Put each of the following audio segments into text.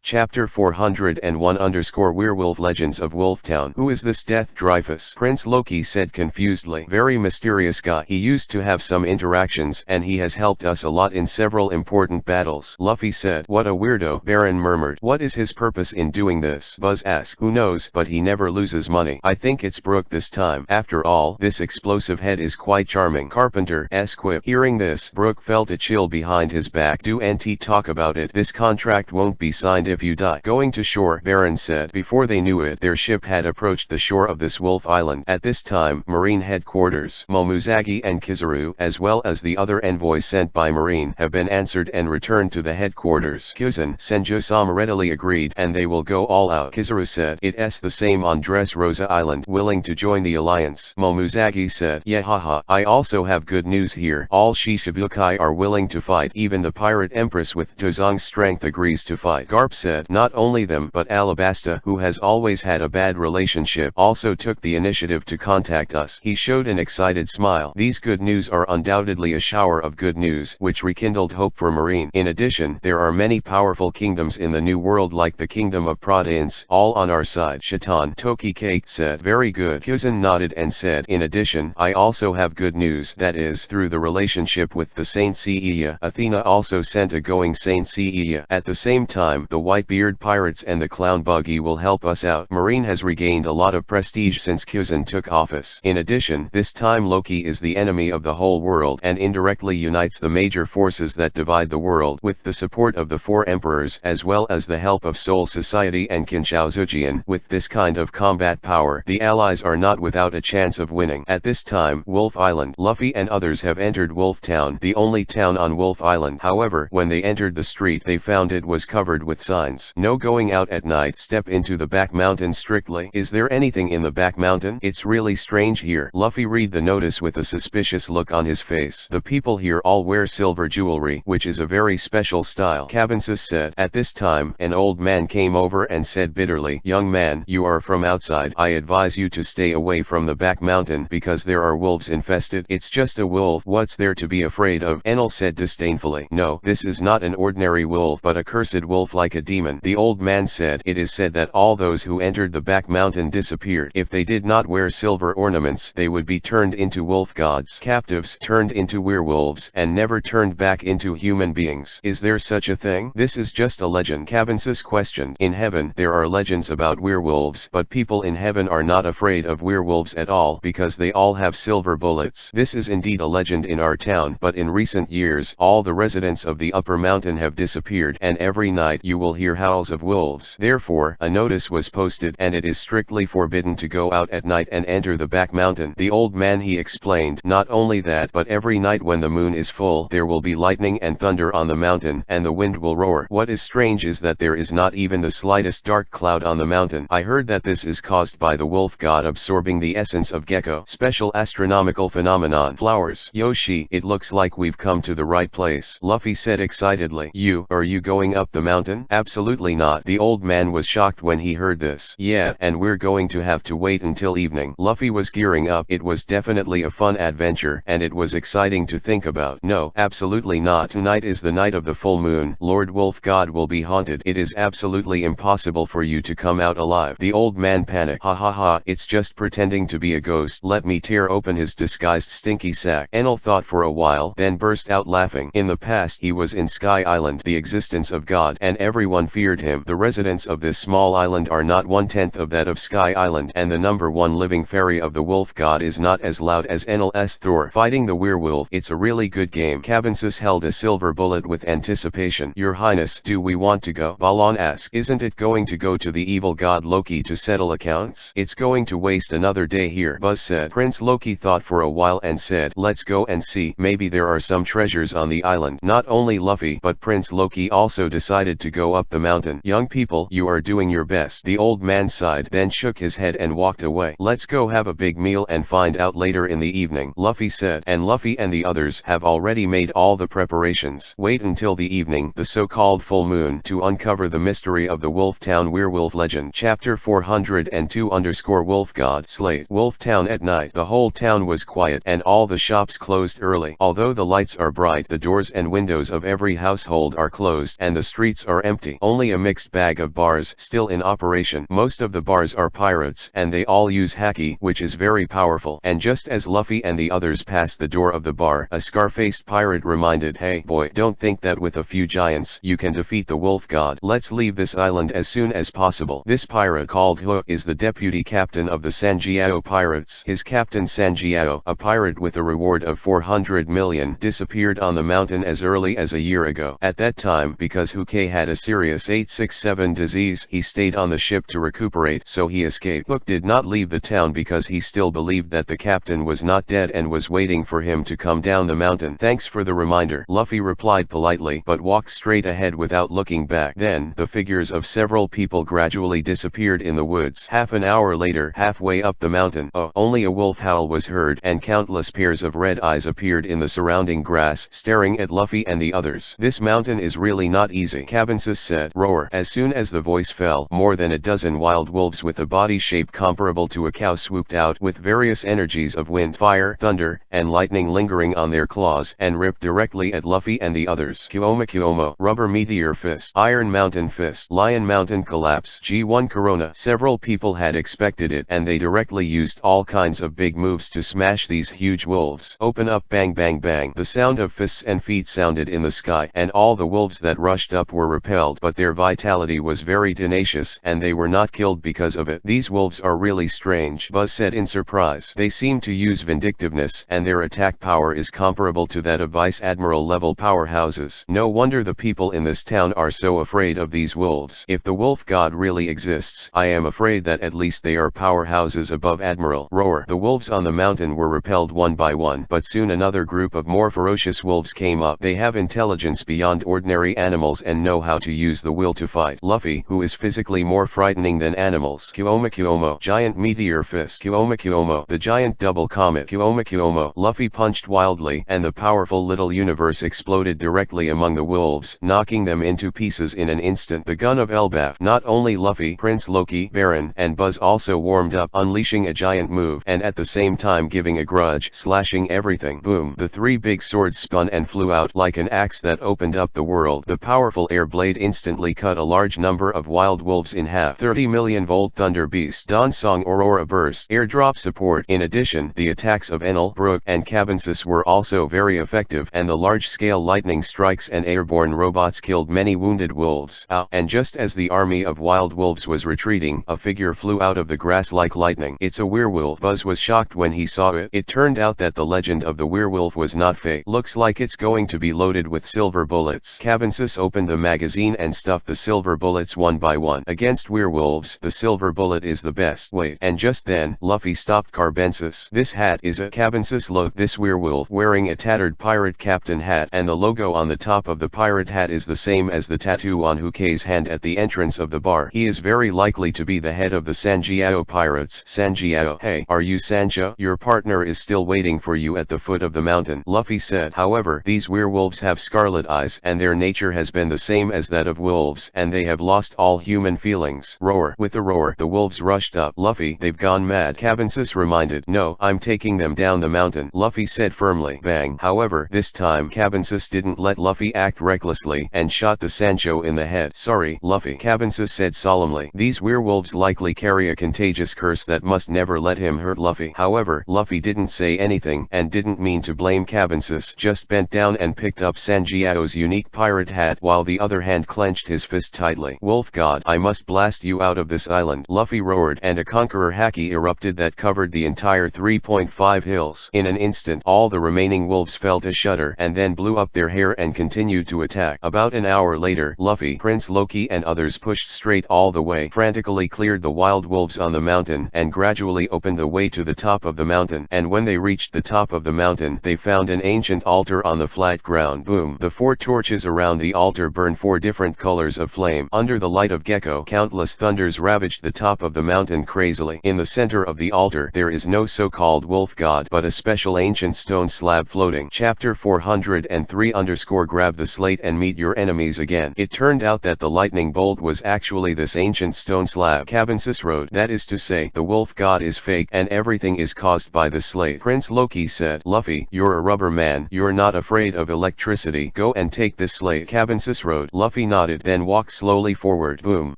Chapter 401 Werewolf Legends of Wolftown. Who is this Death Dreyfus? Prince Loki said confusedly. Very mysterious guy. He used to have some interactions and he has helped us a lot in several important battles. Luffy said. What a weirdo. Baron murmured. What is his purpose in doing this? Buzz asked. Who knows, but he never loses money. I think it's Brook this time. After all, this explosive head is quite charming. Carpenter's quip. Hearing this, Brook felt a chill behind his back. Do NT talk about it? This contract won't be signed if you die. Going to shore, Baron said. Before they knew it, their ship had approached the shore of this wolf island. At this time, Marine headquarters, Momuzagi and Kizaru, as well as the other envoys sent by Marine, have been answered and returned to the headquarters. Kuzan Senjo-sama readily agreed, and they will go all out. Kizaru said. It's the same on Dressrosa Island, willing to join the alliance. Momuzagi said. Yeah haha, I also have good news here. All Shishibukai are willing to fight. Even the pirate empress with Tozong's strength agrees to fight. Garp said. Not only them but Alabasta, who has always had a bad relationship, also took the initiative to contact us. He showed an excited smile. These good news are undoubtedly a shower of good news, which rekindled hope for Marine. In addition, there are many powerful kingdoms in the New World like the Kingdom of Proteans, all on our side. Shaitan Tokike said. Very good. Kuzan nodded and said. In addition, I also have good news, that is, through the relationship with the Saint Seiya. Athena also sent a going Saint Seiya. At the same time, the Whitebeard pirates and the clown buggy will help us out. Marine has regained a lot of prestige since Kuzan took office. In addition, this time Loki is the enemy of the whole world and indirectly unites the major forces that divide the world. With the support of the four emperors as well as the help of Soul Society and Kinshauzujian, with this kind of combat power, the allies are not without a chance of winning. At this time, Wolf Island. Luffy and others have entered Wolf Town, the only town on Wolf Island. However, when they entered the street they found it was covered with signs. No going out at night. Step into the back mountain strictly. Is there anything in the back mountain? It's really strange here. Luffy read the notice with a suspicious look on his face. The people here all wear silver jewelry, which is a very special style. Cabensis said. At this time, an old man came over and said bitterly, young man, you are from outside. I advise you to stay away from the back mountain because there are wolves infested. It's just a wolf. What's there to be afraid of? Enel said disdainfully. No, this is not an ordinary wolf but a cursed wolf like a demon. The old man said. It is said that all those who entered the back mountain disappeared. If they did not wear silver ornaments they would be turned into wolf gods. Captives turned into werewolves and never turned back into human beings. Is there such a thing? This is just a legend. Cabensis questioned. In heaven there are legends about werewolves, but people in heaven are not afraid of werewolves at all because they all have silver bullets. This is indeed a legend in our town, but in recent years all the residents of the upper mountain have disappeared and every night you will hear howls of wolves. Therefore, a notice was posted and it is strictly forbidden to go out at night and enter the back mountain. The old man he explained. Not only that but every night when the moon is full there will be lightning and thunder on the mountain and the wind will roar. What is strange is that there is not even the slightest dark cloud on the mountain. I heard that this is caused by the wolf god absorbing the essence of Gecko. Special astronomical phenomenon. Flowers. Yoshi, it looks like we've come to the right place. Luffy said excitedly. Are you going up the mountain? Absolutely not. The old man was shocked when he heard this. Yeah, and we're going to have to wait until evening. Luffy was gearing up. It was definitely a fun adventure and it was exciting to think about. No, absolutely not. Tonight is the night of the full moon. Lord Wolf God will be haunted. It is absolutely impossible for you to come out alive. The old man panicked. Ha ha ha, it's just pretending to be a ghost. Let me tear open his disguised stinky sack. Enel thought for a while, then burst out laughing. In the past he was in Sky Island, the existence of God, and everyone feared him. The residents of this small island are not 1/10 of that of Sky Island, and the number one living fairy of the wolf god is not as loud as Enel's Thor fighting the werewolf. It's a really good game. Cabensis held a silver bullet with anticipation. Your Highness, do we want to go? Balon asked. Isn't it going to go to the evil god Loki to settle accounts? It's going to waste another day here, Buzz said. Prince Loki thought for a while and said, let's go and see. Maybe there are some treasures on the island. Not only Luffy but Prince Loki also decided to go up the mountain. Young people, you are doing your best. The old man sighed, then shook his head and walked away. Let's go have a big meal and find out later in the evening, Luffy said. And Luffy and the others have already made all the preparations. Wait until the evening, the so-called full moon, to uncover the mystery of the Wolf Town werewolf legend. Chapter 402_Wolf God Slate. Wolf Town at night. The whole town was quiet and all the shops closed early. Although the lights are bright, the doors and windows of every household are closed and the streets are empty. Luffy. Only a mixed bag of bars still in operation. Most of the bars are pirates, and they all use haki, which is very powerful. And just as Luffy and the others passed the door of the bar, a scar-faced pirate reminded, "Hey boy, don't think that with a few giants you can defeat the wolf god. Let's leave this island as soon as possible." This pirate, called Hu, is the deputy captain of the Sanjiao pirates. His captain Sanjiao, a pirate with a reward of 400 million, disappeared on the mountain as early as a year ago. At that time, because Huke had a serious 867 disease, he stayed on the ship to recuperate, so he escaped. Hook did not leave the town because he still believed that the captain was not dead and was waiting for him to come down the mountain. "Thanks for the reminder," Luffy replied politely, but walked straight ahead without looking back. Then, the figures of several people gradually disappeared in the woods. Half an hour later, halfway up the mountain, only a wolf howl was heard, and countless pairs of red eyes appeared in the surrounding grass, staring at Luffy and the others. "This mountain is really not easy," Cabensis said. Roar. As soon as the voice fell, more than a dozen wild wolves with a body shape comparable to a cow swooped out, with various energies of wind, fire, thunder, and lightning lingering on their claws, and ripped directly at Luffy and the others. Kuomo, Rubber Meteor Fist, Iron Mountain Fist, Lion Mountain Collapse, G1 Corona. Several people had expected it, and they directly used all kinds of big moves to smash these huge wolves. Open up, bang bang bang. The sound of fists and feet sounded in the sky, and all the wolves that rushed up were repelled, but their vitality was very tenacious, and they were not killed because of it. "These wolves are really strange," Buzz said in surprise. "They seem to use vindictiveness, and their attack power is comparable to that of Vice Admiral level powerhouses. No wonder the people in this town are so afraid of these wolves. If the wolf god really exists, I am afraid that at least they are powerhouses above Admiral." Roar. The wolves on the mountain were repelled one by one, but soon another group of more ferocious wolves came up. They have intelligence beyond ordinary animals and know how to use the will to fight. Luffy, who is physically more frightening than animals. Kuomo, Giant Meteor Fist. Kuomo, the Giant Double Comet. Kuomo. Luffy punched wildly, and the powerful little universe exploded directly among the wolves, knocking them into pieces in an instant. The gun of Elbaf. Not only Luffy, Prince Loki, Baron, and Buzz also warmed up, unleashing a giant move, and at the same time giving a grudge, slashing everything. Boom. The three big swords spun and flew out like an axe that opened up the world. The powerful air blade instantly cut a large number of wild wolves in half. 30 million volt Thunder Beast. Dawn Song Aurora Burst. Airdrop support. In addition, the attacks of Enel, Brook, and Cabensis were also very effective, and the large-scale lightning strikes and airborne robots killed many wounded wolves. And just as the army of wild wolves was retreating, a figure flew out of the grass like lightning. "It's a werewolf." Buzz was shocked when he saw it. It turned out that the legend of the werewolf was not fake. "Looks like it's going to be loaded with silver bullets." Cabensis opened the magazine and stuffed the silver bullets one by one. "Against werewolves, the silver bullet is the best." Wait. And just then, Luffy stopped Cabensis. "This hat is a..." Cabensis looked. This werewolf, wearing a tattered pirate captain hat, and the logo on the top of the pirate hat is the same as the tattoo on Huke's hand at the entrance of the bar. "He is very likely to be the head of the Sanjiao pirates." "Sanjiao? Hey, are you Sanjo? Your partner is still waiting for you at the foot of the mountain," Luffy said. "However, these werewolves have scarlet eyes, and their nature has been the same as that of wolves, and they have lost all human feelings." Roar. With a roar, the wolves rushed up. "Luffy, they've gone mad," Cabensis reminded. "No, I'm taking them down the mountain," Luffy said firmly. Bang. However, this time Cabensis didn't let Luffy act recklessly, and shot the Sancho in the head. "Sorry, Luffy," Cabensis said solemnly. "These werewolves likely carry a contagious curse that must never let him hurt Luffy." However, Luffy didn't say anything, and didn't mean to blame Cabensis, just bent down and picked up Sanjiao's unique pirate hat, while the other hand clenched his fist tightly. "Wolf god, I must blast you out of this island," Luffy roared, and a conqueror haki erupted that covered the entire 3.5 hills. In an instant, all the remaining wolves felt a shudder, and then blew up their hair and continued to attack. About an hour later, Luffy, Prince Loki and others pushed straight all the way, frantically cleared the wild wolves on the mountain, and gradually opened the way to the top of the mountain. And when they reached the top of the mountain, they found an ancient altar on the flat ground. Boom. The 4 torches around the altar burned 4 different colors of flame. Under the light of Gecko, countless thunders ravaged the top of the mountain crazily. In the center of the altar, there is no so-called wolf god, but a special ancient stone slab floating. Chapter 403 _ grab the slate and meet your enemies again. It turned out that the lightning bolt was actually this ancient stone slab. Cabensis wrote, "That is to say, the wolf god is fake, and everything is caused by the slate." Prince Loki said, "Luffy, you're a rubber man. You're not afraid of electricity. Go and take this slate." Cabensis wrote. Luffy nodded. nodded, then walked slowly forward. Boom!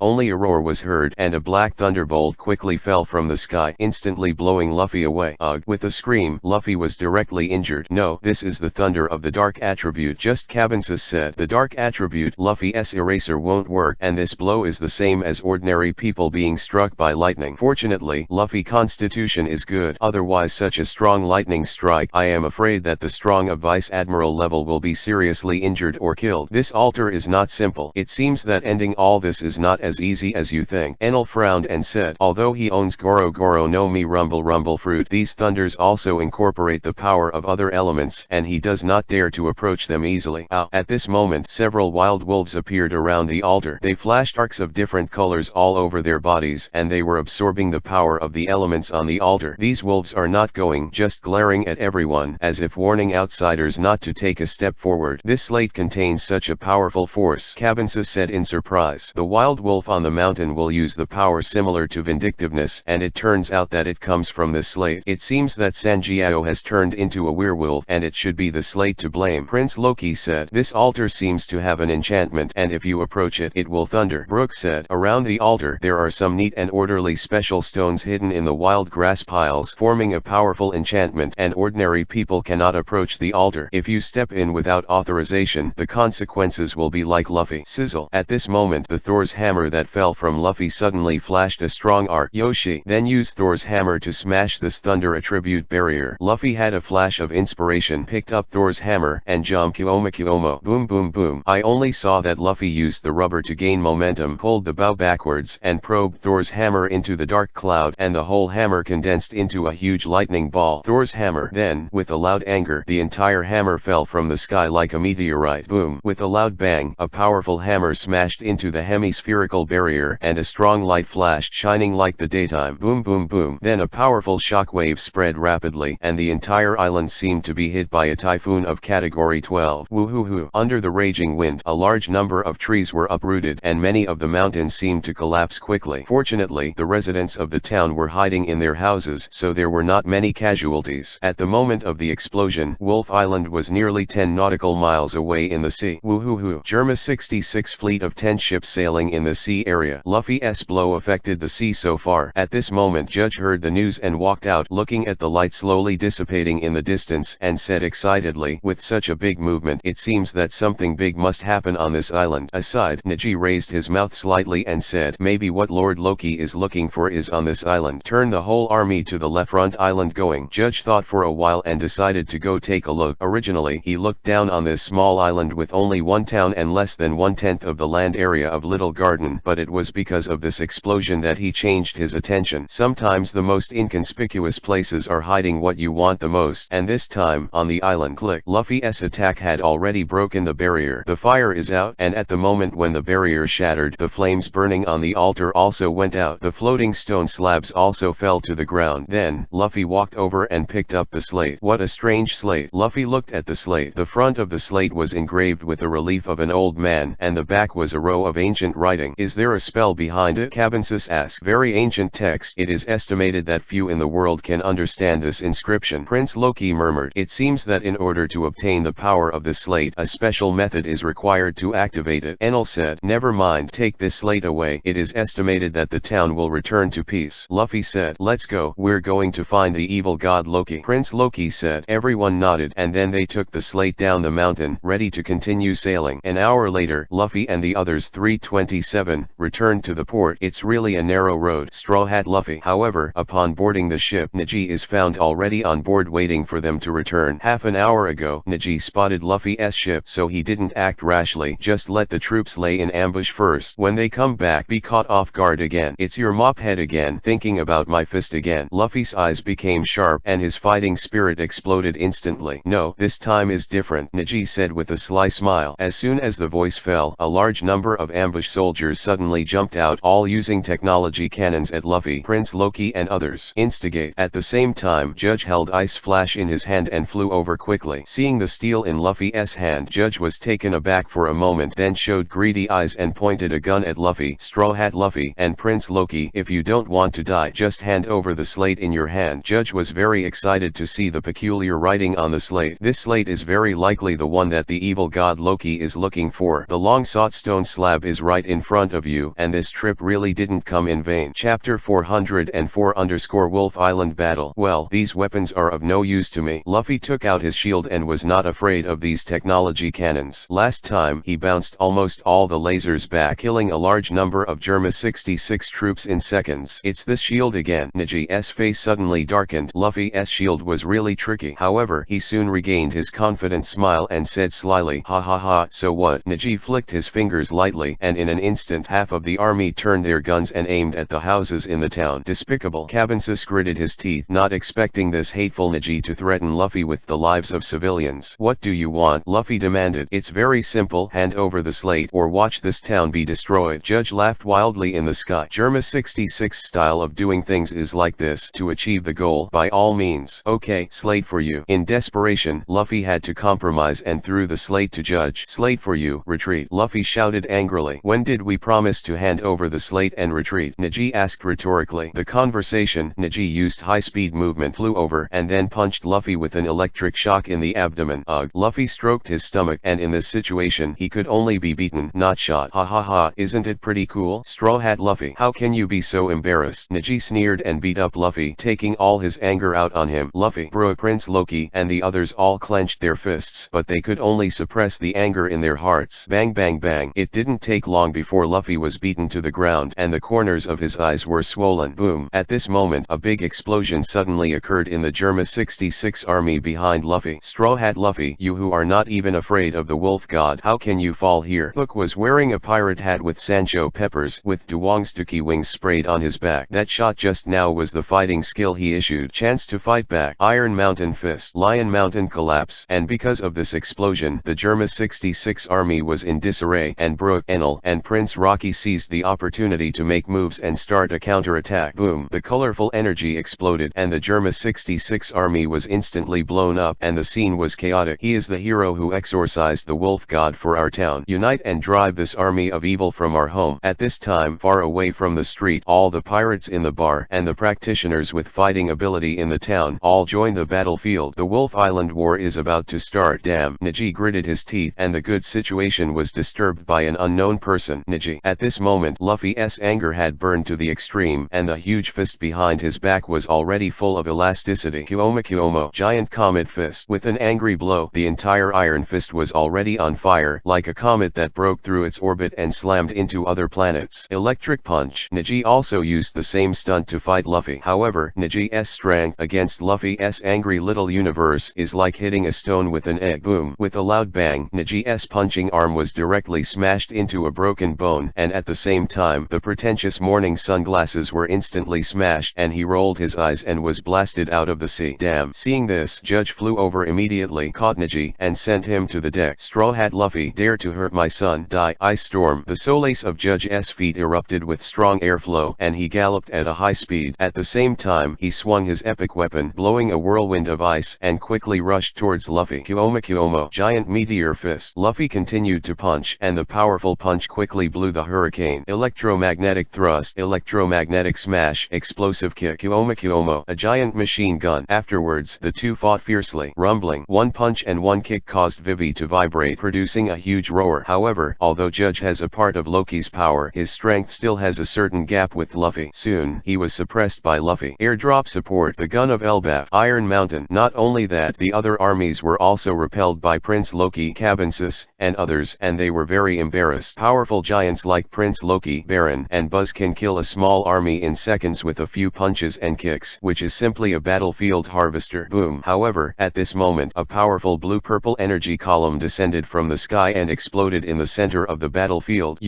Only a roar was heard, and a black thunderbolt quickly fell from the sky, instantly blowing Luffy away. Ugh! With a scream, Luffy was directly injured. No, this is the thunder of the dark attribute, just Cabensis said. The dark attribute, Luffy's eraser won't work, and this blow is the same as ordinary people being struck by lightning. Fortunately, Luffy's constitution is good, otherwise such a strong lightning strike, I am afraid that the strong of Vice Admiral level will be seriously injured or killed. This altar is not simple. It seems that ending all this is not as easy as you think. Enel frowned and said, although he owns Goro Goro no Mi Rumble Fruit, these thunders also incorporate the power of other elements, and he does not dare to approach them easily. At this moment, several wild wolves appeared around the altar. They flashed arcs of different colors all over their bodies, and they were absorbing the power of the elements on the altar. These wolves are not going, just glaring at everyone, as if warning outsiders not to take a step forward. This slate contains such a powerful force, Cabensis said in surprise. The wild wolf on the mountain will use the power similar to vindictiveness, and it turns out that it comes from this slate. It seems that Sanjiao has turned into a werewolf, and it should be the slate to blame. Prince Loki said, this altar seems to have an enchantment, and if you approach it, it will thunder. Brook said, around the altar there are some neat and orderly special stones hidden in the wild grass piles, forming a powerful enchantment, and ordinary people cannot approach the altar. If you step in without authorization, the consequences will be like Luffy. Sizzle. At this moment, the Thor's hammer that fell from Luffy suddenly flashed a strong arc. Yoshi then used Thor's hammer to smash this thunder attribute barrier. Luffy had a flash of inspiration, picked up Thor's hammer, and jumped. Kuomo. Boom boom boom. I only saw that Luffy used the rubber to gain momentum, pulled the bow backwards, and probed Thor's hammer into the dark cloud, and the whole hammer condensed into a huge lightning ball. Thor's hammer. Then, with a loud anger, the entire hammer fell from the sky like a meteorite. Boom. With a loud bang, a powerful hammer smashed into the hemispherical barrier, and a strong light flashed, shining like the daytime. Boom boom boom. Then a powerful shockwave spread rapidly, and the entire island seemed to be hit by a typhoon of category 12. Woohoo! Under the raging wind, a large number of trees were uprooted, and many of the mountains seemed to collapse quickly. Fortunately, the residents of the town were hiding in their houses, so there were not many casualties. At the moment of the explosion, Wolf Island was nearly 10 nautical miles away in the sea. Woohoo! Germa 66 fleet of 10 ships sailing in the sea area. Luffy's blow affected the sea so far. At this moment, Judge heard the news and walked out, looking at the light slowly dissipating in the distance, and said excitedly, with such a big movement, it seems that something big must happen on this island. Aside, Neji raised his mouth slightly and said, maybe what Lord Loki is looking for is on this island. Turn the whole army to the left front island going. Judge thought for a while and decided to go take a look. Originally, he looked down on this small island with only one town and less than 1/10 of the land area of Little Garden, but it was because of this explosion that he changed his attention. Sometimes the most inconspicuous places are hiding what you want the most, and this time, on the island. Click. Luffy's attack had already broken the barrier. The fire is out, and at the moment when the barrier shattered, the flames burning on the altar also went out. The floating stone slabs also fell to the ground. Then, Luffy walked over and picked up the slate. What a strange slate. Luffy looked at the slate. The front of the slate was engraved with a relief of an old man, and the back was a row of ancient writing. Is there a spell behind it? Cabensis asked. Very ancient text. It is estimated that few in the world can understand this inscription. Prince Loki murmured. It seems that in order to obtain the power of the slate, a special method is required to activate it. Enel said, never mind, take this slate away. It is estimated that the town will return to peace. Luffy said, let's go. We're going to find the evil god Loki. Prince Loki said. Everyone nodded, and then they took the slate down the mountain, ready to continue sailing. An hour later, Luffy and the others 327 returned to the port. It's really a narrow road. Straw Hat Luffy. However, upon boarding the ship, Neji is found already on board waiting for them to return. Half an hour ago, Neji spotted Luffy's ship, so he didn't act rashly. Just let the troops lay in ambush first. When they come back, be caught off guard again. It's your mop head again, thinking about my fist again. Luffy's eyes became sharp, and his fighting spirit exploded instantly. No, this time is different, Neji said with a sly smile. As soon as the voice fell, a large number of ambush soldiers suddenly jumped out, all using technology cannons at Luffy, Prince Loki and others. Instigate. At the same time, Judge held Ice Flash in his hand and flew over quickly. Seeing the steel in Luffy's hand, Judge was taken aback for a moment, then showed greedy eyes and pointed a gun at Luffy. Straw Hat Luffy and Prince Loki, if you don't want to die, just hand over the slate in your hand. Judge was very excited to see the peculiar writing on the slate. This slate is very likely the one that the evil god Loki is looking for. The long long-sought stone slab is right in front of you, and this trip really didn't come in vain. Chapter 404_Wolf Island Battle. Well, these weapons are of no use to me. Luffy took out his shield and was not afraid of these technology cannons. Last time, he bounced almost all the lasers back, killing a large number of Germa 66 troops in seconds. It's this shield again. Neji's face suddenly darkened. Luffy's shield was really tricky. However, he soon regained his confident smile and said slyly, "Ha ha ha, so what?" Neji flicked his fingers lightly, and in an instant half of the army turned their guns and aimed at the houses in the town. Despicable. Cabensis gritted his teeth, not expecting this hateful Neji to threaten Luffy with the lives of civilians. "What do you want?" Luffy demanded. "It's very simple, hand over the slate or watch this town be destroyed." Judge laughed wildly in the sky. Germa 66 style of doing things is like this. To achieve the goal, by all means. Okay, slate for you. In desperation, Luffy had to compromise and threw the slate to Judge. "Slate for you, retreat," Luffy shouted angrily. "When did we promise to hand over the slate and retreat?" Neji asked rhetorically. The conversation. Neji used high-speed movement, flew over, and then punched Luffy with an electric shock in the abdomen. Ugh. Luffy stroked his stomach, and in this situation he could only be beaten, not shot. "Ha ha ha, isn't it pretty cool? Straw Hat Luffy. How can you be so embarrassed?" Neji sneered and beat up Luffy, taking all his anger out on him. Luffy, Brook, Prince Loki, and the others all clenched their fists, but they could only suppress the anger in their hearts. Bang bang bang. It didn't take long before Luffy was beaten to the ground, and the corners of his eyes were swollen. Boom. At this moment, a big explosion suddenly occurred in the Germa 66 army behind Luffy. "Straw Hat Luffy, you who are not even afraid of the wolf god, how can you fall here?" Hook was wearing a pirate hat with Sancho peppers, with Duong's Tuki wings sprayed on his back. That shot just now was the fighting skill he issued. Chance to fight back. Iron Mountain Fist. Lion Mountain Collapse. And because of this explosion, the Germa 66 army was in disarray, and Brook, Enel, and Prince Rocky seized the opportunity to make moves and start a counterattack. Boom. The colorful energy exploded, and the Germa 66 army was instantly blown up, and the scene was chaotic. "He is the hero who exorcised the wolf god for our town. Unite and drive this army of evil from our home." At this time, far away from the street, all the pirates in the bar, and the practitioners with fighting ability in the town, all joined the battlefield. The Wolf Island War is about to start. Damn. Neji gritted his teeth, and the good situation was disturbed by an unknown person. Neji. At this moment, Luffy's anger had burned to the extreme, and the huge fist behind his back was already full of elasticity. Kyomo, giant comet fist. With an angry blow, the entire iron fist was already on fire, like a comet that broke through its orbit and slammed into other planets. Electric punch. Neji also used the same stunt to fight Luffy. However, Neji's strength against Luffy's angry little universe is like hitting a stone with an egg. Boom. With a loud bang, Neji's punching arm was directly smashed into a broken bone, and at the same time, the pretentious morning sunglasses were instantly smashed, and he rolled his eyes and was blasted out of the sea. Damn. Seeing this, Judge flew over immediately, caught Neji, and sent him to the deck. "Straw Hat Luffy, dare to hurt my son, die." Ice storm. The solace of Judge's feet erupted with strong airflow, and he galloped at a high speed. At the same time, he swung his epic weapon, blowing a whirlwind of ice, and quickly rushed towards Luffy. Kyomo, giant meteor fist. Luffy continued to punch, and the powerful punch quickly blew the hurricane. Electromagnetic thrust, electromagnetic smash, explosive kick. Kyomo, a giant machine gun. Afterwards, the two fought fiercely. Rumbling, one punch and one kick caused Vivi to vibrate, producing a huge roar. However, although Judge has a part of Loki's power, his strength still has a certain gap with Luffy. Soon, he was suppressed by Luffy. Airdrop support. The gun of Elbaf. Iron Mountain. Not only that, the other armies were also repelled by Prince Loki, Cabensis, and others, and they were very embarrassed. Powerful giants like Prince Loki, Baron, and Buzz can kill a small army in seconds with a few punches and kicks, which is simply a battlefield harvester. Boom. However, at this moment, a powerful blue-purple energy column descended from the sky and exploded in the center of the battlefield.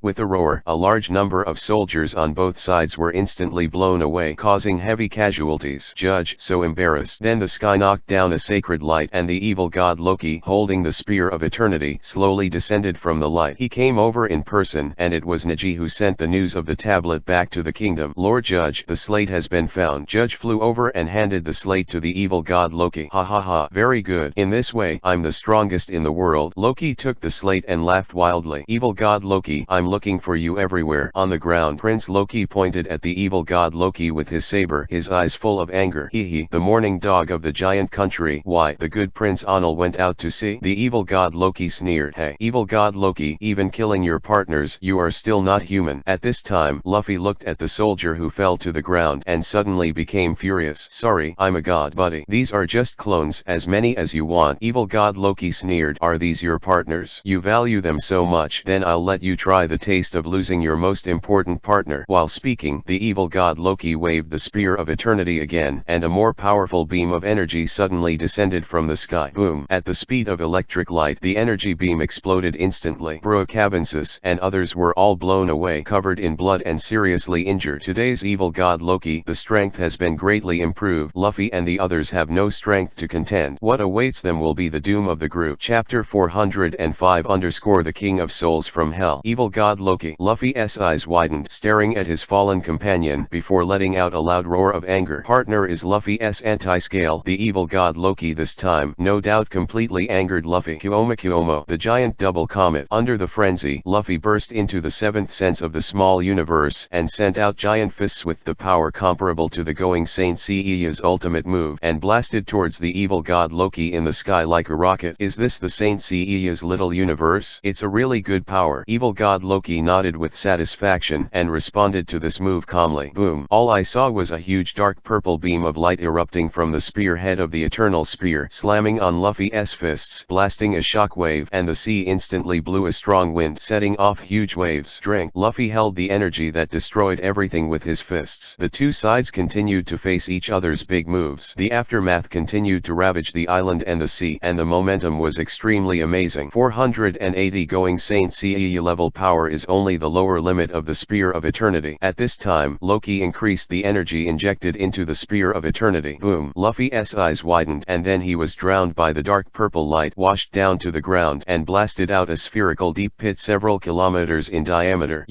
With a roar, a large number of soldiers on both sides were instantly blown away, causing heavy casualties. Judge, so embarrassed. Then the sky knocked down a sacred light, and the evil god Loki, holding the Spear of Eternity, slowly descended from the light. He came over in person, and it was Neji who sent the news of the tablet back to the kingdom. "Lord Judge, the slate has been found." Judge flew over and handed the slate to the evil god Loki. "Ha ha ha, very good. In this way, I'm the strongest in the world." Loki took the slate and laughed wildly. "Evil god Loki, I'm looking for you everywhere. On the ground, Prince Loki pointed at the evil god Loki with his saber, his eyes full of anger. He, the morning dog of the giant country. Why, the good Prince Onel went out to sea? The evil god Loki sneered. Hey, evil god Loki, even killing your partners, you are still not human. At this time, Luffy looked at the soldier who fell to the ground and suddenly became furious. Sorry, I'm a god, buddy. These are just clones, as many as you want. Evil god Loki sneered. Are these your partners? You value them so much, then I'll let you try the taste of losing your most important partner. While speaking, the evil god Loki waved the spear of eternity again, and a more powerful beam of energy suddenly descended from the sky. Boom! At the speed of electric light, the energy beam exploded instantly. Brook, Cabensis, and others were all blown away, covered in blood and seriously injured. Today's evil god Loki, the strength has been greatly improved. Luffy and the others have no strength to contend. What awaits them will be the doom of the group. Chapter 405 _ The King of Souls from Hell. Evil god Loki. Luffy's eyes widened, staring at his fallen companion before letting out a loud roar of anger. Partner is Luffy's anti-scale. The evil god Loki this time, no doubt, completely angered Luffy. Kuomo, the giant double comet. Under the frenzy, Luffy burst into the seventh sense of the small universe and sent out giant fists with the power comparable to the going Saint Seiya's ultimate move, and blasted towards the evil god Loki in the sky like a rocket. Is this the Saint Seiya's little universe? It's a really good power. Evil god Loki nodded with satisfaction and responded to this move calmly. Boom! All I saw was a huge dark purple beam of light erupting from the spearhead of the Eternal Spear, slamming on Luffy's fists, blasting a shockwave, and the sea instantly blew a strong wind, setting off huge waves. Drink. Luffy held the energy that destroyed everything with his fists. The two sides continued to face each other's big moves. The aftermath continued to ravage the island and the sea, and the momentum was extremely amazing. 480 going Saint Seiya level power is only the lower limit of the Spear of Eternity. At this time, Loki increased the energy injected into the Spear of Eternity. Boom! Luffy's eyes widened, and then he was drowned by the dark purple light, washed down to the ground, and blasted out a spherical deep pit several kilometers in diameter.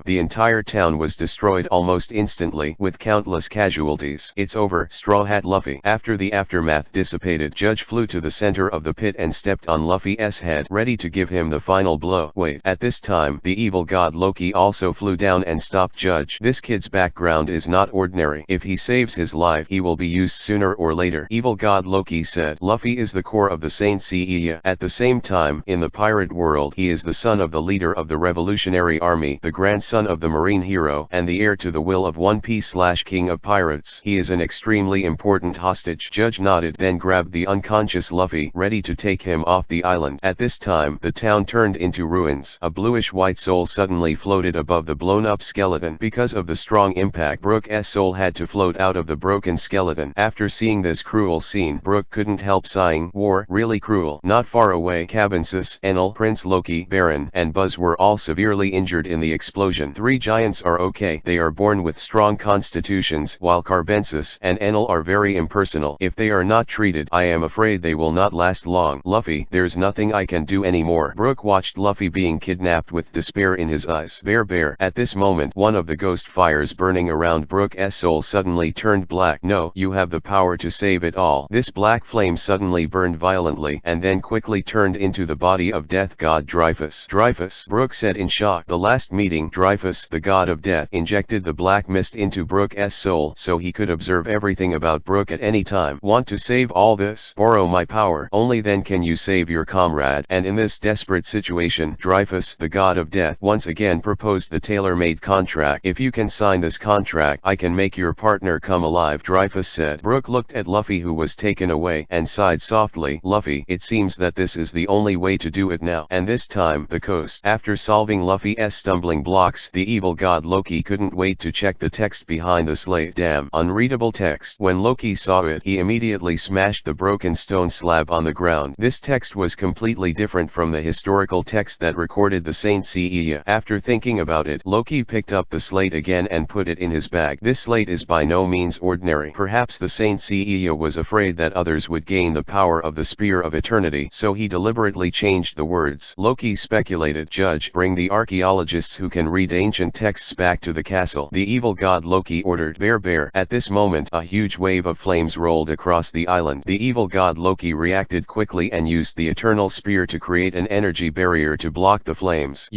The entire town was destroyed almost instantly, with countless casualties. It's over, Straw Hat Luffy. After the aftermath dissipated, Judge flew to the center of the pit and stepped on Luffy's head, ready to give him the final blow. Wait. At this time, the evil god Loki also flew down and stopped Judge. This kid's background is not ordinary. If he saves his life, he will be used sooner or later. Evil god Loki said. Luffy is the core of the Saint Seiya. At the same time, in the pirate world, he is the son of the leader of the Revolutionary Army, the grandson of the marine hero, and the heir to the will of One Piece / King of Pirates. He is an extremely important hostage. Judge nodded, then grabbed the unconscious Luffy, ready to take him off the island. At this time, the town turned into ruins. A bluish-white soul suddenly floated above the blown-up skeleton. Because of the strong impact, Brook's soul had to float out of the broken skeleton. After seeing this cruel scene, Brook couldn't help sighing. War, really cruel. Not far away, Cabensis, Enel, Prince Loki, Baron, and Buzz were all severely injured in the explosion. Three giants are okay. They are born with strong constitutions, while Carbensis and Enel are very impersonal. If they are not treated, I am afraid they will not last long. Luffy, there's nothing I can do anymore. Brook watched Luffy being kidnapped with despair in his eyes. Bear. At this moment, one of the ghost fires burning around Brook's soul suddenly turned black. No, you have the power to save it all. This black flame suddenly burned violently, and then quickly turned into the body of death god Dreyfus. Dreyfus, Brook said in shock. The last meeting, Dreyfus, the god of death, injected the black mist into Brook's soul so he could observe everything about Brook at any time. Want to save all this? Borrow my power. Only then can you save your comrade. And in this desperate situation, Dreyfus, the god of death, once again proposed the tailor-made contract. If you can sign this contract, I can make your partner come alive, Dreyfus said. Brook looked at Luffy, who was taken away, and sighed softly. Luffy, it seems that this is the only way to do it now. And this time, the coast. After solving Luffy's stumbling blocks, the evil god Loki couldn't wait to check the text behind the slate. Damn, unreadable text. When Loki saw it, he immediately smashed the broken stone slab on the ground. This text was completely different from the historical text that recorded the Saint Seiya. After thinking about it, Loki picked up the slate again and put it in his bag. This slate is by no means ordinary. Perhaps the Saint Seiya was afraid that others would gain the power of the Spear of Eternity, so he deliberately changed the words. Loki speculated. Judge, bring the archaeologists who can read ancient texts back to the castle. The evil god Loki ordered. Bear. At this moment, a huge wave of flames rolled across the island. The evil god Loki reacted quickly and used the Eternal Spear to create an energy barrier to block block the flames.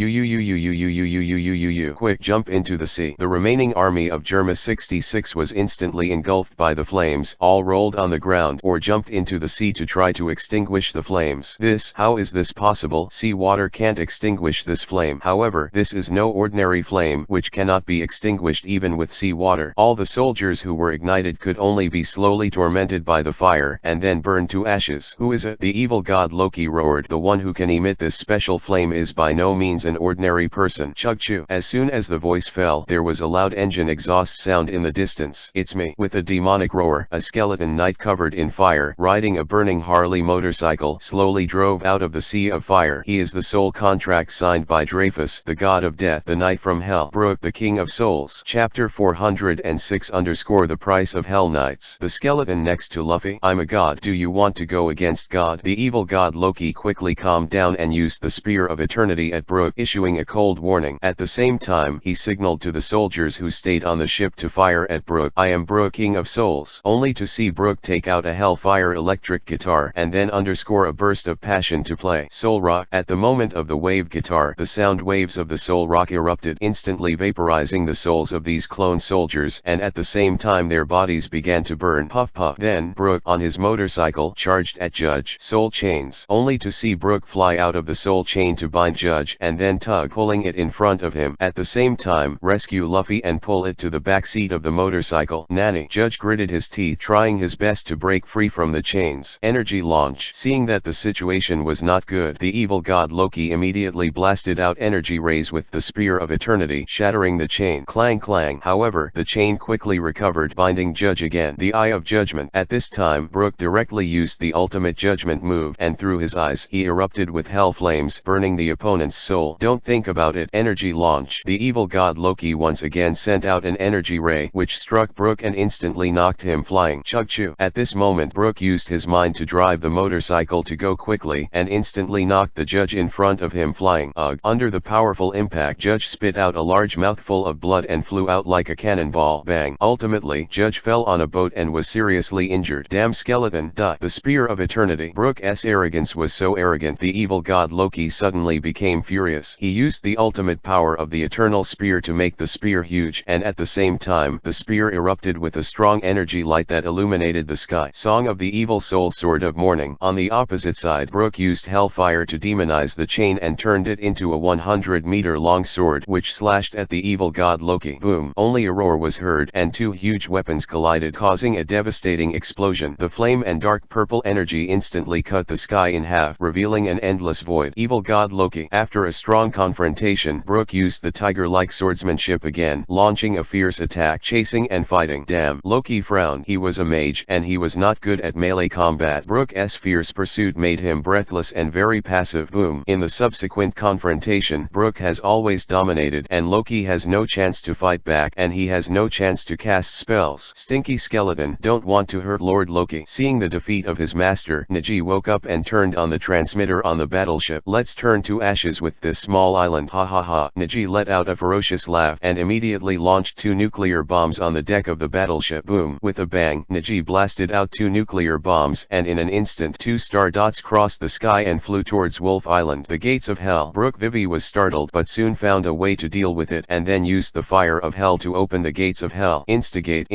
Quick, jump into the sea. The remaining army of Germa 66 was instantly engulfed by the flames, all rolled on the ground or jumped into the sea to try to extinguish the flames. How is this possible? Sea water can't extinguish this flame. However, this is no ordinary flame which cannot be extinguished even with sea water. All the soldiers who were ignited could only be slowly tormented by the fire and then burned to ashes. Who is it? The evil god Loki roared. The one who can emit this special flame is by no means an ordinary person. Chug-chew. As soon as the voice fell, there was a loud engine exhaust sound in the distance. It's me. With a demonic roar, a skeleton knight covered in fire, riding a burning Harley motorcycle, slowly drove out of the sea of fire. He is the soul contract signed by Dreyfus, the god of death, the knight from hell. Brooke, the king of souls. Chapter 406 _ The price of hell knights. The skeleton next to Luffy. I'm a god. Do you want to go against God? The evil god Loki quickly calmed down and used the spear of eternity at Brooke, issuing a cold warning. At the same time, he signaled to the soldiers who stayed on the ship to fire at Brooke. I am Brooke, king of souls. Only to see Brooke take out a hellfire electric guitar and then a burst of passion to play soul rock. At the moment of the wave guitar, the sound waves of the soul rock erupted, instantly vaporizing the souls of these clone soldiers, and at the same time their bodies began to burn. Puff puff. Then Brooke on his motorcycle charged at Judge. Soul chains. Only to see Brooke fly out of the soul chain to bind Judge and then tug, pulling it in front of him. At the same time, rescue Luffy and pull it to the back seat of the motorcycle. Nanny. Judge gritted his teeth, trying his best to break free from the chains. Energy launch. Seeing that the situation was not good, the evil god Loki immediately blasted out energy rays with the spear of eternity, shattering the chain. Clang clang. However, the chain quickly recovered, binding Judge again. The Eye of Judgment. At this time, Brooke directly used the ultimate judgment move, and through his eyes he erupted with hell flames, burning the opponent's soul. Don't think about it. Energy launch. The evil god Loki once again sent out an energy ray, which struck Brooke and instantly knocked him flying. Chug-chew. At this moment, Brooke used his mind to drive the motorcycle to go quickly, and instantly knocked the Judge in front of him flying. Ugh. Under the powerful impact, Judge spit out a large mouthful of blood and flew out like a cannonball. Bang. Ultimately, Judge fell on a boat and was seriously injured. Damn skeleton. The spear of eternity. Brooke's arrogance was so arrogant, the evil god Loki suddenly became furious. He used the ultimate power of the eternal spear to make the spear huge, and at the same time, the spear erupted with a strong energy light that illuminated the sky. Song of the Evil Soul. Sword of Morning. On the opposite side, Brooke used hellfire to demonize the chain and turned it into a 100-meter long sword, which slashed at the evil god Loki. Boom. Only a roar was heard, and two huge weapons collided, causing a devastating explosion. The flame and dark purple energy instantly cut the sky in half, revealing an endless void. Evil god Loki. After a strong confrontation, Brooke used the tiger-like swordsmanship again, launching a fierce attack, chasing and fighting. Damn. Loki frowned. He was a mage, and he was not good at melee combat. Brooke's fierce pursuit made him breathless and very passive. Boom. In the subsequent confrontation, Brooke has always dominated, and Loki has no chance to fight back, and he has no chance to cast spells. Stinky skeleton. Don't want to hurt Lord Loki. Seeing the defeat of his master, Neji woke up and turned on the transmitter on the battleship. Let's turn to ashes with this small island. Ha ha ha. Neji let out a ferocious laugh and immediately launched two nuclear bombs on the deck of the battleship. Boom. With a bang, Neji blasted out two nuclear bombs, and in an instant two star dots crossed the sky and flew towards Wolf Island. The gates of hell. Brooke Vivi was startled but soon found a way to deal with it, and then used the fire of hell to open the gates of hell. Instigate.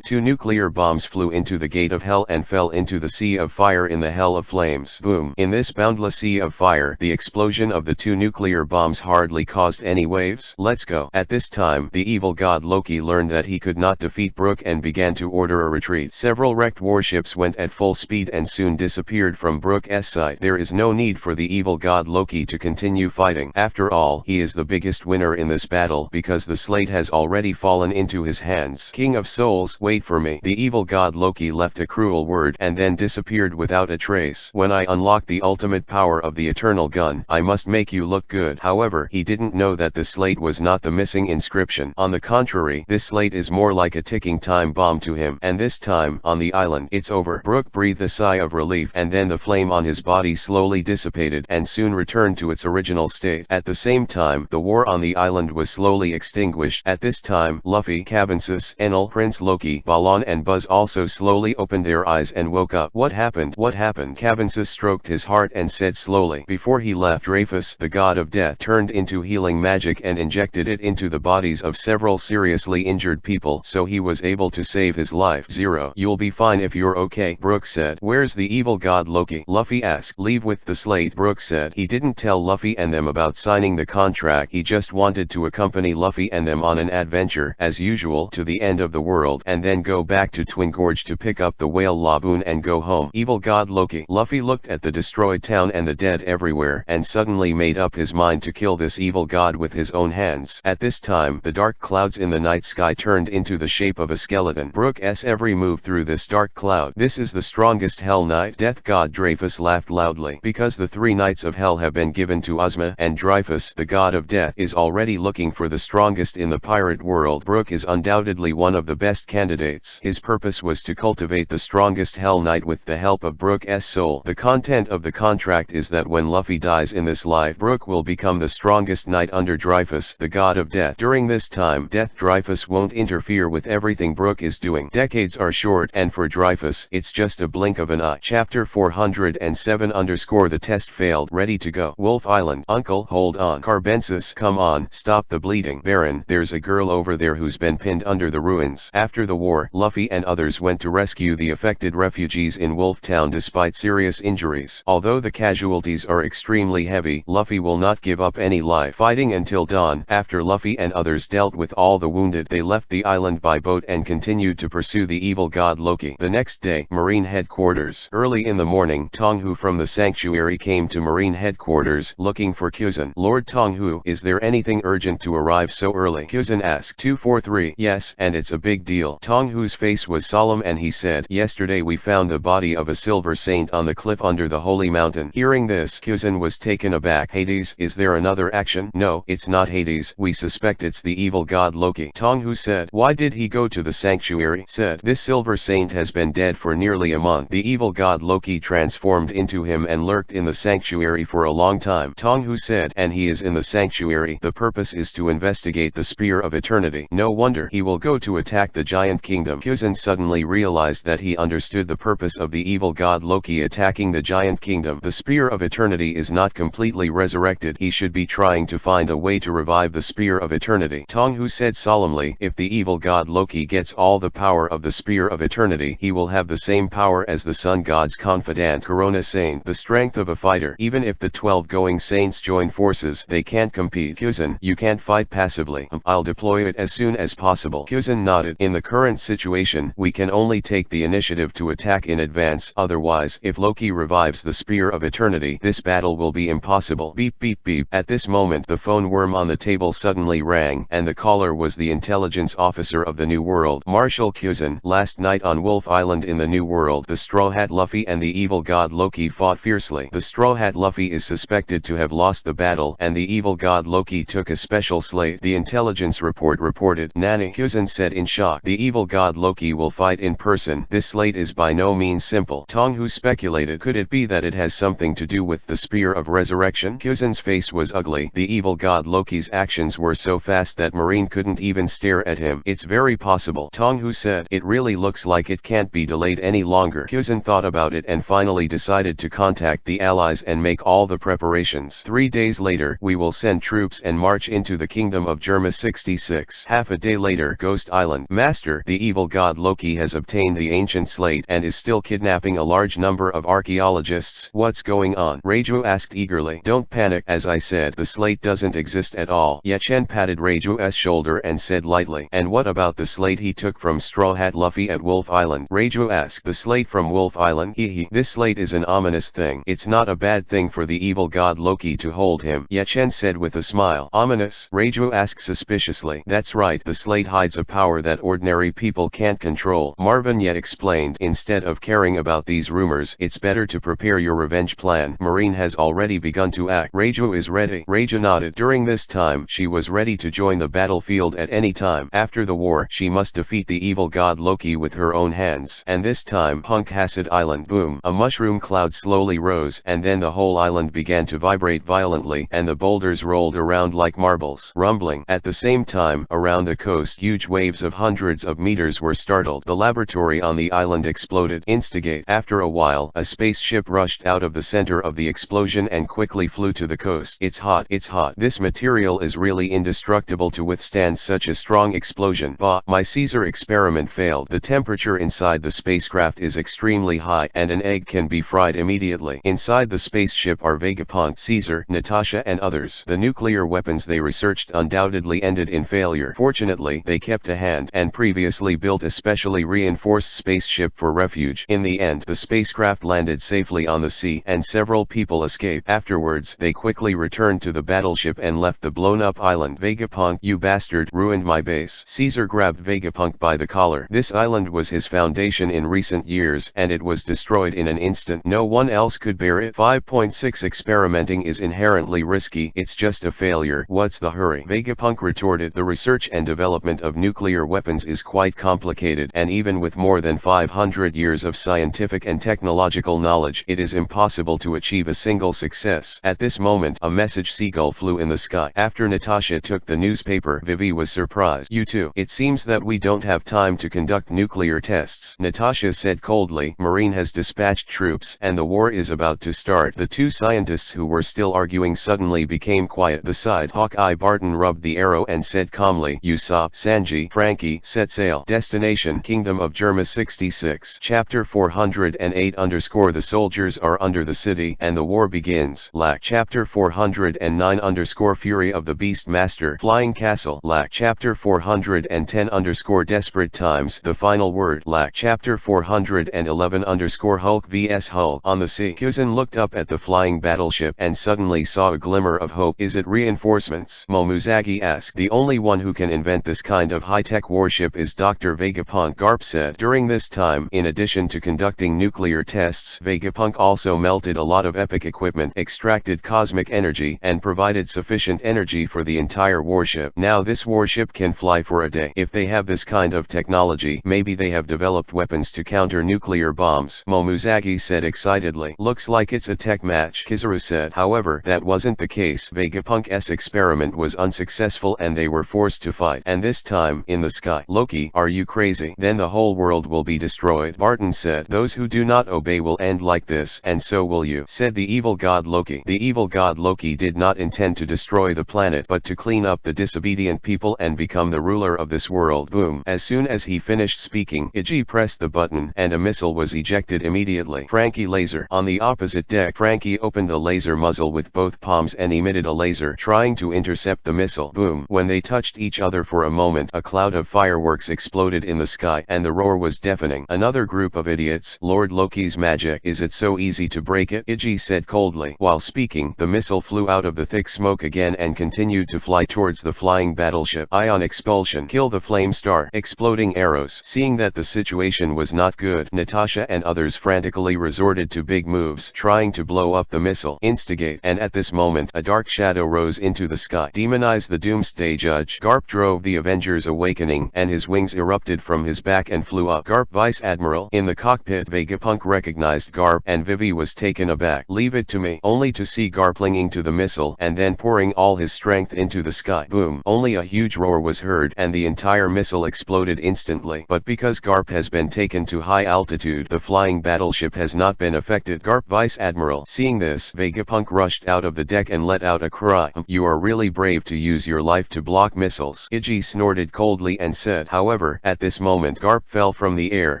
Two nuclear bombs flew into the gate of hell and fell into the sea of fire in the hell of flames. Boom. In this boundless sea of fire, the explosion of the two nuclear bombs hardly caused any waves. Let's go. At this time, the evil god Loki learned that he could not defeat Brooke and began to order a retreat. Several wrecked warships went at full speed and soon disappeared from Brooke's sight. There is no need for the evil god Loki to continue fighting. After all, he is the biggest winner in this battle because the slate has already fallen into his hands. King of Souls, wait for me. The evil god Loki left a cruel word and then disappeared without a trace. When I unlock the ultimate power of the eternal gun, I must make you look good. However, he didn't know that the slate was not the missing inscription. On the contrary, this slate is more like a ticking time bomb to him. And this time, on the island, it's over. Brooke breathed a sigh of relief, and then the flame on his body slowly dissipated and soon returned to its original state. At the same time, the war on the island was slowly extinguished. At this time, Luffy, Cabensis, Enel, Prince Loki, Balon and Buzz also slowly opened their eyes and woke up. What happened? What happened? Cabensis stroked his heart and said slowly. Before he left, Dreyfus, the god of death, turned into healing magic and injected it into the bodies of several seriously injured people, so he was able to save his life. 0. You'll be fine if you're okay, Brooke said. Where's the evil god Loki? Luffy asked. Leave with the slate, Brooke said. He didn't tell Luffy and them about signing the contract. He just wanted to accompany Luffy and them on an adventure, as usual, to the end of the world, and then go back to Twin Gorge to pick up the whale Laboon and go home. Evil god Loki. Luffy looked at the destroyed town and the dead everywhere, and suddenly made up his mind to kill this evil god with his own hands. At this time, the dark clouds in the night sky turned into the shape of a skeleton. Brooke's every move through this dark cloud. This is the strongest Hell Knight. Death god Dreyfus laughed loudly. Because the 3 Knights of Hell have been given to Ozma, and Dreyfus, the god of death, is already looking for the strongest in the pirate world. Brooke is undoubtedly one of the best candidates. His purpose was to cultivate the strongest Hell Knight with the help of Brooke's soul. The content of the contract is that when Luffy dies in this life, Brooke will become the strongest knight under Dreyfus, the god of death. During this time, Death Dreyfus won't interfere with everything Brooke is doing. Decades are short, and for Dreyfus, it's just a blink of an eye. Chapter 407 _ The test failed. Ready to go. Wolf Island. Uncle, hold on. Carbensis, come on, stop the bleeding. Baron, there's a girl over there who's been pinned under the ruins. After the war, Luffy and others went to rescue the affected refugees in Wolf Town despite serious injuries. Although the casualties are extremely heavy, Luffy will not give up any life. Fighting until dawn. After Luffy and others dealt with all the wounded, they left the island by boat and continued to pursue the evil god Loki. The next day, Marine Headquarters. Early in the morning, Tonghu from the Sanctuary came to Marine Headquarters, looking for Kuzan. Lord Tonghu, is there anything urgent to arrive so early? Kuzan asked. 243. Yes, and it's a big deal. Tonghu's face was solemn and he said, yesterday we found the body of a silver saint on the cliff under the holy mountain. Hearing this, Kuzan was taken aback. Hades, is there another action? No, it's not Hades. We suspect it's the evil god Loki. Tonghu said. Why did he go to the sanctuary? Said. This silver saint has been dead for nearly a month. The evil god Loki transformed into him and lurked in the sanctuary for a long time. Tonghu said. And he is in the sanctuary. The purpose is to investigate the Spear of Eternity. No wonder he will go to attack the giant kingdom. Kuzan suddenly realized that he understood the purpose of the evil god Loki attacking the giant kingdom. The Spear of Eternity is not completely resurrected. He should be trying to find a way to revive the Spear of Eternity. Tonghu said solemnly, if the evil god Loki gets all the power of the Spear of Eternity, he will have the same power as the sun god's confidant Corona Saint. The strength of a fighter. Even if the 12 going saints join forces, they can't compete. Kuzan, you can't fight passively. I'll deploy it as soon as possible. Kuzan nodded. In the current situation, we can only take the initiative to attack in advance. Otherwise, if Loki revives the Spear of Eternity, this battle will be impossible. Beep beep beep. At this moment, the phone worm on the table suddenly rang, and the caller was the intelligence officer of the New World, Marshal Kuzan. Last night on Wolf Island in the New World, the Straw Hat Luffy and the evil god Loki fought fiercely. The Straw Hat Luffy is suspected to have lost the battle, and the evil god Loki took a special slate. The intelligence report reported. Nani, Kuzan said in shock. The evil god Loki will fight in person. This slate is by no means simple. Tonghu speculated. Could it be that it has something to do with the Spear of Resurrection? Kuzan's face was ugly. The evil god Loki's actions were so fast that Marine couldn't even stare at him. It's very possible, Tonghu said. It really looks like it can't be delayed any longer. Kuzan thought about it and finally decided to contact the allies and make all the preparations. 3 days later, we will send troops and march into the kingdom of Germa 66. Half a day later, Ghost Island. Master, the evil god Loki has obtained the ancient slate and is still kidnapping a large number of archaeologists. What's going on? Reiju asked eagerly. Don't panic. As I said, the slate doesn't exist at all. Yachen patted Reiju's shoulder and said lightly. And what about the slate he took from Straw Hat Luffy at Wolf Island? Reiju asked. The slate from Wolf Island? Hehe. This slate is an ominous thing. It's not a bad thing for the evil god Loki to hold him, Yachen said with a smile. Ominous? Reiju asked suspiciously. That's right. The slate hides a power that ordinary people can't control. Marvin yet explained. Instead of caring about these rumors, it's better to prepare your revenge plan. Marine has already begun to act. Reiju is ready. Reiju nodded. During this time, she was ready to join the battlefield at any time. After the war, she must defeat the evil god Loki with her own hands. And this time, Punk Acid Island. Boom. A mushroom cloud slowly rose, and then the whole island began to vibrate violently, and the boulders rolled around like marbles, rumbling. At the same time, around the coast, huge waves of hundreds of meters were startled. The laboratory on the island exploded. Instigate. After a while, a spaceship rushed out of the center of the explosion and quickly flew to the coast. It's hot, it's hot. This material is really indestructible to withstand such a strong explosion. Bah, my Caesar experiment failed. The temperature inside the spacecraft is extremely high and an egg can be fried immediately. Inside the spaceship are Vegapunk, Caesar, Natasha and others. The nuclear weapons they researched undoubtedly ended in failure. Fortunately, they kept a hand and previously built a specially reinforced spaceship for refuge. In the end, the spacecraft landed safely on the sea and several people escaped. Afterwards, they quickly returned to the battleship and left the blown-up island. Vegapunk, you bastard, ruined my base. Caesar grabbed Vegapunk by the collar. This island was his foundation in recent years and it was destroyed in an instant. No one else could bear it. 5.6 Experimenting is inherently risky. It's just a failure. What's the hurry? Vegapunk retorted. The research and development of nuclear weapons is quite complicated, and even with more than 500 years of scientific and technological knowledge, it is impossible to achieve a single success. At this moment, a message seagull flew in the sky. After Natasha took the newspaper, Vivi was surprised. You too? It seems that we don't have time to conduct nuclear tests, Natasha said coldly. Marine has dispatched troops, and the war is about to start. The two scientists who were still arguing suddenly became quiet. The side Hawkeye Barton rubbed the arrow and said calmly, Usopp, Sanji, Frankie, set sail. Destination Kingdom of Germa 66. Chapter 408 _ The soldiers are under the city and the war begins. Lack. Chapter 409 _ Fury of the Beast Master. Flying Castle. Lack. Chapter 410 _ Desperate Times. The Final Word. Lack. Chapter 411 _ Hulk vs Hulk. On the sea, Kuzan looked up at the flying battleship and suddenly saw a glimmer of hope. Is it reinforcements? Momuzagi asked. The only one who can invent this kind of high-tech warship is Dr. Vegapunk, Garp said. During this time, in addition to conducting nuclear tests, Vegapunk also melted a lot of epic equipment, extracted cosmic energy, and provided sufficient energy for the entire warship. Now this warship can fly for a day. If they have this kind of technology, maybe they have developed weapons to counter nuclear bombs, Momuzagi said excitedly. Looks like it's a tech match, Kizaru said. However, that wasn't the case. Vegapunk's experiment was unsuccessful and they were forced to fight. And this time, in the sky. Loki, are you crazy? Then the whole world will be destroyed, Barton said. Those who do not obey will end like this, and so will you, said the evil god Loki. The evil god Loki did not intend to destroy the planet but to clean up the disobedient people and become the ruler of this world. Boom. As soon as he finished speaking, Iggy pressed the button and a missile was ejected immediately. Frankie laser. On the opposite deck, Frankie opened the laser muzzle with both palms and emitted a laser, trying to intercept the missile. Boom. When they touched each other for a moment, a cloud of fireworks exploded in the sky and the roar was deafening. Another group of idiots. Lord Loki's magic. Is it so easy to break it? Iggy said coldly. While speaking, the missile flew out of the thick smoke again and continued to fly towards the flying battleship. Ion expulsion. Kill the flame star. Exploding arrows. Seeing that the situation was not good, Natasha and others frantically resorted to big moves, trying to blow up the missile. Instigate. And at this moment, a dark shadow rose into the sky. Demonize the Doomsday Judge. Garp drove the Avengers Awakening, and his wings erupted from his back and flew up. Garp Vice Admiral. In the cockpit, Vegapunk recognized Garp, and Vivi was taken aback. Leave it to me. Only to see Garp clinging to the missile, and then pouring all his strength into the sky. Boom. Only a huge roar was heard, and the entire missile exploded instantly. But because Garp has been taken to high altitude, the flying battleship has not been affected. Garp Vice Admiral. Seeing this, Vegapunk rushed out of the deck and let out a cry. You are really brave to use your life to block missiles. Iggy snorted coldly and said. However, at this moment Garp fell from the air.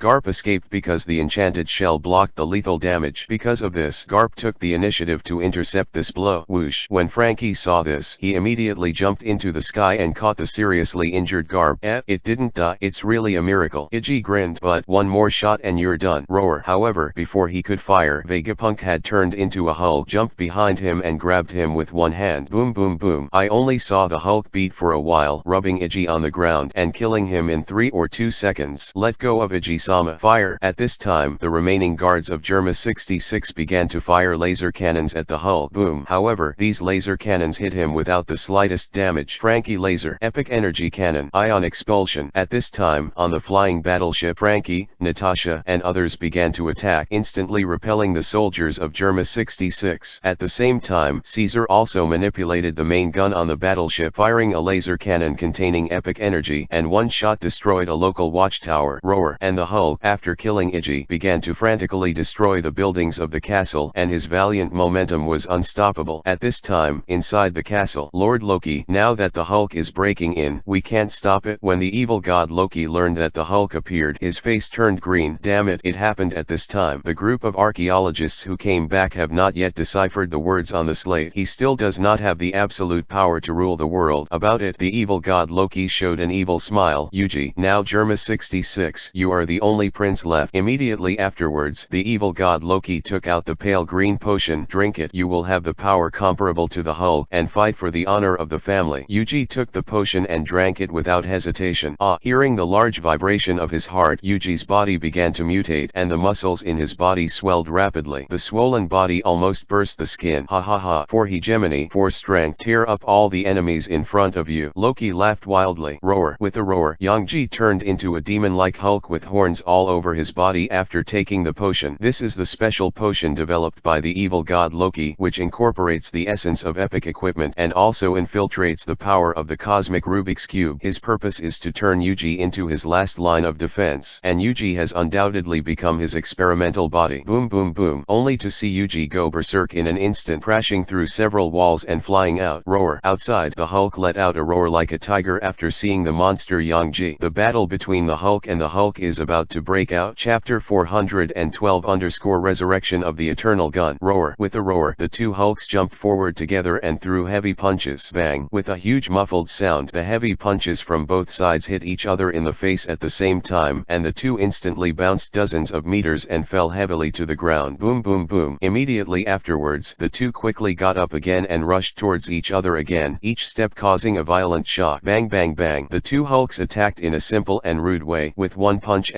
Garp escaped because the enchanted shell blocked the lethal damage. Because of this, Garp took the initiative to intercept this blow. Whoosh. When Frankie saw this, he immediately jumped into the sky and caught the seriously injured Garp. It didn't die. It's really a miracle. Iggy grinned. But one more shot and you're done. Roar. However, before he could fire, Vegapunk had turned into a Hulk, jumped behind him and grabbed him with one hand. Boom boom boom. I only saw the Hulk beat for a while, rubbing Iggy on the ground and killing him in 3 or 2 seconds. Let go of Iggy-sama. Fire. At this time, the remaining guards of Germa 66 began to fire laser cannons at the Hulk. Boom. However, these laser cannons hit him without the slightest damage. Frankie laser. Epic energy cannon. Ion expulsion. At this time, on the flying battleship, Frankie, Natasha, and others began to attack, instantly repelling the soldiers of Germa 66. At the same time, Caesar also manipulated the main gun on the battleship, firing a laser cannon containing epic energy, and one shot destroyed a local watchtower. Roar. And the Hulk, after killing Iggy, began to frantically destroy the buildings of the castle, and his valiant momentum momentum was unstoppable. At this time, inside the castle, Lord Loki, now that the Hulk is breaking in, we can't stop it. When the evil god Loki learned that the Hulk appeared, his face turned green. Damn it, it happened at this time. The group of archaeologists who came back have not yet deciphered the words on the slate. He still does not have the absolute power to rule the world. About it, the evil god Loki showed an evil smile. Yuji, now Germa 66, you are the only prince left. Immediately afterwards, the evil god Loki took out the pale green potion. Drink it, you will have the power comparable to the Hulk, and fight for the honor of the family. Yuji took the potion and drank it without hesitation. Hearing the large vibration of his heart, Yuji's body began to mutate, and the muscles in his body swelled rapidly. The swollen body almost burst the skin. Ha ha ha. For hegemony, for strength, tear up all the enemies in front of you. Loki laughed wildly. Roar. With a roar, Yangji turned into a demon-like Hulk with horns all over his body after taking the potion. This is the special potion developed by the evil god Loki, which incorporates the essence of epic equipment and also infiltrates the power of the cosmic Rubik's Cube. His purpose is to turn Yuji into his last line of defense, and Yuji has undoubtedly become his experimental body. Boom boom boom, only to see Yuji go berserk in an instant, crashing through several walls and flying out. Roar. Outside, the Hulk let out a roar like a tiger after seeing the monster Yangji. The battle between the Hulk and the Hulk is about to break out. Chapter 412_Resurrection of the Eternal Gun. Roar. With a roar, the two Hulks jumped forward together and threw heavy punches. Bang. With a huge muffled sound, the heavy punches from both sides hit each other in the face at the same time, and the two instantly bounced dozens of meters and fell heavily to the ground. Boom boom boom. Immediately afterwards, the two quickly got up again and rushed towards each other again, each step causing a violent shock. Bang bang bang. The two Hulks attacked in a simple and rude way, with one punch,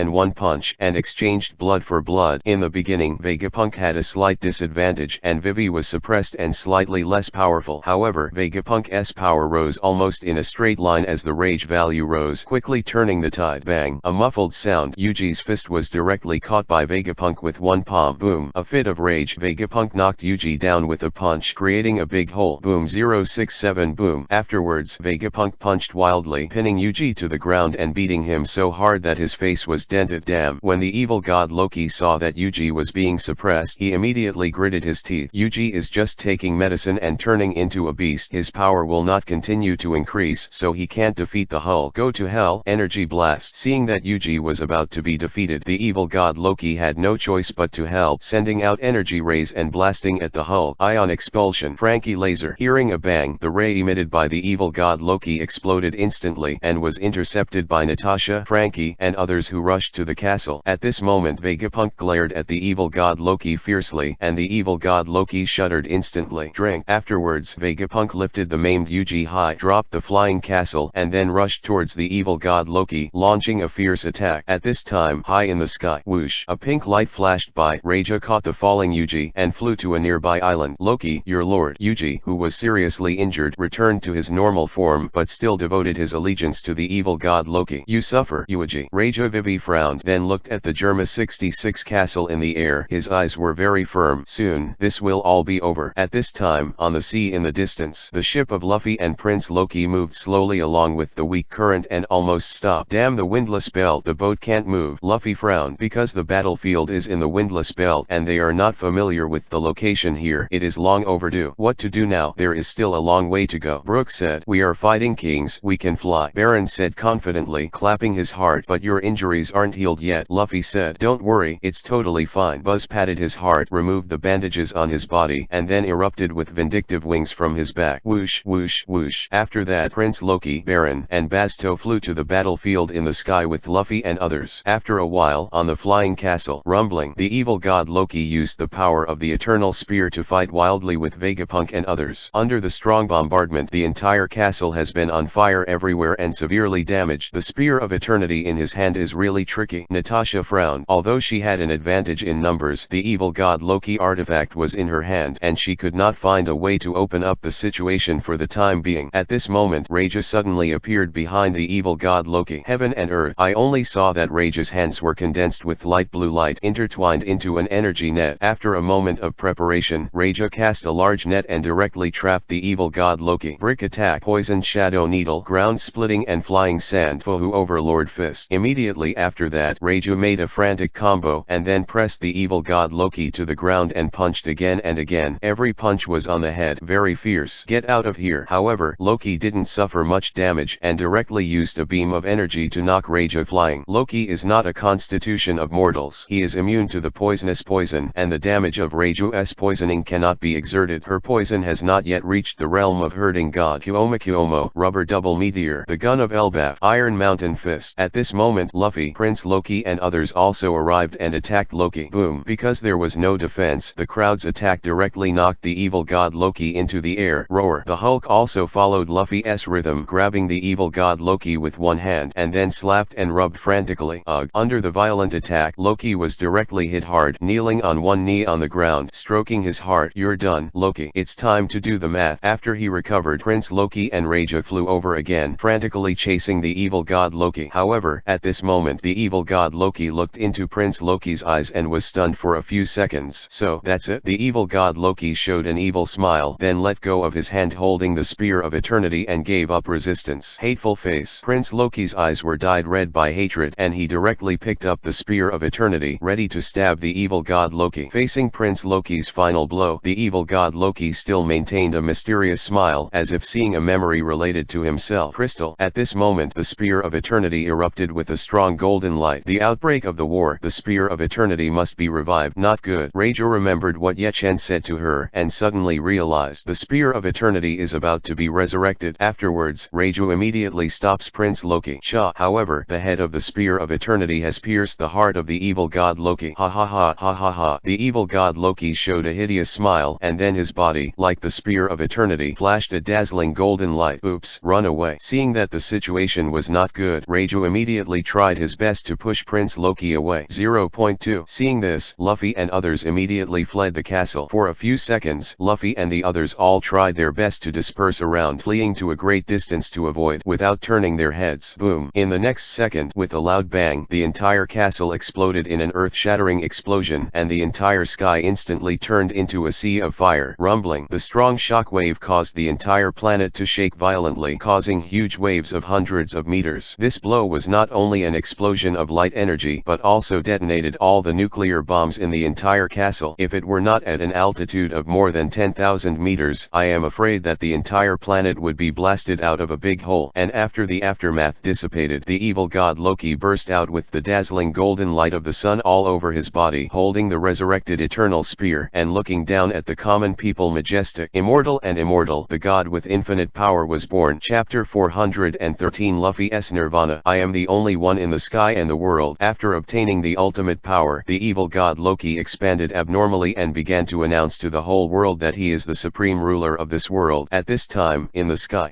and exchanged blood for blood. In the beginning, Vegapunk had a slight disadvantage, and Vivi was suppressed and slightly less powerful. However, Vegapunk's power rose almost in a straight line as the rage value rose, quickly turning the tide. Bang. A muffled sound. Yuji's fist was directly caught by Vegapunk with one palm. Boom. A fit of rage, Vegapunk knocked Yuji down with a punch, creating a big hole. Boom. 067. Boom. Afterwards, Vegapunk punched wildly, pinning Yuji to the ground and beating him so hard that his face was dented. Damn. When the evil god Loki saw that Yuji was being suppressed, he immediately gritted his teeth. Yuji is just taking medicine and turning into a beast. His power will not continue to increase, so he can't defeat the Hulk. Go to hell. Energy blast. Seeing that Yuji was about to be defeated, the evil god Loki had no choice but to help, sending out energy rays and blasting at the Hulk. Ion expulsion. Frankie laser. Hearing a bang, the ray emitted by the evil god Loki exploded instantly and was intercepted by Natasha, Frankie, and others who rushed to the castle. At this moment, Vegapunk glared at the evil god Loki fiercely, and the evil god Loki shuddered instantly. Drink. Afterwards, Vegapunk lifted the maimed Yuji high, dropped the flying castle, and then rushed towards the evil god Loki, launching a fierce attack. At this time, high in the sky, whoosh, a pink light flashed by. Reija caught the falling Yuji and flew to a nearby island. Loki, your lord. Yuji, who was seriously injured, returned to his normal form but still devoted his allegiance to the evil god Loki. You suffer, Yuji. Reija Vivi frowned, then looked at the Germa 66 castle in the air. His eyes were very firm. Soon, this will all be over. At this time, on the sea in the distance, the ship of Luffy and Prince Loki moved slowly along with the weak current and almost stopped. Damn the windless belt, the boat can't move. Luffy frowned. Because the battlefield is in the windless belt and they are not familiar with the location here, it is long overdue. What to do now? There is still a long way to go. Brook said, we are fighting kings, we can fly. Baron said confidently, clapping his heart, but your injuries aren't healed yet. Luffy said, don't worry, it's totally fine. Buzz patted his heart, removed the bandages on his body, and then erupted with vindictive wings from his back. Whoosh, whoosh, whoosh. After that, Prince Loki, Baron, and Basto flew to the battlefield in the sky with Luffy and others. After a while, on the flying castle, rumbling, the evil god Loki used the power of the eternal spear to fight wildly with Vegapunk and others. Under the strong bombardment, the entire castle has been on fire everywhere and severely damaged. The spear of eternity in his hand is really tricky. Natasha frowned. Although she had an advantage in numbers, the evil god Loki artifact was in her hand, and she could not find a way to open up the situation for the time being. At this moment, Reija suddenly appeared behind the evil god Loki. Heaven and earth. I only saw that Reija's hands were condensed with light blue light intertwined into an energy net. After a moment of preparation, Reija cast a large net and directly trapped the evil god Loki. Brick attack, poison shadow needle, ground splitting and flying sand, Fohu overlord fist. Immediately after that, Reija made a frantic combo and then pressed the evil god Loki to the ground and punched again again and again. Every punch was on the head, very fierce. Get out of here. However, Loki didn't suffer much damage and directly used a beam of energy to knock Raju flying. Loki is not a constitution of mortals. He is immune to the poisonous poison, and the damage of Raju's poisoning cannot be exerted. Her poison has not yet reached the realm of hurting God. Kyomo, rubber double meteor, the gun of Elbaf, Iron Mountain Fist. At this moment, Luffy, Prince Loki and others also arrived and attacked Loki. Boom. Because there was no defense, the crowd's attack directly knocked the evil god Loki into the air. Roar. The Hulk also followed Luffy's rhythm, grabbing the evil god Loki with one hand and then slapped and rubbed frantically. Ugh. Under the violent attack, Loki was directly hit hard, kneeling on one knee on the ground, stroking his heart. You're done, Loki. It's time to do the math. After he recovered, Prince Loki and Raju flew over again, frantically chasing the evil god Loki. However, at this moment the evil god Loki looked into Prince Loki's eyes and was stunned for a few seconds. So, that's it? The evil god Loki showed an evil smile, then let go of his hand holding the Spear of Eternity and gave up resistance. Hateful face. Prince Loki's eyes were dyed red by hatred and he directly picked up the Spear of Eternity, ready to stab the evil god Loki. Facing Prince Loki's final blow, the evil god Loki still maintained a mysterious smile, as if seeing a memory related to himself. Crystal. At this moment the Spear of Eternity erupted with a strong golden light. The outbreak of the war. The Spear of Eternity must be revived. Not good. Raju remembered what Ye Chen said to her and suddenly realized the Spear of Eternity is about to be resurrected. Afterwards, Raju immediately stops Prince Loki. Cha. However, the head of the Spear of Eternity has pierced the heart of the evil god Loki. Ha ha ha ha ha ha. The evil god Loki showed a hideous smile and then his body, like the Spear of Eternity, flashed a dazzling golden light. Oops. Run away. Seeing that the situation was not good, Raju immediately tried his best to push Prince Loki away. 0.2. Seeing this, Luffy and others immediately fled the castle. For a few seconds, Luffy and the others all tried their best to disperse around, fleeing to a great distance to avoid without turning their heads. Boom. In the next second, with a loud bang, the entire castle exploded in an earth-shattering explosion and the entire sky instantly turned into a sea of fire. Rumbling. The strong shockwave caused the entire planet to shake violently, causing huge waves of hundreds of meters. This blow was not only an explosion of light energy but also detonated all the nuclear bombs in the entire castle. If it were not at an altitude of more than 10,000 meters, I am afraid that the entire planet would be blasted out of a big hole. And after the aftermath dissipated, the evil god Loki burst out with the dazzling golden light of the sun all over his body, holding the resurrected eternal spear and looking down at the common people. Majestic, immortal and immortal, the god with infinite power was born. Chapter 413. Luffy's Nirvana. I am the only one in the sky and the world. After obtaining the ultimate power, the evil god Loki expanded abnormally and began to announce to the whole world that he is the supreme ruler of this world. At this time, in the sky,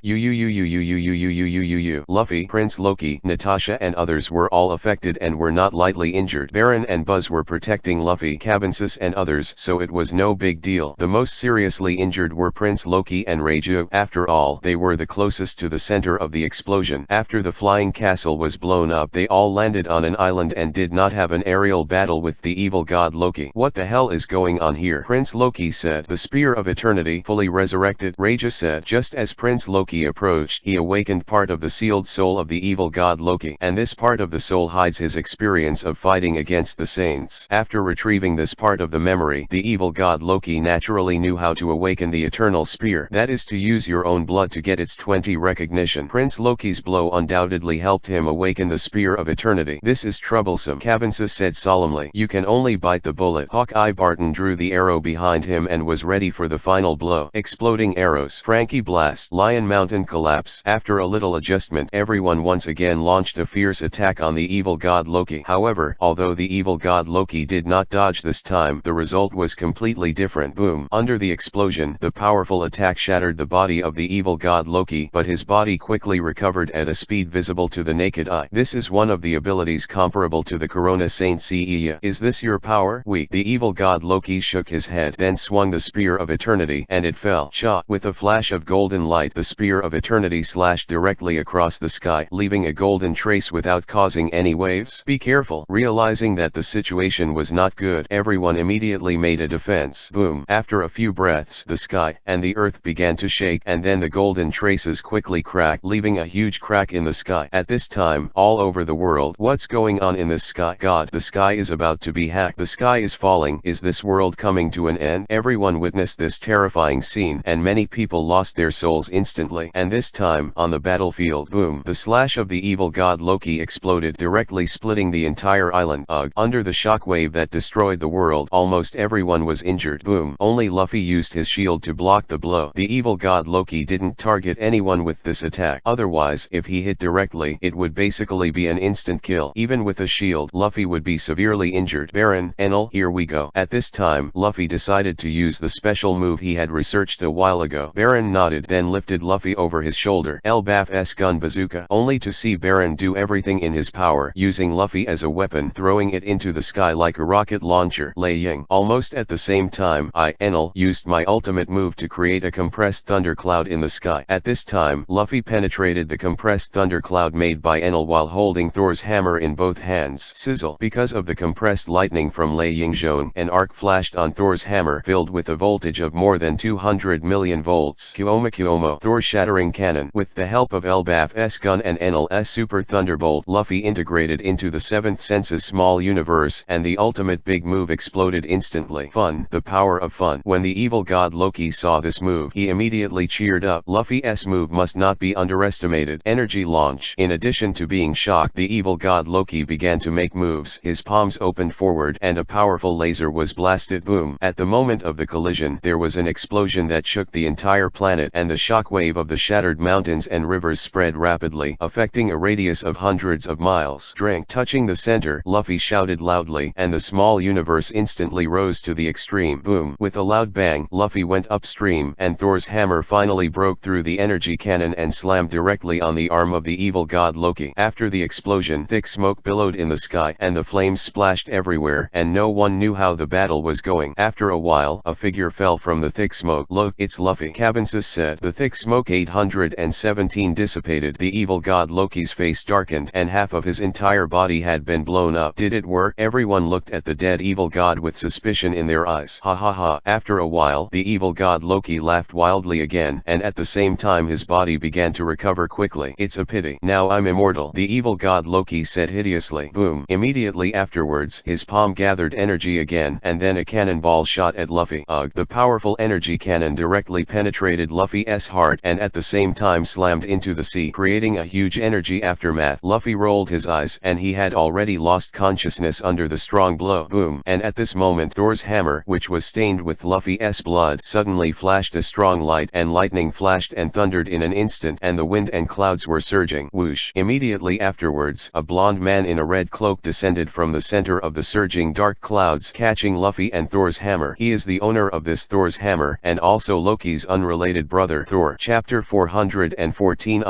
Luffy, Prince Loki, Natasha and others were all affected and were not lightly injured. Baron and Buzz were protecting Luffy, Cabensis and others, so it was no big deal. The most seriously injured were Prince Loki and Raju. After all, they were the closest to the center of the explosion. After the flying castle was blown up, they all landed on an island and did not have an aerial battle with the evil god Loki. What the hell is going on here? Prince Loki said. The Spear of Eternity fully resurrected. Raju said. Just as Prince Loki approached, he awakened part of the sealed soul of the evil god Loki, and this part of the soul hides his experience of fighting against the saints. After retrieving this part of the memory, the evil god Loki naturally knew how to awaken the eternal spear, that is to use your own blood to get its 20 recognition. Prince Loki's blow undoubtedly helped him awaken the Spear of Eternity. This is troublesome, Cabensis said solemnly. You can only bite the bullet. Hawkeye Barton drew the arrow behind him and was ready for the final blow. Exploding arrows. Frankie Blast. Lion Mountain Collapse. After a little adjustment, everyone once again launched a fierce attack on the evil god Loki. However, although the evil god Loki did not dodge this time, the result was completely different. Boom. Under the explosion, the powerful attack shattered the body of the evil god Loki, but his body quickly recovered at a speed visible to the naked eye. This is one of the abilities comparable to the Corona Saint Seiya. Is this your power? Weak. The evil god Loki shook his head, then swung the Spear of Eternity, and it fell. Cha! With a flash of golden light, the Spear of Eternity slashed directly across the sky, leaving a golden trace without causing any waves. Be careful. Realizing that the situation was not good, everyone immediately made a defense. Boom. After a few breaths, the sky and the earth began to shake, and then the golden traces quickly cracked, leaving a huge crack in the sky. At this time, all over the world, what's going on in this sky? God, the sky is about to be hacked. The sky is falling. Is this world coming to an end. Everyone witnessed this terrifying scene, and many people lost their souls instantly. And this time, on the battlefield, boom, the slash of the evil god Loki exploded, directly splitting the entire island. Ugh. Under the shockwave that destroyed the world, almost everyone was injured. Boom. Only Luffy used his shield to block the blow. The evil god Loki didn't target anyone with this attack. Otherwise, if he hit directly, it would basically be an instant kill. Even with a shield, Luffy would be severely injured. Baron, Enel, here we go. At this time, Luffy decided to use the special move he had researched a while ago. Baron nodded, then lifted Luffy over his shoulder. Elbaf's gun bazooka. Only to see Baron do everything in his power, using Luffy as a weapon, throwing it into the sky like a rocket launcher. Lei Ying. Almost at the same time, I, Enel, used my ultimate move to create a compressed thundercloud in the sky. At this time, Luffy penetrated the compressed thundercloud made by Enel while holding Thor's hammer in both hands. Sizzle. Because of the compressed lightning from Lei Ying's zone, an arc flashed on Thor's hammer, filled with a voltage of more than 200 million volts. Kuomo. Thor's shattering cannon. With the help of Elbaf's gun and Enel's super thunderbolt, Luffy integrated into the seventh sense's small universe, and the ultimate big move exploded instantly. Fun. The power of fun. When the evil god Loki saw this move, he immediately cheered up. Luffy's move must not be underestimated. Energy launch. In addition to being shocked, the evil god Loki began to make moves. His palms opened forward and a powerful laser was blasted. Boom. At the moment of the collision, there was an explosion that shook the entire planet, and the shockwave of the shattered mountains and rivers spread rapidly, affecting a radius of hundreds of miles. Drink. Touching the center, Luffy shouted loudly, and the small universe instantly rose to the extreme. Boom. With a loud bang, Luffy went upstream, and Thor's hammer finally broke through the energy cannon and slammed directly on the arm of the evil god Loki. After the explosion, thick smoke billowed in the sky, and the flames splashed everywhere, and no one knew how the battle was going. After a while, a figure fell from the thick smoke. Look, it's Luffy, Cabensis said. The thick smoke 817 dissipated. The evil god Loki's face darkened, and half of his entire body had been blown up. Did it work? Everyone looked at the dead evil god with suspicion in their eyes. Ha ha ha. After a while, the evil god Loki laughed wildly again, and at the same time his body began to recover quickly. It's a pity. Now I'm immortal, the evil god Loki said hideously. Boom. Immediately afterwards, his palm gathered energy again, and then a cannonball shot at Luffy. Ugh. The powerful energy cannon directly penetrated Luffy's heart, and at the same time slammed into the sea, creating a huge energy aftermath. Luffy rolled his eyes, and he had already lost consciousness under the strong blow. Boom. And at this moment, Thor's hammer, which was stained with Luffy's blood, suddenly flashed a strong light, and lightning flashed and thundered in an instant, and the wind and clouds were surging. Whoosh. Immediately afterwards, a blonde man in a red cloak descended from the center of the surging dark clouds, catching Luffy and Thor's hammer. He is the owner of this Thor's hammer, and also Loki's unrelated brother Thor. Chapter 414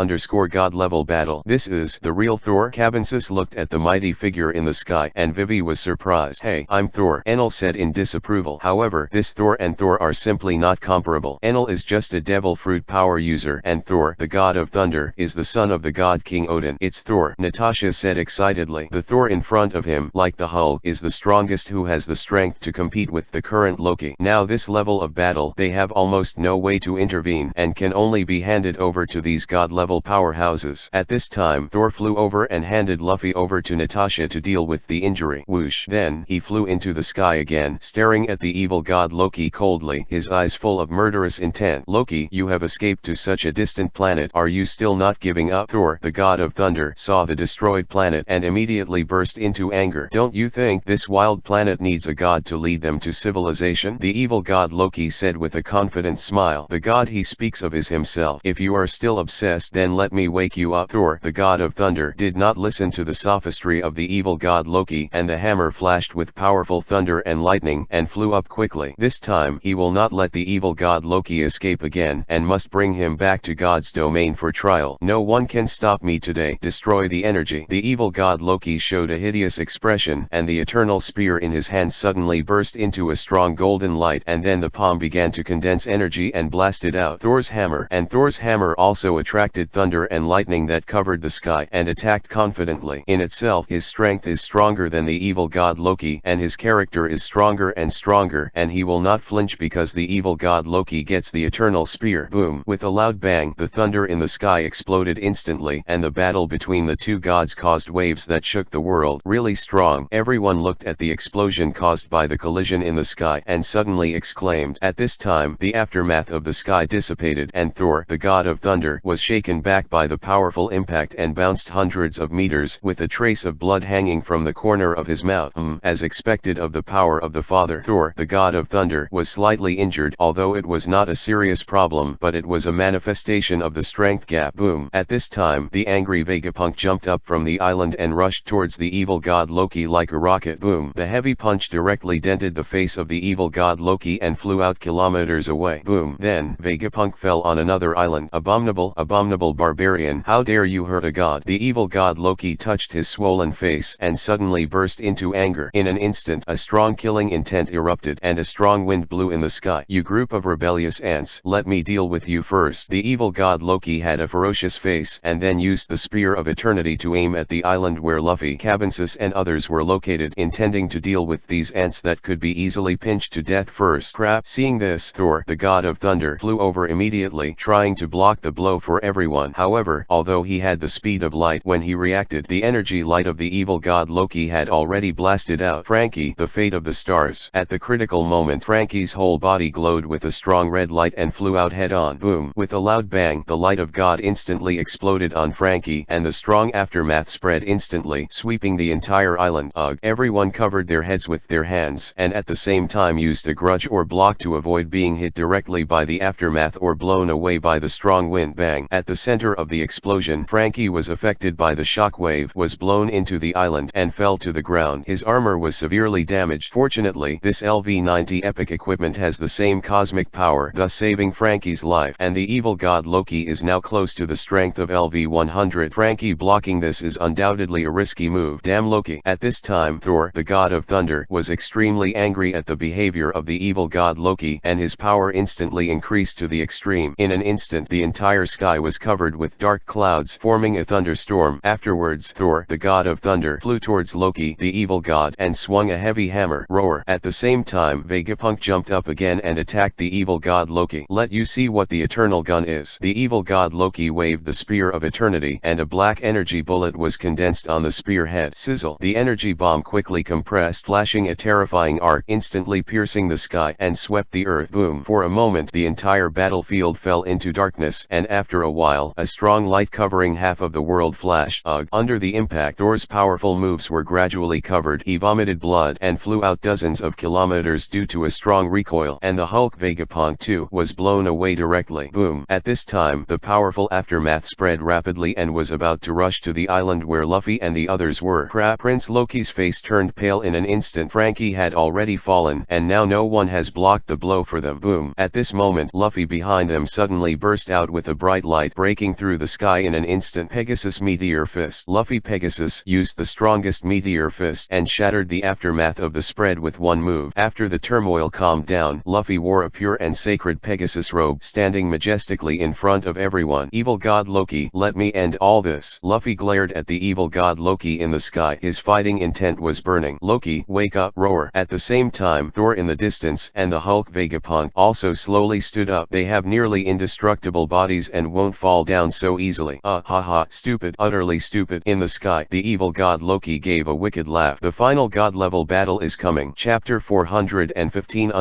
God level battle. This is the real Thor? Cabensis looked at the mighty figure in the sky, and Vivi was surprised. Hey, I'm Thor, Enel said in disapproval. However, this Thor and Thor are simply not comparable. Enel is just a devil fruit power user, and Thor, the god of thunder, is the son of the god King Odin. It's Thor, Natasha said excitedly. The Thor in front of him, like the Hulk, is the strongest, who has the strength to compete with the current Loki. Now this level of battle, they have almost no way to intervene, and can only be handed over to these god-level powerhouses. At this time, Thor flew over and handed Luffy over to Natasha to deal with the injury. Whoosh. Then, he flew into the sky again, staring at the evil god Loki coldly, his eyes full of murderous intent. Loki, you have escaped to such a distant planet. Are you still not giving up? Thor, the god of thunder, saw the destroyed planet and immediately burst into anger. Don't you think this wild planet needs a god to lead them to civilization? The evil god Loki said with a confident smile. The god he speaks of is himself. If you are still obsessed, then let me wake you up. Thor, the god of thunder, did not listen to the sophistry of the evil god Loki, and the hammer flashed with powerful thunder and lightning, and flew up quickly. This time, he will not let the evil god Loki escape again, and must bring him back to God's domain for trial. No one can stop me today. Destroy the energy. The evil god Loki showed a hideous expression, and the eternal spear in his hand suddenly burst into a strong golden light, and then the palm began to condense energy and blasted out Thor's hammer. And Thor's hammer also attracted thunder and lightning that covered the sky, and attacked confidently. In itself, his strength is stronger than the evil god Loki, and his character is stronger and stronger, and he will not flinch because the evil god Loki gets the eternal spear. Boom. With a loud bang, the thunder in the sky exploded instantly, and the battle between the two gods caused waves that shook the world. Really strong. Everyone looked at the explosion caused by the collision in the sky and suddenly exclaimed. At this time the aftermath of the sky dissipated and Thor, the god of thunder, was shaken back by the powerful impact and bounced hundreds of meters with a trace of blood hanging from the corner of his mouth. As expected of the power of the father, Thor, the god of thunder, was slightly injured, although it was not a serious problem, but it was a manifestation of the strength gap. Boom. At this time the angry Vegapunk jumped up from the island and rushed towards the evil god Loki like a rocket. Boom. The heavy punch directly dented the face of the evil god Loki and flew out kilometers away. Boom. Then Vegapunk fell on another island. Abominable, abominable barbarian, how dare you hurt a god? The evil god Loki touched his swollen face and suddenly burst into anger. In an instant a strong killing intent erupted and a strong wind blew in the sky. You group of rebellious ants, let me deal with you first. The evil god Loki had a ferocious face and then used the Spear of Eternity to aim at the island where Luffy, Cabensis and others were located, intending to deal with these ants that could be easily pinched to death first. Crap. Seeing this, Thor, the god of thunder, flew over immediately, trying to block the blow for everyone. However, although he had the speed of light, when he reacted, the energy light of the evil god Loki had already blasted out Frankie, the fate of the stars. At the critical moment, Frankie's whole body glowed with a strong red light and flew out head-on. Boom. With a loud bang, the light of God instantly exploded on Frankie, and the strong aftermath spread instantly, sweeping the entire island. Ugh. Everyone covered their heads with their hands, and at the same time used a grudge or block to avoid being hit directly by the aftermath or blown away by the strong wind. Bang. At the center of the explosion, Frankie was affected by the shock wave, was blown into the island, and fell to the ground. His armor was severely damaged. Fortunately, this LV-90 epic equipment has the same cosmic power, thus saving Frankie's life, and the evil god Loki is now close to the strength of LV-100. Frankie blocking this is undoubtedly a risky move. Damn Loki. At this time, Thor, the god of thunder, was extremely angry at the behavior of the evil god Loki, and his power instantly increased to the extreme. In an instant the entire sky was covered with dark clouds, forming a thunderstorm. Afterwards, Thor, the god of thunder, flew towards Loki, the evil god, and swung a heavy hammer. Roar. At the same time Vegapunk jumped up again and attacked the evil god Loki. Let you see what the eternal gun is. The evil god Loki waved the Spear of Eternity, and a black energy bullet was condensed on the spear head. Sizzle. The energy bomb quickly compressed, flashing a terrifying arc, instantly piercing the sky and swept the earth. Boom. For a moment the entire battlefield fell into darkness, and after a while a strong light covering half of the world flashed. Ugh. Under the impact, Thor's powerful moves were gradually covered. He vomited blood and flew out dozens of kilometers due to a strong recoil, and the Hulk Vegapunk too was blown away directly. Boom. At this time the powerful aftermath spread rapidly and was about to rush to the island where Luffy and the others were. Crap. Prince Loki's face turned pale in an instant. Frankie had already fallen, and now no one has blocked the blow for them. Boom. At this moment Luffy behind them suddenly burst out with a bright light, breaking through the sky in an instant. Pegasus Meteor Fist. Luffy Pegasus used the strongest Meteor Fist and shattered the aftermath of the spread with one move. After the turmoil calmed down, Luffy wore a pure and sacred Pegasus robe, standing majestically in front of everyone. Evil god Loki, let me end all this. Luffy glared at the evil god Loki in the sky. His fighting intent was burning. Loki, wake up. Roar. At the same time, Thor in the distance and the Hulk Vegapunk also slowly stood up. They have nearly indestructible bodies and won't fall down so easily. Haha, stupid, utterly stupid. In the sky, the evil god Loki gave a wicked laugh. The final god level battle is coming. Chapter 415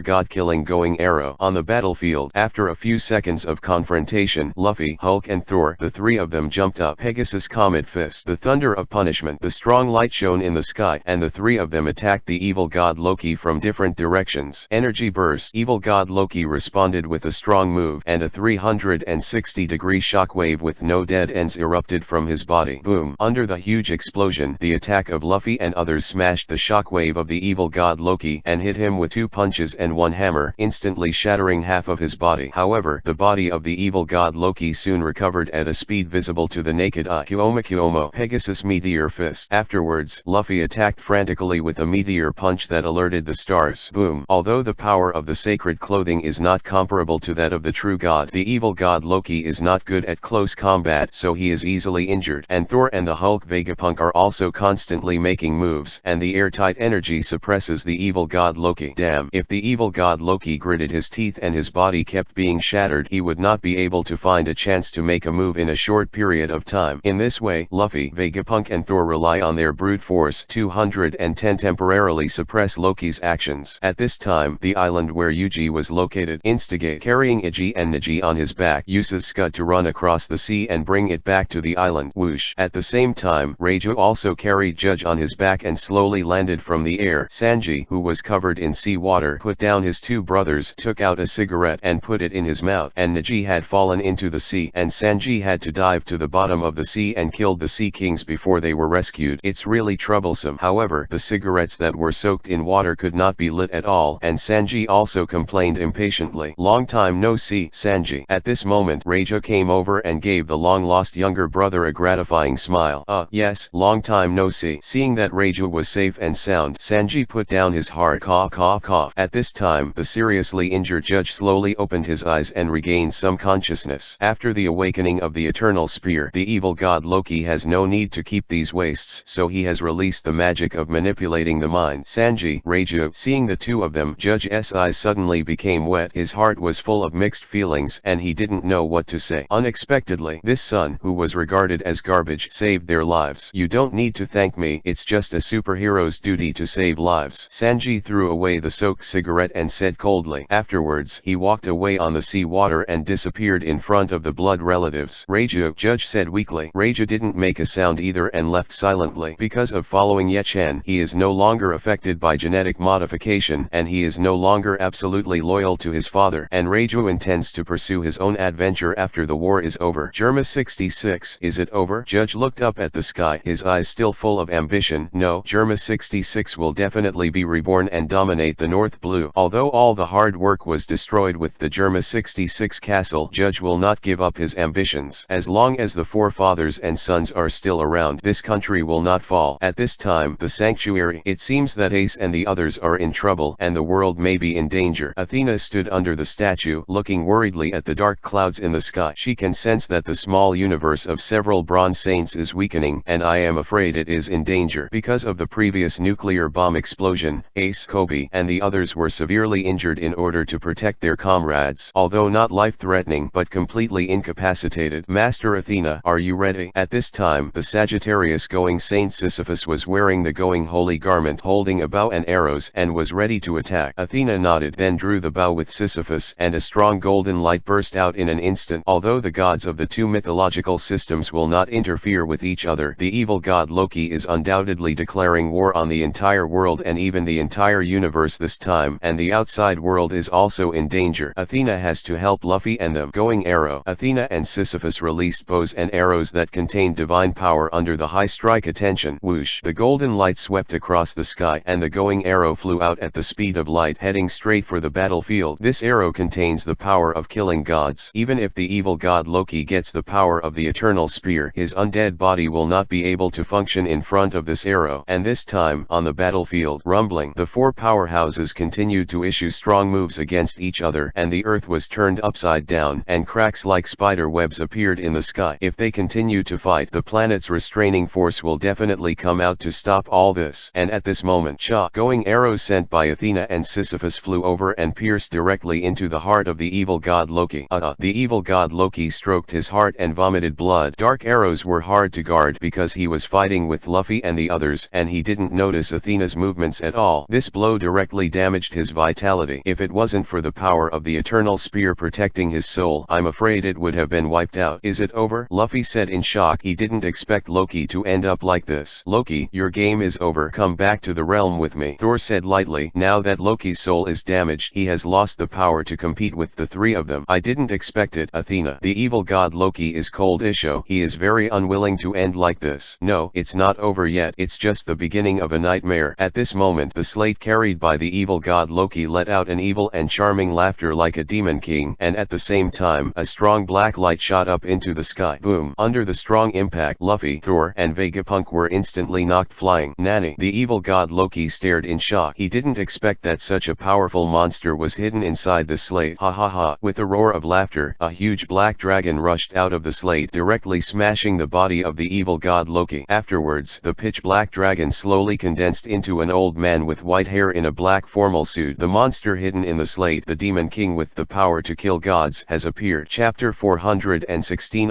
God killing going arrow. On the battlefield, after a few seconds of confrontation, Luffy, Hulk and Thor, the three of them jumped up. Pegasus Comet Fist. The thunder of punishment. The strong light shone in the sky, and the three of them attacked the evil god Loki from different directions. Energy burst. Evil god Loki responded with a strong move, and a 360-degree shockwave with no dead ends erupted from his body. Boom. Under the huge explosion, the attack of Luffy and others smashed the shockwave of the evil god Loki and hit him with 2 punches and 1 hammer, instantly shattering half of his body. However, the body of the evil god Loki soon recovered at a speed visible to the naked eye. Kyomo Pegasus Meteor Fist. Afterwards, Luffy attacked frantically with a meteor punch that alerted the stars. Boom. Although the power of the sacred clothing is not comparable to that of the true god, the evil god Loki is not good at close combat, so he is easily injured, and Thor and the Hulk Vegapunk are also constantly making moves, and the airtight energy suppresses the evil god Loki. Damn, if the evil god Loki gritted his teeth and his body kept being shattered, he would not be able to find a chance to make a move in a short period of time. In this way, Luffy, Vegapunk and Thor rely on their brute force 210 temporarily suppress Loki's Loki's actions. At this time, the island where Yuji was located instigate, carrying Iji and Neji on his back, uses Scud to run across the sea and bring it back to the island. Whoosh. At the same time, Reiju also carried Judge on his back and slowly landed from the air. Sanji, who was covered in sea water, put down his two brothers, took out a cigarette and put it in his mouth, and Neji had fallen into the sea, and Sanji had to dive to the bottom of the sea and killed the Sea Kings before they were rescued. It's really troublesome. However, the cigarettes that were soaked in water could not be lit at all, and Sanji also complained impatiently. Long time no see, Sanji. At this moment, Reiju came over and gave the long-lost younger brother a gratifying smile. Yes, long time no see. Seeing that Reiju was safe and sound, Sanji put down his hard cough. At this time, the seriously injured Judge slowly opened his eyes and regained some consciousness. After the awakening of the Eternal Spear, the evil god Loki has no need to keep these wastes, so he has released the magic of manipulating the mind. Sanji, Reiju, seeing the two of them, Judge's eyes suddenly became wet. His heart was full of mixed feelings, and he didn't know what to say. Unexpectedly, this son, who was regarded as garbage, saved their lives. You don't need to thank me, it's just a superhero's duty to save lives. Sanji threw away the soaked cigarette and said coldly. Afterwards, he walked away on the sea water and disappeared in front of the blood relatives. Reiju, Judge said weakly. Reiju didn't make a sound either and left silently. Because of following Ye-chan, he is no longer affected by genetic modification, and he is no longer absolutely loyal to his father, and Reiju intends to pursue his own adventure after the war is over. Germa 66. Is it over? Judge looked up at the sky, his eyes still full of ambition. No, Germa 66 will definitely be reborn and dominate the North Blue. Although all the hard work was destroyed with the Germa 66 castle, Judge will not give up his ambitions. As long as the forefathers and sons are still around, this country will not fall. At this time, the sanctuary. It seems that Ace and the others are in trouble, and the world may be in danger. Athena stood under the statue, looking worriedly at the dark clouds in the sky. She can sense that the small universe of several bronze saints is weakening, and I am afraid it is in danger. Because of the previous nuclear bomb explosion, Ace, Kobe, and the others were severely injured in order to protect their comrades, although not life-threatening but completely incapacitated. Master Athena, are you ready? At this time, the Sagittarius-going Saint Sisyphus was wearing the going holy garment, holding a bow and arrows, and was ready to attack. Athena nodded, then drew the bow with Sisyphus, and a strong golden light burst out in an instant. Although the gods of the two mythological systems will not interfere with each other, the evil god Loki is undoubtedly declaring war on the entire world and even the entire universe this time, and the outside world is also in danger. Athena has to help Luffy and them. Going arrow. Athena and Sisyphus released bows and arrows that contained divine power under the high strike. Attention. Whoosh. The golden light swept across the sky, and the going arrow flew out at the speed of light, heading straight for the battlefield. This arrow contains the power of killing gods. Even if the evil god Loki gets the power of the Eternal Spear, his undead body will not be able to function in front of this arrow. And this time, on the battlefield, rumbling, the four powerhouses continued to issue strong moves against each other, and the earth was turned upside down, and cracks like spider webs appeared in the sky. If they continue to fight, the planet's restraining force will definitely come out to stop all this. And at this moment, going arrows sent by Athena and Sisyphus flew over and pierced directly into the heart of the evil god Loki. The evil god Loki stroked his heart and vomited blood. Dark arrows were hard to guard because he was fighting with Luffy and the others, and he didn't notice Athena's movements at all. This blow directly damaged his vitality. If it wasn't for the power of the Eternal Spear protecting his soul, I'm afraid it would have been wiped out. Is it over? Luffy said in shock. He didn't expect Loki to end up like this. Loki, your game is over. Come back to the realm with me. Thor said lightly. Now that Loki's soul is damaged, he has lost the power to compete with the three of them. I didn't expect it. Athena. The evil god Loki is cold issue. He is very unwilling to end like this. No, it's not over yet. It's just the beginning of a nightmare. At this moment, the slate carried by the evil god Loki let out an evil and charming laughter like a demon king, and at the same time, a strong black light shot up into the sky. Boom. Under the strong impact, Luffy, Thor, and Vegapunk were instantly knocked flying. Nani. The evil god Loki stared in shock. He didn't expect that such a powerful monster was hidden inside the slate. Ha ha ha. With a roar of laughter, a huge black dragon rushed out of the slate, directly smashing the body of the evil god Loki. Afterwards, the pitch black dragon slowly condensed into an old man with white hair in a black formal suit. The monster hidden in the slate, the demon king with the power to kill gods, has appeared. Chapter 416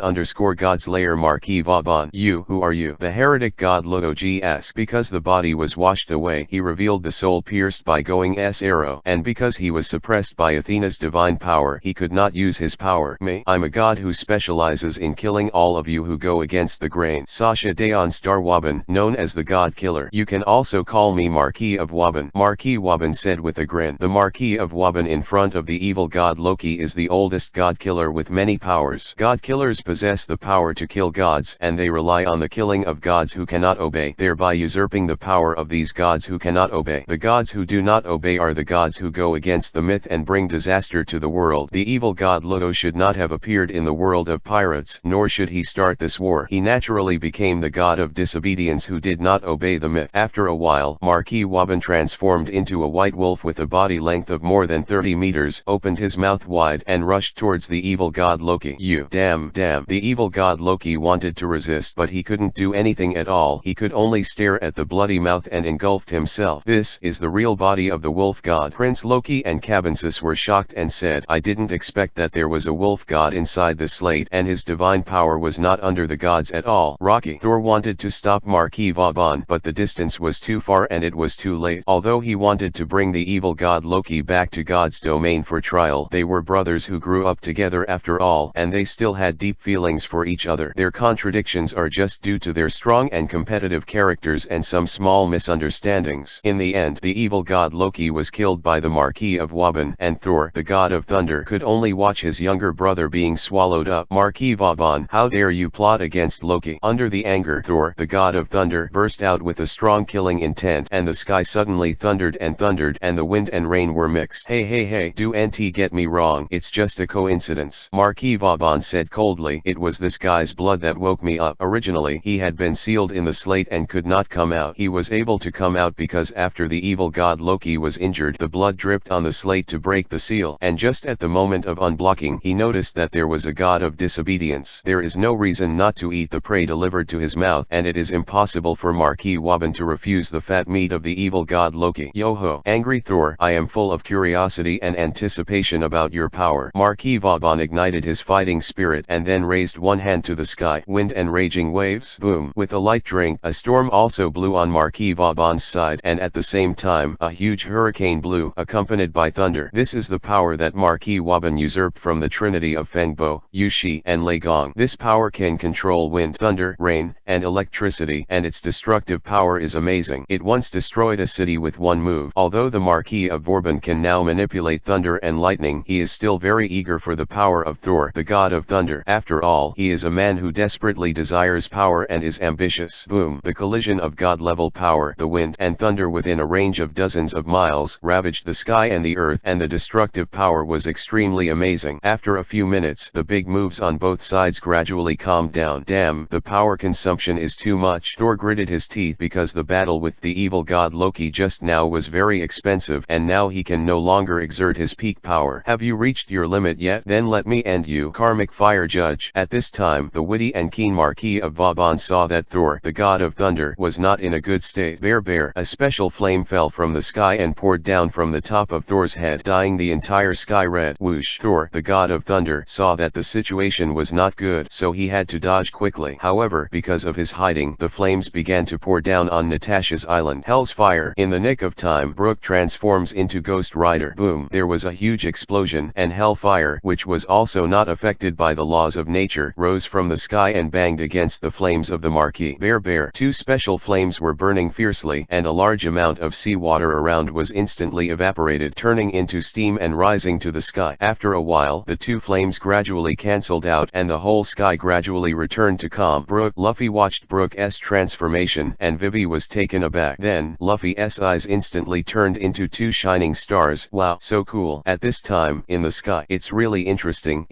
God's Lair. Marquis Vauban. You, who are you? The heretic god Luoji asked. Because the body was washed away, he revealed the soul pierced by Going's arrow, and because he was suppressed by Athena's divine power, he could not use his power. I'm a god who specializes in killing all of you who go against the grain. Sasha Dayon Star Waban, known as the God Killer. You can also call me Marquis of Waban. Marquis Waban said with a grin. The Marquis of Waban in front of the evil god Loki is the oldest god killer with many powers. God killers possess the power to kill gods, and they rely on the killing of gods who cannot obey, thereby usurping the power of these gods who cannot obey. The gods who do not obey are the gods who go against the myth and bring disaster to the world. The evil god Loto should not have appeared in the world of pirates, nor should he start this war. He naturally became the god of disobedience who did not obey the myth. After a while, Marquis Waban transformed into a white wolf with a body length of more than 30 meters, opened his mouth wide and rushed towards the evil god Loki. Damn. The evil god Loki wanted to resist, but he couldn't do anything at all. He could only stare at the bloody mouth and engulfed himself. This is the real body of the wolf god. Prince Loki and Cabensis were shocked and said, I didn't expect that there was a wolf god inside the slate, and his divine power was not under the gods at all. Rocky. Thor wanted to stop Marquis Vaban, but the distance was too far and it was too late. Although he wanted to bring the evil god Loki back to God's domain for trial, they were brothers who grew up together after all, and they still had deep feelings for each other. Their contradictions are just due to their strong and competitive characters and some small misunderstandings. In the end, the evil god Loki was killed by the Marquis of Waban, and Thor, the god of thunder, could only watch his younger brother being swallowed up. Marquis Vaban, how dare you plot against Loki? Under the anger, Thor, the god of thunder, burst out with a strong killing intent, and the sky suddenly thundered, and the wind and rain were mixed. Hey, do NT get me wrong? It's just a coincidence. Marquis Vaban said coldly, it was this guy's blood that woke me up. Originally, he had been sealed in the slate and could not come out. He was able to come out because after the evil god Loki was injured, the blood dripped on the slate to break the seal, and just at the moment of unblocking, he noticed that there was a god of disobedience. There is no reason not to eat the prey delivered to his mouth, and it is impossible for Marquis Waban to refuse the fat meat of the evil god Loki. Yo-ho! Angry Thor, I am full of curiosity and anticipation about your power. Marquis Vaban ignited his fighting spirit and then raised one hand to the sky. Wind and raging waves. Boom! With a light drink, a storm also blew on Marquis Vaban's side, and at the same time, a huge hurricane blew, accompanied by thunder. This is the power that Marquis Waban usurped from the trinity of Fengbo, Yushi, and Leigong. This power can control wind, thunder, rain, and electricity, and its destructive power is amazing. It once destroyed a city with one move. Although the Marquis of Vorban can now manipulate thunder and lightning, he is still very eager for the power of Thor, the god of thunder. After all, he is a man who desperately desires power and is ambitious. Boom! The collision of god-level power, the wind and thunder within a range of dozens of miles, ravaged the sky and the earth, and the destructive power was extremely amazing. After a few minutes, the big moves on both sides gradually calmed down. Damn, the power consumption is too much. Thor gritted his teeth because the battle with the evil god Loki just now was very expensive, and now he can no longer exert his peak power. Have you reached your limit yet? Then let me end you. Karmic Fire Judge. At this time, the witty and keen Marquis of Vaban saw that Thor, the god of thunder, was not in a good state. Bear. A special flame fell from the sky and poured down from the top of Thor's head, dyeing the entire sky red. Whoosh! Thor, the god of thunder, saw that the situation was not good, so he had to dodge quickly. However, because of his hiding, the flames began to pour down on Natasha's island. Hell's fire. In the nick of time, Brooke transforms into Ghost Rider. Boom! There was a huge explosion, and hellfire, which was also not affected by the laws of nature, rose from the sky and banged against the flames of the Marquis. Bear. Two special flames were burning fiercely, and a large amount of seawater around was instantly evaporated, turning into steam and rising to the sky. After a while, the two flames gradually cancelled out, and the whole sky gradually returned to calm. Luffy watched Brooke's transformation, and Vivi was taken aback. Then, Luffy's eyes instantly turned into two shining stars. Wow, so cool. At this time, in the sky, it's really interesting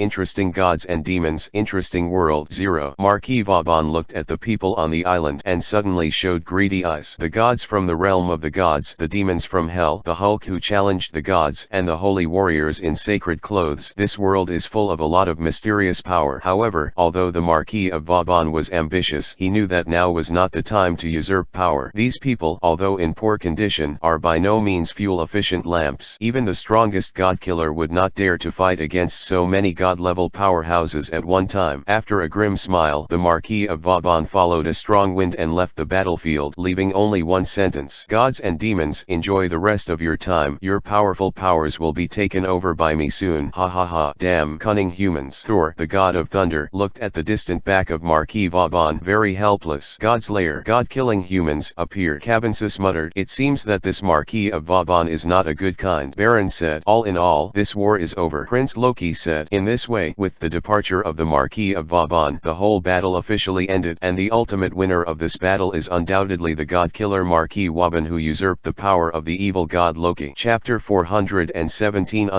gods and demons, interesting world. 0. Marquis Vaban looked at the people on the island and suddenly showed greedy eyes. The gods from the realm of the gods, the demons from hell, the Hulk who challenged the gods, and the holy warriors in sacred clothes. This world is full of a lot of mysterious power. However, although the Marquis of Vaban was ambitious, he knew that now was not the time to usurp power. These people, although in poor condition, are by no means fuel-efficient lamps. Even the strongest god killer would not dare to fight against so many god-level powerhouses at one time. After a grim smile, the Marquis of Vaban followed a strong wind and left the battlefield, leaving only one sentence. Gods and demons. Enjoy the rest of your time. Your powerful powers will be taken over by me soon. Ha ha ha. Damn cunning humans. Thor, the god of thunder, looked at the distant back of Marquis Vauban, very helpless. God's lair. God-killing humans appeared. Cabensis muttered, "It seems that this Marquis of Vauban is not a good kind." Baron said, "All in all, this war is over." Prince Loki said, "In this way, with the departure of the Marquis of Vauban, the whole battle officially ended, and the ultimate winner of this battle is undoubtedly the god-killer Marquis Vauban, who usurped the power of the evil god Loki." Chapter 417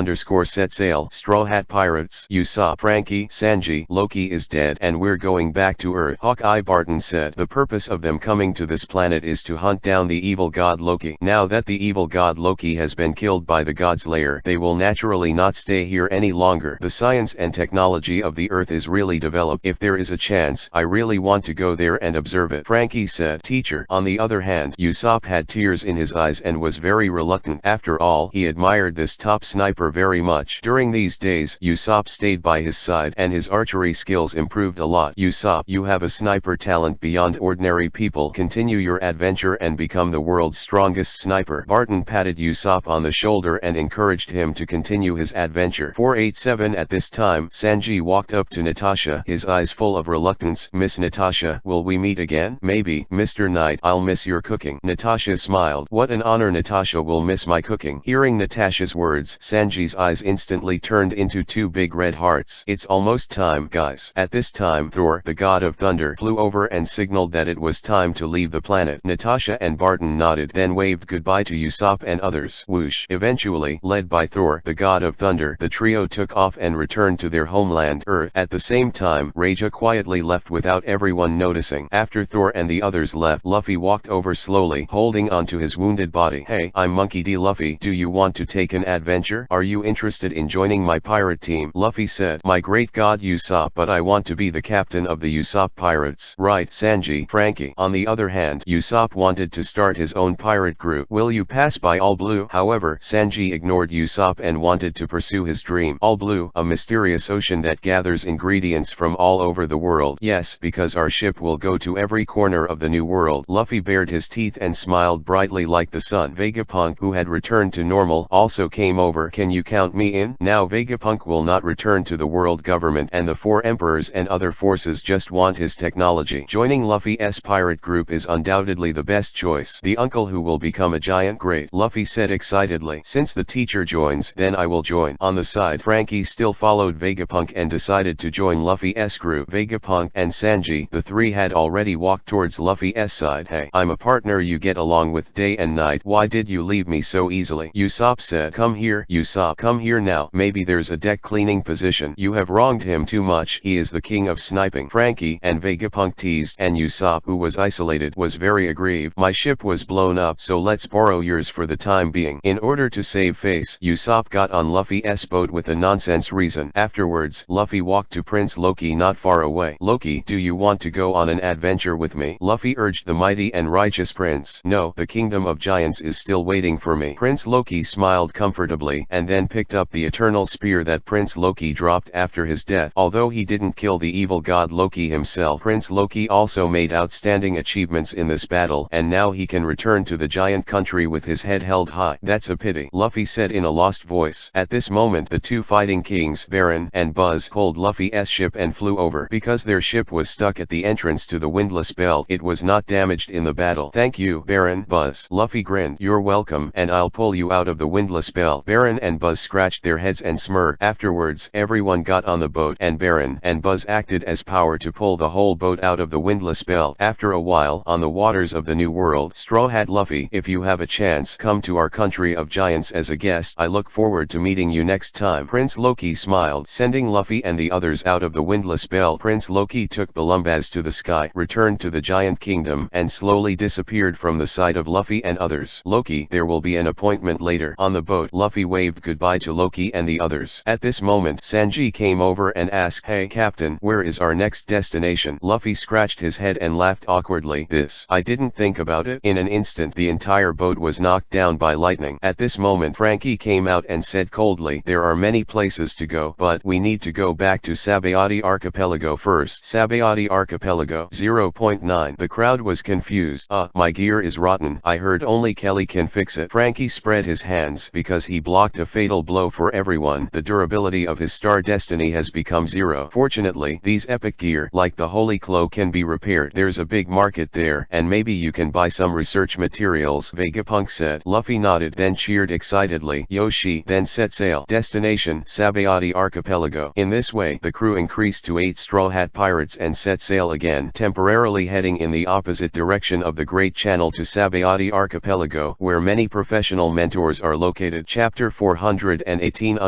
Set sail. Straw Hat Pirates. Usopp, Frankie, Sanji, Loki is dead and we're going back to Earth. Hawkeye Barton said, "The purpose of them coming to this planet is to hunt down the evil god Loki. Now that the evil god Loki has been killed by the god's lair, they will naturally not stay here any longer. The science and technology of the Earth is really developed. If there is a chance, I really want to go there and observe it." Frankie said, "Teacher." On the other hand, Usopp had tears in his eyes and was very reluctant. After all, he admired this top sniper very much. During these days, Usopp stayed by his side and his archery skills improved a lot. "Usopp, you have a sniper talent beyond ordinary people. Continue your adventure and become the world's strongest sniper." Barton patted Usopp on the shoulder and encouraged him to continue his adventure. 487 At this time, Sanji walked up to Natasha, his eyes full of reluctance. "Miss Natasha, will we meet again?" "Maybe, Mr. Knight. I'll miss your cooking." Natasha smiled. "What an honor." "Natasha will miss my cooking." Hearing Natasha's words, Sanji's eyes instantly turned into two big red hearts. "It's almost time, guys." At this time, Thor, the god of thunder, flew over and signaled that it was time to leave the planet. Natasha and Barton nodded, then waved goodbye to Usopp and others. Whoosh! Eventually, led by Thor, the god of thunder, the trio took off and returned to their homeland, Earth. At the same time, Raja quietly left without everyone noticing. After Thor and the others left, Luffy walked over slowly, holding onto his wounded body. "Hey, I'm Monkey D. Luffy. Do you want to take an adventure? Are you interested in joining my pirate team?" Luffy said, "My great god Usopp, but I want to be the captain of the Usopp Pirates." "Right, Sanji." Frankie. On the other hand, Usopp wanted to start his own pirate group. "Will you pass by All Blue?" However, Sanji ignored Usopp and wanted to pursue his dream. All Blue, a mysterious ocean that gathers ingredients from all over the world. "Yes, because our ship will go to every corner of the new world." Luffy bared his teeth and smiled brightly like the sun. Vegapunk, who had returned to normal, also came over. "Can you count me in?" Now Vegapunk will not return to the world government, and the four emperors and other forces just want his technology. Joining Luffy's pirate group is undoubtedly the best choice. "The uncle who will become a giant." "Great," Luffy said excitedly. "Since the teacher joins, then I will join." On the side, Frankie still followed Vegapunk and decided to join Luffy's group. Vegapunk and Sanji, the three had already walked towards Luffy's side. "Hey, I'm a partner you get along with day and night. Why did you leave me so easily?" Usopp said. "Come here, Usopp. Come here now. Maybe there's a deck cleaning position." "You have wronged him too much. He is the king of sniping." Frankie and Vegapunk teased, and Usopp, who was isolated, was very aggrieved. "My ship was blown up, so let's borrow yours for the time being." In order to save face, Usopp got on Luffy's boat with a nonsense reason. Afterwards, Luffy walked to Prince Loki not far away. "Loki, do you want to go on an adventure with me?" Luffy urged the mighty and righteous prince. "No, the kingdom of giants is still waiting for me." Prince Loki smiled comfortably, and then picked up the eternal spear that Prince Loki dropped after his death. Although he didn't kill the evil god Loki himself, Prince Loki also made outstanding achievements in this battle, and now he can return to the giant country with his head held high. "That's a pity," Luffy said in a lost voice. At this moment, the two fighting kings, Baron and Buzz, pulled Luffy's ship and flew over. Because their ship was stuck at the entrance to the Windless Belt, it was not damaged in the battle. "Thank you, Baron." Buzz. Luffy grinned. "You're welcome, and I'll pull you out of the Windless Belt." Baron and Buzz scratched their heads and smirked. Afterwards, everyone got on the boat, and Baron and Buzz acted as power to pull the whole boat out of the Windless Belt. After a while, on the waters of the New World, Straw Hat Luffy, if you have a chance, come to our country of giants as a guest. I look forward to meeting you next time. Prince Loki smiled, sending Luffy and the others out of the Windless Belt. Prince Loki took Balumbaz to the sky, returned to the giant kingdom, and slowly disappeared from the sight of Luffy and others. "Loki, there will be an appointment later." On the boat, Luffy waved goodbye to Loki and the others. At this moment, Sanji came over and asked, "Hey, Captain, where is our next destination?" Luffy scratched his head and laughed awkwardly. I didn't think about it." In an instant, the entire boat was knocked down by lightning. At this moment, Frankie came out and said coldly, "There are many places to go, but we need to go back to Sabayati Archipelago first." Sabayati Archipelago. 0.9. The crowd was confused. My gear is rotten. I I heard only Kelly can fix it. Frankie spread his hands because he blocked a fatal blow for everyone. The durability of his star destiny has become 0. Fortunately, these epic gear, like the Holy Clo, can be repaired. There's a big market there, and maybe you can buy some research materials, Vegapunk said. Luffy nodded, then cheered excitedly. Yoshi then set sail. Destination, Sabayati Archipelago. In this way, the crew increased to 8 Straw Hat Pirates and set sail again, temporarily heading in the opposite direction of the Great Channel to Sabayati Archipelago, where many professional mentors are located. Chapter 418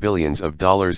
$billions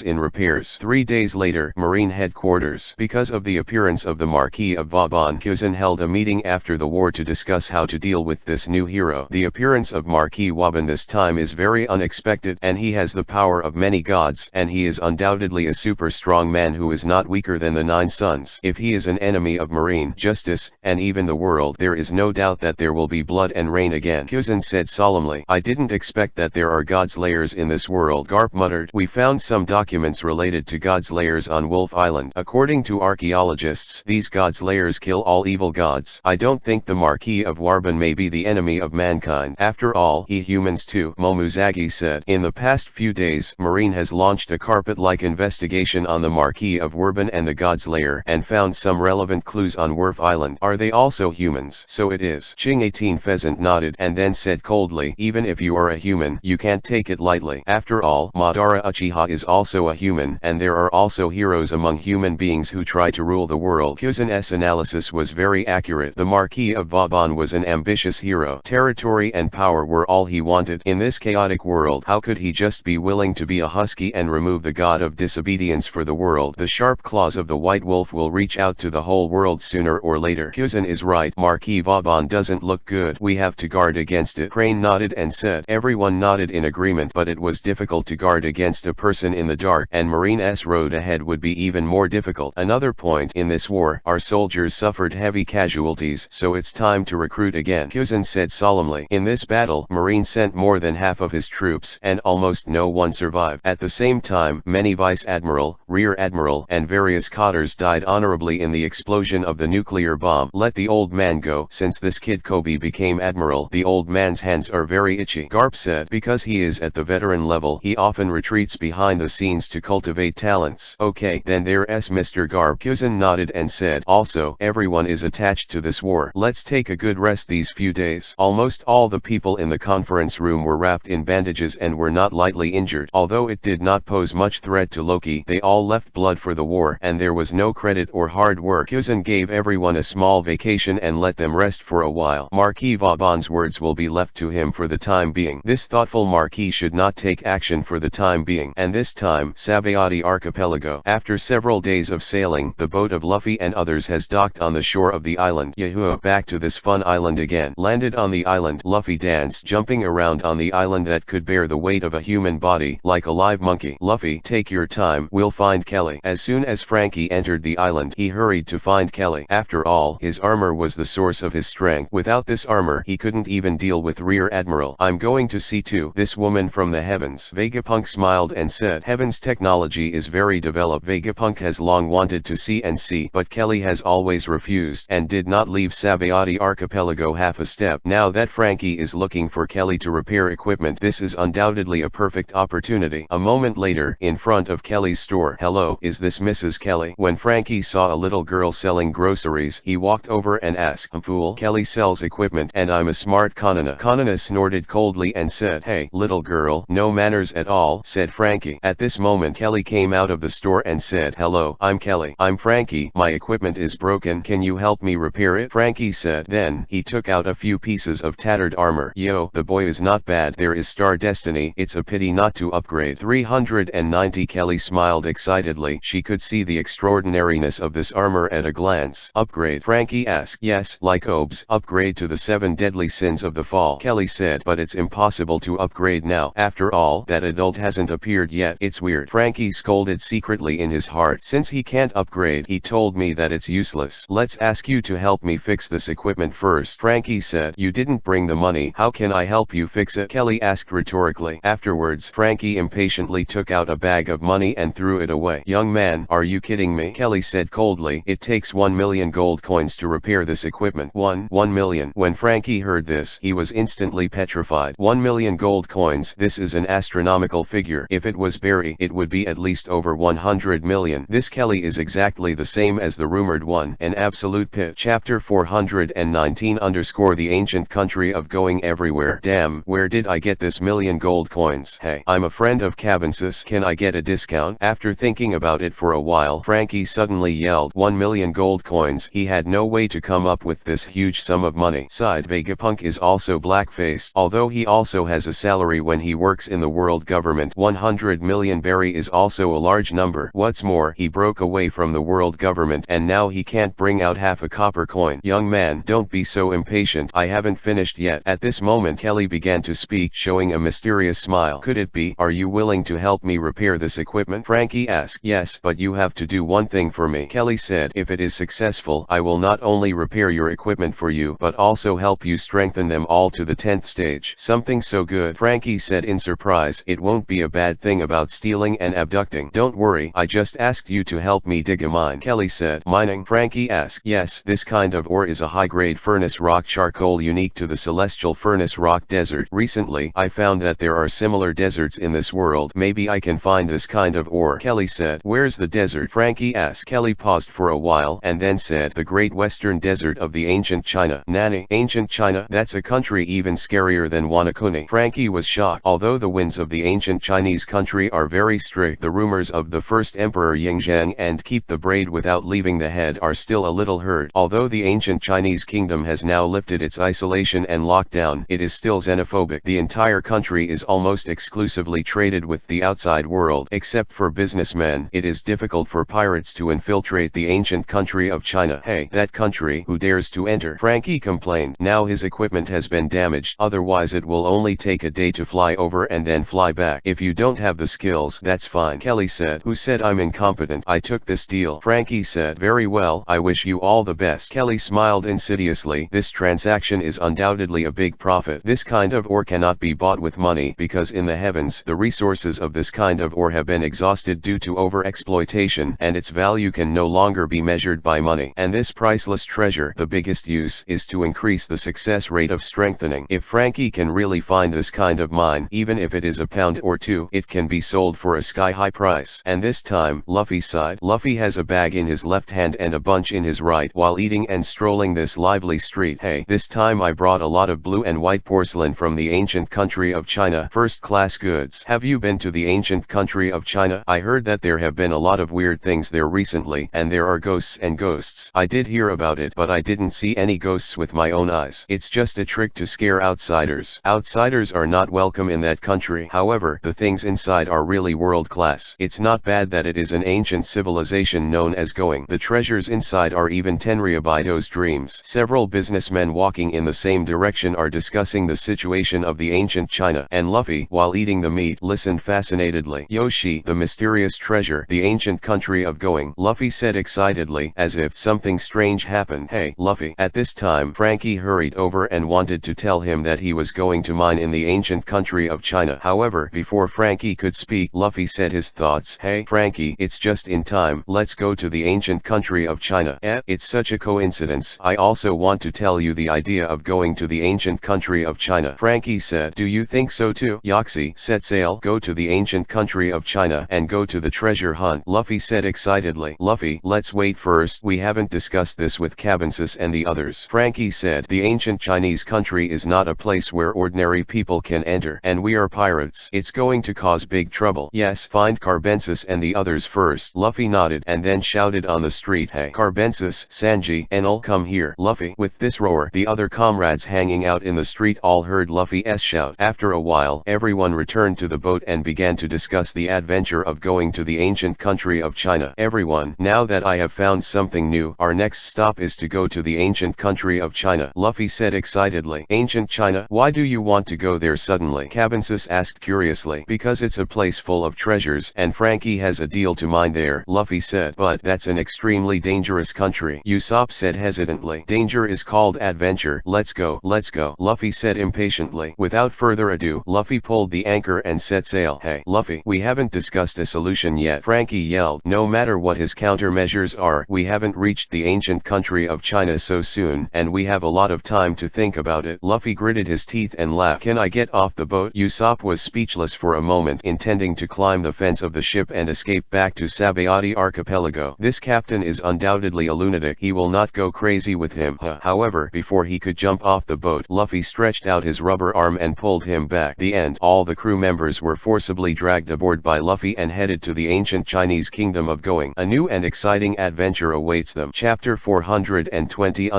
in repairs. 3 days later, Marine Headquarters. Because of the appearance of the Marquis of Vauban, Kuzan held a meeting after the war to discuss how to deal with this new hero. The appearance of Marquis Vauban this time is very unexpected, and he has the power of many gods, and he is undoubtedly a super strong man who is not weaker than the 9 Sons. If he is an enemy of marine justice, and even the world, there is no doubt that there will be blood and rain again. Kuzan said solemnly. I didn't expect that there are godslayers in this world, Garp muttered. We found some documents related to godslayers on Wolf Island. According to archaeologists, these godslayers kill all evil gods. I don't think the Marquis of Warban may be the enemy of mankind. After all, he humans too, Momuzagi said. In the past few days, Marine has launched a carpet-like investigation on the Marquis of Warban and the godslayer, and found some relevant clues on Wolf Island. Are they also humans? So it is. Ching 18 Pheasant nodded and then said coldly, even if you are a human, you can't take it lightly. After all, Madara Uchiha is also a human, and there are also heroes among human beings who try to rule the world. Kuzan's analysis was very accurate. The Marquis of Vauban was an ambitious hero. Territory and power were all he wanted. In this chaotic world, how could he just be willing to be a husky and remove the god of disobedience for the world? The sharp claws of the white wolf will reach out to the whole world sooner or later. Kuzan is right. Marquis Vauban doesn't look good. We have to guard against it. Crane nodded and said. Everyone nodded in agreement, but it was difficult to guard against a person in the dark, and Marine's road ahead would be even more difficult. Another point, in this war, our soldiers suffered heavy casualties, so it's time to recruit again, Kuzan said solemnly. In this battle, Marine sent more than half of his troops, and almost no one survived. At the same time, many vice admiral, rear admiral, and various cotters died honorably in the explosion of the nuclear bomb. Let the old man go. Since this kid Kobe became admiral, the old man's hands are very itchy, Garp said. Because he is at the veteran level, he often retreats behind the scenes to cultivate talents. Okay, then there's Mr. Garp. Kuzan nodded and said, also, everyone is attached to this war. Let's take a good rest these few days. Almost all the people in the conference room were wrapped in bandages and were not lightly injured. Although it did not pose much threat to Loki, they all left blood for the war, and there was no credit or hard work. Kuzan gave everyone a small vacation and let them rest for a while. Marquis Vauban's words will be left to him for the time being. This thoughtful Marquis should not take action for the time being. And this time, Sabayati Archipelago. After several days of sailing, the boat of Luffy and others has docked on the shore of the island. Yahoo! Back to this fun island again. Landed on the island, Luffy danced, jumping around on the island that could bear the weight of a human body, like a live monkey. Luffy, take your time, we'll find Kelly. As soon as Frankie entered the island, he hurried to find Kelly. After all, his armor was the source of his strength. Without this armor, he couldn't even deal with Rear Admiral. I'm going to see too. This woman from the heavens. Vegapunk smiled and said, Heaven's technology is very developed. Vegapunk has long wanted to see and see, but Kelly has always refused, and did not leave Sabayati Archipelago half a step. Now that Frankie is looking for Kelly to repair equipment, this is undoubtedly a perfect opportunity. A moment later, in front of Kelly's store. Hello, is this Mrs. Kelly? When Frankie saw a little girl selling groceries, he walked over and asked, fool, Kelly sells equipment, and I'm a smart Kanana. Kanana snorted coldly and said, hey, little girl, no manners at all, said Frankie. At this moment, Kelly came out of the store and said, hello, I'm Kelly. I'm Frankie. My equipment is broken. Can you help me repair it? Frankie said. Then, he took out a few pieces of tattered armor. Yo, the boy is not bad. There is star destiny. It's a pity not to upgrade. 390. Kelly smiled excitedly. She could see the extraordinariness of this armor at a glance. Upgrade? Frankie asked. Yes, like Ob's upgrade to the 7 deadly sins of the fall. Kelly said, but it's impossible to upgrade now. After all, that adult hasn't appeared yet. It's weird. Frankie scolded secretly in his heart. Since he can't upgrade, he told me that it's useless. Let's ask you to help me fix this equipment first. Frankie said, you didn't bring the money. How can I help you fix it? Kelly asked rhetorically. Afterwards, Frankie impatiently took out a bag of money and threw it away. Young man, are you kidding me? Kelly said coldly. It takes 1 million gold coins to repair this equipment. 1 million. When Frankie Frankie heard this, he was instantly petrified. 1 million gold coins. This is an astronomical figure. If it was Barry, it would be at least over 100 million. This Kelly is exactly the same as the rumored one. An absolute pit. Chapter 419 _ the ancient country of going everywhere. Damn, where did I get this million gold coins? Hey, I'm a friend of Cabensis. Can I get a discount? After thinking about it for a while, Frankie suddenly yelled, 1 million gold coins. He had no way to come up with this huge sum of money. Side Vegapunk is also blackfaced, although he also has a salary when he works in the world government. 100 million berry is also a large number. What's more, he broke away from the world government and now he can't bring out half a copper coin. Young man, don't be so impatient. I haven't finished yet. At this moment Kelly began to speak, showing a mysterious smile. Could it be? Are you willing to help me repair this equipment? Frankie asked. Yes, but you have to do one thing for me. Kelly said, if it is successful, I will not only repair your equipment for you, but also help you strengthen them all to the 10th stage. Something so good, Frankie said in surprise. It won't be a bad thing about stealing and abducting. Don't worry, I just asked you to help me dig a mine. Kelly said. Mining? Frankie asked. Yes, this kind of ore is a high-grade furnace rock charcoal unique to the celestial furnace rock desert. Recently, I found that there are similar deserts in this world. Maybe I can find this kind of ore. Kelly said. Where's the desert? Frankie asked. Kelly paused for a while and then said, the Great Western Desert of the ancient China. Nani? Ancient China? That's a country even scarier than Wanakuni. Frankie was shocked. Although the winds of the ancient Chinese country are very strict, the rumors of the first emperor Yingzhang and keep the braid without leaving the head are still a little heard. Although the ancient Chinese kingdom has now lifted its isolation and lockdown, it is still xenophobic. The entire country is almost exclusively traded with the outside world. Except for businessmen, it is difficult for pirates to infiltrate the ancient country of China. Hey, that country, who dares to enter? Frankie complained. Now his equipment has been damaged, otherwise it will only take a day to fly over and then fly back. If you don't have the skills, that's fine. Kelly said. Who said I'm incompetent? I took this deal. Frankie said. Very well, I wish you all the best. Kelly smiled insidiously. This transaction is undoubtedly a big profit. This kind of ore cannot be bought with money, because in the heavens, the resources of this kind of ore have been exhausted due to overexploitation, and its value can no longer be measured by money. And this priceless treasure, the biggest use, is to increase the success rate of strengthening. If Frankie can really find this kind of mine, even if it is a pound or two, it can be sold for a sky-high price. And this time, Luffy sighed. Luffy has a bag in his left hand and a bunch in his right while eating and strolling this lively street. Hey, this time I brought a lot of blue and white porcelain from the ancient country of China. First-class goods. Have you been to the ancient country of China? I heard that there have been a lot of weird things there recently, and there are ghosts and ghosts. I did hear about it, but I didn't see any ghosts with my own eyes. It's just a trick to scare outsiders. Outsiders are not welcome in that country. However, the things inside are really world-class. It's not bad that it is an ancient civilization known as going. The treasures inside are even Tenryubido's dreams. Several businessmen walking in the same direction are discussing the situation of the ancient China, and Luffy, while eating the meat, listened fascinatedly. Yoshi, the mysterious treasure, the ancient country of going, Luffy said excitedly, as if something strange happened. Hey, Luffy. At this time, Frankie hurried over and wanted to tell him that he was going to mine in the ancient country of China. However, before Frankie could speak, Luffy said his thoughts. Hey, Frankie, it's just in time. Let's go to the ancient country of China. It's such a coincidence. I also want to tell you the idea of going to the ancient country of China. Frankie said. Do you think so too? Yoxi, set sail. Go to the ancient country of China and go to the treasure hunt. Luffy said excitedly. Luffy, let's wait first. We haven't discussed this with Cabensis and the others. Frankie said. The ancient Chinese country is not a place where ordinary people can enter, and we are pirates. It's going to cause big trouble. Yes, find Carbensis and the others first. Luffy nodded and then shouted on the street. Hey, Carbensis, Sanji, Enel, come here. Luffy. With this roar, the other comrades hanging out in the street all heard Luffy's shout. After a while, everyone returned to the boat and began to discuss the adventure of going to the ancient country of China. Everyone, now that I have found something new, our next stop is to go to the ancient country of China. Luffy said excitedly. Ancient China? Why do you want to go there suddenly? Cabensis asked curiously. Because it's a place full of treasures, and Frankie has a deal to mine there. Luffy said. But that's an extremely dangerous country. Usopp said hesitantly. Danger is called adventure. Let's go. Let's go. Luffy said impatiently. Without further ado, Luffy pulled the anchor and set sail. Hey, Luffy, we haven't discussed a solution yet. Frankie yelled. No matter what his countermeasures are, we haven't reached the ancient country of China so soon, and we have a lot lot of time to think about it. Luffy gritted his teeth and laughed. Can I get off the boat? Usopp was speechless for a moment, intending to climb the fence of the ship and escape back to Sabayati Archipelago. This captain is undoubtedly a lunatic. He will not go crazy with him. However, before he could jump off the boat, Luffy stretched out his rubber arm and pulled him back. The end. All the crew members were forcibly dragged aboard by Luffy and headed to the ancient Chinese kingdom of Going. A new and exciting adventure awaits them. Chapter 420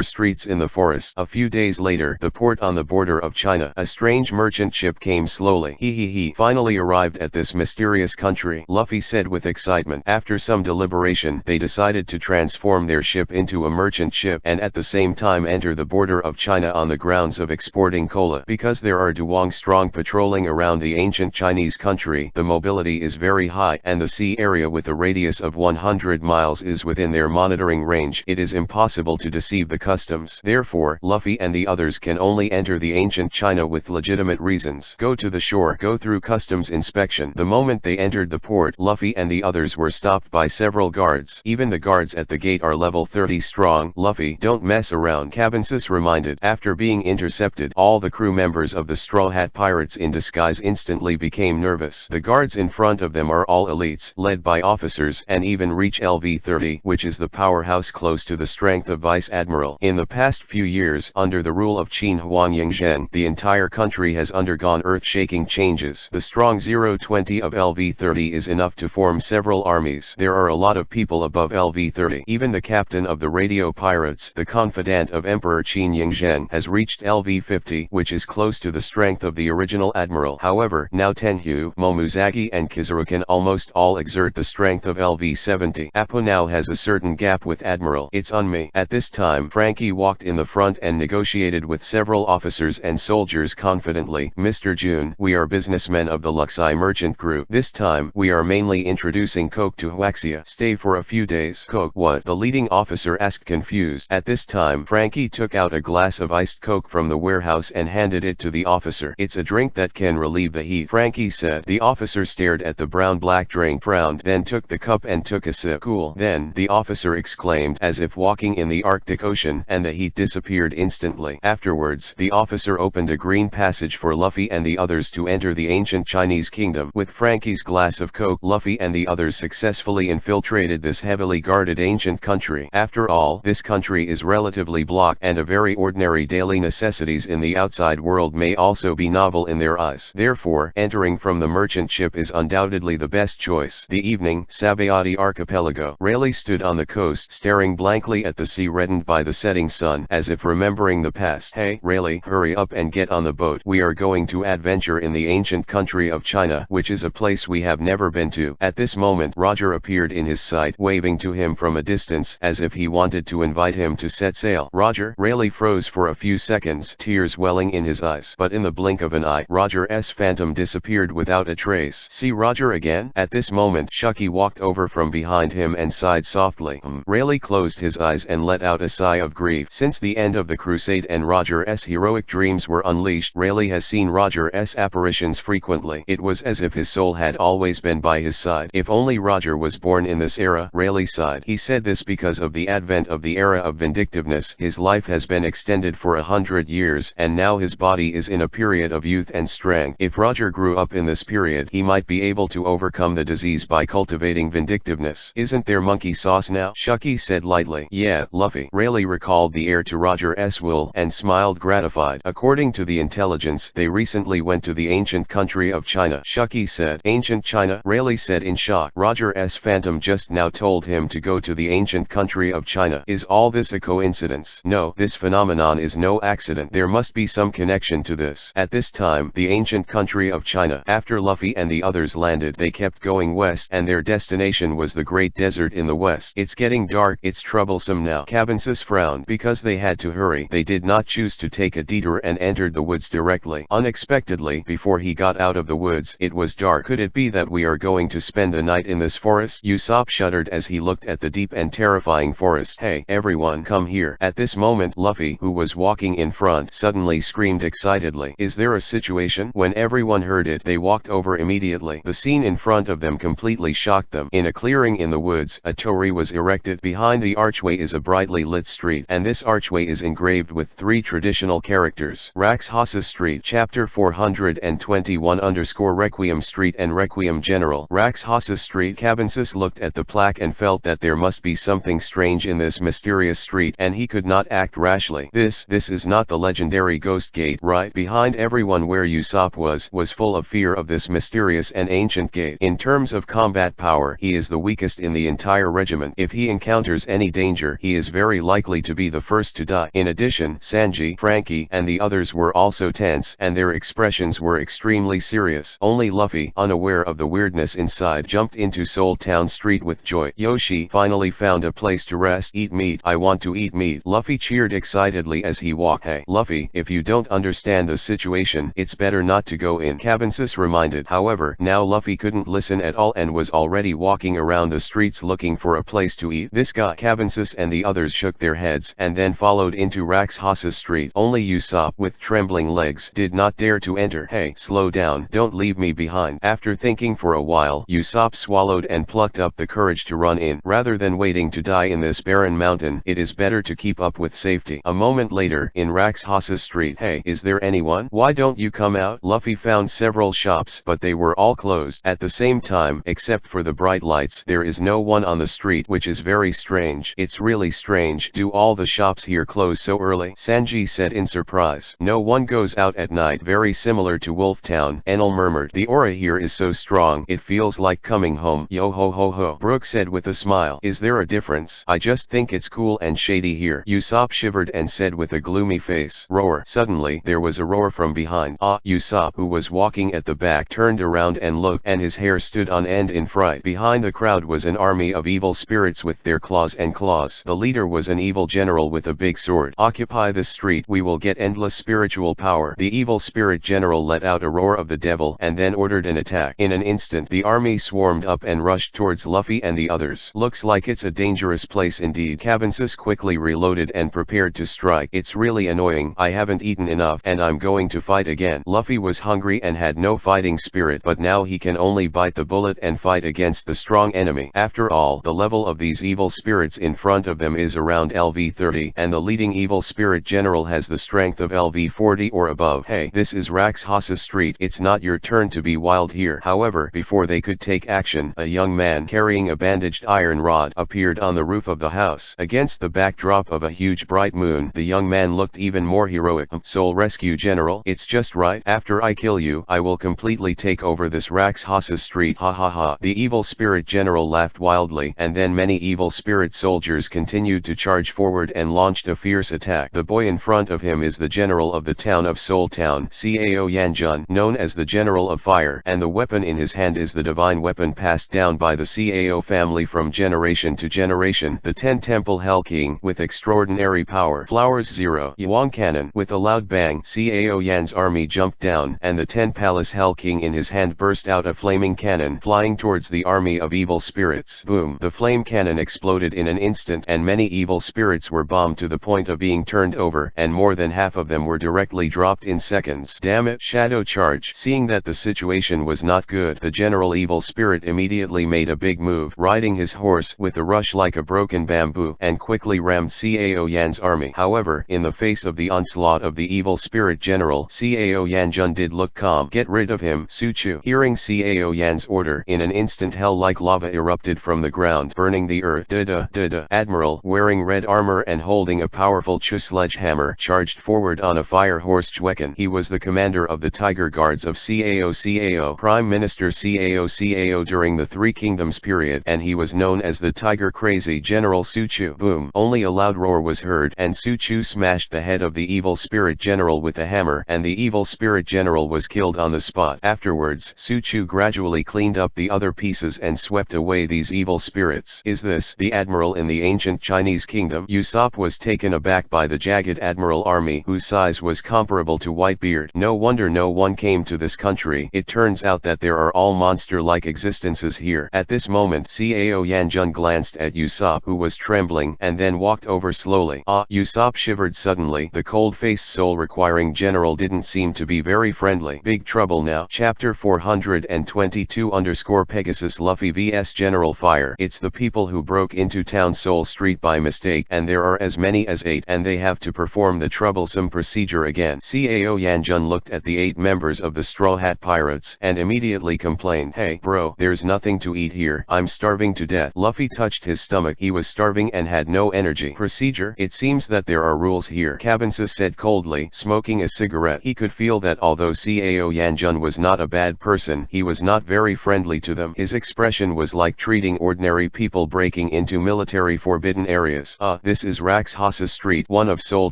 Streets in the Forest. A few days later, the port on the border of China. A strange merchant ship came slowly. He finally arrived at this mysterious country, Luffy said with excitement. After some deliberation, they decided to transform their ship into a merchant ship and at the same time enter the border of China on the grounds of exporting cola. Because there are Duong strong patrolling around the ancient Chinese country, the mobility is very high and the sea area with a radius of 100 miles is within their monitoring range. It is impossible to deceive the customs. Therefore, Luffy and the others can only enter the ancient China with legitimate reasons. Go to the shore. Go through customs inspection. The moment they entered the port, Luffy and the others were stopped by several guards. Even the guards at the gate are level 30 strong. Luffy, don't mess around, Cabensis reminded. After being intercepted, all the crew members of the Straw Hat Pirates in disguise instantly became nervous. The guards in front of them are all elites, led by officers, and even reach LV-30, which is the powerhouse close to the strength of Vice Admiral. In the past few years, under the rule of Qin Huang Yingzhen, the entire country has undergone earth-shaking changes. The strong 020 of LV-30 is enough to form several armies. There are a lot of people above LV-30. Even the captain of the radio pirates, the confidant of Emperor Qin Yingzhen, has reached LV-50, which is close to the strength of the original admiral. However, now Tenhu, Momuzagi and Kizaru can almost all exert the strength of LV-70. Appo now has a certain gap with admiral. It's on me. At this time, Frankie walked in the front and negotiated with several officers and soldiers confidently. Mr. Jun, we are businessmen of the Luxai merchant group. This time, we are mainly introducing coke to Huaxia. Stay for a few days. Coke what? The leading officer asked confused. At this time, Frankie took out a glass of iced coke from the warehouse and handed it to the officer. It's a drink that can relieve the heat, Frankie said. The officer stared at the brown-black drink, frowned, then took the cup and took a sip. Cool. Then, the officer exclaimed, as if walking in the Arctic Ocean, and the heat disappeared instantly. Afterwards, the officer opened a green passage for Luffy and the others to enter the ancient Chinese kingdom. With Frankie's glass of coke, Luffy and the others successfully infiltrated this heavily guarded ancient country. After all, this country is relatively blocked and a very ordinary daily necessities in the outside world may also be novel in their eyes. Therefore, entering from the merchant ship is undoubtedly the best choice. The evening, Sabayati Archipelago. Rayleigh stood on the coast staring blankly at the sea reddened by the setting sun, as if remembering the past. Hey, Rayleigh, hurry up and get on the boat. We are going to adventure in the ancient country of China, which is a place we have never been to. At this moment, Roger appeared in his sight, waving to him from a distance, as if he wanted to invite him to set sail. Roger? Rayleigh froze for a few seconds, tears welling in his eyes. But in the blink of an eye, Roger's phantom disappeared without a trace. See Roger again? At this moment, Shucky walked over from behind him and sighed softly. Rayleigh closed his eyes and let out a sigh of grief. Since the end of the crusade and Roger's heroic dreams were unleashed, Rayleigh has seen Roger's apparitions frequently. It was as if his soul had always been by his side. If only Roger was born in this era, Rayleigh sighed. He said this because of the advent of the era of vindictiveness. His life has been extended for 100 years, and now his body is in a period of youth and strength. If Roger grew up in this period, he might be able to overcome the disease by cultivating vindictiveness. Isn't there monkey sauce now? Shucky said lightly. Yeah, Luffy. Rayleigh recalled the heir to Roger's will and smiled gratified. According to the intelligence, they recently went to the ancient country of China. Shucky said. Ancient China? Rayleigh said in shock. Roger's phantom just now told him to go to the ancient country of China. Is all this a coincidence? No, this phenomenon is no accident. There must be some connection to this. At this time, the ancient country of China. After Luffy and the others landed, they kept going west, and their destination was the Great Desert in the west. It's getting dark. It's troublesome now. Cabensis frowned. Because they had to hurry, they did not choose to take a detour and entered the woods directly. Unexpectedly, before he got out of the woods, it was dark. Could it be that we are going to spend the night in this forest? Usopp shuddered as he looked at the deep and terrifying forest. Hey, everyone, come here. At this moment, Luffy, who was walking in front, suddenly screamed excitedly. Is there a situation? When everyone heard it, they walked over immediately. The scene in front of them completely shocked them. In a clearing in the woods, a torii was erected. Behind the archway is a brightly lit street, and this archway doorway is engraved with 3 traditional characters. Raxhasa Street. Chapter 421_Requiem Street and Requiem General. Raxhasa Street. Cabensis looked at the plaque and felt that there must be something strange in this mysterious street, and he could not act rashly. This is not the legendary Ghost Gate, right? Behind everyone where Usopp was full of fear of this mysterious and ancient gate. In terms of combat power, he is the weakest in the entire regiment. If he encounters any danger, he is very likely to be the first to die. In addition, Sanji, Frankie, and the others were also tense, and their expressions were extremely serious. Only Luffy, unaware of the weirdness inside, jumped into Soul Town Street with joy. Yoshi finally found a place to rest. Eat meat. I want to eat meat. Luffy cheered excitedly as he walked. Hey, Luffy, if you don't understand the situation, it's better not to go in, Cabensis reminded. However, now Luffy couldn't listen at all and was already walking around the streets looking for a place to eat. This guy. Cabensis and the others shook their heads and then followed into Raxhasa Street. Only Usopp, with trembling legs, did not dare to enter. Hey, slow down, don't leave me behind. After thinking for a while, Usopp swallowed and plucked up the courage to run in. Rather than waiting to die in this barren mountain, it is better to keep up with safety. A moment later, in Raxhasa Street. Hey, is there anyone? Why don't you come out? Luffy found several shops, but they were all closed. At the same time, except for the bright lights, there is no one on the street, which is very strange. It's really strange. Do all the shops here close so early? Sanji said in surprise. No one goes out at night. Very similar to Wolf Town, Enel murmured. The aura here is so strong, it feels like coming home. Yo ho ho ho, Brook said with a smile. Is there a difference? I just think it's cool and shady here. Usopp shivered and said with a gloomy face. Roar. Suddenly, there was a roar from behind. Usopp, who was walking at the back, turned around and looked, and his hair stood on end in fright. Behind the crowd was an army of evil spirits with their claws and claws. The leader was an evil general with a big sword. Occupy this street, we will get endless spiritual power. The evil spirit general let out a roar of the devil and then ordered an attack. In an instant, the army swarmed up and rushed towards Luffy and the others. Looks like it's a dangerous place indeed. Cabensis quickly reloaded and prepared to strike. It's really annoying. I haven't eaten enough and I'm going to fight again. Luffy was hungry and had no fighting spirit, but now he can only bite the bullet and fight against the strong enemy. After all, the level of these evil spirits in front of them is around LV 30, and the leading evil spirit general has the strength of LV 40 or above. Hey, this is Raxhasa Street. It's not your turn to be wild here. However, before they could take action, a young man carrying a bandaged iron rod appeared on the roof of the house. Against the backdrop of a huge bright moon, the young man looked even more heroic. Soul Rescue General, it's just right. After I kill you, I will completely take over this Raxhasa Street. Ha ha ha. The evil spirit general laughed wildly, and then many evil spirit soldiers continued to charge forward and launched a fierce attack. The boy in front of him is the general of the town of Soul Town, Cao Yanjun, known as the General of Fire, and the weapon in his hand is the divine weapon passed down by the Cao family from generation to generation, the 10 Temple Hell King, with extraordinary power. Flowers 0 Yuan Cannon. With a loud bang, Cao Yan's army jumped down, and the 10 Palace Hell King in his hand burst out a flaming cannon, flying towards the army of evil spirits. Boom! The flame cannon exploded in an instant, and many evil spirits were bombed to the point of being turned over, and more than half of them were directly dropped in seconds. Damn it! Shadow Charge. Seeing that the situation was not good, the general evil spirit immediately made a big move, riding his horse with a rush like a broken bamboo, and quickly rammed Cao Yan's army. However, in the face of the onslaught of the evil spirit general, Cao Yanjun did look calm. Get rid of him, Suchu. Hearing Cao Yan's order, in an instant hell-like lava erupted from the ground, burning the earth. Da-da. Admiral, wearing red armor and holding a powerful Chu sledgehammer, charged forward on a fire horse Chwekin. He was the commander of the Tiger Guards of Cao, Prime Minister Cao during the Three Kingdoms period, and he was known as the Tiger Crazy General Suchu. Boom! Only a loud roar was heard, and Suchu smashed the head of the evil spirit general with a hammer, and the evil spirit general was killed on the spot. Afterwards, Suchu gradually cleaned up the other pieces and swept away these evil spirits. Is this the admiral in the ancient Chinese kingdom? Usopp was taken aback by the jagged admiral army, whose size was comparable to Whitebeard. No wonder no one came to this country. It turns out that there are all monster-like existences here. At this moment, Cao Yanjun glanced at Usopp, who was trembling, and then walked over slowly. Usopp shivered suddenly. The cold-faced soul-requiring general didn't seem to be very friendly. Big trouble now. Chapter 422_Pegasus Luffy vs General Fire. It's the people who broke into Town Soul Street by mistake, and there are as many as 8 and they have to perform the troublesome procedure again. Cao Yanjun looked at the 8 members of the Straw Hat Pirates and immediately complained, "Hey bro, there's nothing to eat here, I'm starving to death." Luffy touched his stomach. He was starving and had no energy. "Procedure? It seems that there are rules here," Cabensis said coldly, smoking a cigarette. He could feel that although Cao Yanjun was not a bad person, he was not very friendly to them. His expression was like treating ordinary people breaking into military forbidden areas. This is Raxhasa Street, one of Seoul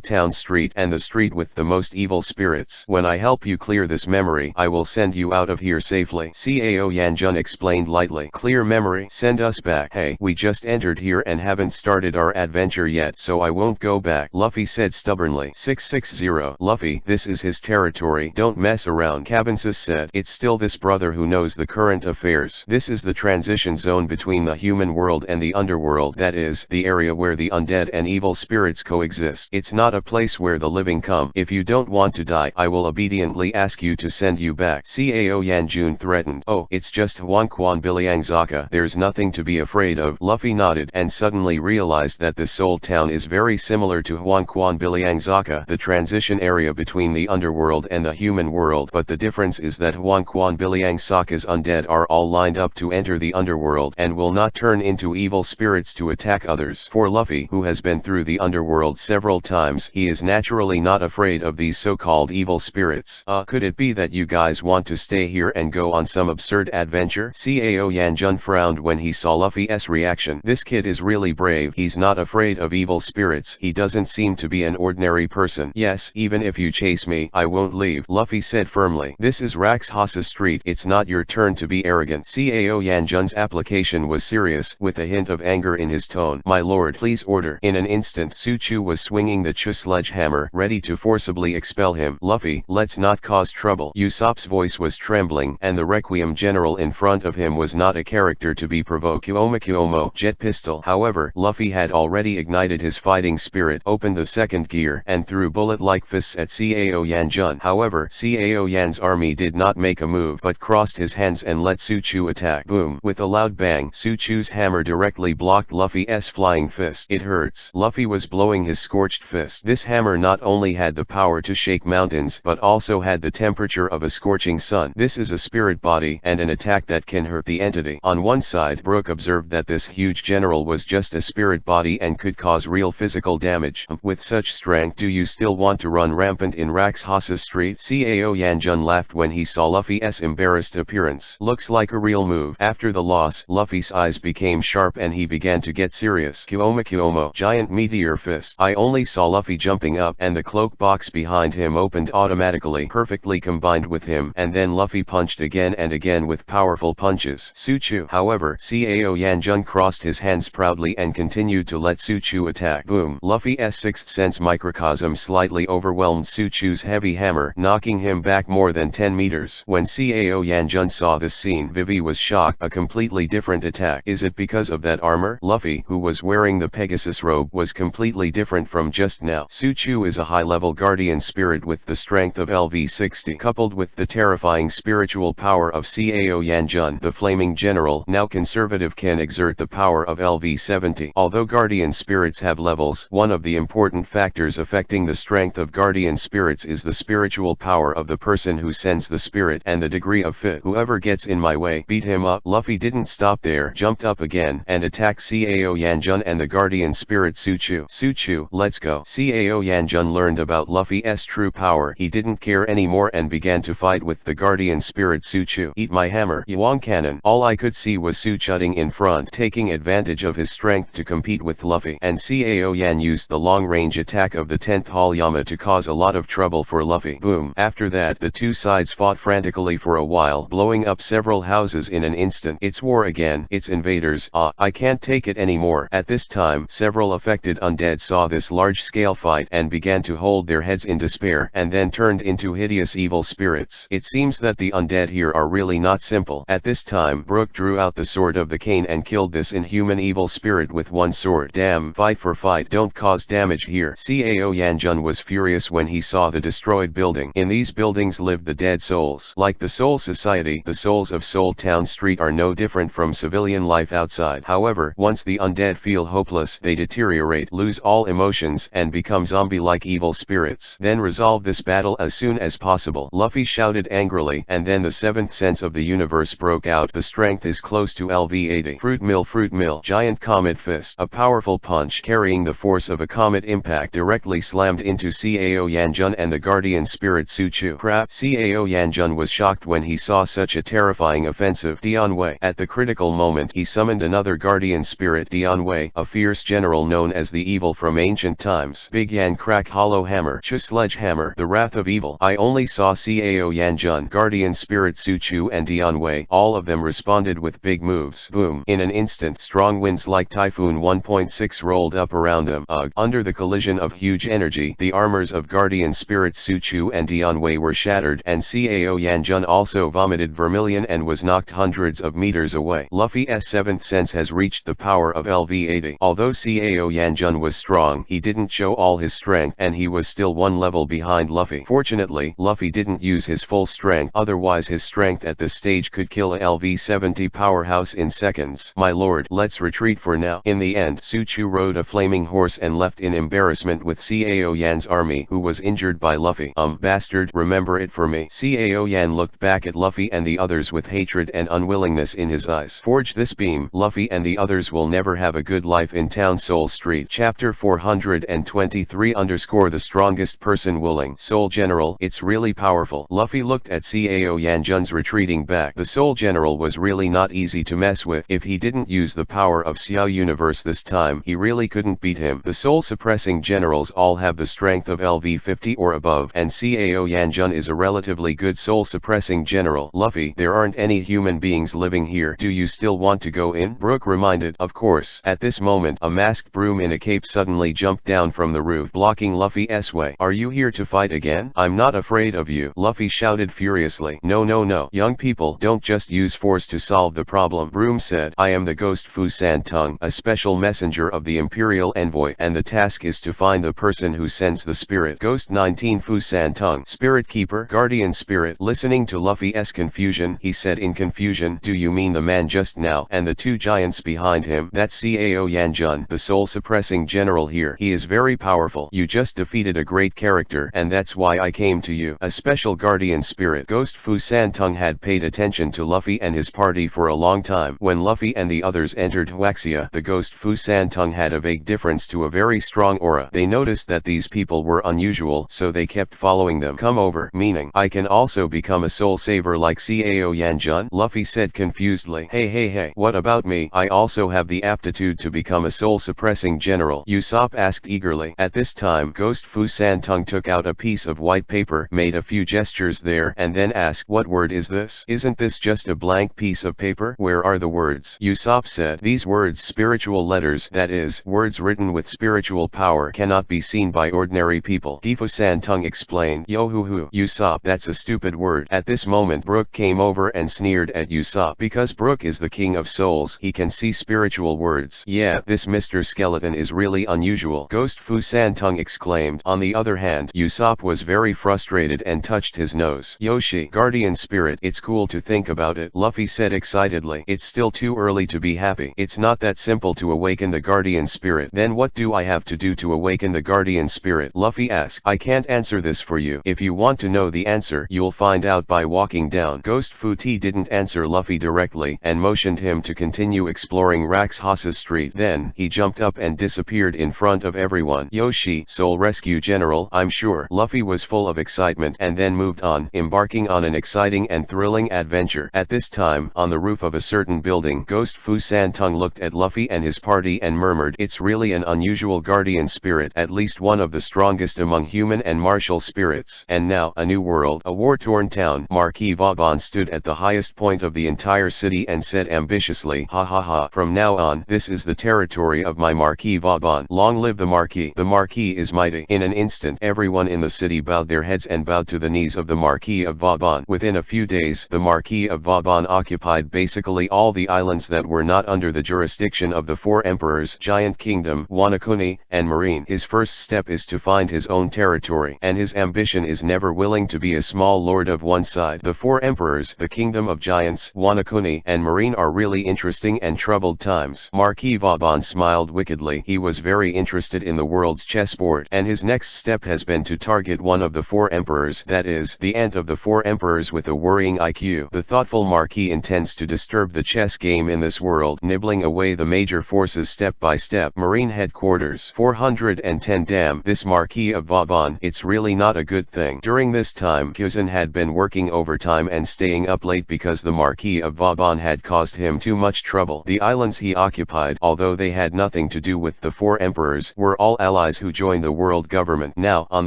Town Street and the street with the most evil spirits. When I help you clear this memory, I will send you out of here safely," Cao Yanjun explained lightly. "Clear memory? Send us back." "Hey, we just entered here and haven't started our adventure yet, so I won't go back," Luffy said stubbornly. 660. "Luffy, this is his territory, don't mess around," Cabensis said. "It's still this brother who knows the current affairs. This is the transition zone between the human world and the underworld, that is, the area where the undead and evil spirits coexist. It's not a place where the living come. If you don't want to die, I will obediently ask you to send you back," Cao Yanjun threatened. "Oh, it's just Huangquan Biliangzaka. There's nothing to be afraid of." Luffy nodded and suddenly realized that the Seoul town is very similar to Huangquan Biliangzaka, the transition area between the underworld and the human world, but the difference is that Huangquan Biliangzaka's undead are all lined up to enter the underworld and will not turn into evil spirits to attack others. For Luffy, who has been through the underworld several times, he is naturally not afraid of these so-called evil spirits. Could it be that you guys want to stay here and go on some absurd adventure?" Cao Yanjun frowned when he saw Luffy's reaction. This kid is really brave. He's not afraid of evil spirits. He doesn't seem to be an ordinary person. "Yes, even if you chase me, I won't leave," Luffy said firmly. "This is Raxhasa Street. It's not your turn to be arrogant." Cao Yanjun's application was serious, with a hint of anger in his tone. "My lord, please order." In an instant, Suchu was swinging the Chu sledgehammer, ready to forcibly expel him. "Luffy, let's not cause trouble." Usopp's voice was trembling, and the Requiem General in front of him was not a character to be provoked. Kuomo jet pistol. However, Luffy had already ignited his fighting spirit, opened the second gear, and threw bullet-like fists at Cao Yanjun. However, Cao Yan's army did not make a move, but crossed his hands and let Suchu attack. Boom! With a loud bang, Suchu's hammer directly blocked Luffy's flying fist. "It hurts." Luffy was blowing his scorched fist. This hammer not only had the power to shake mountains, but also had the temperature of a scorching sun. This is a spirit body and an attack that can hurt the entity. On one side, Brook observed that this huge general was just a spirit body and could cause real physical damage. With such strength, do you still want to run rampant in Raxhasa Street? Cao Yanjun laughed when he saw Luffy's embarrassed appearance. Looks like a real move. After the loss, Luffy's eyes became sharp and he began to get serious. Kuomo, giant meteor fist. I only saw Luffy jumping up and the cloak box behind him opened automatically, perfectly combined with him, and then Luffy punched again and again with powerful punches. Suchu. However, Cao Yanjun crossed his hands proudly and continued to let Suchu attack. Boom! Luffy's sixth sense microcosm slightly overwhelmed Suchu's heavy hammer, knocking him back more than 10 meters. When Cao Yanjun saw this scene, Vivi was shocked. A completely different attack. Is it because of that armor? Luffy, who was wearing the Pegasus robe, was completely different from just now. Suchu is a high-level guardian spirit with the strength of LV-60, coupled with the terrifying spiritual power of Cao Yanjun, the flaming general. Now conservative can exert the power of LV-70. Although guardian spirits have levels, one of the important factors affecting the strength of guardian spirits is the spiritual power of the person who sends the spirit and the degree of fit. Whoever gets in my way, beat him up. Luffy didn't stop there, jumped up again and attacked Cao Yanjun and the guardian spirit Suchu. Suchu, let's go. Cao Yanjun learned about Luffy's true power. He didn't care anymore and began to fight with the guardian spirit Suchu. Eat my hammer, Yuan Cannon. All I could see was Suchutting in front, taking advantage of his strength to compete with Luffy, and Cao Yan used the long-range attack of the 10th Halyama to cause a lot of trouble for Luffy. Boom! After that, the two sides fought frantically for a while, blowing up several houses in an instant. It's war again. It's invaders. I can't take it anymore. At this time, several affected undead saw this large-scale fight and began to hold their heads in despair, and then turned into hideous evil spirits. It seems that the undead here are really not simple. At this time, Brook drew out the sword of the cane and killed this inhuman evil spirit with one sword. Damn, fight for fight, don't cause damage here. Cao Yanjun was furious when he saw the destroyed building. In these buildings lived the dead souls. Like the Soul Society, the souls of Seoul Town Street are no different from civilian life outside. However, once the undead feel hopeless, they deteriorate, lose all emotions and become zombie-like evil spirits. Then resolve this battle as soon as possible. Luffy shouted angrily, and then the seventh sense of the universe broke out. The strength is close to LV80. Fruit mill, giant comet fist. A powerful punch carrying the force of a comet impact directly slammed into Cao Yanjun and the guardian spirit Suchu. Crap! Cao Yanjun was shocked when he saw such a terrifying offensive Dianwei. At the critical moment he summoned another guardian spirit Dianwei, a fierce general known as the Evil from ancient times. Big Yan crack hollow hammer. Chu sledgehammer. The wrath of evil. I only saw Cao Yanjun, guardian spirit Suchu and Dianwei. All of them responded with big moves. Boom. In an instant strong winds like Typhoon 1.6 rolled up around them. Ugh. Under the collision of huge energy, the armors of guardian spirits Suchu and Dianwei were shattered, and Cao Yanjun also vomited vermilion and was knocked hundreds of meters away. Luffy's seventh sense has reached the power of LV80. Although Cao Yanjun was strong, he didn't show all his strength, and he was still one level behind Luffy. Fortunately, Luffy didn't use his full strength, otherwise his strength at this stage could kill a LV70 powerhouse in seconds. My lord, let's retreat for now. In the end, Suchu rode a flaming horse and left in embarrassment with Cao Yan's army, who was injured by Luffy. Bastard, remember it for me. Cao Yan looked back at Luffy and the others with hatred and unwillingness in his eyes. Forge this beam. Luffy and the others will never have a good life in Town Soul Street. Chapter 423 The strongest person willing. Soul General, it's really powerful. Luffy looked at Cao Yanjun's retreating back. The Soul General was really not easy to mess with. If he didn't use the power of Xiao Universe this time, he really couldn't beat him. The soul suppressing generals all have the strength of LV50 or above, and Cao Yanjun is a relatively good soul suppressing general. Luffy, there aren't any human beings living here. Do you still want to go in? Brook reminded. Of course. At this moment, a masked broom in a cape suddenly jumped down from the roof, blocking Luffy's way. Are you here to fight again? I'm not afraid of you, Luffy shouted furiously. No. Young people, don't just use force to solve the problem. Broom said, I am the ghost Fu San Tung, a special messenger of the Imperial Envoy, and the task is to find the person who sends the spirit. Ghost 19 Fu San Tung, Spirit Keeper, Guardian Spirit. Listening to Luffy's confusion, he said in confusion, do you mean the man just now, and the two giants behind him? That's Cao Yanjun, the soul suppressing general here. He is very powerful. You just defeated a great character, and that's why I came to you. A special guardian spirit. Ghost Fu San Tung had paid attention to Luffy and his party for a long time. When Luffy and the others entered Huaxia, the ghost Fu San Tung had a vague difference to a very strong aura. They noticed that these people were unusual, so they kept following them. Come over, meaning I can also become a soul saver like Cao Yanjun? Luffy said confusedly. Hey, what about me? I also have the aptitude to become a soul suppressing general, Usopp asked eagerly. At this time, ghost Fu San Tung took out a piece of white paper, made a few gestures there, and then asked, what word is this? Isn't this just a blank piece of paper? Where are the words? Usopp said, these words, spiritual letters, that is, words written with spiritual power, cannot be seen by ordinary people. Gifu San Tung explained. Yo hoo hoo, Usopp, that's a stupid word. At this moment Brook came over and sneered at Usopp. Because Brook is the king of souls, he can see spiritual words. Yeah, this Mr. Skeleton is really unusual, Ghost Fu San Tung exclaimed. On the other hand, Usopp was very frustrated and touched his nose. Yoshi, guardian spirit, it's cool to think about it, Luffy said excitedly. It's still too early to be happy. It's not that simple to awaken the guardian spirit. Then what do I have to do to awaken the guardian spirit? Luffy asked. I can't answer this for you. If you want to know the answer, you'll find out by walking down. Ghost Fu T didn't answer Luffy directly, and motioned him to continue exploring Raxhasa Street. Then, he jumped up and disappeared in front of everyone. Yoshi, Soul Rescue General, I'm sure. Luffy was full of excitement and then moved on, embarking on an exciting and thrilling adventure. At this time, on the roof of a certain building, Ghost Fu San Tung looked at Luffy and his party and murmured, it's really an unusual guardian spirit, at least one of the strongest among human and martial spirits. And now, a new world, a war-torn town. Marquis Vauban stood at the highest point of the entire city and said ambitiously, ha ha ha, from now on, this is the territory of my Marquis Vauban. Long live the Marquis. The Marquis is mighty. In an instant, everyone in the city bowed their heads and bowed to the knees of the Marquis of Vauban. Within a few days, the Marquis of Vauban occupied basically all the islands that were not under the jurisdiction of the four emperors, Giant Kingdom, Wanakuni, and Marine. His first step is to find his own territory, and his ambition is never willing to be a small lord of one side. The four emperors, the Kingdom of Giants, Wanakuni, and Marine are really interesting and troubled times. Marquis Vauban smiled wickedly. He was very very interested in the world's chessboard, and his next step has been to target one of the 4 emperors, that is, the aunt of the 4 emperors with a worrying IQ. The thoughtful Marquis intends to disturb the chess game in this world, nibbling away the major forces step by step. Marine Headquarters 410. Damn this Marquis of Vauban, it's really not a good thing. During this time, Cousin had been working overtime and staying up late because the Marquis of Vauban had caused him too much trouble. The islands he occupied, although they had nothing to do with the 4 emperors, were all allies who joined the world government. Now, on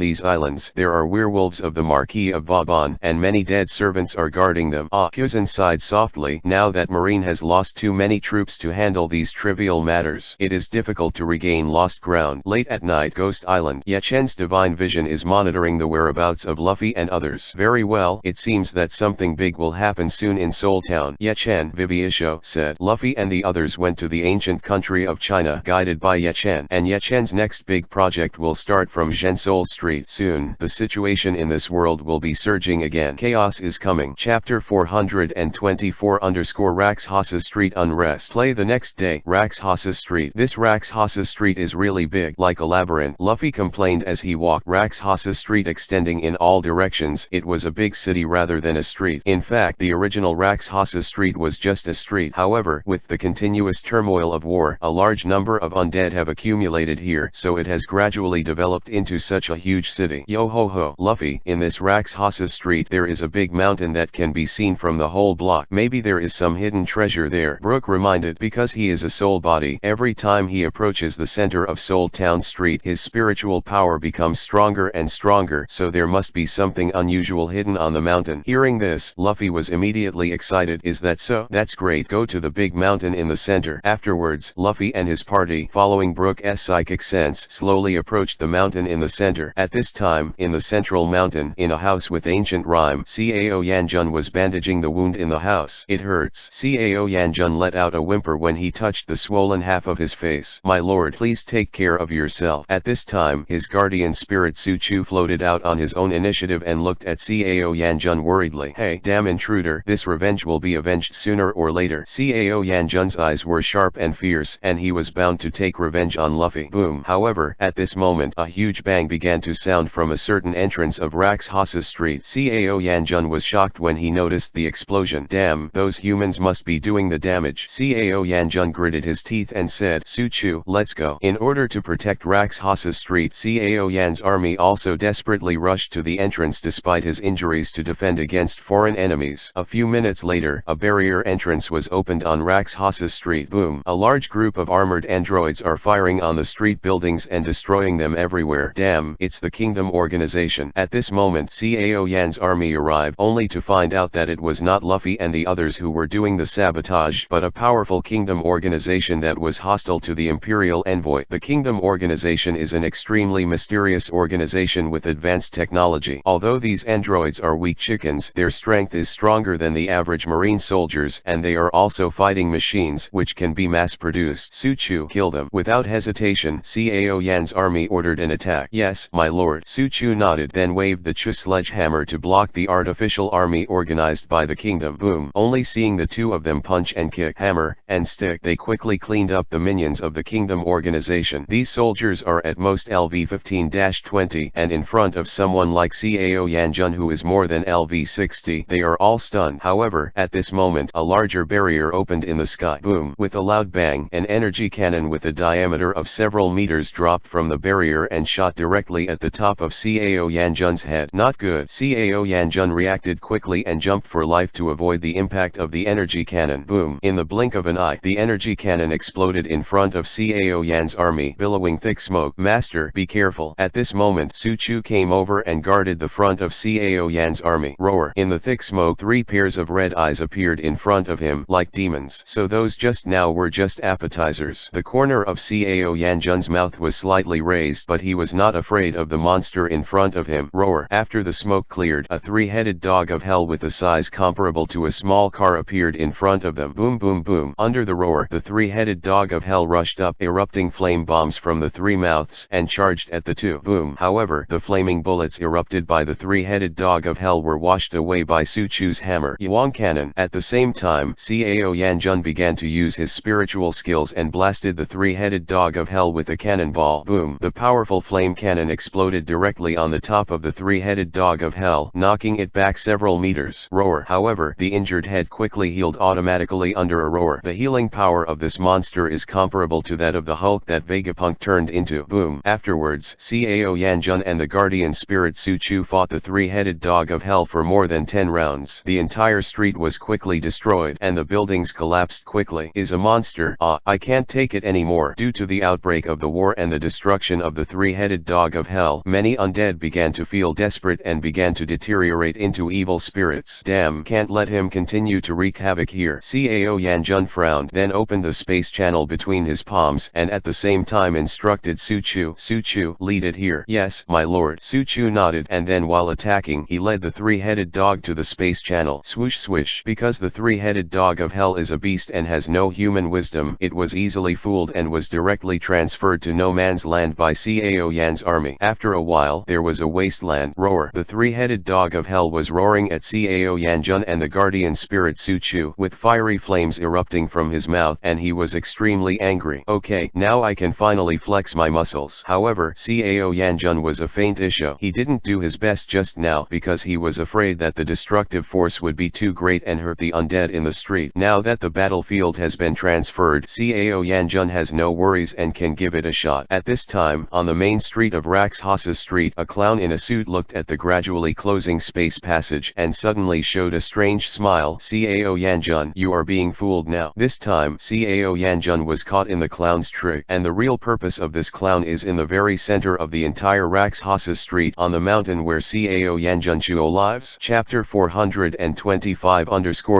these islands, there are werewolves of the Marquis of Vauban, and many dead servants are guarding them. Cousin sighed softly. Now that Marine has lost too many troops to handle these trivial matters, it is difficult to regain lost ground. Late at night, Ghost Island. Yechen's divine vision is monitoring the whereabouts of Luffy and others. Very well, it seems that something big will happen soon in Seoul Town. Yechen, Viviisho said. Luffy and the others went to the ancient country of China, guided by Yechen, and Yechen's next big project will start from Zhensoul Street. Soon, the situation in this world will be surging again. Chaos is coming. Chapter 424 Raxhasa Street Unrest. Play the next day. Raxhasa Street. This Raxhasa Street is really big, like a labyrinth, Luffy complained as he walked. Raxhasa Street extending in all directions. It was a big city rather than a street. In fact, the original Raxhasa Street was just a street. However, with the continuous turmoil of war, a large number of undead have accumulated here, so it has gradually developed into such a huge city. Yo ho ho, Luffy, in this Raxhasa Street there is a big mountain that can be seen from the whole block. Maybe there is some hidden treasure there, Brook reminded. Because he is a soul body, every time he approaches the center of Seoul Town Street, his spiritual power becomes stronger and stronger, so there must be something unusual hidden on the mountain. Hearing this, Luffy was immediately excited. Is that so? That's great. Go to the big mountain in the center. Afterwards, Luffy and his party, following Brook's psychic sense, slowly approached the mountain in the center. At this time, in the central mountain, in a house with ancient rhyme, Cao Yanjun was bandaging the wound in the house. It hurts. Cao Yanjun let out a whimper when he touched the swollen half of his face. My lord, please take care of yourself. At this time, his guardian spirit Suchu floated out on his own initiative and looked at Cao Yanjun worriedly. Hey, damn intruder, this revenge will be avenged sooner or later. Cao Yanjun's eyes were sharp and fierce, and he was bound to take revenge on Luffy. Boom. However, at this moment, a huge bang began to sound from a certain entrance of Raxhasa Street. Cao Yanjun was shocked when he noticed the explosion. Damn, those humans must be doing the damage. Cao Yanjun gritted his teeth and said, Suchu, let's go. In order to protect Raxhasa Street, Cao Yan's army also desperately rushed to the entrance despite his injuries to defend against foreign enemies. A few minutes later, a barrier entrance was opened on Raxhasa Street. Boom. A large group of armored androids are firing on the street buildings and destroying them everywhere. Damn, it's the Kingdom organization. At this moment, Cao Yan's army arrived, only to find out that it was not Luffy and the others who were doing the sabotage, but a powerful Kingdom organization that was hostile to the Imperial Envoy. The Kingdom organization is an extremely mysterious organization with advanced technology. Although these androids are weak chickens, their strength is stronger than the average marine soldiers, and they are also fighting machines which can be mass-produced. Suchu, kill them. Without hesitation, Cao Yan's army ordered an attack. Yes, my lord. Suchu nodded, then waved the Chu sledgehammer to block the artificial army organized by the kingdom. Boom. Only seeing the two of them punch and kick, hammer and stick, they quickly cleaned up the minions of the kingdom organization. These soldiers are at most LV 15-20, and in front of someone like Cao Yanjun who is more than LV 60, they are all stunned. However, at this moment, a larger barrier opened in the sky. Boom. With a loud bang, an energy cannon with a diameter of several meters dropped from the barrier and shot directly at the top of Cao Yanjun's head. Not good. Cao Yanjun reacted quickly and jumped for life to avoid the impact of the energy cannon. Boom. In the blink of an eye, the energy cannon exploded in front of Cao Yan's army, billowing thick smoke. Master, be careful. At this moment, Suchu came over and guarded the front of Cao Yan's army. Roar. In the thick smoke, 3 pairs of red eyes appeared in front of him, like demons. So those just now were just appetizers. The corner of Cao Yanjun's mouth was slightly raised, but he was not afraid of the monster in front of him. Roar. After the smoke cleared, a 3-headed dog of hell with a size comparable to a small car appeared in front of them. Boom boom boom. Under the roar, the 3-headed dog of hell rushed up, erupting flame bombs from the 3 mouths, and charged at the 2. Boom. However, the flaming bullets erupted by the 3-headed dog of hell were washed away by Suchu's hammer. Yuang Cannon. At the same time, Cao Yanjun began to use his spiritual skills and blasted the 3-headed dog dog of hell with a cannonball. Boom! The powerful flame cannon exploded directly on the top of the three-headed dog of hell, knocking it back several meters. Roar! However, the injured head quickly healed automatically under a roar. The healing power of this monster is comparable to that of the Hulk that Vegapunk turned into. Boom! Afterwards, Cao Yanjun and the guardian spirit Su Chu fought the three-headed dog of hell for more than 10 rounds. The entire street was quickly destroyed and the buildings collapsed quickly. Is a monster. I can't take it anymore. Due to the outbreak of the war and the destruction of the three-headed dog of hell, many undead began to feel desperate and began to deteriorate into evil spirits. Damn, can't let him continue to wreak havoc here. Cao Yanjun frowned, then opened the space channel between his palms and at the same time instructed Su Chu. Su Chu, lead it here. Yes, my lord. Su Chu nodded, and then while attacking he led the three-headed dog to the space channel. Swoosh swish. Because the three-headed dog of hell is a beast and has no human wisdom, it was easily fooled and was directly transferred to no man's land by Cao Yan's army. After a while there was a wasteland. Roar! The three-headed dog of hell was roaring at Cao Yanjun and the guardian spirit Su Chu, with fiery flames erupting from his mouth, and he was extremely angry. Okay, now I can finally flex my muscles. However, Cao Yanjun was a faint issue. He didn't do his best just now because he was afraid that the destructive force would be too great and hurt the undead in the street. Now that the battlefield has been transferred, Cao Yanjun has no worries and can give it a shot. At this time, on the main street of Rakshasa Street, a clown in a suit looked at the gradually closing space passage and suddenly showed a strange smile. Cao Yanjun, you are being fooled now. This time, Cao Yanjun was caught in the clown's trick, and the real purpose of this clown is in the very center of the entire Rakshasa Street, on the mountain where Cao Yanjun Chuo lives. Chapter 425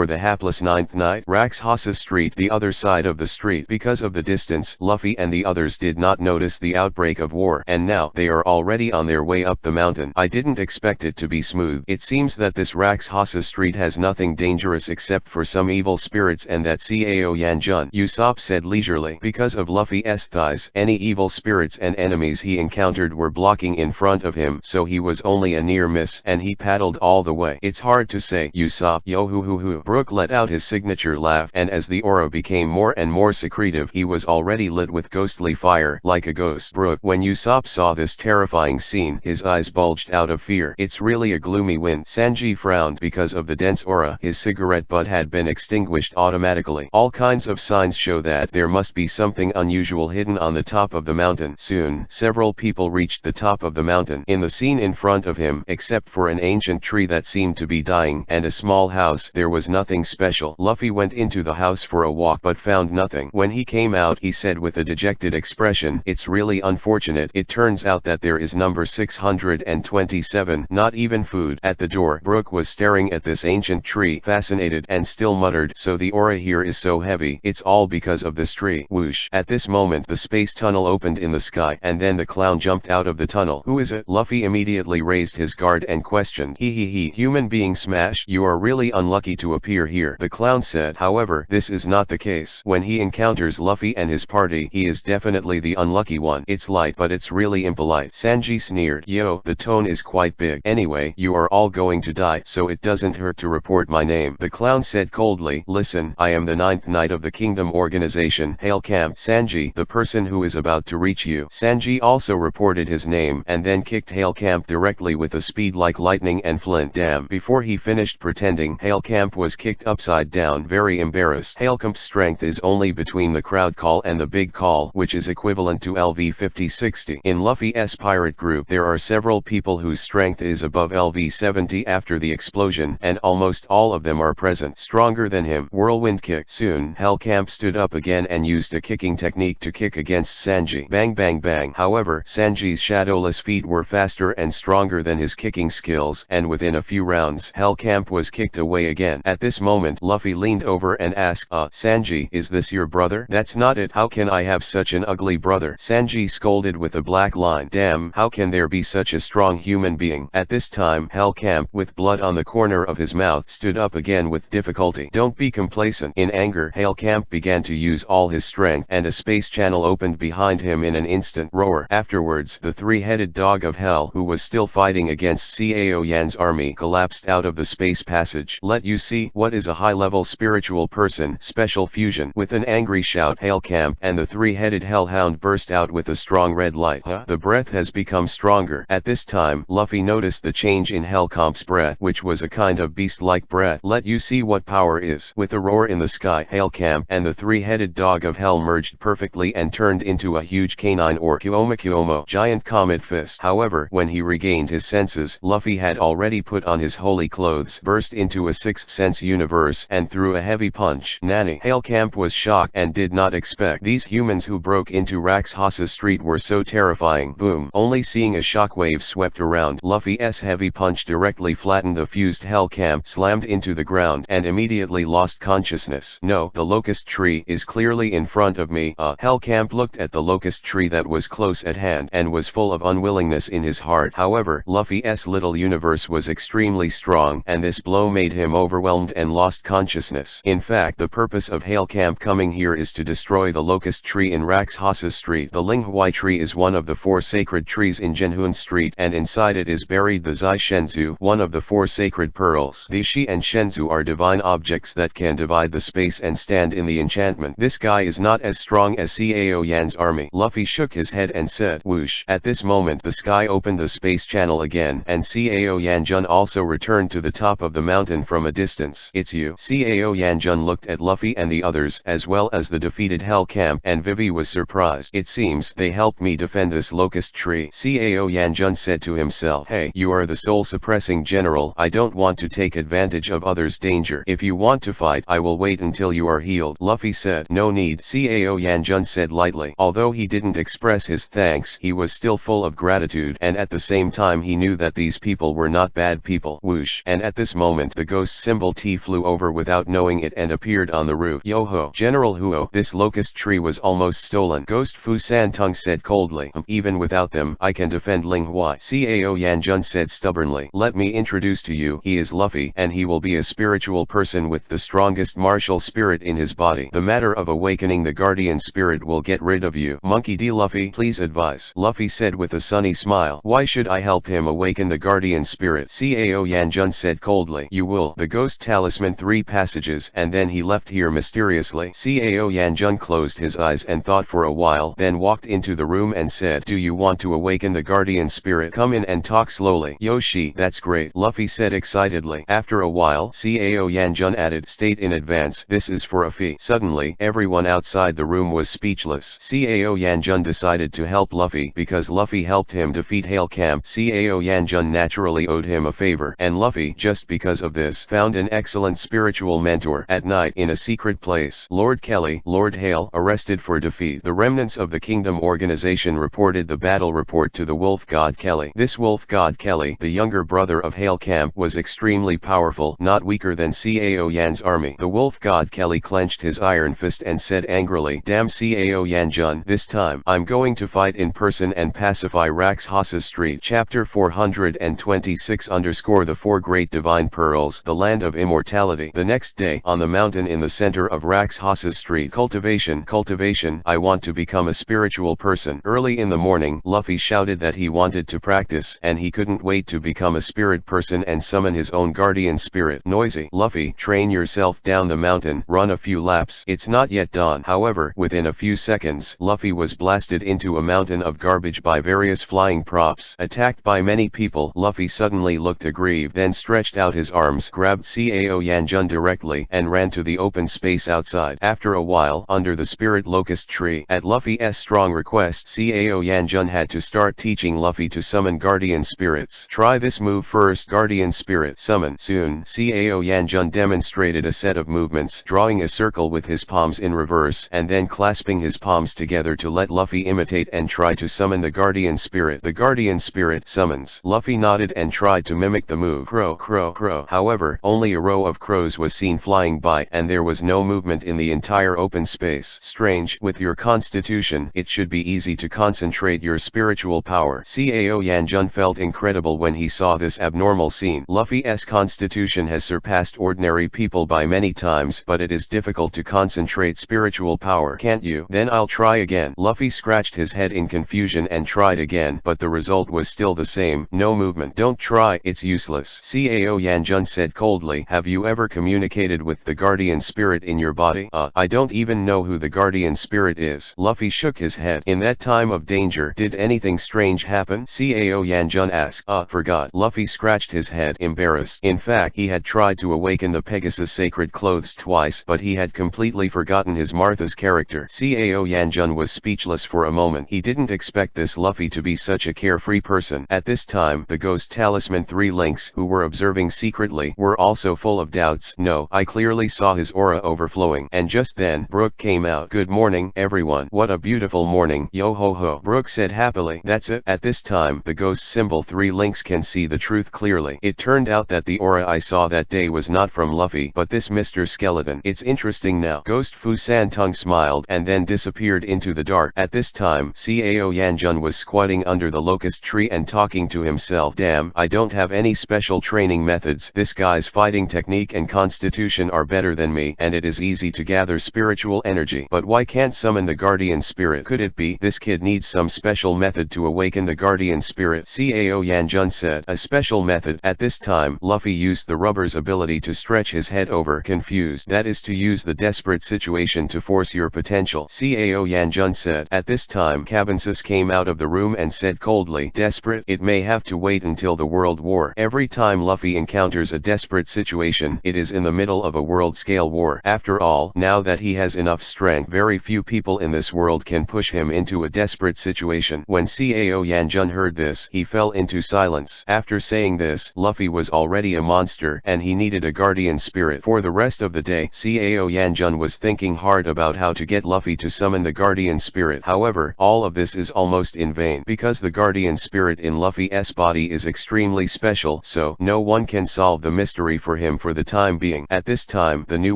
The Hapless Ninth Night. Rakshasa Street, the other side of the street. Because of the distance, Luffy and the others did not notice the outbreak of war, and now they are already on their way up the mountain. I didn't expect it to be smooth. It seems that this Rakshasa Street has nothing dangerous except for some evil spirits, and that Cao Yanjun, Usopp said leisurely. Because of Luffy's thighs, any evil spirits and enemies he encountered were blocking in front of him, so he was only a near miss, and he paddled all the way. It's hard to say, Usopp. Yo hoo hoo hoo. Brook let out his signature laugh, and as the aura became more and more secretive, he was already lit with ghostly fire, like a ghost. Brook, when Usopp saw this terrifying scene, his eyes bulged out of fear. It's really a gloomy wind. Sanji frowned. Because of the dense aura, his cigarette butt had been extinguished automatically. All kinds of signs show that there must be something unusual hidden on the top of the mountain. Soon, several people reached the top of the mountain. In the scene in front of him, except for an ancient tree that seemed to be dying and a small house, there was nothing special. Luffy went into the house for a walk but found nothing. When he came out, he said with a dejected expression, "It's really unfortunate. It turns out that there is number 627, not even food." At the door, Brook was staring at this ancient tree, fascinated, and still muttered, "So the aura here is so heavy. It's all because of this tree." Whoosh. At this moment the space tunnel opened in the sky, and then the clown jumped out of the tunnel. "Who is it?" Luffy immediately raised his guard and questioned. He. Human being smash. You are really unlucky to appear here," the clown said. However, this is not the case. When he encounters Luffy and his party, he is definitely the unlucky one. "It's light, but it's really impolite," Sanji sneered. "Yo, the tone is quite big. Anyway, you are all going to die, so it doesn't hurt to report my name," the clown said coldly. "Listen, I am the 9th Knight of the Kingdom Organization, Hail Camp Sanji, the person who is about to reach you." Sanji also reported his name, and then kicked Hail Camp directly with a speed like lightning and flint. Damn. Before he finished pretending, Hail Camp was kicked upside down, very embarrassed. Hail Camp's strength is only between the crowd call and the big call, which is equivalent to LV 50-60. In Luffy's pirate group, there are several people whose strength is above LV 70 after the explosion, and almost all of them are present, stronger than him. Whirlwind kick. Soon, Hail Camp stood up again and used a kicking technique to kick against Sanji. Bang bang bang. However, Sanji's shadowless feet were faster and stronger than his kicking skills, and within a few rounds, Hail Camp was kicked away again. At this moment, Luffy leaned over and asked, Sanji, is this your brother?" "That's not it. How can I have such an ugly brother?" Sanji scolded with a black line. "Damn, how can there be such a strong human being?" At this time, Hail Camp, with blood on the corner of his mouth, stood up again with difficulty. "Don't be complacent." In anger, Hail Camp began to use all his strength, and a space channel opened behind him in an instant. Roar. Afterwards, the three-headed dog of hell, who was still fighting against Cao Yan's army, collapsed out of the space passage. "Let you see what is a high-level spiritual person." Special fusion. With an angry shout, Hail Camp and the three-headed three-headed hellhound burst out with a strong red light. The breath has become stronger. At this time, Luffy noticed the change in Hellcamp's breath, which was a kind of beast-like breath. Let you see what power is. With a roar in the sky, Hellcamp and the three-headed dog of hell merged perfectly and turned into a huge canine or Kuomo giant comet fist. However, when he regained his senses, Luffy had already put on his holy clothes, burst into a sixth sense universe, and threw a heavy punch. Nani! Hellcamp was shocked and did not expect these humans who broke into Raxhasa Street were so terrifying. Boom! Only seeing a shockwave swept around. Luffy's heavy punch directly flattened the fused Hellcamp, slammed into the ground, and immediately lost consciousness. No, the locust tree is clearly in front of me. Hellcamp looked at the locust tree that was close at hand and was full of unwillingness in his heart. However, Luffy's little universe was extremely strong, and this blow made him overwhelmed and lost consciousness. In fact, the purpose of Hellcamp coming here is to destroy the locust tree in Raxhasa Street. The Linghuai tree is one of the 4 sacred trees in Genhun Street, and inside it is buried the Zai Shenzu, one of the 4 sacred pearls. The Shi and Shenzu are divine objects that can divide the space and stand in the enchantment. This guy is not as strong as Cao Yan's army. Luffy shook his head and said, whoosh. At this moment the sky opened the space channel again, and Cao Yanjun also returned to the top of the mountain from a distance. It's you. Cao Yanjun looked at Luffy and the others, as well as the defeated Hellcamp, and Vivi was surprised. It seems they helped me defend this locust tree. Cao Yanjun said to himself, hey, you are the soul suppressing general. I don't want to take advantage of others' danger. If you want to fight, I will wait until you are healed. Luffy said, no need. Cao Yanjun said lightly. Although he didn't express his thanks, he was still full of gratitude, and at the same time he knew that these people were not bad people. Whoosh. And at this moment the ghost symbol T flew over without knowing it and appeared on the roof. Yo-ho, General Huo, this locust tree was almost stolen. Ghost Fu Santung said coldly. Even without them, I can defend Linghuai. Cao Yanjun said stubbornly. Let me introduce to you, he is Luffy, and he will be a spiritual person with the strongest martial spirit in his body. The matter of awakening the guardian spirit will get rid of you. Monkey D. Luffy, please advise. Luffy said with a sunny smile. Why should I help him awaken the guardian spirit? Cao Yanjun said coldly. You will. The ghost talisman 3 passages, and then he left here mysteriously. Cao Yanjun closed his eyes and thought for a while, then walked into the room and said, do you want to awaken the guardian spirit? Come in and talk slowly. Yoshi, that's great, Luffy said excitedly. After a while, Cao Yanjun added, state in advance, this is for a fee. Suddenly, everyone outside the room was speechless. Cao Yanjun decided to help Luffy because Luffy helped him defeat Hellcamp. Cao Yanjun naturally owed him a favor, and Luffy, just because of this, found an excellent spiritual mentor. At night, in a secret place, Lord Kelly, Lord Hale, arrested for defeat. The remnants of the Kingdom organization reported the battle report to the Wolf God Kelly. This Wolf God Kelly, the younger brother of Hellcamp, was extremely powerful, not weaker than Cao Yan's army. The Wolf God Kelly clenched his iron fist and said angrily, damn Cao Yanjun, this time, I'm going to fight in person and pacify Raxhasa Street. Chapter 426 The 4 Great Divine Pearls, the Land of Immortality. The next day, on the mountain in the center of Raxhasa Street. Cultivation, I want to become a spiritual person. Early in the morning, Luffy shouted that he wanted to practice, and he couldn't wait to become a spirit person and summon his own guardian spirit. Noisy, Luffy, train yourself down the mountain, run a few laps. It's not yet dawn. However, within a few seconds, Luffy was blasted into a mountain of garbage by various flying props. Attacked by many people, Luffy suddenly looked aggrieved, then stretched out his arms, grabbed Cao Yanjun directly, and ran to the open space outside. After a while, under the spirit locust tree, at Luffy's strong request, Cao Yanjun had to start teaching Luffy to summon guardian spirits. Try this move first. Guardian spirit summon. Soon, Cao Yanjun demonstrated a set of movements, drawing a circle with his palms in reverse, and then clasping his palms together to let Luffy imitate and try to summon the guardian spirit. The guardian spirit summons. Luffy nodded and tried to mimic the move. Crow, crow, crow. However, only a row of crows was seen flying by, and there was no movement in the entire open space. Strange. With your constitution, it should be easy to concentrate your spiritual power. Cao Yanjun felt incredible when he saw this abnormal scene. Luffy's constitution has surpassed ordinary people by many times, but it is difficult to concentrate spiritual power. Can't you? Then I'll try again. Luffy scratched his head in confusion and tried again, but the result was still the same. No movement. Don't try, it's useless. Cao Yanjun said coldly, have you ever communicated with the guardian spirit in your body? I don't even know who the guardian spirit it is. Luffy shook his head. In that time of danger, did anything strange happen? Cao Yanjun asked. Forgot. Luffy scratched his head, embarrassed. In fact, he had tried to awaken the Pegasus sacred clothes twice, but he had completely forgotten his Martha's character. Cao Yanjun was speechless for a moment. He didn't expect this Luffy to be such a carefree person. At this time, the Ghost Talisman 3 Links, who were observing secretly, were also full of doubts. No, I clearly saw his aura overflowing. And just then, Brook came out. Good morning, everyone. What a beautiful morning. Yo ho ho. Brook said happily. That's it. At this time, the Ghost Symbol 3 Links can see the truth clearly. It turned out that the aura I saw that day was not from Luffy, but this Mr. Skeleton. It's interesting now. Ghost Fu Santung smiled and then disappeared into the dark. At this time, Cao Yanjun was squatting under the locust tree and talking to himself. Damn, I don't have any special training methods. This guy's fighting technique and constitution are better than me, and it is easy to gather spiritual energy. But why can't summon the guardian spirit? Could it be this kid needs some special method to awaken the guardian spirit? Cao Yanjun said. A special method. At this time, Luffy used the rubber's ability to stretch his head over. Confused. That is to use the desperate situation to force your potential. Cao Yanjun said. At this time, Cabensis came out of the room and said coldly, desperate? It may have to wait until the World War. Every time Luffy encounters a desperate situation, it is in the middle of a world-scale war. After all, now that he has enough strength, very few people in this world can push him into a desperate situation. When Cao Yanjun heard this, he fell into silence. After saying this, Luffy was already a monster, and he needed a guardian spirit. For the rest of the day, Cao Yanjun was thinking hard about how to get Luffy to summon the guardian spirit. However, all of this is almost in vain, because the guardian spirit in Luffy's body is extremely special, so no one can solve the mystery for him for the time being. At this time, the New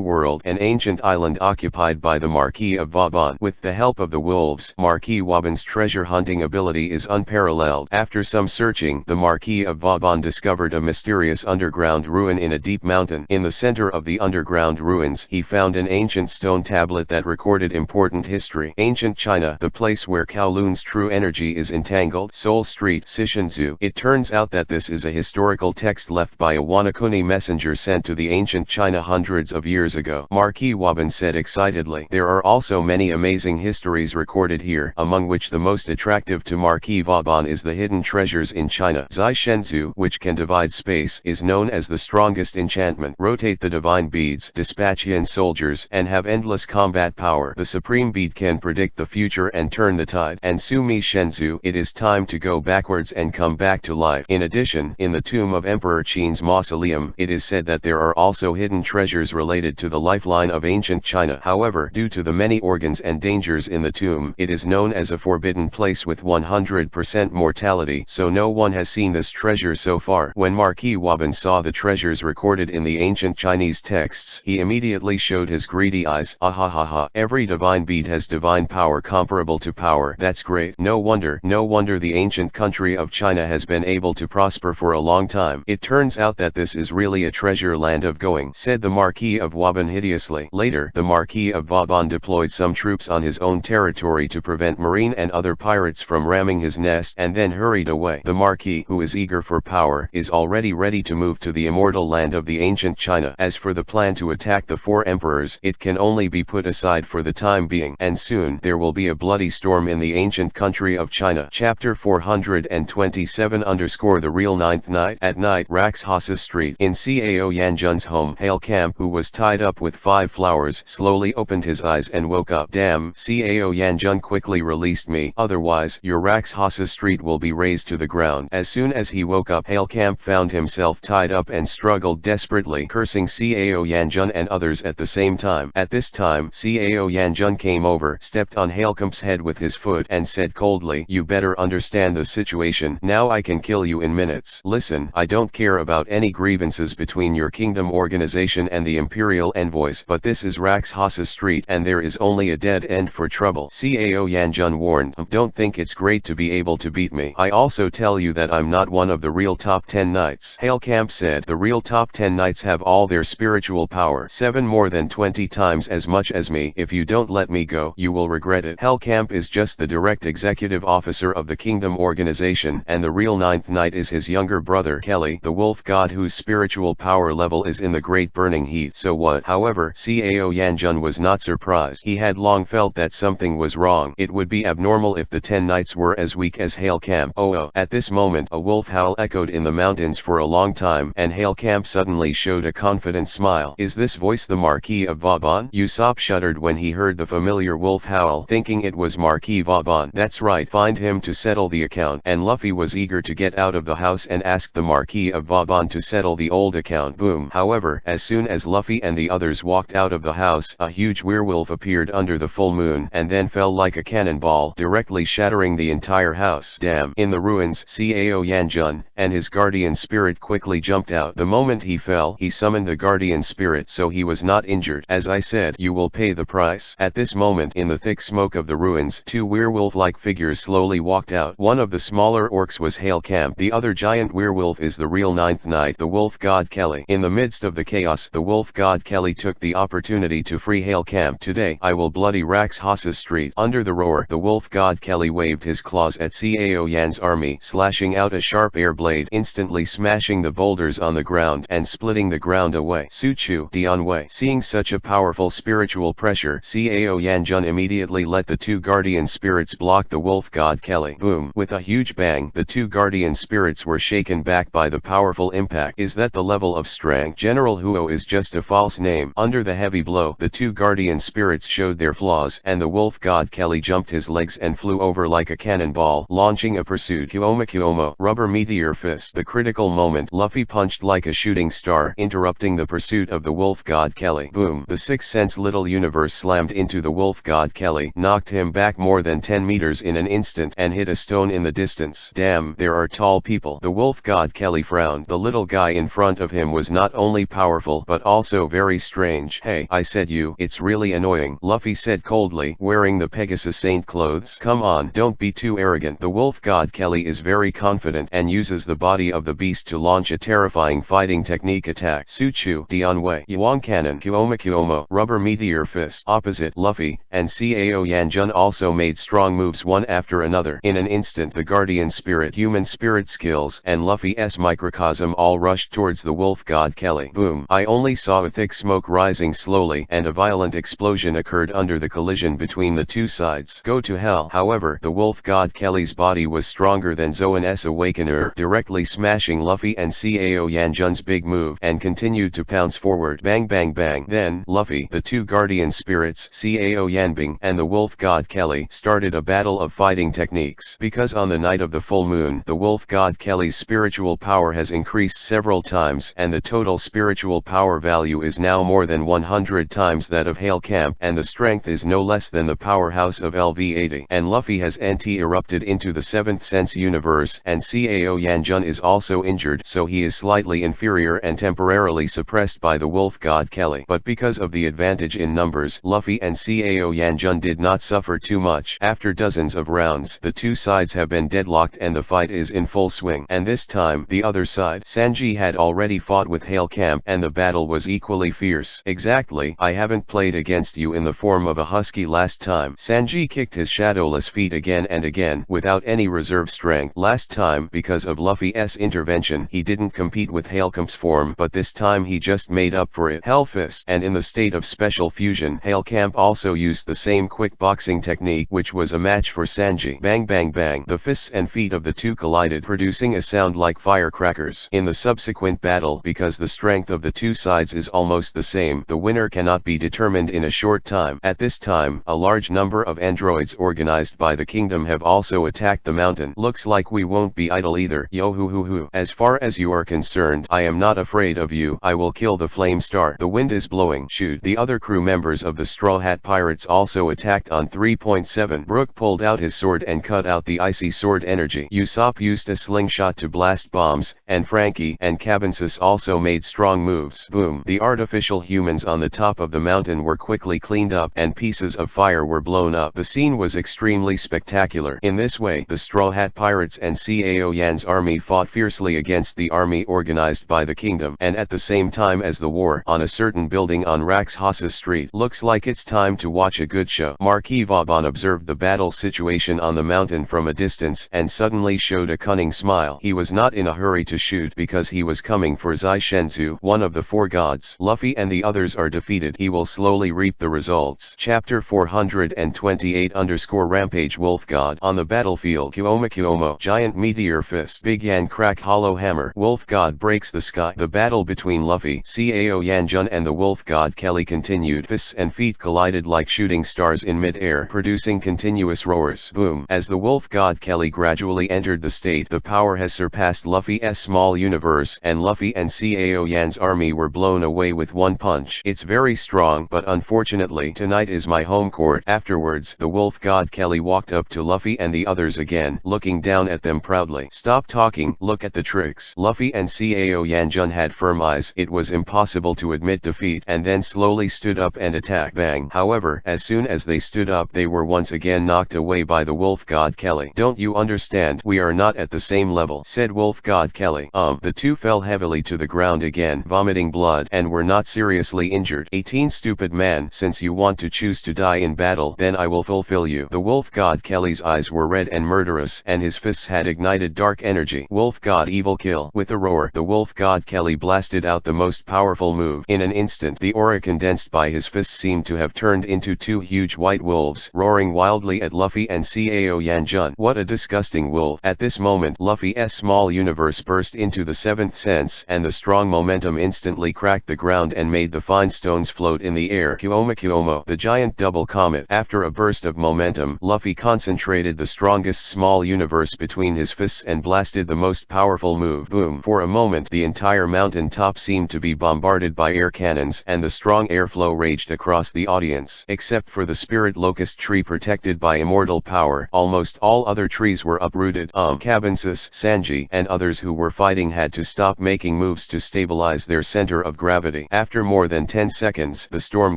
World, an ancient island occupied by the Marquis of Vauban. With the help of the wolves, Marquis Vauban's treasure hunting ability is unparalleled. After some searching, the Marquis of Vauban discovered a mysterious underground ruin in a deep mountain. In the center of the underground ruins, he found an ancient stone tablet that recorded important history. Ancient China, the place where Kowloon's true energy is entangled. Seoul Street, Shishinzu. It turns out that this is a historical text left by a Wanakuni messenger sent to the ancient China hundreds of years ago. Marquis Vauban said excitedly. There are also many amazing histories recorded here, among which the most attractive to Marquis Vauban is the hidden treasures in China. Zai Shenzhu, which can divide space, is known as the strongest enchantment. Rotate the divine beads, dispatch Yin soldiers, and have endless combat power. The supreme bead can predict the future and turn the tide. And Sumi Shenzhu, it is time to go backwards and come back to life. In addition, in the tomb of Emperor Qin's mausoleum, it is said that there are also hidden treasures related to the lifeline of ancient China. However, due to the many organs and dangers in the tomb, it is known as a forbidden place with 100% mortality, so no one has seen this treasure so far. When Marquis Vauban saw the treasures recorded in the ancient Chinese texts, he immediately showed his greedy eyes. Ahahaha, every divine bead has divine power comparable to power. That's great. No wonder the ancient country of China has been able to prosper for a long time. It turns out that this is really a treasure land of going, said the Marquis of Vauban hideously. Later, the Marquis of Vauban deployed some troops on his own territory to prevent marine and other pirates from ramming his nest, and then hurried away. The Marquis, who is eager for power, is already ready to move to the immortal land of the ancient China. As for the plan to attack the four emperors, it can only be put aside for the time being, and soon there will be a bloody storm in the ancient country of China. Chapter 427 The Real Ninth Night. At night, Raxhasa Street, in Cao Yanjun's home, Hale Camp, who was tied up with 5 flowers, slowly opened his eyes and woke up. Damn, Cao Yanjun quickly released me, otherwise your Raxhasa Street will be razed to the ground. As soon as he woke up, Hale Camp found himself tied up and struggled desperately, cursing Cao Yanjun and others at the same time. At this time, Cao Yanjun came over, stepped on Hale Camp's head with his foot, and said coldly, you better understand the situation. Now I can kill you in minutes. Listen, I don't care about any grievances between your kingdom organization and the imperial envoys, but this is Raxhasa Street and there is only a dead end for trouble. Cao Yanjun warned, don't think it's great to be able to beat me. I also tell you that I'm not one of the real top 10 knights. Hale Camp said, the real top 10 knights have all their spiritual power, 7 more than 20 times as much as me. If you don't let me go, you will regret it. Hale Camp is just the direct executive officer of the kingdom organization, and the real 9th knight is his younger brother Kelly, the wolf god whose spiritual power level is in the great burning heat. So what? However, Cao Yanjun was not surprised. He had long felt that something was wrong. It would be abnormal if the 10 knights were as weak as Hailcamp. Oh. At this moment a wolf howl echoed in the mountains for a long time, and Hailcamp suddenly showed a confident smile. Is this voice the Marquis of Vauban? Usopp shuddered when he heard the familiar wolf howl, thinking it was Marquis Vauban. That's right, find him to settle the account. And Luffy was eager to get out of the house and ask the Marquis of Vauban to settle the old account. Boom. However, as soon as Luffy and the others walked out of the house, a huge werewolf appeared under the full moon and then fell like a cannonball, directly shattering the entire house. Damn. In the ruins, Cao Yanjun and his guardian spirit quickly jumped out. The moment he fell, he summoned the guardian spirit, so he was not injured. As I said, you will pay the price. At this moment, in the thick smoke of the ruins, two werewolf-like figures slowly walked out. One of the smaller orcs was Hailcamp. The other giant werewolf is the real ninth knight, the wolf god Kelly. In the midst of the chaos, the wolf god Kelly took the opportunity to free Hailcamp. Today, I will bloody Rax Hasa's street. Under the roar, the wolf god Kelly waved his claws at Cao Yan's army, slashing out a sharp air blade, instantly smashing the boulders on the ground and splitting the ground away. Suchu Dianwei. Seeing such a powerful spiritual pressure, Cao Yanjun immediately let the two guardian spirits block the wolf god Kelly. Boom. With a huge bang, the two guardian spirits were shaken back by the powerful impact. Is that the level of strength? General Huo is just a false name. Under the heavy blow, the two guardian spirits showed their flaws, and the wolf god Kelly jumped his legs and flew over like a cannonball, launching a pursuit. Kuomo, rubber meteor fist. The critical moment, Luffy punched like a shooting star, interrupting the pursuit of the wolf god Kelly. Boom. The Sixth Sense little universe slammed into the wolf god Kelly, knocked him back more than 10 meters in an instant, and hit a stone in the distance. Damn, there are tall people. The wolf god Kelly frowned. The little guy in front of him was not only powerful but also very strange. Hey, I said you. It's really annoying, Luffy said coldly, wearing the Pegasus Saint clothes. Come on, don't be too arrogant. The wolf god Kelly is very confident and uses the body of the beast to launch a terrifying fighting technique attack. Suchu Dianwei, Yuan Cannon, Kuomo, rubber meteor fist. Opposite, Luffy and Cao Yanjun also made strong moves one after another. In an instant, the guardian spirit, human spirit skills, and Luffy's microcosm all rushed towards the wolf god Kelly. Boom. I only saw a thick smoke rising slowly, and a violent explosion occurred under the collision between the two sides. Go to hell. However, the wolf god Kelly's body was stronger than Zoan's Awakener, directly smashing Luffy and Cao Yanjun's big move, and continued to pounce forward. Bang bang bang. Then, Luffy, the two guardian spirits, Cao Yanbing, and the wolf god Kelly, started a battle of fighting techniques. Because on the night of the full moon, the wolf god Kelly's spiritual power has increased several times, and the total spiritual power value is now more than 100 times that of Hailcamp, and the strength is no less than the powerhouse of LV80. And Luffy has anti-erupted into the 7th sense universe, and Cao Yanjun is also injured, so he is slightly inferior and temporarily suppressed by the wolf god Kelly. But because of the advantage in numbers, Luffy and Cao Yanjun did not suffer too much. After dozens of rounds, the two sides have been deadlocked and the fight is in full swing. And this time, the other side, Sanji, had already fought with Hailcamp, and the battle was equally fierce. Exactly, I haven't played against you in the form of a husky last time. Sanji kicked his shadowless feet again and again, without any reserve strength. Last time, because of Luffy's intervention, he didn't compete with Hailcamp's form, but this time he just made up for it. Hellfist. And in the state of special fusion, Hailcamp also used the same quick boxing technique, which was a match for Sanji. Bang bang bang. The fists and feet of the two collided, producing a sound like firecrackers. In the subsequent battle, because the strength of the two sides is almost the same, the winner cannot be determined in a short time. At this time, a large number of androids organized by the kingdom have also attacked the mountain. Looks like we won't be idle either. Yo hoo hoo hoo. As far as you are concerned, I am not afraid of you. I will kill the flame star. The wind is blowing. Shoot. The other crew members of the Straw Hat Pirates also attacked on 3.7. Brook pulled out his sword and cut out the icy sword energy. Usopp used a slingshot to blast bombs, and Frankie and Cabensis also made strong moves. Boom. The artificial humans on the top of the mountain were quickly cleaned up, and pieces of fire were blown up. The scene was extremely spectacular. In this way, the Straw Hat Pirates and Cao Yan's army fought fiercely against the army organized by the kingdom, and at the same time as the war, on a certain building on Rax Hasa Street. Looks like it's time to watch a good show. Marquis Vauban observed the battle situation on the mountain from a distance, and suddenly showed a cunning smile. He was not in a hurry to shoot because he was coming for Zai Shenzu, one of the four gods. Luffy and the others are defeated. He will slowly reap the results. Chapter Chapter 428 Rampage Wolf God on the battlefield. Kuomo giant meteor fist. Big Yan crack hollow hammer. Wolf God breaks the sky. The battle between Luffy, Cao Yanjun and the Wolf God Kelly continued. Fists and feet collided like shooting stars in mid-air, producing continuous roars. Boom. As the Wolf God Kelly gradually entered the state, the power has surpassed Luffy's small universe, and Luffy and Cao Yan's army were blown away with one punch. It's very strong, but unfortunately tonight is my home court. Afterwards, the Wolf God Kelly walked up to Luffy and the others again, looking down at them proudly. Stop talking, look at the tricks. Luffy and Cao Yanjun had firm eyes. It was impossible to admit defeat, and then slowly stood up and attacked. Bang. However, as soon as they stood up, they were once again knocked away by the Wolf God Kelly. Don't you understand? We are not at the same level, said Wolf God Kelly. The two fell heavily to the ground again, vomiting blood, and were not seriously injured. 18 Stupid man, since you want to choose to die in battle, then I will fulfill you. The Wolf God Kelly's eyes were red and murderous, and his fists had ignited dark energy. Wolf God evil kill. With a roar, the Wolf God Kelly blasted out the most powerful move. In an instant, the aura condensed by his fists seemed to have turned into two huge white wolves, roaring wildly at Luffy and Cao Yanjun. What a disgusting wolf. At this moment, Luffy's small universe burst into the seventh sense, and the strong momentum instantly cracked the ground and made the fine stones float in the air. Kuomo, the giant double comet. After a burst of momentum, Luffy concentrated the strongest small universe between his fists and blasted the most powerful move. Boom. For a moment, the entire mountain top seemed to be bombarded by air cannons, and the strong airflow raged across the audience. Except for the spirit locust tree protected by immortal power, almost all other trees were uprooted. Cabensis, Sanji, and others who were fighting had to stop making moves to stabilize their center of gravity. After more than 10 seconds, the storm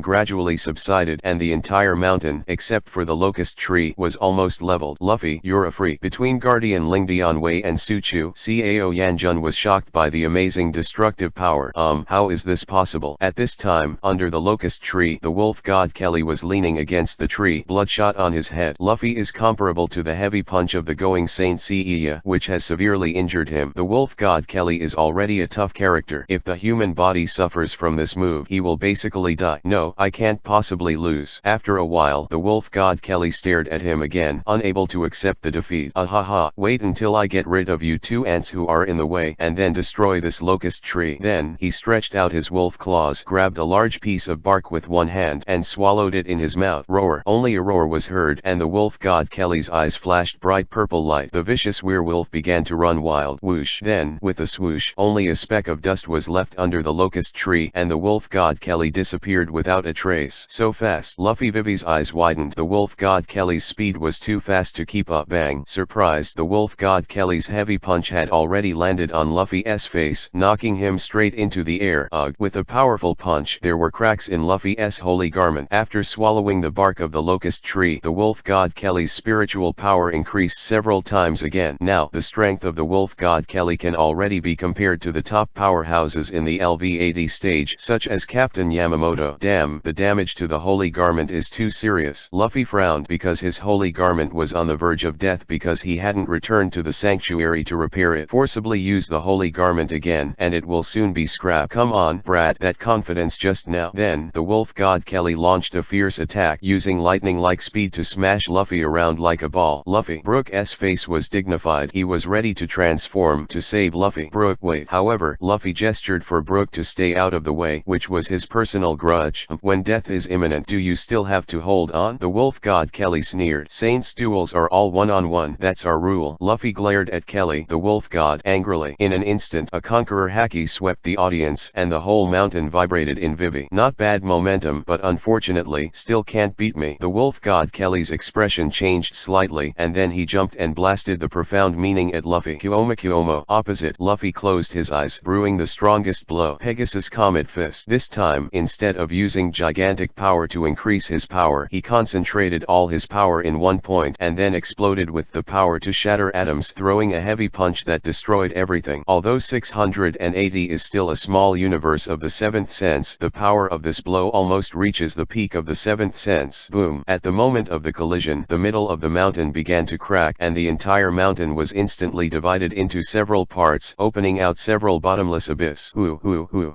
gradually subsided, and the entire mountain, except for the locust tree, was almost leveled. Luffy, you're a freak. Between Guardian Ling Dianwei and Suchu, Cao Yanjun was shocked by the amazing destructive power. How is this possible? At this time, under the locust tree, the Wolf God Kelly was leaning against the tree, bloodshot on his head. Luffy is comparable to the heavy punch of the going Saint Seiya, which has severely injured him. The Wolf God Kelly is already a tough character. If the human body suffers from this move, he will basically die. No, I can't possibly lose. After a while, the Wolf God Kelly stared at him again, unable to accept the defeat. Ahaha, wait until I get rid of you two ants who are in the way, and then destroy this locust tree. Then, he stretched out his wolf claws, grabbed a large piece of bark with one hand, and swallowed it in his mouth. Roar. Only a roar was heard, and the Wolf God Kelly's eyes flashed bright purple light. The vicious werewolf began to run wild. Whoosh. Then, with a swoosh, only a speck of dust was left under the locust tree, and the Wolf God Kelly disappeared without a trace. So fast. Luffy Vivi's eyes widened. The Wolf God Kelly's speed was too fast to keep up. Bang. Surprised, the Wolf God Kelly's heavy punch had already landed on Luffy's face, knocking him straight into the air. Ugh. With a powerful punch, there were cracks in Luffy's holy garment. After swallowing the bark of the locust tree, the Wolf God Kelly's spiritual power increased several times again. Now, the strength of the Wolf God Kelly can already be compared to the top powerhouses in the LV80 stage, such as Captain Yamamoto. Damn, the damage to the holy garment is too serious. Luffy frowned because his holy garment was on the verge of death because he hadn't returned to the sanctuary to repair it. Forcibly use the holy garment again, and it will soon be scrapped. Come on, brat, that confidence just now. Then, the Wolf God Kelly launched a fierce attack, using lightning-like speed to smash Luffy around like a ball. Luffy. Brook's face was dignified. He was ready to transform to save Luffy. Brook, wait. However, Luffy gestured for Brook to stay out of the way, which was his personal grudge. When death is imminent, do you still have to hold on? The Wolf God Kelly sneered. Saints duels are all one-on-one. That's our rule. Luffy glared at Kelly, the Wolf God, angrily. In an instant, a conqueror haki swept the audience, and the whole mountain vibrated in Vivi. Not bad momentum, but unfortunately, still can't beat me. The Wolf God Kelly's expression changed slightly, and then he jumped and blasted the profound meaning at Luffy. Kuomo. Opposite, Luffy closed his eyes, brewing the strongest blow. Pegasus Comet Fist. This time, instead of using gigantic power to increase his power, he concentrated all his power in one point, and then exploded with the power to shatter atoms, throwing a heavy punch that destroyed everything. Although 680 is still a small universe of the seventh sense, the power of this blow almost reaches the peak of the seventh sense. Boom. At the moment of the collision, the middle of the mountain began to crack, and the entire mountain was instantly divided into several parts, opening out several bottomless abyss.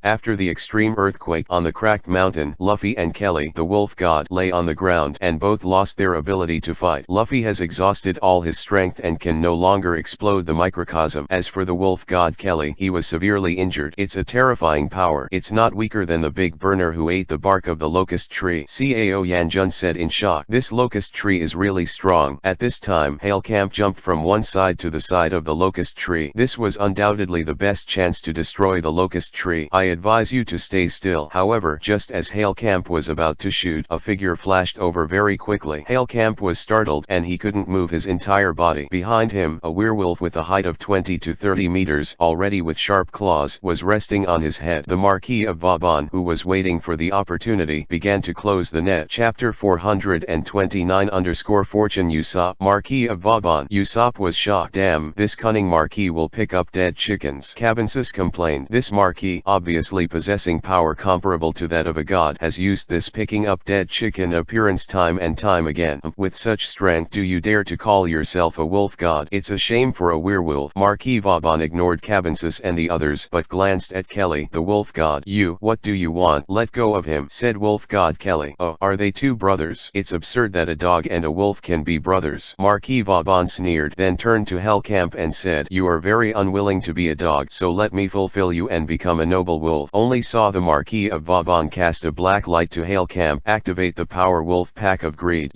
After the extreme earthquake on the cracked mountain, Luffy and Kelly, the Wolf wolf god lay on the ground and both lost their ability to fight. Luffy has exhausted all his strength and can no longer explode the microcosm. As for the wolf god Kelly, he was severely injured. It's a terrifying power. It's not weaker than the big burner who ate the bark of the locust tree, Cao Yanjun said in shock. This locust tree is really strong. At this time, Hail Camp jumped from one side to the side of the locust tree. This was undoubtedly the best chance to destroy the locust tree. I advise you to stay still. However, just as Hail Camp was about to shoot, a figure flashed over very quickly. Hail Camp was startled and he couldn't move his entire body. Behind him, a werewolf with a height of 20 to 30 meters, already with sharp claws, was resting on his head. The Marquis of Vauban, who was waiting for the opportunity, began to close the net. Chapter 429_Fortune Usopp. Marquis of Vauban. Usopp was shocked. Damn, this cunning Marquis will pick up dead chickens, Cabensis complained. This Marquis, obviously possessing power comparable to that of a god, has used this picking up dead chicken appearance time and time again. With such strength, do you dare to call yourself a wolf god? It's a shame for a werewolf. Marquis Vauban ignored Cabensis and the others, but glanced at Kelly. The wolf god. What do you want? Let go of him, said wolf god Kelly. Oh, are they two brothers? It's absurd that a dog and a wolf can be brothers. Marquis Vauban sneered, then turned to Hellcamp and said, you are very unwilling to be a dog, so let me fulfill you and become a noble wolf. Only saw the Marquis of Vauban cast a black light to Hellcamp. Activate the power wolf pack of greed.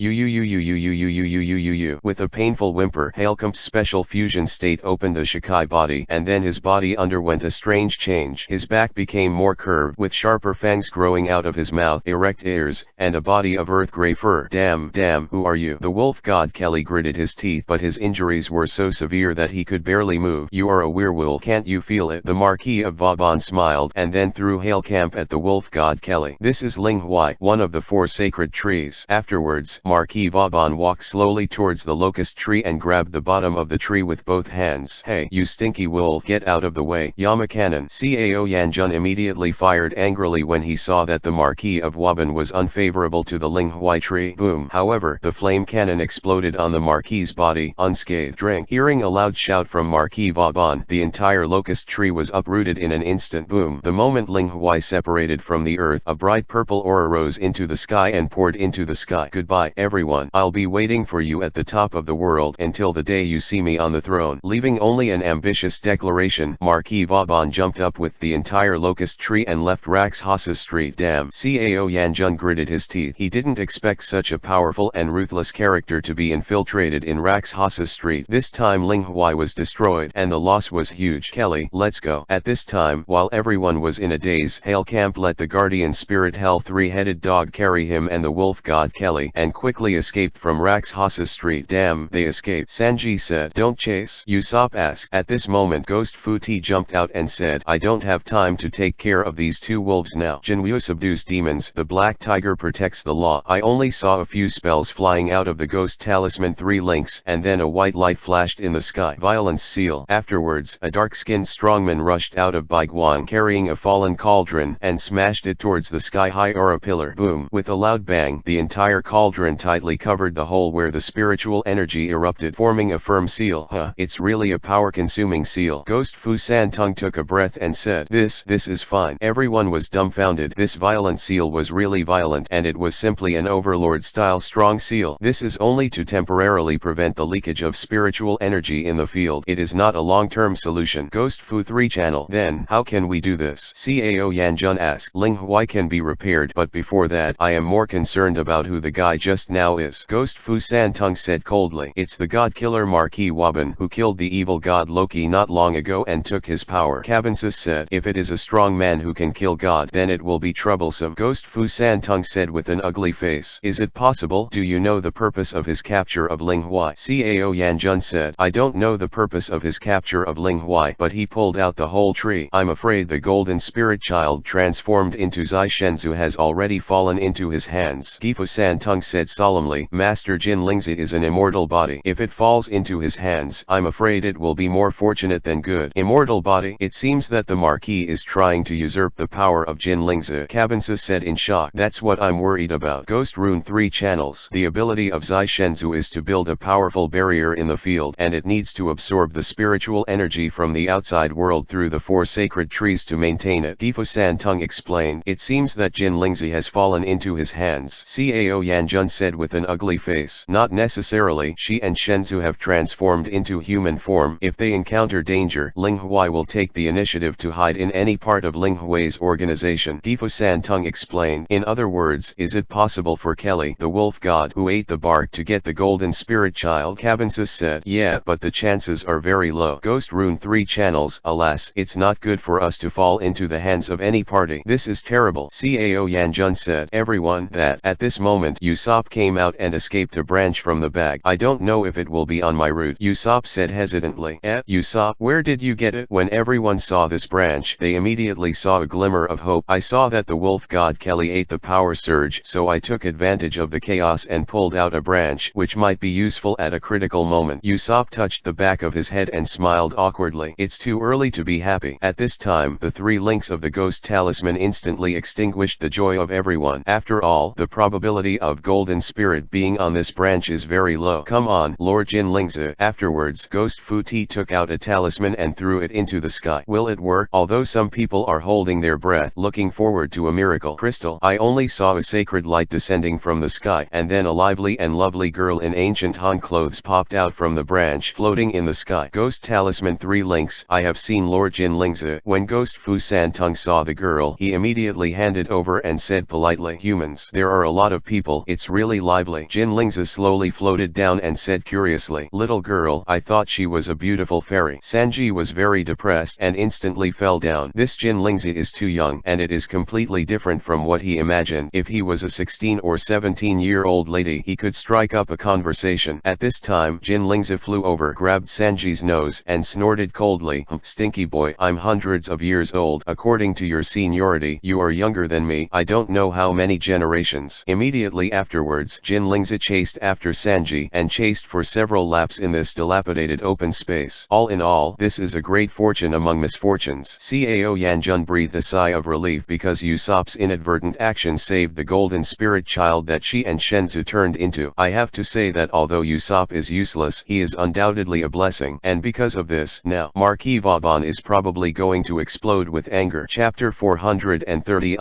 With a painful whimper, Hellcamp's special fusion state opened the Shikai body, and then his body underwent a strange change. His back became more curved, with sharper fangs growing out of his mouth, erect ears, and a body of earth gray fur. Damn, who are you? The wolf god Kelly gritted his teeth, but his injuries were so severe that he could barely move. You are a werewolf, can't you feel it? The Marquis of Vauban smiled, and then threw Hailcamp at the wolf god Kelly. This is Ling Huai, one of the 4 sacred trees. Afterwards, Marquis Vauban walked slowly towards the locust tree and grabbed the bottom of the tree with both hands. Hey, you stinky wolf, get out of the way. Yama Cannon. Cao Yanjun immediately fired angrily when he saw that the Marquis of Vauban was unfavorable to the Ling Huai tree. Boom. However, the flame cannon exploded on the Marquis's body, unscathed. Drink. Hearing a loud shout from Marquis Vauban, the entire locust tree was uprooted in an instant. Boom. The moment Ling Huai separated from the earth, a bright purple aura rose into the sky and poured into the sky. Goodbye, everyone. I'll be waiting for you at the top of the world until the day you see me on the throne. Leaving only an ambitious declaration, Marquis Vauban jumped up with the entire locust tree and left Raxhasa Street. Damn. Cao Yanjun gritted his teeth. He didn't expect such a powerful and ruthless character to be infiltrated in Raxhasa Street. This time Ling Huai was destroyed, and the loss was huge. Kelly, let's go. At this time, while everyone was in a daze, Hailcamp let the guardian spirit Hell 3-headed dog carry him and the wolf god Kelly, and quickly escaped from Raxhasa Street. Damn, they escaped, Sanji said. Don't chase, Usopp asked. At this moment Ghost Futi jumped out and said, I don't have time to take care of these 2 wolves now. Jinwoo subdues demons. The black tiger protects the law. I only saw a few spells flying out of the ghost talisman 3 links, and then a white light flashed in the sky. Violence seal. Afterwards, a dark-skinned strongman rushed out of Baiguan carrying a fallen cauldron and smashed it towards the sky-high aura pillar. Boom. With a loud bang, the entire cauldron tightly covered the hole where the spiritual energy erupted, forming a firm seal. It's really a power-consuming seal. Ghost Fu Santung took a breath and said, This is fine. Everyone was dumbfounded. This violent seal was really violent, and it was simply an overlord-style strong seal. This is only to temporarily prevent the leakage of spiritual energy in the field. It is not a long-term solution. Ghost Fu 3 channel. Then, how can we do this? Cao Yanjun asked. Ling Huai can be repaired, but before that, I am more concerned about who the guy just now is. Ghost Fu Santung said coldly. It's the god killer Marquis Waban, who killed the evil god Loki not long ago and took his power. Cabensis said, if it is a strong man who can kill God, then it will be troublesome. Ghost Fu Santung said with an ugly face. Is it possible? Do you know the purpose of his capture of Ling Huai? Cao Yanjun said, I don't know the purpose of his capture of Ling Huai, but he pulled out the whole tree. I'm afraid the golden spirit child transformed into Zai Shenzhou has already fallen into his hands. Gifu Santung said solemnly, Master Jin Lingzi is an immortal body. If it falls into his hands, I'm afraid it will be more fortunate than good. Immortal body? It seems that the Marquis is trying to usurp the power of Jin Lingzi, Cabensis said in shock. That's what I'm worried about. Ghost Rune 3 channels. The ability of Zai Shenzhou is to build a powerful barrier in the field, and it needs to absorb the spiritual energy from the outside world through the 4 sacred trees to maintain it. Gifu Santung explained. It seems that Jin Lingzi has fallen into into his hands. Cao Yanjun said with an ugly face. Not necessarily. She and Shenzhou have transformed into human form. If they encounter danger, Ling Huai will take the initiative to hide in any part of Ling Hui's organization. Difu Santung explained. In other words, is it possible for Kelly, the wolf god who ate the bark, to get the golden spirit child? Cabensis said. Yeah, but the chances are very low. Ghost Rune 3 channels. Alas, it's not good for us to fall into the hands of any party. This is terrible. Cao Yanjun said. Everyone that. At this moment Usopp came out and escaped a branch from the bag. I don't know if it will be on my route, Usopp said hesitantly. Usopp, where did you get it? When everyone saw this branch, they immediately saw a glimmer of hope. I saw that the wolf god Kelly ate the power surge, so I took advantage of the chaos and pulled out a branch which might be useful at a critical moment. Usopp touched the back of his head and smiled awkwardly. It's too early to be happy. At this time, the 3 links of the ghost talisman instantly extinguished the joy of everyone. After all, the probability of golden spirit being on this branch is very low. Come on, Lord Jin Lingzi. Afterwards, Ghost Fu Ti took out a talisman and threw it into the sky. Will it work? Although some people are holding their breath, looking forward to a miracle. Crystal, I only saw a sacred light descending from the sky, and then a lively and lovely girl in ancient Han clothes popped out from the branch, floating in the sky. Ghost talisman 3 links. I have seen Lord Jin Lingzi. When Ghost Fu Santung saw the girl, he immediately handed over and said politely, humans. There are a lot of people. It's really lively. Jin Lingzi slowly floated down and said curiously, little girl, I thought she was a beautiful fairy. Sanji was very depressed and instantly fell down. This Jin Lingzi is too young, and it is completely different from what he imagined. If he was a 16 or 17-year-old lady, he could strike up a conversation. At this time, Jin Lingzi flew over, grabbed Sanji's nose, and snorted coldly, stinky boy, I'm hundreds of years old. According to your seniority, you are younger than me. I don't know how many generations. Immediately afterwards, Jin Lingzi chased after Sanji, and chased for several laps in this dilapidated open space. All in all, this is a great fortune among misfortunes. Cao Yanjun breathed a sigh of relief because Usopp's inadvertent action saved the golden spirit child that she and Shenzhou turned into. I have to say that although Usopp is useless, he is undoubtedly a blessing, and because of this, now, Marquis Vauban is probably going to explode with anger. Chapter 430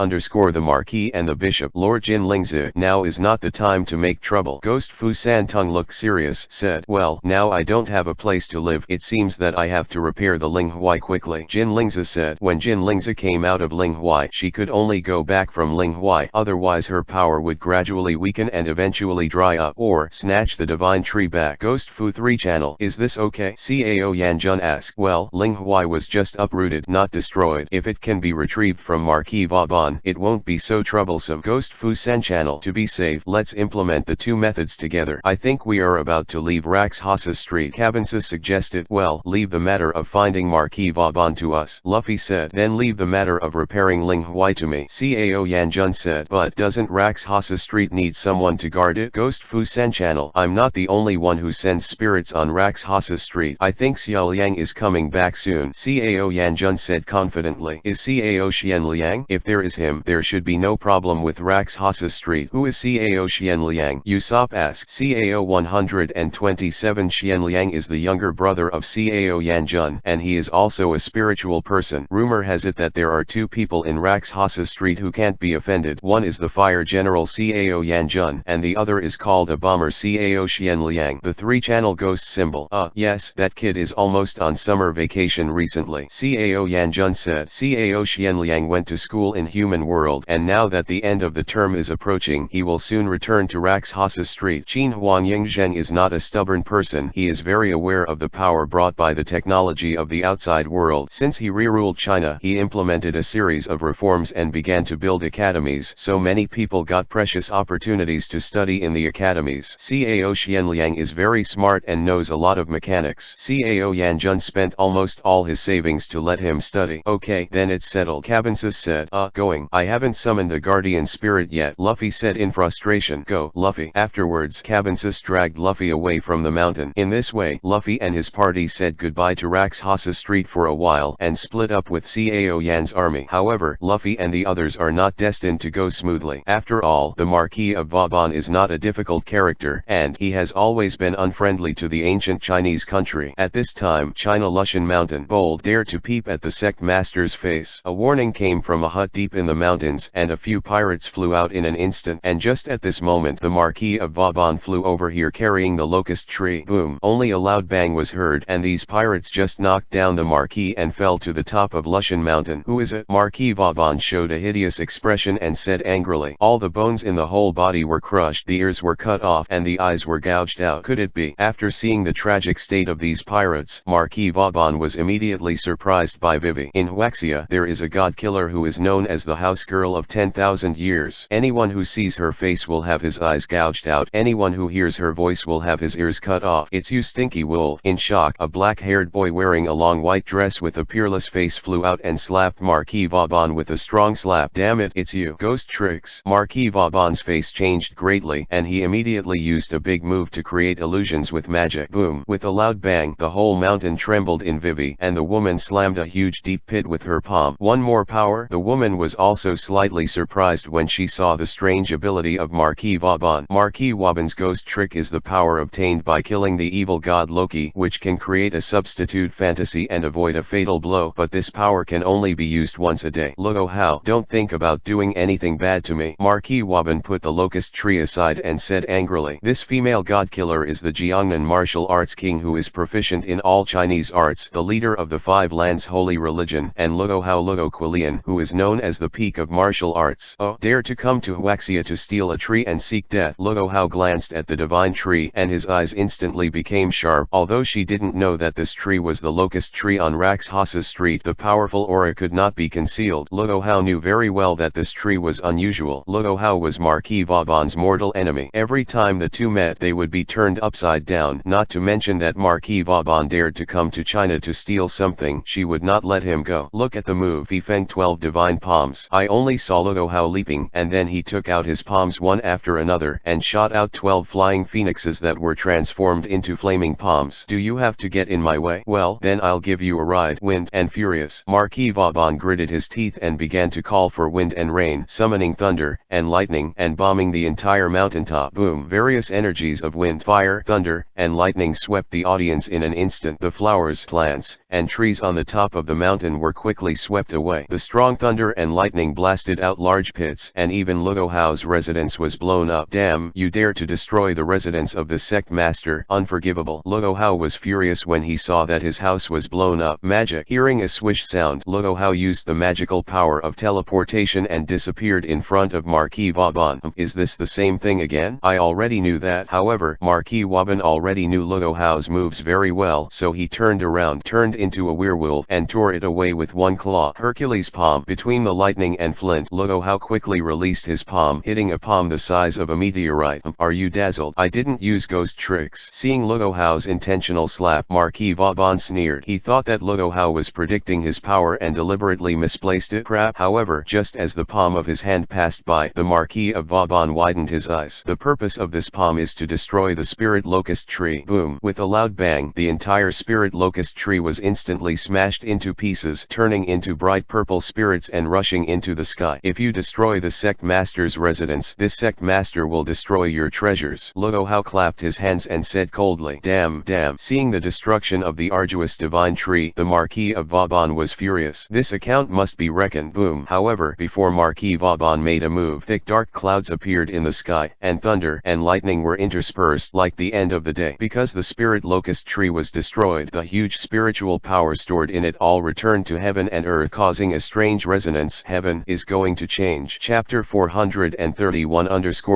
The Marquis and the Bishop. Lord Jin Lingzi, now is not the time to make trouble. Ghost Fu Santung looked serious, said, well, now I don't have a place to live. It seems that I have to repair the Ling Huai quickly. Jin Lingzi said. When Jin Lingzi came out of Ling Huai, she could only go back from Ling Huai, otherwise her power would gradually weaken and eventually dry up, or snatch the divine tree back. Ghost Fu 3 channel. Is this okay? Cao Yanjun asked. Well, Ling Huai was just uprooted, not destroyed. If it can be retrieved from Marquis Vauban, it won't be so troublesome. Ghost Fu Sen channel. To be safe, let's implement the 2 methods together. I think we are about to leave Raxhasa Street. Cabensis suggested. Well, leave the matter of finding Marquis Vauban to us. Luffy said. Then leave the matter of repairing Ling Huai to me. Cao Yanjun said. But doesn't Raxhasa Street need someone to guard it? Ghost Fu Sen channel. I'm not the only one who sends spirits on Raxhasa Street. I think Xiao Liang is coming back soon. Cao Yanjun said confidently. Is Cao Xian Liang? If there is him, there should be no problem with Raxhasa Street. Who is Cao Xian Liang? Usopp asked. Cao 127 Xian Liang is the younger brother of Cao Yanjun, and he is also a spiritual person. Rumor has it that there are 2 people in Raxhasa Street who can't be offended. One is the fire general Cao Yanjun, and the other is called a bomber Cao Xian Liang. The 3-channel ghost symbol. Yes, that kid is almost on summer vacation recently. Cao Yanjun said. Cao Xian Liang went to school in human world, and now that the end of the term is approaching, he will soon return to Raxhasa Street. Qin Huangying Zheng is not a stubborn person. He is very aware of the power brought by the technology of the outside world. Since he reruled China, he implemented a series of reforms and began to build academies, so many people got precious opportunities to study in the academies. Cao Xian Liang is very smart and knows a lot of mechanics. Cao Yanjun spent almost all his savings to let him study. Okay, then it's settled. Cabensis said. Going. I haven't summoned the guardian spirit yet. Luffy said in frustration. Go, Luffy. Afterwards, Cabensis dragged Luffy away from the mountain. In this way, Luffy and his party said goodbye to Raxhasa Street for a while and split up with Cao Yan's army. However, Luffy and the others are not destined to go smoothly. After all, the Marquis of Vauban is not a difficult character, and he has always been unfriendly to the ancient Chinese country. At this time, China Lushan Mountain Bold dared to peep at the sect master's face. A warning came from a hut deep in the mountains, and a few pirates flew out in an instant, and just at this moment the Marquis of Vauban flew over here carrying the locust tree. Boom! Only a loud bang was heard, and these pirates just knocked down the Marquis and fell to the top of Lushan Mountain. Who is it? Marquis Vauban showed a hideous expression and said angrily. All the bones in the whole body were crushed, the ears were cut off, and the eyes were gouged out. Could it be? After seeing the tragic state of these pirates, Marquis Vauban was immediately surprised by Vivi. In Huaxia, there is a god killer who is known as the house girl of 10,000 years. Anyone who sees her face will have his eyes gouged out. Anyone who hears her voice will have his ears cut off. It's you, stinky wolf. In shock, a black-haired boy wearing a long white dress with a peerless face flew out and slapped Marquis Vauban with a strong slap. Damn it, it's you. Ghost tricks. Marquis Vauban's face changed greatly, and he immediately used a big move to create illusions with magic. Boom! With a loud bang, the whole mountain trembled in Vivi, and the woman slammed a huge deep pit with her palm. One more power. The woman was also slightly surprised when she saw the strange ability of Marquis Vauban. Marquis Vauban's ghost trick is the power obtained by killing the evil god Loki, which can create a substitute fantasy and avoid a fatal blow, but this power can only be used once a day. Logo how? Don't think about doing anything bad to me. Marquis Vauban put the locust tree aside and said angrily. This female god killer is the Jiangnan martial arts king who is proficient in all Chinese arts, the leader of the Five Lands holy religion, and Logo Hao Logo Quilian, who is known as the peak of martial arts. Oh, dare to come to Huaxia to steal a tree and seek death. Logo Hao glanced at the divine tree and his eyes instantly became sharp. Although she didn't know that this tree was the locust tree on Raxhasa Street, the powerful aura could not be concealed. Logo Hao knew very well that this tree was unusual. Logo Hao was Marquis Vauban's mortal enemy. Every time the two met, they would be turned upside down. Not to mention that Marquis Vauban dared to come to China to steal something, she would not let him go. Look at the move. He feng 12 divine palms. I only saw Logo Hao leaping, and then he took out his palms one after another and shot out 12 flying phoenixes that were transformed into flaming palms. Do you have to get in my way? Well, then I'll give you a ride. Wind and furious. Marquis Vauban gritted his teeth and began to call for wind and rain, summoning thunder and lightning and bombing the entire mountaintop. Boom! Various energies of wind, fire, thunder, and lightning swept the audience in an instant. The flowers, plants, and trees on the top of the mountain were quickly swept away. The strong thunder and lightning blasted out large pits, and even Logo Hao's residence was blown up. Damn, you dare to destroy the residence of the sect master. Unforgivable. Logo Hao was furious when he saw that his house was blown up. Magic. Hearing a swish sound, Logo Hao used the magical power of teleportation and disappeared in front of Marquis Vauban. Is this the same thing again? I already knew that. However, Marquis Vauban already knew Logo Hao's moves very well, so he turned around, turned into a werewolf, and tore it away with one claw. Hercules palm. Between the lightning and flint, Logo Hao quickly released his palm, hitting a palm the size of a meteorite. Are you dazzled? I didn't use ghost tricks. Seeing Logo Hao's intentional slap, Marquis Vauban sneered. He thought that Logo Hao was predicting his power and deliberately misplaced it. Crap. However, just as the palm of his hand passed by, the Marquis of Vauban widened his eyes. The purpose of this palm is to destroy the spirit locust tree. Boom! With a loud bang, the entire spirit locust tree was instantly smashed into pieces, turning into bright purple spirits and rushing into the sky. If you destroy the sect master's residence, this sect master will destroy your treasures. Logo Hao clapped his hands and said coldly, damn, damn. Seeing the destruction of the arduous divine tree, the Marquis of Vauban was furious. This account must be reckoned. Boom! However, before Marquis Vauban made a move, thick dark clouds appeared in the sky, and thunder and lightning were interspersed like the end of the day. Because the spirit locust tree was destroyed, the huge spiritual power stored in it all returned to heaven and earth, causing a strange resonance. Heaven is going to change. Chapter 431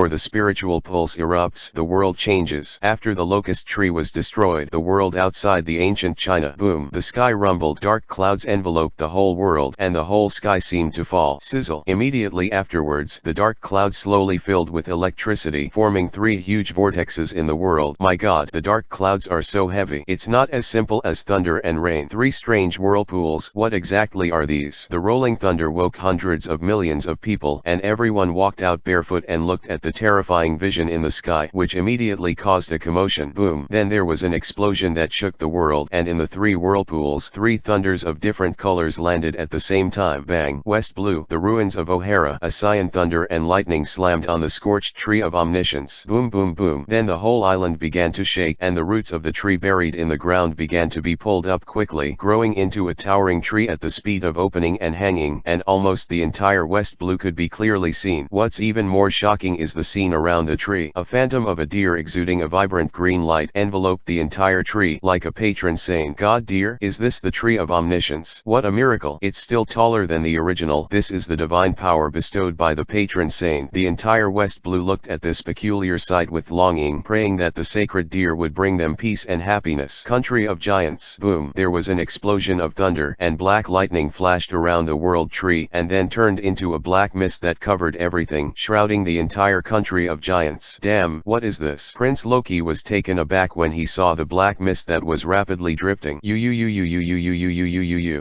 The spiritual pulse erupts. The world changes. After the locust tree was destroyed, the world outside the ancient China. Boom! The sky rumbled. Dark clouds enveloped the whole world, and the whole sky seemed to fall. Sizzle. Immediately afterwards, the dark clouds slowly filled with electricity, forming 3 huge vortexes in the world. My god, the dark clouds are so heavy. It's not as simple as thunder and rain. 3 strange whirlpools. What exactly are these? The rolling thunder woke hundreds of millions of people, and everyone walked out barefoot and looked at the terrifying vision in the sky, which immediately caused a commotion. Boom! Then there was an explosion that shook the world, and in the 3 whirlpools, 3 thunders of different colors landed at the same time. Bang! West blue. The ruins of O'Hara. A cyan thunder and lightning slammed on the scorched tree of omniscience. Boom boom boom. Then the whole island began to shake, and the roots of the tree buried in the ground began to be pulled up quickly, growing into a towering tree at the speed of opening and hanging, and almost the entire west blue could be clear clearly seen. What's even more shocking is the scene around the tree. A phantom of a deer exuding a vibrant green light enveloped the entire tree like a patron saying, "God dear, is this the tree of omniscience? What a miracle! It's still taller than the original. This is the divine power bestowed by the patron saint." The entire West Blue looked at this peculiar sight with longing, praying that the sacred deer would bring them peace and happiness. Country of giants. Boom! There was an explosion of thunder, and black lightning flashed around the world tree and then turned into a black mist that covered everything, shrouding the entire country of giants. Damn, what is this? Prince Loki was taken aback when he saw the black mist that was rapidly drifting.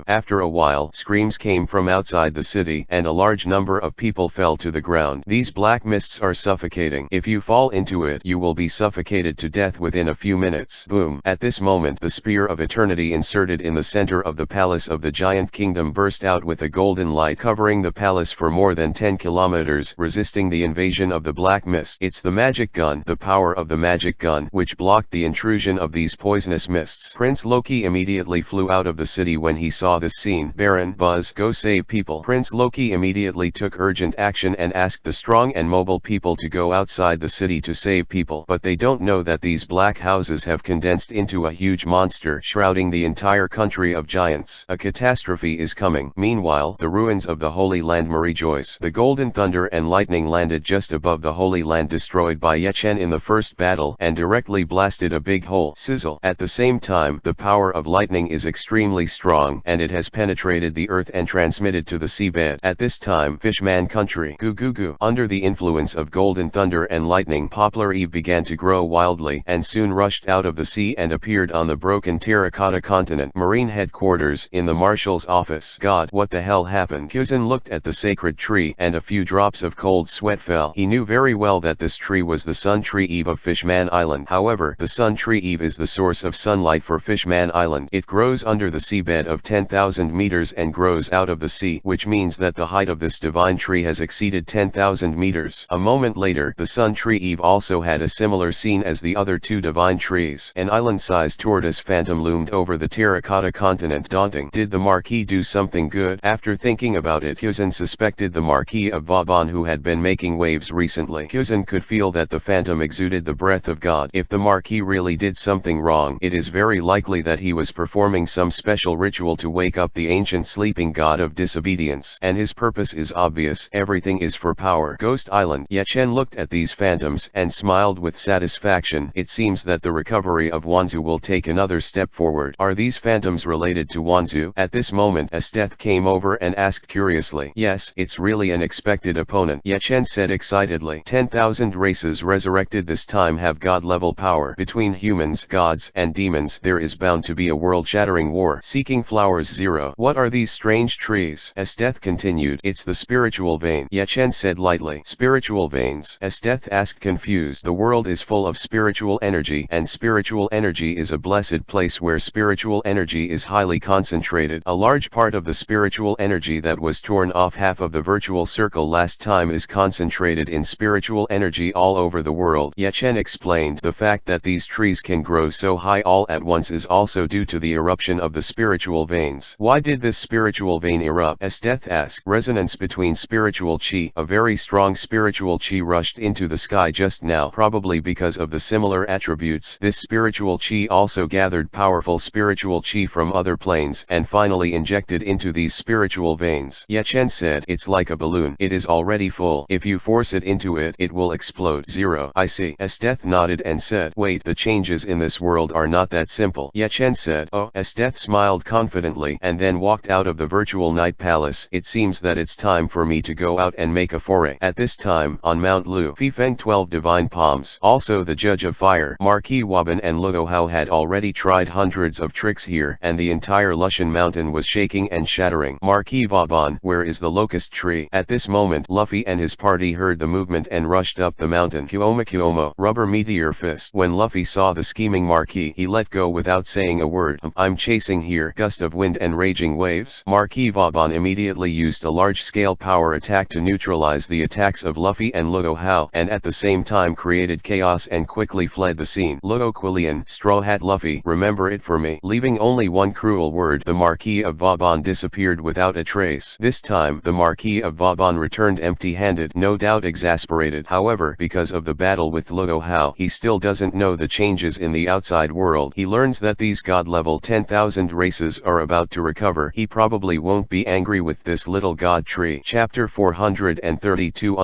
After a while, screams came from outside the city, and a large number of people fell to the ground. These black mists are suffocating. If you fall into it, you will be suffocated to death within a few minutes. Boom! At this moment, the spear of eternity inserted in the center of the palace of the giant kingdom burst out with a golden light covering the palace for more than 10 kilometers, resisting the invasion of the black mist. It's the magic gun, the power of the magic gun, which blocked the intrusion of these poisonous mists. Prince Loki immediately flew out of the city when he saw this scene. Baron, Buzz, go save people. Prince Loki immediately took urgent action and asked the strong and mobile people to go outside the city to save people. But they don't know that these black houses have condensed into a huge monster, shrouding the entire country of giants. A catastrophe is coming. Meanwhile, the ruins of the Holy Land rejoice. The golden thunder and lightning landed just above the Holy Land, destroyed by Ye Chen in the first battle, and directly blasted a big hole. Sizzle. At the same time, the power of lightning is extremely strong, and it has penetrated the earth and transmitted to the seabed. At this time, Fishman Country. Goo goo goo. Under the influence of golden thunder and lightning, Poplar Eve began to grow wildly, and soon rushed out of the sea and appeared on the broken terracotta continent. Marine headquarters. In the marshal's office. God, what the hell happened? Kyuzin looked at the sacred tree, and a few drops of cold sweat fell. He knew very well that this tree was the Sun Tree Eve of Fishman Island. However, the Sun Tree Eve is the source of sunlight for Fishman Island. It grows under the seabed of 10,000 meters and grows out of the sea, which means that the height of this divine tree has exceeded 10,000 meters. A moment later, the Sun Tree Eve also had a similar scene as the other two divine trees. An island-sized tortoise phantom loomed over the terracotta continent, daunting. Did the Marquis do something good? After thinking about it, Kyuzin suspected the Marquis of Vauban, who had been making waves recently. Kyuzin could feel that the phantom exuded the breath of God. If the Marquis really did something wrong, it is very likely that he was performing some special ritual to wake up the ancient sleeping god of disobedience. And his purpose is obvious. Everything is for power. Ghost Island. Ye Chen looked at these phantoms and smiled with satisfaction. It seems that the recovery of Wanzu will take another step forward. Are these phantoms related to Wanzu? At this moment, Esteth came over and asked curiously. Yes, it's really an expected opponent, Ye Chen said excitedly. 10,000 races resurrected this time have god-level power. Between humans, gods, and demons, there is bound to be a world-shattering war. Seeking flowers 0. What are these strange trees? Esteth continued. It's the spiritual vein, Ye Chen said lightly. Spiritual veins? Esteth asked confused. The world is full of spiritual energy, and spiritual energy is a blessed place where spiritual energy is highly concentrated. A large part of the spiritual energy that was torn off half of the virtual circle last time is concentrated in spiritual energy all over the world. Ye Chen explained. The fact that these trees can grow so high all at once is also due to the eruption of the spiritual veins. Why did this spiritual vein erupt? Esteth asked. Resonance between spiritual chi. A very strong spiritual chi rushed into the sky just now, probably because of the similar attributes. This spiritual chi also gathered powerful spiritual chi from other planes and finally injected into these spiritual veins. Ye Chen said. It's like a balloon. It is already full. If you force it into it, it will explode. 0. I see. Esteth nodded and said. Wait, the changes in this world are not that simple. Ye Chen said. Oh. Esteth smiled confidently and then walked out of the virtual night palace. It seems that it's time for me to go out and make a foray. At this time, on Mount Lu, Fifeng 12 divine palms, also the judge of fire, Marquis Waban and Luo Hao had already tried hundreds of tricks here, and the entire Lushan mountain was shaking and shattering. Marquis Vauban, where is the locust tree? At this moment, Luffy and his party heard the movement and rushed up the mountain. Kuomo, rubber meteor fist. When Luffy saw the scheming Marquis, he let go without saying a word. I'm chasing here. Gust of wind and raging waves. Marquis Vauban immediately used a large-scale power attack to neutralize the attacks of Luffy and Luo Hao, and at the same time created chaos and quickly fled the scene. Luo Quillian, Straw Hat Luffy, remember it for me. Leaving only one cruel word, the Marquis of Vauban disappeared without a trace. This time, the Marquis of Vauban Vauban returned empty-handed, no doubt exasperated. However, because of the battle with Luo Hao, he still doesn't know the changes in the outside world. He learns that these god-level 10,000 races are about to recover. He probably won't be angry with this little god tree. Chapter 432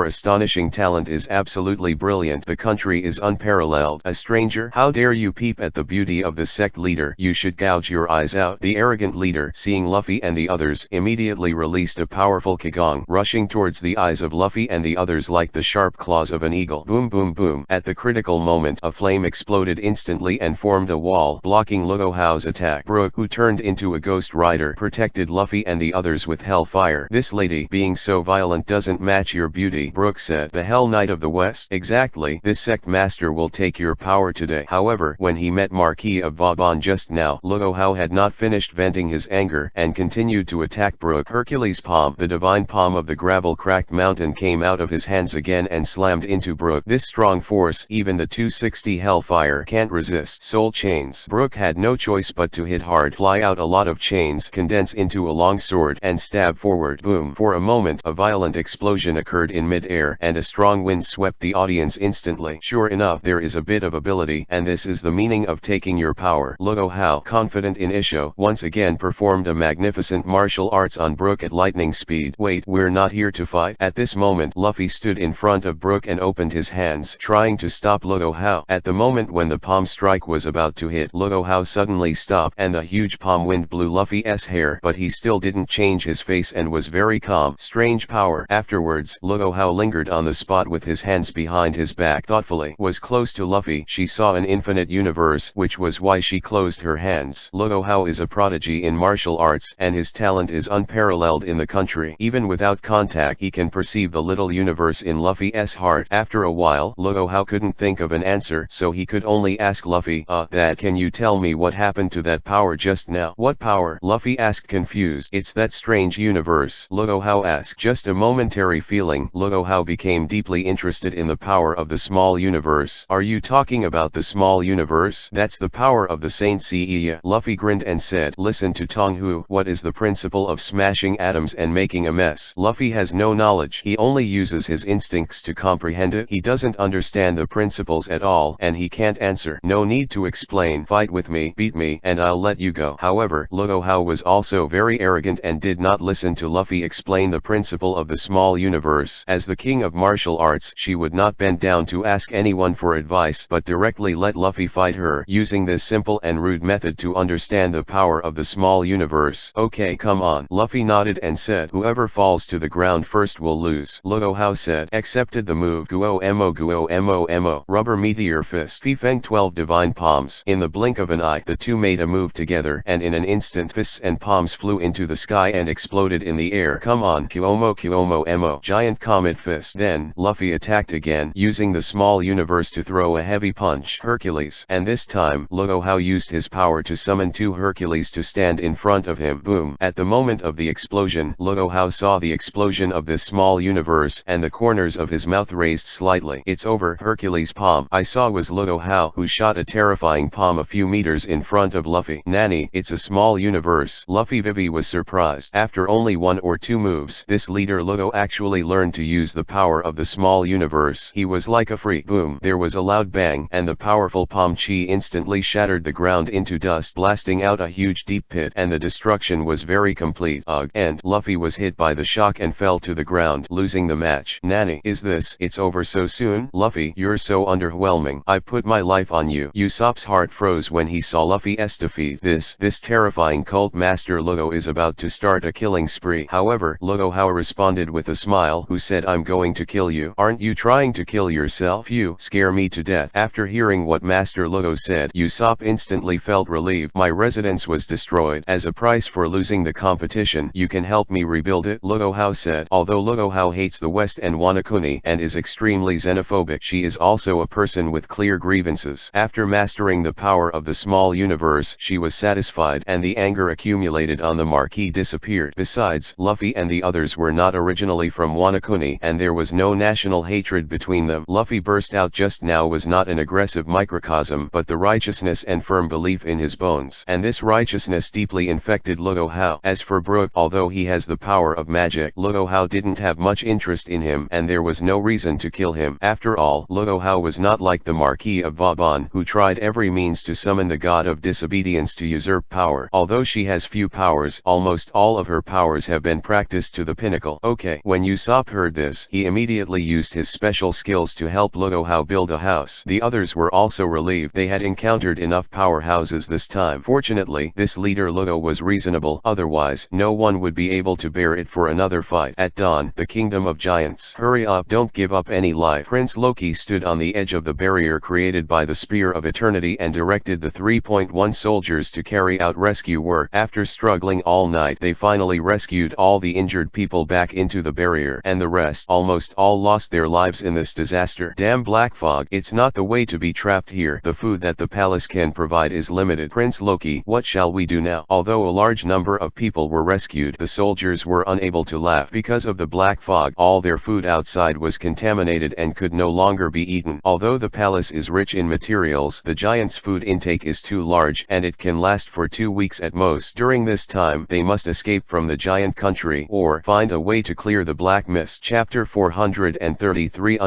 Astonishing talent is absolutely brilliant. The country is unparalleled. A stranger, how dare you peep at the beauty of the sect leader? You should gouge your eyes out. The arrogant leader, seeing Luffy and the others, immediately released a powerful Kigong, rushing towards the eyes of Luffy and the others like the sharp claws of an eagle. Boom boom boom. At the critical moment, a flame exploded instantly and formed a wall, blocking Luo Hao's attack. Brook, who turned into a ghost rider, protected Luffy and the others with hellfire. This lady, being so violent, doesn't match your beauty, Brook said. The Hell Knight of the West? Exactly. This sect master will take your power today. However, when he met Marquis of Vauban just now, Luo Hao had not finished venting his anger, and continued to attack Brook. Hercules' palm, the divine palm of the gravel-cracked mountain, came out of his hands again and slammed into Brook. This strong force, even the 260 hellfire can't resist. Soul chains. Brook had no choice but to hit hard, fly out a lot of chains, condense into a long sword, and stab forward. Boom. For a moment, a violent explosion occurred in mid-air, and a strong wind swept the audience instantly. Sure enough, there is a bit of ability, and this is the meaning of taking your power. Luo Hao, confident in Isho, once again performed a magnificent martial arts on Brook at lightning speed. Wait, we're not here to fight? At this moment, Luffy stood in front of Brook and opened his hands, trying to stop Luo Hao. At the moment when the palm strike was about to hit, Luo Hao suddenly stopped, and the huge palm wind blew Luffy's hair, but he still didn't change his face and was very calm. Strange power. Afterwards, Luo Hao lingered on the spot with his hands behind his back thoughtfully. Was close to Luffy. She saw an infinite universe, which was why she closed her hands. Luo Hao is a prodigy in martial arts, and his talent is unparalleled in the country. Even without contact, he can perceive the little universe in Luffy's heart. After a while, Luo Hao couldn't think of an answer, so he could only ask Luffy, that can you tell me what happened to that power just now? What power? Luffy asked confused. It's that strange universe, Luo Hao asked. Just a momentary feeling. Luo Hao became deeply interested in the power of the small universe. Are you talking about the small universe? That's the power of the Saint Seiya. Luffy grinned and said, listen to Tonghu. What is the principle of smashing atoms and making a mess? Luffy has no knowledge. He only uses his instincts to comprehend it. He doesn't understand the principles at all, and he can't answer. No need to explain. Fight with me, beat me, and I'll let you go. However, Luo Hao was also very arrogant and did not listen to Luffy explain the principle of the small universe. As the king of martial arts, she would not bend down to ask anyone for advice, but directly let Luffy fight her, using this simple and rude method to understand the power of the small universe. Okay, come on. Luffy nodded and said, whoever falls to the ground first will lose. Luo Hao said, accepted the move. Guo mo. Rubber meteor fist. Fifeng 12 divine palms. In the blink of an eye, the two made a move together, and in an instant fists and palms flew into the sky and exploded in the air. Come on. Kuomo mo. Giant comet fist. Then, Luffy attacked again, using the small universe to throw a heavy punch. Hercules. And this time, Luo Hao used his power to summon two Hercules to stand in front of him. Boom. At the moment of the explosion, Luo Hao saw the explosion of this small universe, and the corners of his mouth raised slightly. It's over. Hercules' palm I saw was Luo Hao, who shot a terrifying palm a few meters in front of Luffy. Nani, it's a small universe. Luffy Vivi was surprised. After only one or two moves, this leader Luo actually learned to use the power of the small universe. He was like a freak. Boom. There was a loud bang, and the powerful palm chi instantly shattered the ground into dust, blasting out a huge deep pit, and the destruction was very complete. And Luffy was hit by the shock and fell to the ground, losing the match. Nani, is this? It's over so soon? Luffy, you're so underwhelming. I put my life on you. Usopp's heart froze when he saw Luffy's defeat. This terrifying cult master Luo is about to start a killing spree. However, Luo Hao responded with a smile, who said, I'm going to kill you. Aren't you trying to kill yourself? You scare me to death. After hearing what Master Luo said, Usopp instantly felt relieved. My residence was destroyed. As a price for losing the competition, you can help me rebuild it, Luo Hao said. Although Luo Hao hates the West and Wanakuni and is extremely xenophobic, she is also a person with clear grievances. After mastering the power of the small universe, she was satisfied, and the anger accumulated on the Marquis disappeared. Besides, Luffy and the others were not originally from Wanakuni, and there was no national hatred between them. Luffy burst out just now was not an aggressive microcosm, but the righteousness and firm belief in his bones. And this righteousness deeply infected Luo Hao. As for Brook, although he has the power of magic, project. Luo Hao didn't have much interest in him and there was no reason to kill him. After all, Luo Hao was not like the Marquis of Vauban, who tried every means to summon the god of disobedience to usurp power. Although she has few powers, almost all of her powers have been practiced to the pinnacle. Okay. When Usopp heard this, he immediately used his special skills to help Luo Hao build a house. The others were also relieved they had encountered enough powerhouses this time. Fortunately, this leader Luo was reasonable, otherwise no one would be able to bear it for another fight. At dawn, the kingdom of giants. Hurry up, don't give up any life. Prince Loki stood on the edge of the barrier created by the Spear of Eternity and directed the 3.1 soldiers to carry out rescue work. After struggling all night, they finally rescued all the injured people back into the barrier, and the rest, almost all, lost their lives in this disaster. Damn black fog, it's not the way to be trapped here. The food that the palace can provide is limited. Prince Loki, what shall we do now? Although a large number of people were rescued, the soldiers were unable to laugh because of the black fog. All their food outside was contaminated and could no longer be eaten. Although the palace is rich in materials, the giants' food intake is too large and it can last for 2 weeks at most. During this time, they must escape from the giant country or find a way to clear the black mist. Chapter 433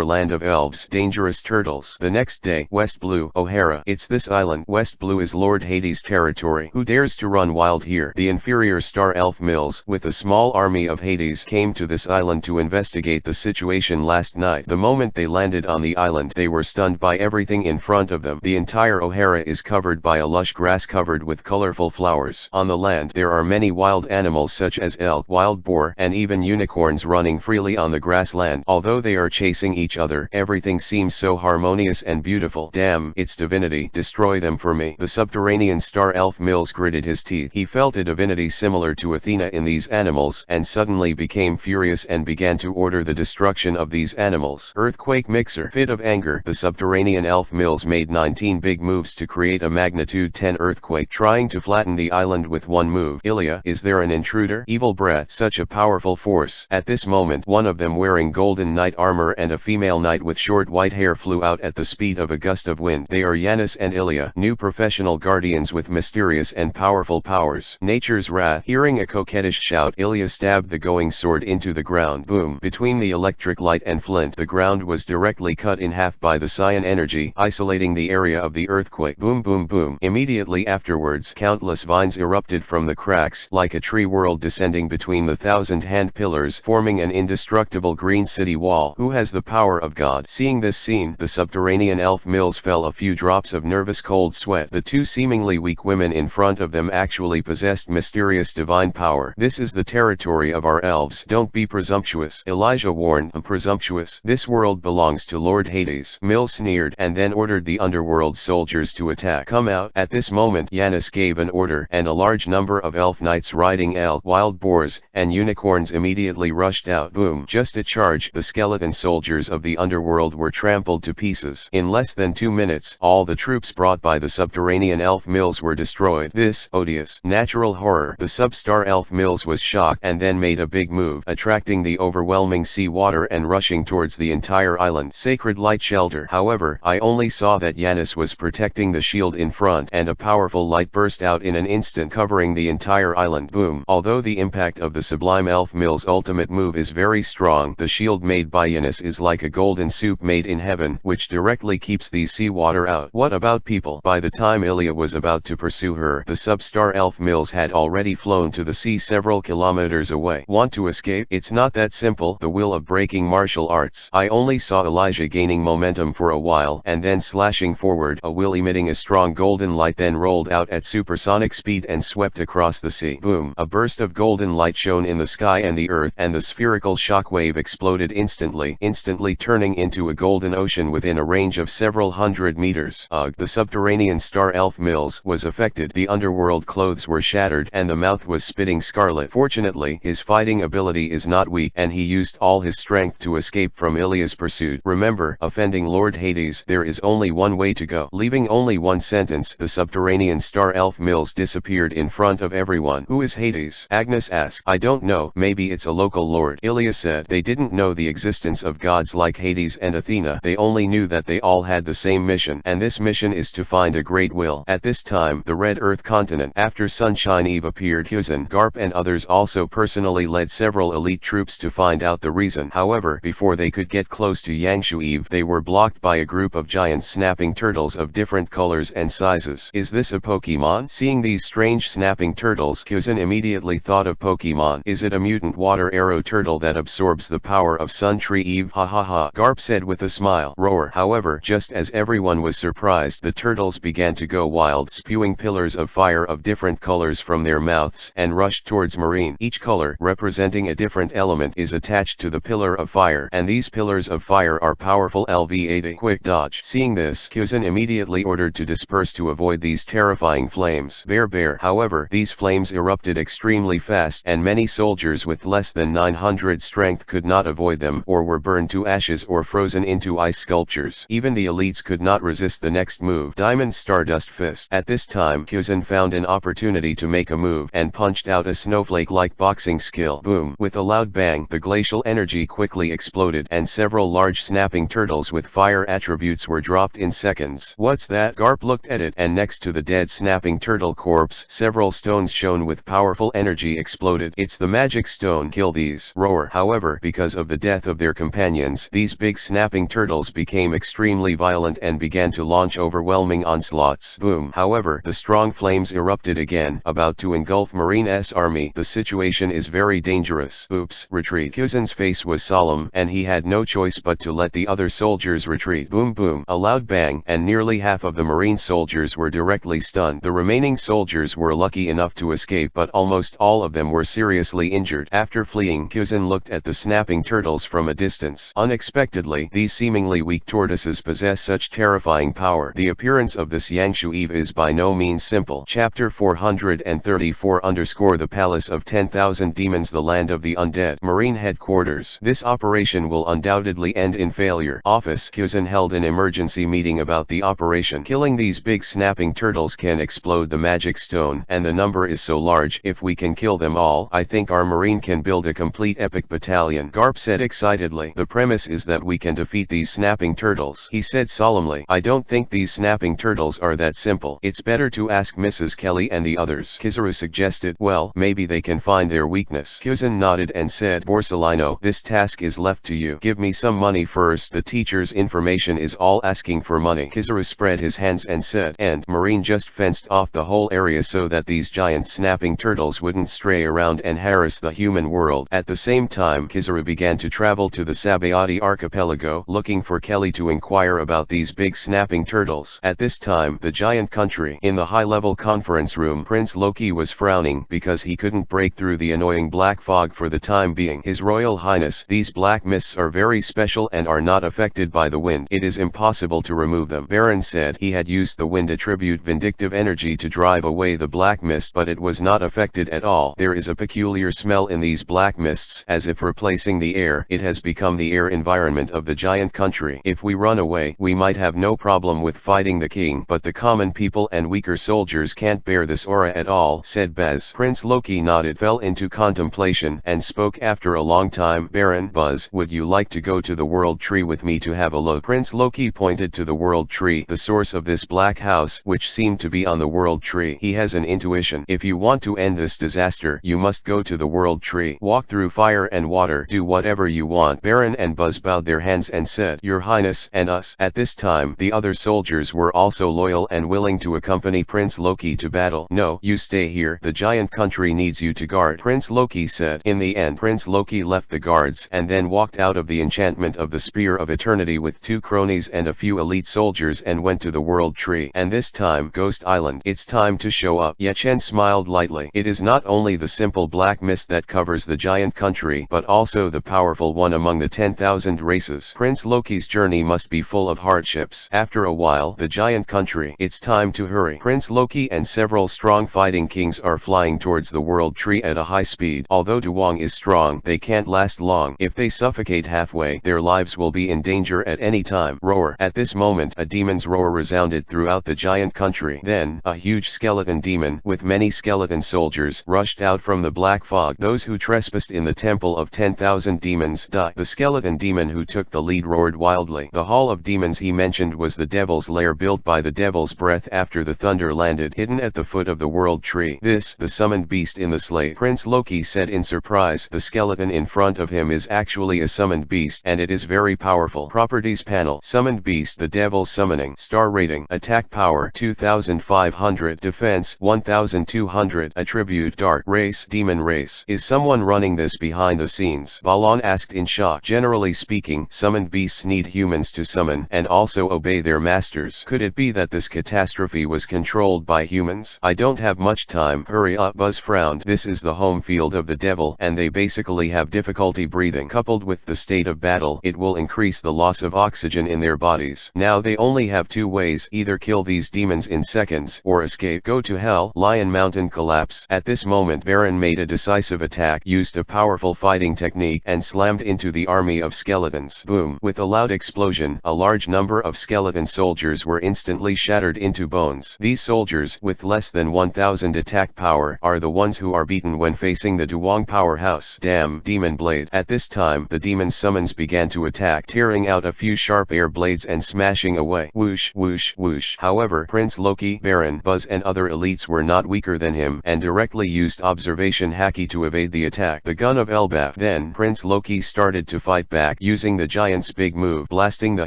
Land of Elves. Dangerous Turtles. The next day, West Blue, O'Hara. It's this island. West Blue is Lord Hades' territory. Who dares to run wild here? The inferior star elf Mills, with a small army of Hades, came to this island to investigate the situation last night. The moment they landed on the island, they were stunned by everything in front of them. The entire O'Hara is covered by a lush grass covered with colorful flowers. On the land, there are many wild animals such as elk, wild boar, and even unicorns running freely on the grassland. Although they are chasing each other, everything seems so harmonious and beautiful. Damn, it's divinity. Destroy them for me. The subterranean star elf Mills gritted his teeth. He felt a divinity similar to Athena in these animals, and suddenly became furious and began to order the destruction of these animals. Earthquake mixer. Fit of anger, the subterranean elf Mills made 19 big moves to create a magnitude 10 earthquake, trying to flatten the island with one move. Ilya, is there an intruder? Evil breath. Such a powerful force. At this moment, one of them wearing golden knight armor and a female knight with short white hair flew out at the speed of a gust of wind. They are Yanis and Ilya, new professional guardians with mysterious and powerful powers. Nature's wrath. Hearing a coquettish shout, Ilya stabbed the going sword into the ground. Boom. Between the electric light and flint, the ground was directly cut in half by the cyan energy, isolating the area of the earthquake. Boom boom boom. Immediately afterwards, countless vines erupted from the cracks, like a tree world descending between the 1,000-hand pillars, forming an indestructible green city wall. Who has the power of God? Seeing this scene, the subterranean elf Mills fell a few drops of nervous cold sweat. The two seemingly weak women in front of them actually possessed mysterious divine power. This is the territory of our elves. Don't be presumptuous. Elijah warned. Presumptuous. This world belongs to Lord Hades. Mills sneered and then ordered the underworld soldiers to attack. Come out. At this moment, Yanis gave an order, and a large number of elf knights riding elk, wild boars, and unicorns immediately rushed out. Boom. Just a charge. The skeleton soldiers of the underworld were trampled to pieces. In less than 2 minutes, all the troops brought by the subterranean elf Mills were destroyed. This odious natural horror. The substar elf Mills was shocked and then made a big move, attracting the overwhelming sea water and rushing towards the entire island. Sacred light shelter. However, I only saw that Yanis was protecting the shield in front, and a powerful light burst out in an instant, covering the entire island. Boom. Although the impact of the sublime elf Mills' ultimate move is very strong, the shield made by Yanis is like a golden soup made in heaven, which directly keeps the seawater out. What about people? By the time Ilya was about to pursue her, the substar elf Mills had already flown to the sea several kilometers away. Want to escape? It's not that simple. The will of breaking martial arts. I only saw Elijah gaining momentum for a while and then slashing forward, a will emitting a strong golden light, then rolled out at supersonic speed and swept across the sea. Boom. A burst of golden light shone in the sky and the earth, and the spherical shockwave exploded instantly turning into a golden ocean within a range of several hundred meters. Ugh. The subterranean star elf Mills was affected. The underworld clothes were shattered and the mouth was spitting scarlet. Fortunately, his fighting ability is not weak, and he used all his strength to escape from Ilya's pursuit. Remember, offending Lord Hades, there is only one way to go. Leaving only one sentence, the subterranean star elf Mills disappeared in front of everyone. Who is Hades? Agnes asked. I don't know, maybe it's a local lord. Ilya said. They didn't know the existence of gods like Hades and Athena. They only knew that they all had the same mission, and this mission is to find a great will. At this time, the Red Earth continent. After Sunshine Eve appeared, Hyuzen, Garp and others also personally personally led several elite troops to find out the reason. However, before they could get close to Yangshu Eve, they were blocked by a group of giant snapping turtles of different colors and sizes. Is this a Pokemon? Seeing these strange snapping turtles, Kyuzin immediately thought of Pokemon. Is it a mutant water arrow turtle that absorbs the power of Sun Tree Eve? Ha ha ha, Garp said with a smile. Roar. However, just as everyone was surprised, the turtles began to go wild, spewing pillars of fire of different colors from their mouths, and rushed towards Marine. Each color, representing a different element, is attached to the pillar of fire, and these pillars of fire are powerful. LV80. Quick dodge. Seeing this, Kyuzin immediately ordered to disperse to avoid these terrifying flames. Bear. However, these flames erupted extremely fast, and many soldiers with less than 900 strength could not avoid them, or were burned to ashes or frozen into ice sculptures. Even the elites could not resist the next move. Diamond Stardust Fist. At this time, Kyuzin found an opportunity to make a move, and punched out a snowflake-like boxing skill. Boom. With a loud bang, the glacial energy quickly exploded, and several large snapping turtles with fire attributes were dropped in seconds. What's that? Garp looked at it, and next to the dead snapping turtle corpse, several stones shone with powerful energy exploded. It's the magic stone. Kill these. Roar. However, because of the death of their companions, these big snapping turtles became extremely violent and began to launch overwhelming onslaughts. Boom. However, the strong flames erupted again, about to engulf Marine's army. The situation is very dangerous. Oops. Retreat. Kyuzin's face was solemn, and he had no choice but to let the other soldiers retreat. Boom boom. A loud bang, and nearly half of the Marine soldiers were directly stunned. The remaining soldiers were lucky enough to escape, but almost all of them were seriously injured. After fleeing, Kyuzin looked at the snapping turtles from a distance. Unexpectedly, these seemingly weak tortoises possess such terrifying power. The appearance of this Yangshu Eve is by no means simple. Chapter 434 _ The Palace of 10,000 Demons, the Land of the Undead. Marine Headquarters. This operation will undoubtedly end in failure. Office. Kyuzin held an emergency meeting about the operation. Killing these big snapping turtles can explode the magic stone, and the number is so large, if we can kill them all, I think our Marine can build a complete epic battalion. Garp said excitedly. The premise is that we can defeat these snapping turtles. He said solemnly. I don't think these snapping turtles are that simple. It's better to ask Mrs. Kelly and the others. Kizaru suggested. Well, maybe they can find their weakness. Kyuzin nodded and said, Borsellino, this task is left to you. Give me some money first. The teacher's information is all asking for money. Kizaru spread his hands and said, and Marine just fenced off the whole area so that these giant snapping turtles wouldn't stray around and harass the human world. At the same time, Kizaru began to travel to the Sabayati archipelago, looking for Kelly to inquire about these big snapping turtles. At this time, the giant country. In the high-level conference room, Prince Loki was frowning because he couldn't break through the annoying black fog for the time being. His Royal Highness, these black mists are very special and are not affected by the wind. It is impossible to remove them. Baron said he had used the wind attribute vindictive energy to drive away the black mist, but it was not affected at all. There is a peculiar smell in these black mists, as if replacing the air. It has become the air environment of the giant country. If we run away, we might have no problem with fighting the king, but the common people and weaker soldiers can't bear this aura at all, said Buzz. Prince Loki nodded, fell into contemplation, and spoke after a long time. Baron Buzz, would you like to go to the World Tree with me to have a look? Prince Loki pointed to the World Tree, the source of this black house, which seemed to be on the World Tree. He has an intuition. If you want to end this disaster, you must go to the World Tree. Walk through fire and water. Do whatever you want. Baron and Buzz bowed their hands and said, Your Highness, and us. At this time, the other soldiers were also loyal and willing to accompany Prince Loki to battle. No, you stay here. The giant country needs you to guard, Prince Loki said. In the end, Prince Loki left the guards and then walked out of the enchantment of the Spear of Eternity with 2 cronies and a few elite soldiers and went to the World Tree. And this time, Ghost Island. It's time to show up. Yachen smiled lightly. It is not only the simple black mist that covers the giant country, but also the powerful one among the 10,000 races. Prince Loki's journey must be full of hardships. After a while, the giant country. It's time to hurry. Prince Loki and several strong fighting kings are flying towards the World Tree at a high speed. Although Duwang is strong, they can't last long. If they suffocate halfway, their lives will be in danger at any time. Roar. At this moment, a demon's roar resounded throughout the giant country. Then, a huge skeleton demon, with many skeleton soldiers, rushed out from the black fog. Those who trespassed in the temple of 10,000 demons die. The skeleton demon who took the lead roared wildly. The hall of demons he mentioned was the devil's lair built by the devil's breath after the thunder landed, hidden at the foot of the World Tree. This, the summoned beast in the slate. Prince Loki Loki said in surprise. The skeleton in front of him is actually a summoned beast, and it is very powerful. Properties panel. Summoned beast. The devil's summoning. Star rating. Attack power 2500. Defense 1200. Attribute dark. Race demon race. Is someone running this behind the scenes? Balon asked in shock. Generally speaking, summoned beasts need humans to summon and also obey their masters. Could it be that this catastrophe was controlled by humans? I don't have much time. Hurry up. Buzz frowned. This is the home field of the devil, and they basically have difficulty breathing. Coupled with the state of battle, it will increase the loss of oxygen in their bodies. Now they only have two ways: either kill these demons in seconds or escape. Go to hell. Lion Mountain collapse. At this moment Baron made a decisive attack, used a powerful fighting technique, and slammed into the army of skeletons. Boom. With a loud explosion, a large number of skeleton soldiers were instantly shattered into bones. These soldiers, with less than 1000 attack power, are the ones who are beaten when facing the Duong powerhouse. Damn. Demon blade. At this time, the demon summons began to attack, tearing out a few sharp air blades and smashing away. Whoosh, whoosh, whoosh. However, Prince Loki, Baron, Buzz and other elites were not weaker than him, and directly used observation haki to evade the attack. The gun of Elbaf. Then, Prince Loki started to fight back, using the giant's big move, blasting the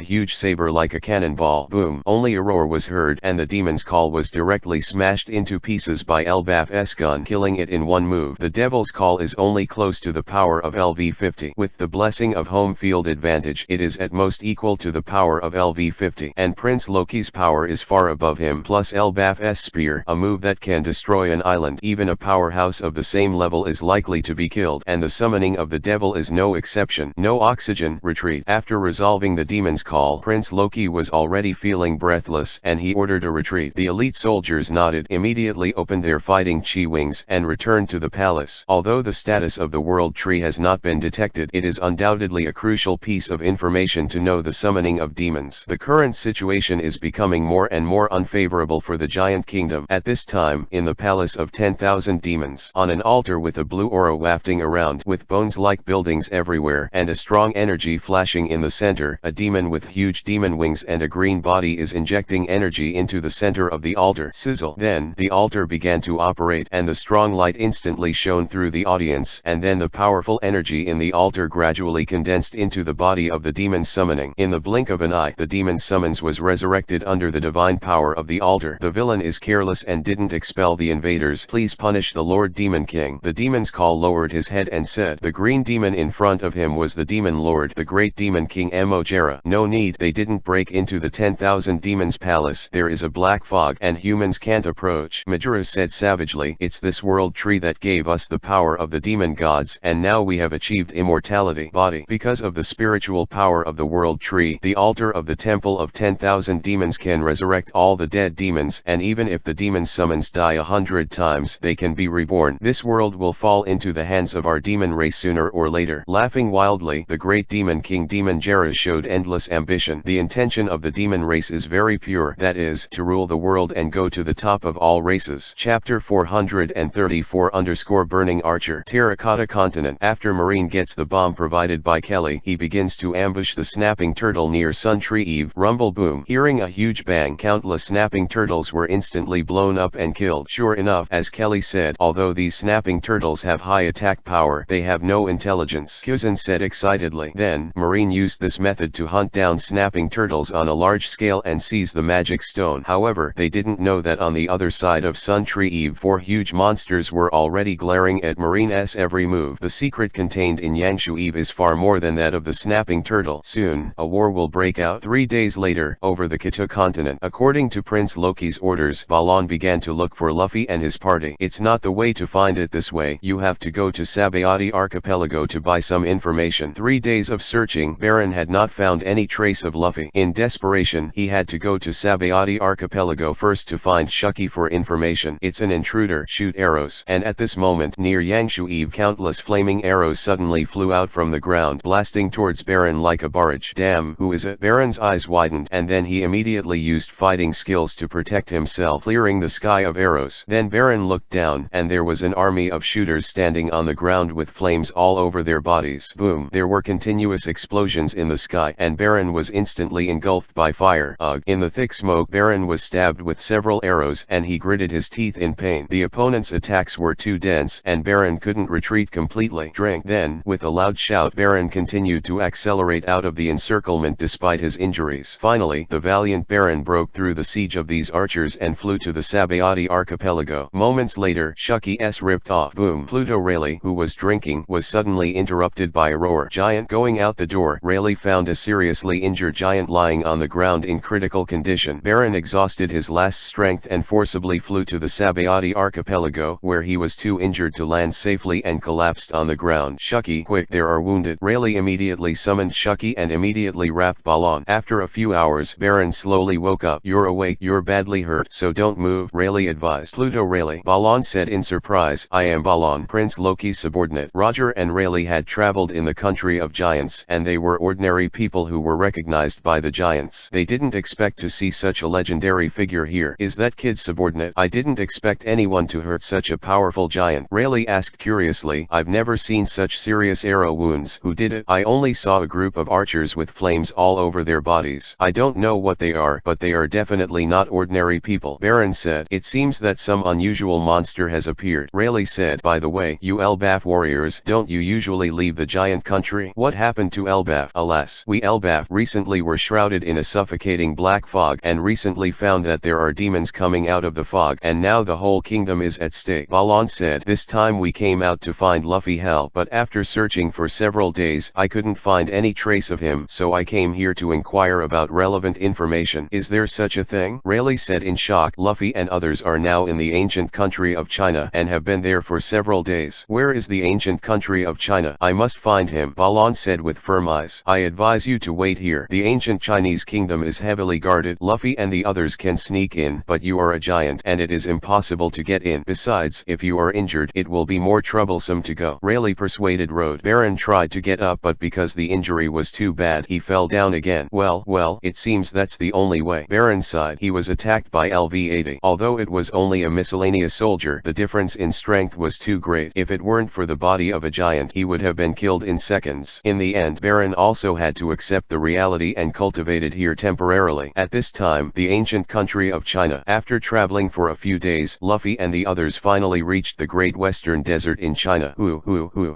huge saber like a cannonball. Boom. Only a roar was heard, and the demon's call was directly smashed into pieces by Elbaf's gun, killing it in one move. The devil's call is only close to the power of LV50. With the blessing of home field advantage, it is at most equal to the power of LV50, and Prince Loki's power is far above him. Plus Elbaf's spear, a move that can destroy an island. Even a powerhouse of the same level is likely to be killed, and the summoning of the devil is no exception. No oxygen. Retreat. After resolving the demon's call, Prince Loki was already feeling breathless, and he ordered a retreat. The elite soldiers nodded, immediately opened their fighting chi wings, and returned to the palace. Although the status of the world tree has not been detected, it is undoubtedly a crucial piece of information to know the summoning of demons. The current situation is becoming more and more unfavorable for the giant kingdom. At this time, in the palace of 10,000 demons, on an altar with a blue aura wafting around, with bones-like buildings everywhere, and a strong energy flashing in the center, a demon with huge demon wings and a green body is injecting energy into the center of the altar. Sizzle. Then, the altar began to operate, and the strong light instantly shone through the audience, and then the powerful energy in the altar gradually condensed into the body of the demon summoning. In the blink of an eye, the demon summons was resurrected under the divine power of the altar. The villain is careless and didn't expel the invaders. Please punish the Lord Demon King. The demon's call lowered his head and said. The green demon in front of him was the demon lord, the great demon king Amojera. No need. They didn't break into the 10,000 demons palace. There is a black fog, and humans can't approach. Majora said savagely. It's this world tree that gave us the power of the demon gods, and now we have achieved immortality. Body. Because of the spiritual power of the world tree, the altar of the temple of 10,000 demons can resurrect all the dead demons, and even if the demon summons die 100 times, they can be reborn. This world will fall into the hands of our demon race sooner or later. Laughing wildly, the great demon king Demon Jera showed endless ambition. The intention of the demon race is very pure, that is, to rule the world and go to the top of all races. Chapter 434 Burning Archer. Terracotta Continent. After Marine gets the bomb provided by Kelly, he begins to ambush the snapping turtle near Sun Tree Eve. Rumble boom. Hearing a huge bang, countless snapping turtles were instantly blown up and killed. Sure enough, as Kelly said, although these snapping turtles have high attack power, they have no intelligence. Kyuzan said excitedly. Then, Marine used this method to hunt down snapping turtles on a large scale and seize the magic stone. However, they didn't know that on the other side of Sun Tree Eve, 4 huge monsters were already glaring at Marine's every move. The secret contained in Yangshu Eve is far more than that of the snapping turtle. Soon, a war will break out. 3 days later, over the Kitu continent. According to Prince Loki's orders, Balon began to look for Luffy and his party. It's not the way to find it this way. You have to go to Sabayati Archipelago to buy some information. 3 days of searching, Baron had not found any trace of Luffy. In desperation, he had to go to Sabayati Archipelago first to find Shuki for information. It's an intruder. Shoot arrows. And at this moment, near Yangshu Eve, countless flaming arrows suddenly flew out from the ground, blasting towards Baron like a barrage. Damn, who is it? Baron's eyes widened, and then he immediately used fighting skills to protect himself, clearing the sky of arrows. Then Baron looked down, and there was an army of shooters standing on the ground with flames all over their bodies. Boom. There were continuous explosions in the sky, and Baron was instantly engulfed by fire. Ugh. In the thick smoke, Baron was stabbed with several arrows, and he gritted his teeth in pain. The opponent's attacks were too dense, and and Baron couldn't retreat completely. Drink. Then, with a loud shout, Baron continued to accelerate out of the encirclement despite his injuries. Finally, the valiant Baron broke through the siege of these archers and flew to the Sabayati archipelago. Moments later, Shucky ripped off. Boom. Pluto Rayleigh, who was drinking, was suddenly interrupted by a roar. Giant. Going out the door, Rayleigh found a seriously injured giant lying on the ground in critical condition. Baron exhausted his last strength and forcibly flew to the Sabayati archipelago, where he was too injured to land safely and collapsed on the ground. Shucky, quick, there are wounded. Rayleigh immediately summoned Shucky and immediately wrapped Balon. After a few hours, Baron slowly woke up. You're awake, you're badly hurt, so don't move, Rayleigh advised. Pluto Rayleigh, Balon said in surprise. I am Balon, Prince Loki's subordinate. Roger and Rayleigh had traveled in the country of giants, and they were ordinary people who were recognized by the giants. They didn't expect to see such a legendary figure here. Is that kid subordinate? I didn't expect anyone to hurt such a powerful giant, Rayleigh asked curiously. I've never seen such serious arrow wounds. Who did it? I only saw a group of archers with flames all over their bodies. I don't know what they are, but they are definitely not ordinary people, Baron said. It seems that some unusual monster has appeared. Rayleigh said, by the way, you Elbaf warriors, don't you usually leave the giant country? What happened to Elbaf? Alas, we Elbaf recently were shrouded in a suffocating black fog and recently found that there are demons coming out of the fog, and now the whole kingdom is at stake. Balon said, this time we came out to find Luffy Hell, but after searching for several days, I couldn't find any trace of him, so I came here to inquire about relevant information. Is there such a thing? Rayleigh said in shock. Luffy and others are now in the ancient country of China and have been there for several days. Where is the ancient country of China? I must find him, Balon said with firm eyes. I advise you to wait here. The ancient Chinese kingdom is heavily guarded. Luffy and the others can sneak in, but you are a giant and it is impossible to get in. Besides, if you are injured, it will be more troublesome to go. Rayleigh persuaded Road. Baron tried to get up, but because the injury was too bad, he fell down again. Well, it seems that's the only way. Baron sighed. He was attacked by LV-80. Although it was only a miscellaneous soldier, the difference in strength was too great. If it weren't for the body of a giant, he would have been killed in seconds. In the end, Baron also had to accept the reality and cultivated here temporarily. At this time, the ancient country of China. After traveling for a few days, Luffy and the others finally reached the Great Western Desert in China.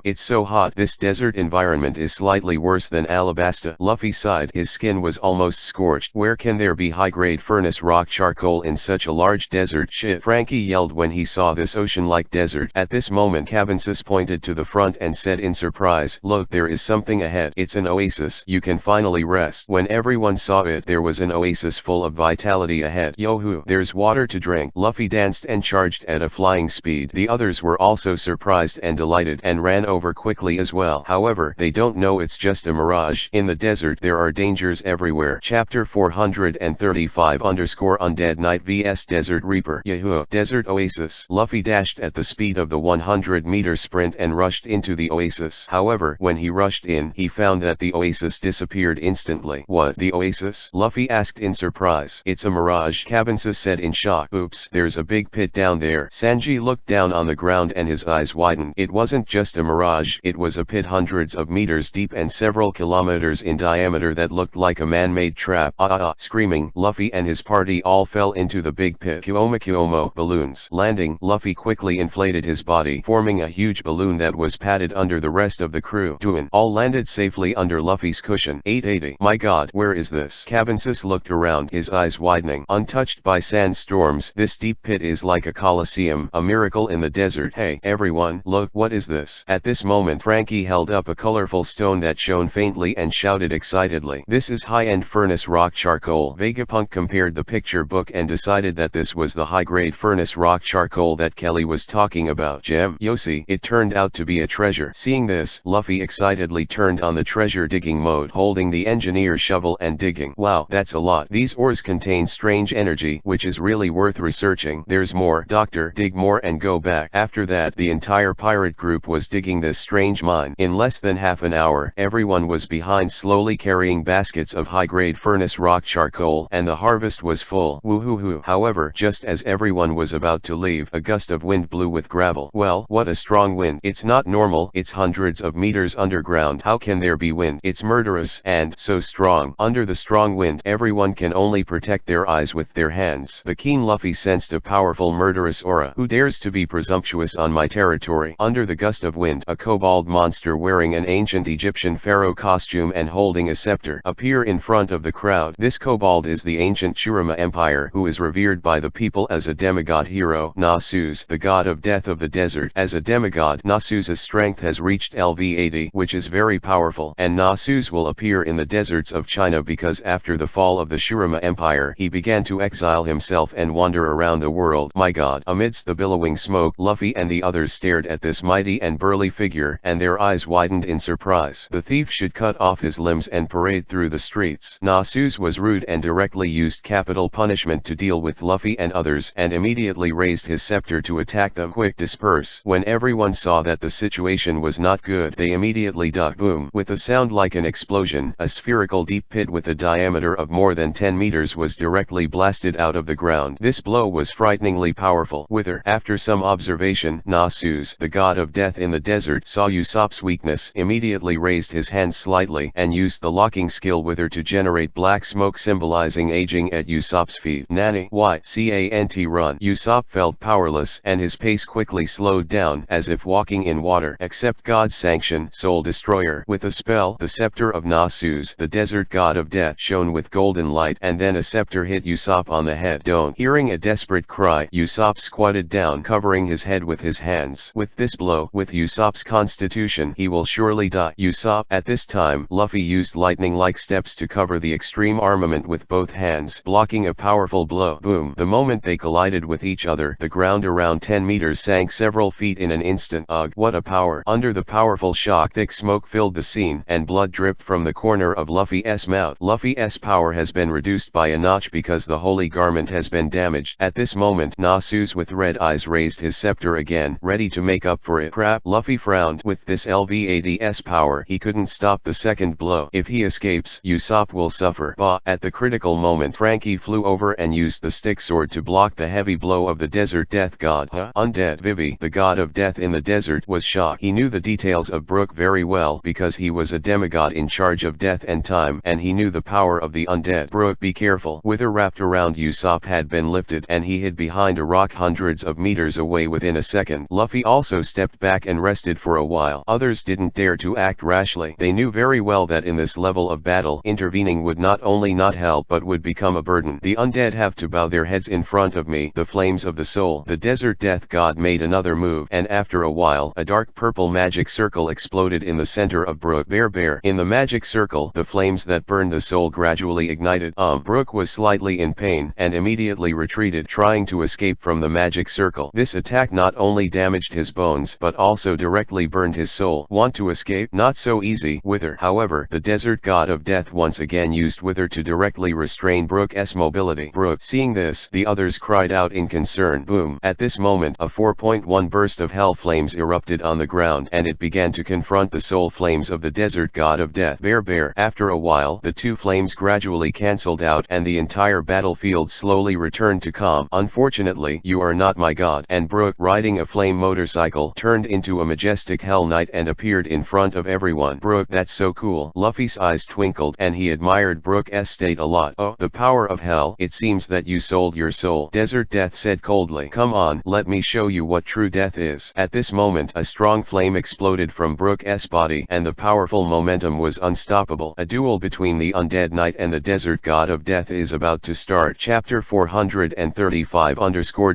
It's so hot. This desert environment is slightly worse than Alabasta. Luffy sighed. His skin was almost scorched. Where can there be high-grade furnace rock charcoal in such a large desert? Shit, Frankie yelled when he saw this ocean-like desert. At this moment, Cabensis pointed to the front and said in surprise, look, there is something ahead. It's an oasis. You can finally rest. When everyone saw it, there was an oasis full of vitality ahead. Yo-hoo, there's water to drink. Luffy danced and charged at a flying speed. The others were also surprised and delighted and ran over quickly as well. However, they don't know it's just a mirage. In the desert, there are dangers everywhere. Chapter 435 Undead Knight vs Desert Reaper. Yahoo! Desert Oasis. Luffy dashed at the speed of the 100-meter sprint and rushed into the oasis. However, when he rushed in, he found that the oasis disappeared instantly. What? The oasis? Luffy asked in surprise. It's a mirage, Cabensis said in shock. Oops, there's a big pit down there. Sanji looked down on the ground and his eyes widened. It wasn't just a mirage, it was a pit hundreds of meters deep and several kilometers in diameter that looked like a man-made trap. Screaming, Luffy and his party all fell into the big pit. Kuomo balloons. Landing, Luffy quickly inflated his body, forming a huge balloon that was padded under the rest of the crew. All landed safely under Luffy's cushion. 880. My god, where is this? Cabensis looked around, his eyes widening. Untouched by sandstorms, this deep pit is like a coliseum, a miracle in the desert. Hey, everyone, look, what is this? At this moment, Frankie held up a colorful stone that shone faintly and shouted excitedly. This is high-end furnace rock charcoal. Vegapunk compared the picture book and decided that this was the high-grade furnace rock charcoal that Kelly was talking about. Gem. Yossi, it turned out to be a treasure. Seeing this, Luffy excitedly turned on the treasure digging mode, holding the engineer shovel and digging. Wow, that's a lot. These ores contain strange energy, which is really worth researching. There's more. Doctor, dig more and go back. After that, the entire pirate group was digging this strange mine. In less than half an hour, everyone was behind, slowly carrying baskets of high-grade furnace rock charcoal, and the harvest was full. Woo-hoo-hoo. However, just as everyone was about to leave, a gust of wind blew with gravel. Well, what a strong wind. It's not normal. It's hundreds of meters underground. How can there be wind? It's murderous and so strong. Under the strong wind, everyone can only protect their eyes with their hands. The keen Luffy sensed a powerful murderous aura. Who dares to be presumptuous on my territory. Under the gust of wind, a kobold monster wearing an ancient Egyptian pharaoh costume and holding a scepter appear in front of the crowd. This kobold is the ancient Shurima Empire, who is revered by the people as a demigod hero, Nasus, the god of death of the desert. As a demigod, Nasus's strength has reached LV80, which is very powerful, and Nasus will appear in the deserts of China because after the fall of the Shurima Empire, he began to exile himself and wander around the world. My god! Amidst the billowing smoke, Luffy and the others stared at this mighty and burly figure, and their eyes widened in surprise. The thief should cut off his limbs and parade through the streets. Nasus was rude and directly used capital punishment to deal with Luffy and others, and immediately raised his scepter to attack them. Quick, disperse! When everyone saw that the situation was not good, they immediately ducked. Boom! With a sound like an explosion, a spherical deep pit with a diameter of more than 10 meters was directly blasted out of the ground. This blow was frighteningly powerful. Wither. After some observation, Nasus, the god of death in the desert, saw Usopp's weakness, immediately raised his hands slightly, and used the locking skill Wither to generate black smoke symbolizing aging at Usopp's feet. Nani? Why? Can't run. Usopp felt powerless, and his pace quickly slowed down, as if walking in water. Accept God's sanction, Soul Destroyer. With a spell, the scepter of Nasus, the desert god of death, shone with golden light, and then a scepter hit Usopp on the head. Don't. Hearing a desperate cry, Usopp squatted down, covering his head with his hands. With this blow, with Usopp's constitution, he will surely die. Usopp. At this time, Luffy used lightning-like steps to cover the extreme armament with both hands, blocking a powerful blow. Boom. The moment they collided with each other, the ground around 10 meters sank several feet in an instant. Ugh, what a power. Under the powerful shock, thick smoke filled the scene, and blood dripped from the corner of Luffy's mouth. Luffy's power has been reduced by a notch because the holy garment has been damaged. At this moment, Nasus with red eyes raised his scepter again, ready to make up for it. Crap. Luffy frowned. With this LV80's power, he couldn't stop the second blow. If he escapes, Usopp will suffer. Bah! At the critical moment, Frankie flew over and used the stick sword to block the heavy blow of the desert death god. Undead. Vivi, the god of death in the desert, was shocked. He knew the details of Brook very well because he was a demigod in charge of death and time, and he knew the power of the undead. Brook, be careful. Wither wrapped around Usopp had been lifted, and he hid behind a rock hundreds of meters away within a second. Luffy also stepped back and rested for a while. Others didn't dare to act rashly. They knew very well that in this level of battle, intervening would not only not help but would become a burden. The undead have to bow their heads in front of me. The flames of the soul. The desert death god made another move, and after a while, a dark purple magic circle exploded in the center of Brook. Bear. In the magic circle, the flames that burned the soul gradually ignited. Brook was slightly in pain, and immediately retreated, trying to escape from the magic circle. This attack not only damaged his bones, but also directly burned his soul. Want to escape? Not so easy. Wither. However, the desert god of death once again used Wither to directly restrain Brook's mobility. Brook. Seeing this, the others cried out in concern. Boom. At this moment, a 4.1 burst of hell flames erupted on the ground, and it began to confront the soul flames of the desert god of death. Bear. After a while, the two flames gradually cancelled out, and the entire battlefield slowly returned to calm. Unfortunately, you are not my god. And Brook, riding a flame motorcycle, turned into a majestic hell knight and appeared in front of everyone. Brook, that's so cool. Luffy's eyes twinkled, and he admired Brook's state a lot. Oh, the power of hell. It seems that you sold your soul. Desert Death said coldly. Come on, let me show you what true death is. At this moment, a strong flame exploded from Brook's body, and the powerful momentum was unstoppable. A duel between the undead knight and the desert god of death is about to start. Chapter 435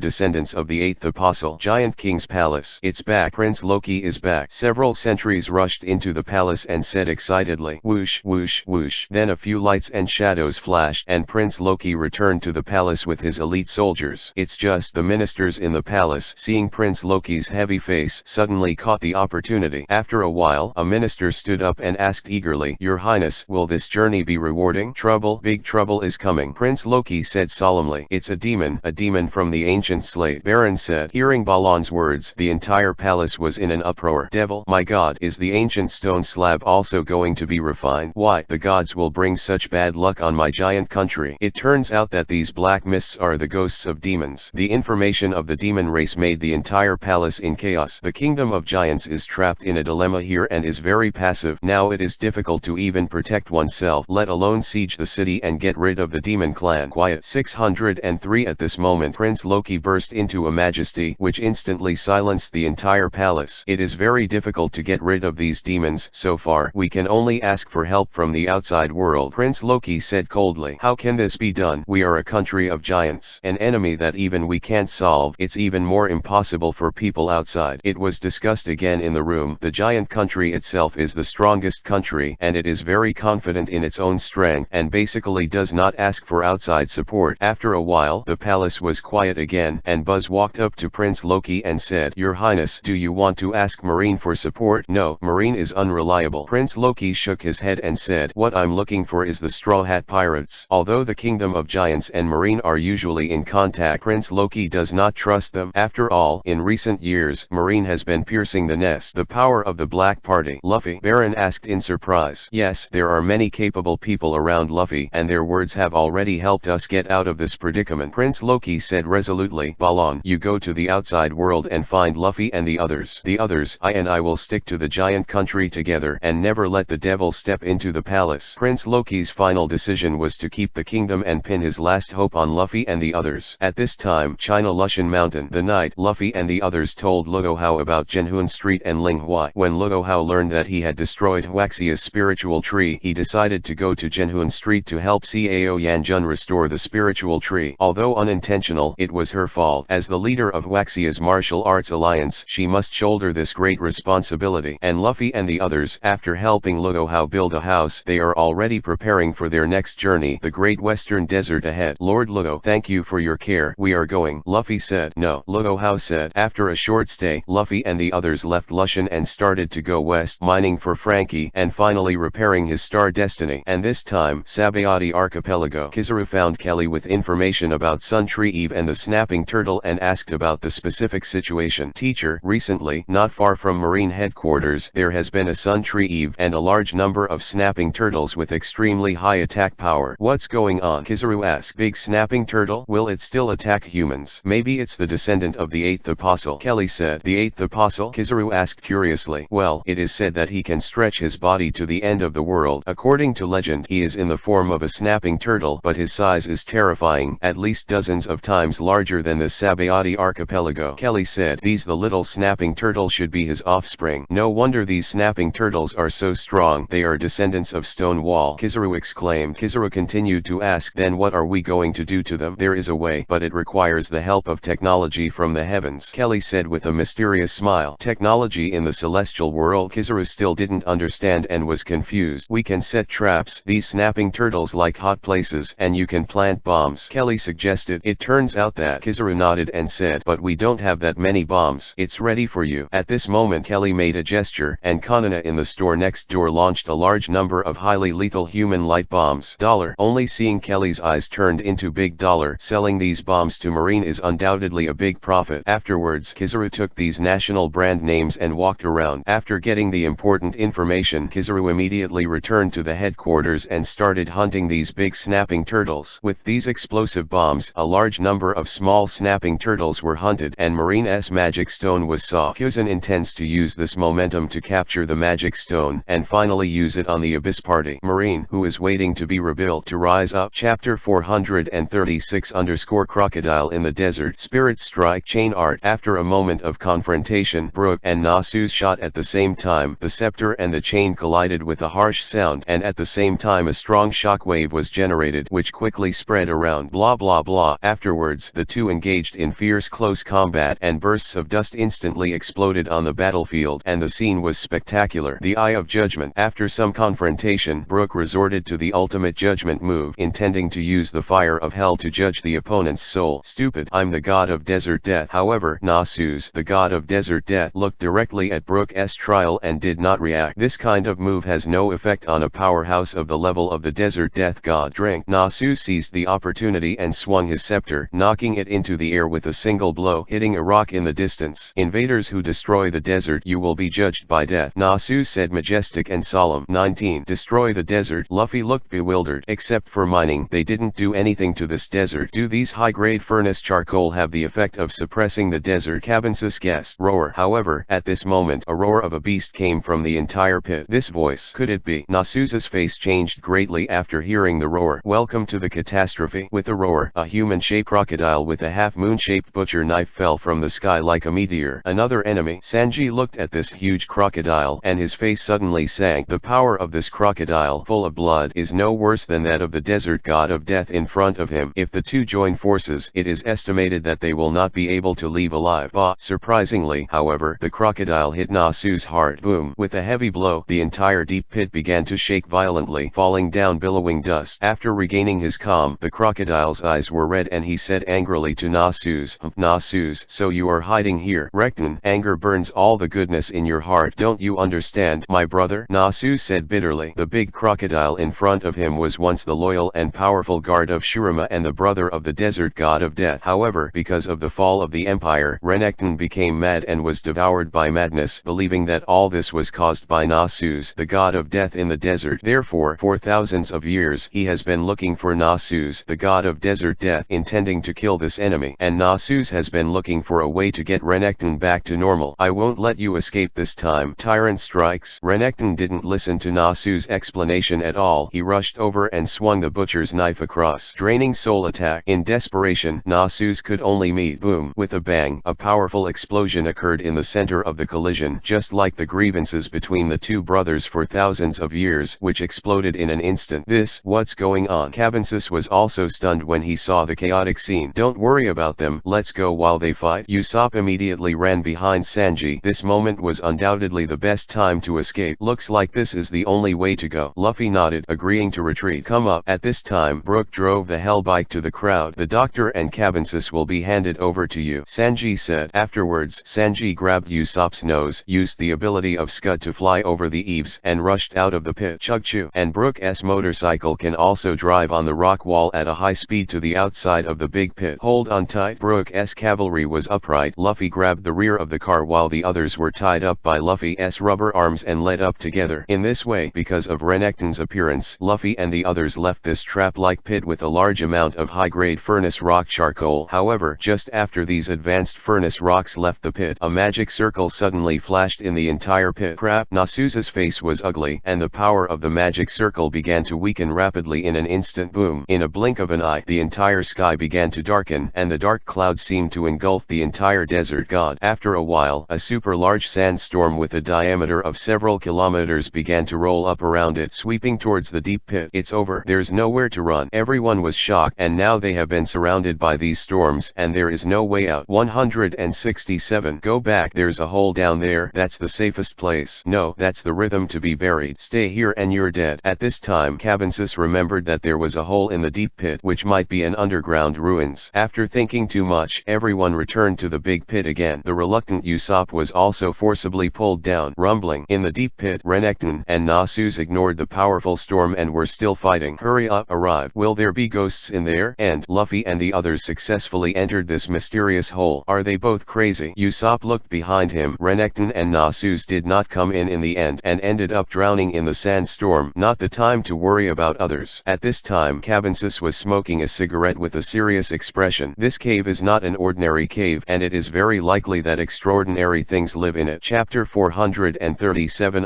Descendants of the Eighth Apostle. Giant King's Palace. It's back. Prince Loki is back. Several sentries rushed into the palace and said excitedly, whoosh, whoosh, whoosh. Then a few lights and shadows flashed, and Prince Loki returned to the palace with his elite soldiers. It's just the ministers in the palace, seeing Prince Loki's heavy face, suddenly caught the opportunity. After a while, a minister stood up and asked eagerly, Your Highness, will this journey be rewarding? Trouble, big trouble is coming. Prince Loki said solemnly, It's a demon from the ancient slate. Baron said. Hearing Balon's words, the entire palace was in an uproar. Devil, my god, is the ancient stone slab also going to be refined? Why, the gods will bring such bad luck on my giant country. It turns out that these black mists are the ghosts of demons. The information of the demon race made the entire palace in chaos. The kingdom of giants is trapped in a dilemma here and is very passive. Now it is difficult to even protect oneself, let alone siege the city and get rid of the demon clan. Quiet. 603 At this moment Prince Loki burst into a majesty which instantly instantly silenced the entire palace. It is very difficult to get rid of these demons. So far, we can only ask for help from the outside world. Prince Loki said coldly. How can this be done? We are a country of giants. An enemy that even we can't solve. It's even more impossible for people outside. It was discussed again in the room. The giant country itself is the strongest country, and it is very confident in its own strength, and basically does not ask for outside support. After a while, the palace was quiet again, and Buzz walked up to Prince Loki and said, Your Highness, do you want to ask Marine for support? No, Marine is unreliable. Prince Loki shook his head and said, What I'm looking for is the Straw Hat Pirates. Although the Kingdom of Giants and Marine are usually in contact, Prince Loki does not trust them. After all, in recent years, Marine has been piercing the nest. The power of the Black Party. Luffy? Baron asked in surprise. Yes, there are many capable people around Luffy, and their words have already helped us get out of this predicament. Prince Loki said resolutely, Balon, you go to the outside world and find Luffy and the others. The others, I will stick to the giant country together and never let the devil step into the palace. Prince Loki's final decision was to keep the kingdom and pin his last hope on Luffy and the others. At this time, China Lushan Mountain. The night, Luffy and the others told Ludo Hao about Zhenhun Street and Ling Huai. When Ludo Hao learned that he had destroyed Huaxia's spiritual tree, he decided to go to Zhenhun Street to help Cao Yanjun restore the spiritual tree. Although unintentional, it was her fault. As the leader of Huaxia's martial arts alliance, she must shoulder this great responsibility. And Luffy and the others, after helping Ludo Hao build a house, they are already preparing for their next journey, the great western desert ahead. Lord Ludo, thank you for your care. We are going. Luffy said. No, Ludo Hao said. After a short stay, Luffy and the others left Lushan and started to go west, mining for Frankie, and finally repairing his star destiny. And this time, Sabayati Archipelago. Kizaru found Kelly with information about Sun Tree Eve and the snapping turtle and asked about the specific situation. Teacher, recently, not far from Marine headquarters, there has been a Sun Tree Eve and a large number of snapping turtles with extremely high attack power. What's going on? Kizaru asked. Big snapping turtle? Will it still attack humans? Maybe it's the descendant of the 8th apostle. Kelly said. The 8th apostle? Kizaru asked curiously. Well, it is said that he can stretch his body to the end of the world. According to legend, he is in the form of a snapping turtle, but his size is terrifying, at least dozens of times larger than the Sabayati archipelago. Kelly said. These the little snapping turtle should be his offspring. No wonder these snapping turtles are so strong. They are descendants of Stonewall. Kizaru exclaimed. Kizaru continued to ask, then what are we going to do to them? There is a way, but it requires the help of technology from the heavens. Kelly said with a mysterious smile. Technology in the celestial world? Kizaru still didn't understand and was confused. We can set traps. These snapping turtles like hot places, and you can plant bombs. Kelly suggested. It turns out that. Kizaru nodded and said, but we don't have that many bombs. It's ready for you. At this moment Kelly made a gesture, and Kanana in the store next door launched a large number of highly lethal human light bombs. Only seeing Kelly's eyes turned into big dollar. Selling these bombs to Marine is undoubtedly a big profit. Afterwards, Kizaru took these national brand names and walked around. After getting the important information, Kizaru immediately returned to the headquarters and started hunting these big snapping turtles. With these explosive bombs, a large number of small snapping turtles were hunted, and Marine's magic stone was sought. Kyuzan intends to use this momentum to capture the magic stone, and finally use it on the Abyss Party. Marine, who is waiting to be rebuilt to rise up. Chapter 436_Crocodile in the Desert. Spirit Strike. Chain Art. After a moment of confrontation, Brook and Nasu's shot at the same time. The scepter and the chain collided with a harsh sound, and at the same time a strong shockwave was generated, which quickly spread around. Blah blah blah. Afterwards, the two engaged in fierce close combat, and bursts of dust instantly exploded on the battlefield, and the scene was spectacular. The Eye of Judgment. After some confrontation, Brook resorted to the ultimate judgment move, intending to use the fire of hell to judge the opponent's soul. Stupid. I'm the god of desert death. However, Nasu's, the god of desert death, looked directly at Brook's trial and did not react. This kind of move has no effect on a powerhouse of the level of the desert death god. Drink. Nasu seized the opportunity and swung his scepter, knocking it into the air with a single blow, hitting a rock in the distance. Invaders who destroy the desert, you will be judged by death. Nasu said, majestic and solemn. 19. Destroy the desert. Luffy looked bewildered. Except for mining, they didn't do anything to this desert. Do these high-grade furnace charcoal have the effect of suppressing the desert? Cabensis guessed. Roar. However, at this moment, a roar of a beast came from the entire pit. This voice. Could it be? Nasu's face changed greatly after hearing the roar. Welcome to the catastrophe. With a roar, a human-shaped crocodile with a half-moon-shaped butcher knife fell from the sky like a meteor. Another enemy. Sanji looked at this huge crocodile and his face suddenly sank. The power of this crocodile, full of blood, is no worse than that of the desert god of death in front of him. If the two join forces, it is estimated that they will not be able to leave alive. Surprisingly, however, the crocodile hit Nasu's heart. Boom! With a heavy blow, the entire deep pit began to shake violently, falling down billowing dust. After regaining his calm, the crocodile's eyes were red and he said angrily to Nasus, so you are hiding here. Rekton, anger burns all the goodness in your heart. Don't you understand, my brother? Nasus said bitterly. The big crocodile in front of him was once the loyal and powerful guard of Shurima and the brother of the desert god of death. However, because of the fall of the empire, Renekton became mad and was devoured by madness, believing that all this was caused by Nasus, the god of death in the desert. Therefore, for thousands of years, he has been looking for Nasus, the god of desert death, intending to kill this enemy. And Nasus has been looking for a way to get Renekton back to normal. I won't let you escape this time. Tyrant strikes. Renekton didn't listen to Nasu's explanation at all. He rushed over and swung the butcher's knife across, draining soul attack. In desperation, Nasus could only meet. Boom! With a bang, a powerful explosion occurred in the center of the collision, just like the grievances between the two brothers for thousands of years, which exploded in an instant. What's going on? Cabensis was also stunned when he saw the chaotic scene. Don't worry about them, let's go while they fight. Usopp immediately ran behind Sanji. This moment was undoubtedly the best time to escape. Looks like this is the only way to go. Luffy nodded, agreeing to retreat. Come up. At this time, Brook drove the hell bike to the crowd. The doctor and Cabensis will be handed over to you, Sanji said. Afterwards, Sanji grabbed Usopp's nose, used the ability of Scud to fly over the eaves, and rushed out of the pit. Chugchu. And Brook's motorcycle can also drive on the rock wall at a high speed to the outside of the big pit. Hold on tight. Brook's cavalry was upright. Luffy grabbed the rear of the car while the others were tied up by Luffy's rubber arms and led up together. In this way, because of Renekton's appearance, Luffy and the others left this trap-like pit with a large amount of high-grade furnace rock charcoal. However, just after these advanced furnace rocks left the pit, a magic circle suddenly flashed in the entire pit. Crap! Nasusa's face was ugly, and the power of the magic circle began to weaken rapidly in an instant. Boom! In a blink of an eye, the entire sky began to darken, and the dark clouds seemed to engulf the entire desert god. After a while, a super large sandstorm with a diameter of several kilometers began to roll up around it, sweeping towards the deep pit. It's over. There's nowhere to run. Everyone was shocked, and now they have been surrounded by these storms, and there is no way out. 167. Go back. There's a hole down there. That's the safest place. No, that's the rhythm to be buried. Stay here and you're dead. At this time, Cabensis remembered that there was a hole in the deep pit, which might be an underground ruins. After thinking too much, everyone returned to the big pit again. The reluctant Usopp was also forcibly pulled down. Rumbling. In the deep pit, Renekton and Nasus ignored the powerful storm and were still fighting. Hurry up, arrive. Will there be ghosts in there? And Luffy and the others successfully entered this mysterious hole. Are they both crazy? Usopp looked behind him. Renekton and Nasus did not come in the end and ended up drowning in the sandstorm. Not the time to worry about others. At this time, Cabensis was smoking a cigarette with a serious expression. This cave is not an ordinary cave, and it is very likely that extraordinary things live in it. Chapter 437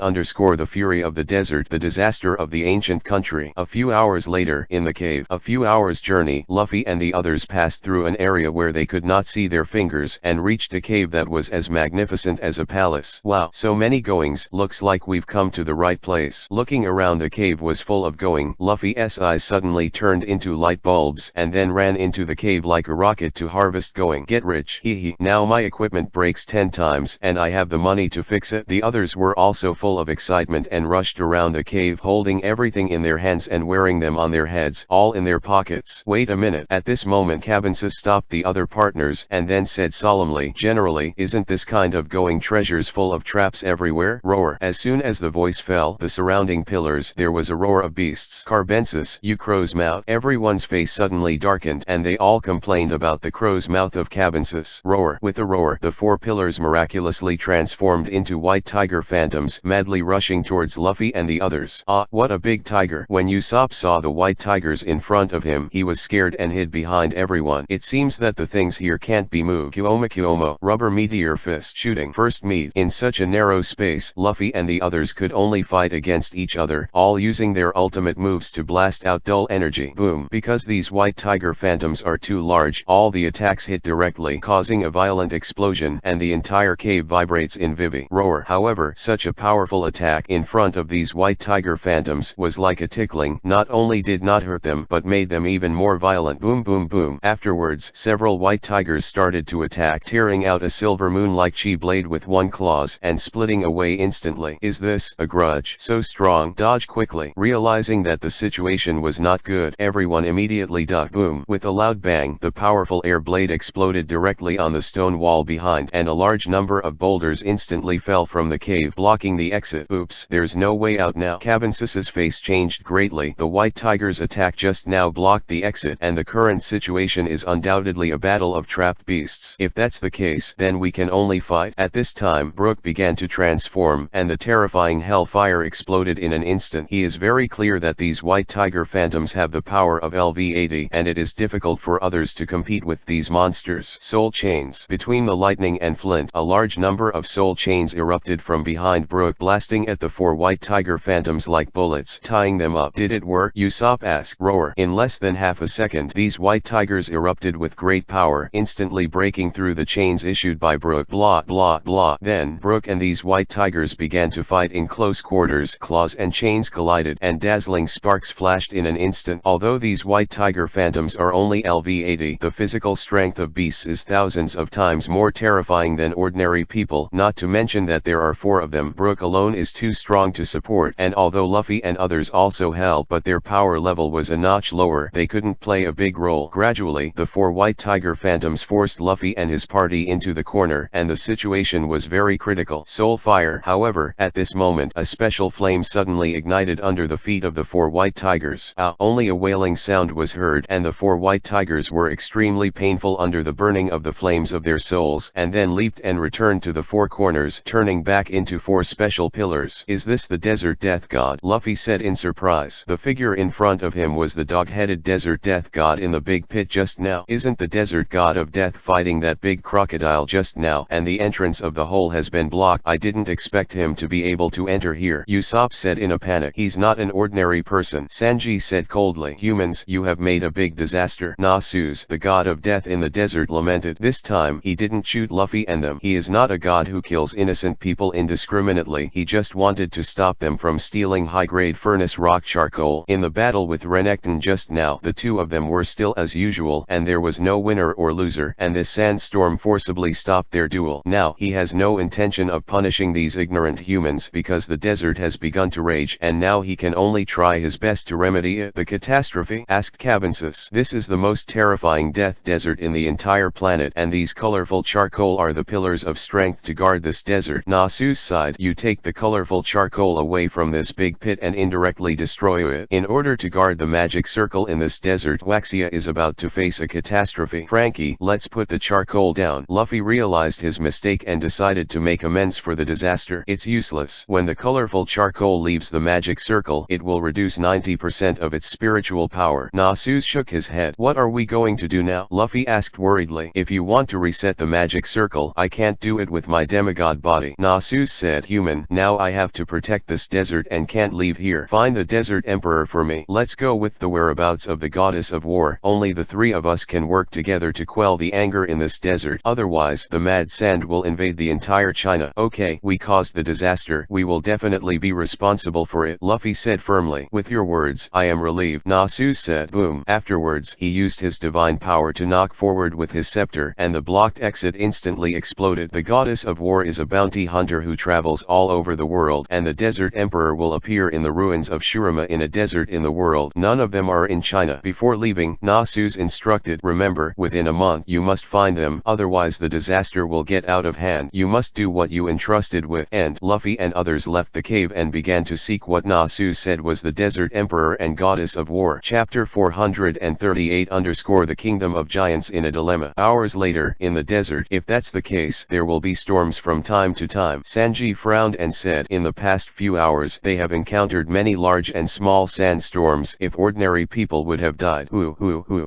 The Fury of the Desert, the Disaster of the Ancient Country. A few hours later, in the cave, a few hours' journey, Luffy and the others passed through an area where they could not see their fingers, and reached a cave that was as magnificent as a palace. Wow, so many goings. Looks like we've come to the right place. Looking around, the cave was full of going. Luffy's eyes suddenly turned into light bulbs, and then ran into the cave like a rocket to harvest going. Get rich. Hee. Now my equipment breaks 10 times, and I have the money to fix it. The others were also full of excitement and rushed around the cave, holding everything in their hands and wearing them on their heads, all in their pockets. Wait a minute. At this moment, Cabensis stopped the other partners, and then said solemnly, Generally, isn't this kind of going treasures full of traps everywhere? Roar. As soon as the voice fell, the surrounding pillars, there was a roar of beasts. Carbensis, you crow's mouth. Everyone's face suddenly darkened, and they all complained about the crow's mouth of Cabensis. Roar. With a roar, the 4 pillars miraculously transformed into white tiger phantoms, madly rushing towards Luffy and the others. Ah, what a big tiger. When Usopp saw the white tigers in front of him, he was scared and hid behind everyone. It seems that the things here can't be moved. Kuomo, rubber meteor fist shooting. First meet. In such a narrow space, Luffy and the others could only fight against each other, all using their ultimate moves to blast out dull energy. Boom. Because these white tiger phantoms are too large, all the attacks hit directly, causing causing a violent explosion, and the entire cave vibrates in vivid roar. However, such a powerful attack in front of these white tiger phantoms was like a tickling. Not only did not hurt them but made them even more violent. Boom boom boom. Afterwards, several white tigers started to attack, tearing out a silver moon-like chi blade with one claws and splitting away instantly. Is this a grudge so strong? Dodge quickly. Realizing that the situation was not good, everyone immediately ducked. Boom. With a loud bang, the powerful air blade exploded directly on the stone wall behind, and a large number of boulders instantly fell from the cave, blocking the exit. Oops, there's no way out now. Cabinsus's face changed greatly. The white tiger's attack just now blocked the exit, and the current situation is undoubtedly a battle of trapped beasts. If that's the case, then we can only fight. At this time, Brooke began to transform, and the terrifying hellfire exploded in an instant. He is very clear that these white tiger phantoms have the power of LV80, and it is difficult for others to compete with these monsters. Soul chains. Between the lightning and flint, a large number of soul chains erupted from behind Brooke, blasting at the four white tiger phantoms like bullets, tying them up. Did it work? Usopp asked. Roar. In less than half a second, these white tigers erupted with great power, instantly breaking through the chains issued by Brooke. Blah blah blah. Then, Brooke and these white tigers began to fight in close quarters. Claws and chains collided, and dazzling sparks flashed in an instant. Although these white tiger phantoms are only LV80, the physical strength of beasts is thousands of times more terrifying than ordinary people, not to mention that there are four of them. Brooke alone is too strong to support, and although Luffy and others also helped, but their power level was a notch lower, they couldn't play a big role. Gradually, the four white tiger phantoms forced Luffy and his party into the corner, and the situation was very critical. Soul fire. However, at this moment, a special flame suddenly ignited under the feet of the four white tigers. Only a wailing sound was heard, and the four white tigers were extremely painful under the burning of the flames of their souls, and then leaped and returned to the four corners, turning back into four special pillars. Is this the desert death god? Luffy said in surprise. The figure in front of him was the dog-headed desert death god in the big pit just now. Isn't the desert god of death fighting that big crocodile just now? And the entrance of the hole has been blocked. I didn't expect him to be able to enter here, Usopp said in a panic. He's not an ordinary person, Sanji said coldly. Humans, you have made a big disaster. Nasus, the god of death in the desert, lamented. This time, he didn't shoot Luffy and them. He is not a god who kills innocent people indiscriminately. He just wanted to stop them from stealing high-grade furnace rock charcoal. In the battle with Renekton just now, the two of them were still as usual, and there was no winner or loser, and this sandstorm forcibly stopped their duel. Now, he has no intention of punishing these ignorant humans because the desert has begun to rage, and now he can only try his best to remedy it. The catastrophe? Asked Cabinsus. This is the most terrifying death desert in the entire planet, and these colorful charcoal are the pillars of strength to guard this desert. Nasus sighed. You take the colorful charcoal away from this big pit and indirectly destroy it. In order to guard the magic circle in this desert, Waxia is about to face a catastrophe. Frankie, let's put the charcoal down. Luffy realized his mistake and decided to make amends for the disaster. It's useless. When the colorful charcoal leaves the magic circle, it will reduce 90% of its spiritual power. Nasus shook his head. What are we going to do now? Luffy asked worriedly. If you want to reset the magic circle, I can't do it with my demigod body. Nasus said. Human, now I have to protect this desert and can't leave here. Find the desert emperor for me. Let's go with the whereabouts of the goddess of war. Only the three of us can work together to quell the anger in this desert. Otherwise, the mad sand will invade the entire China. Okay, we caused the disaster. We will definitely be responsible for it, Luffy said firmly. With your words, I am relieved, Nasus said. Boom. Afterwards, he used his divine power to knock forward with his scepter, and the blocked exit instantly exploded. The goddess of war is a bounty hunter who travels all over the world, and the desert emperor will appear in the ruins of Shurima in a desert in the world. None of them are in China. Before leaving, Nasus instructed, remember, within a month you must find them, otherwise the disaster will get out of hand. You must do what you entrusted with. And Luffy and others left the cave and began to seek what Nasus said was the desert emperor and goddess of war. Chapter 438 _ The Kingdom of Giants in a Dilemma. Hours later, in the desert. If that's the case, there will be storms from time to time. Sanji frowned and said, in the past few hours, they have encountered many large and small sandstorms. If ordinary people would have died.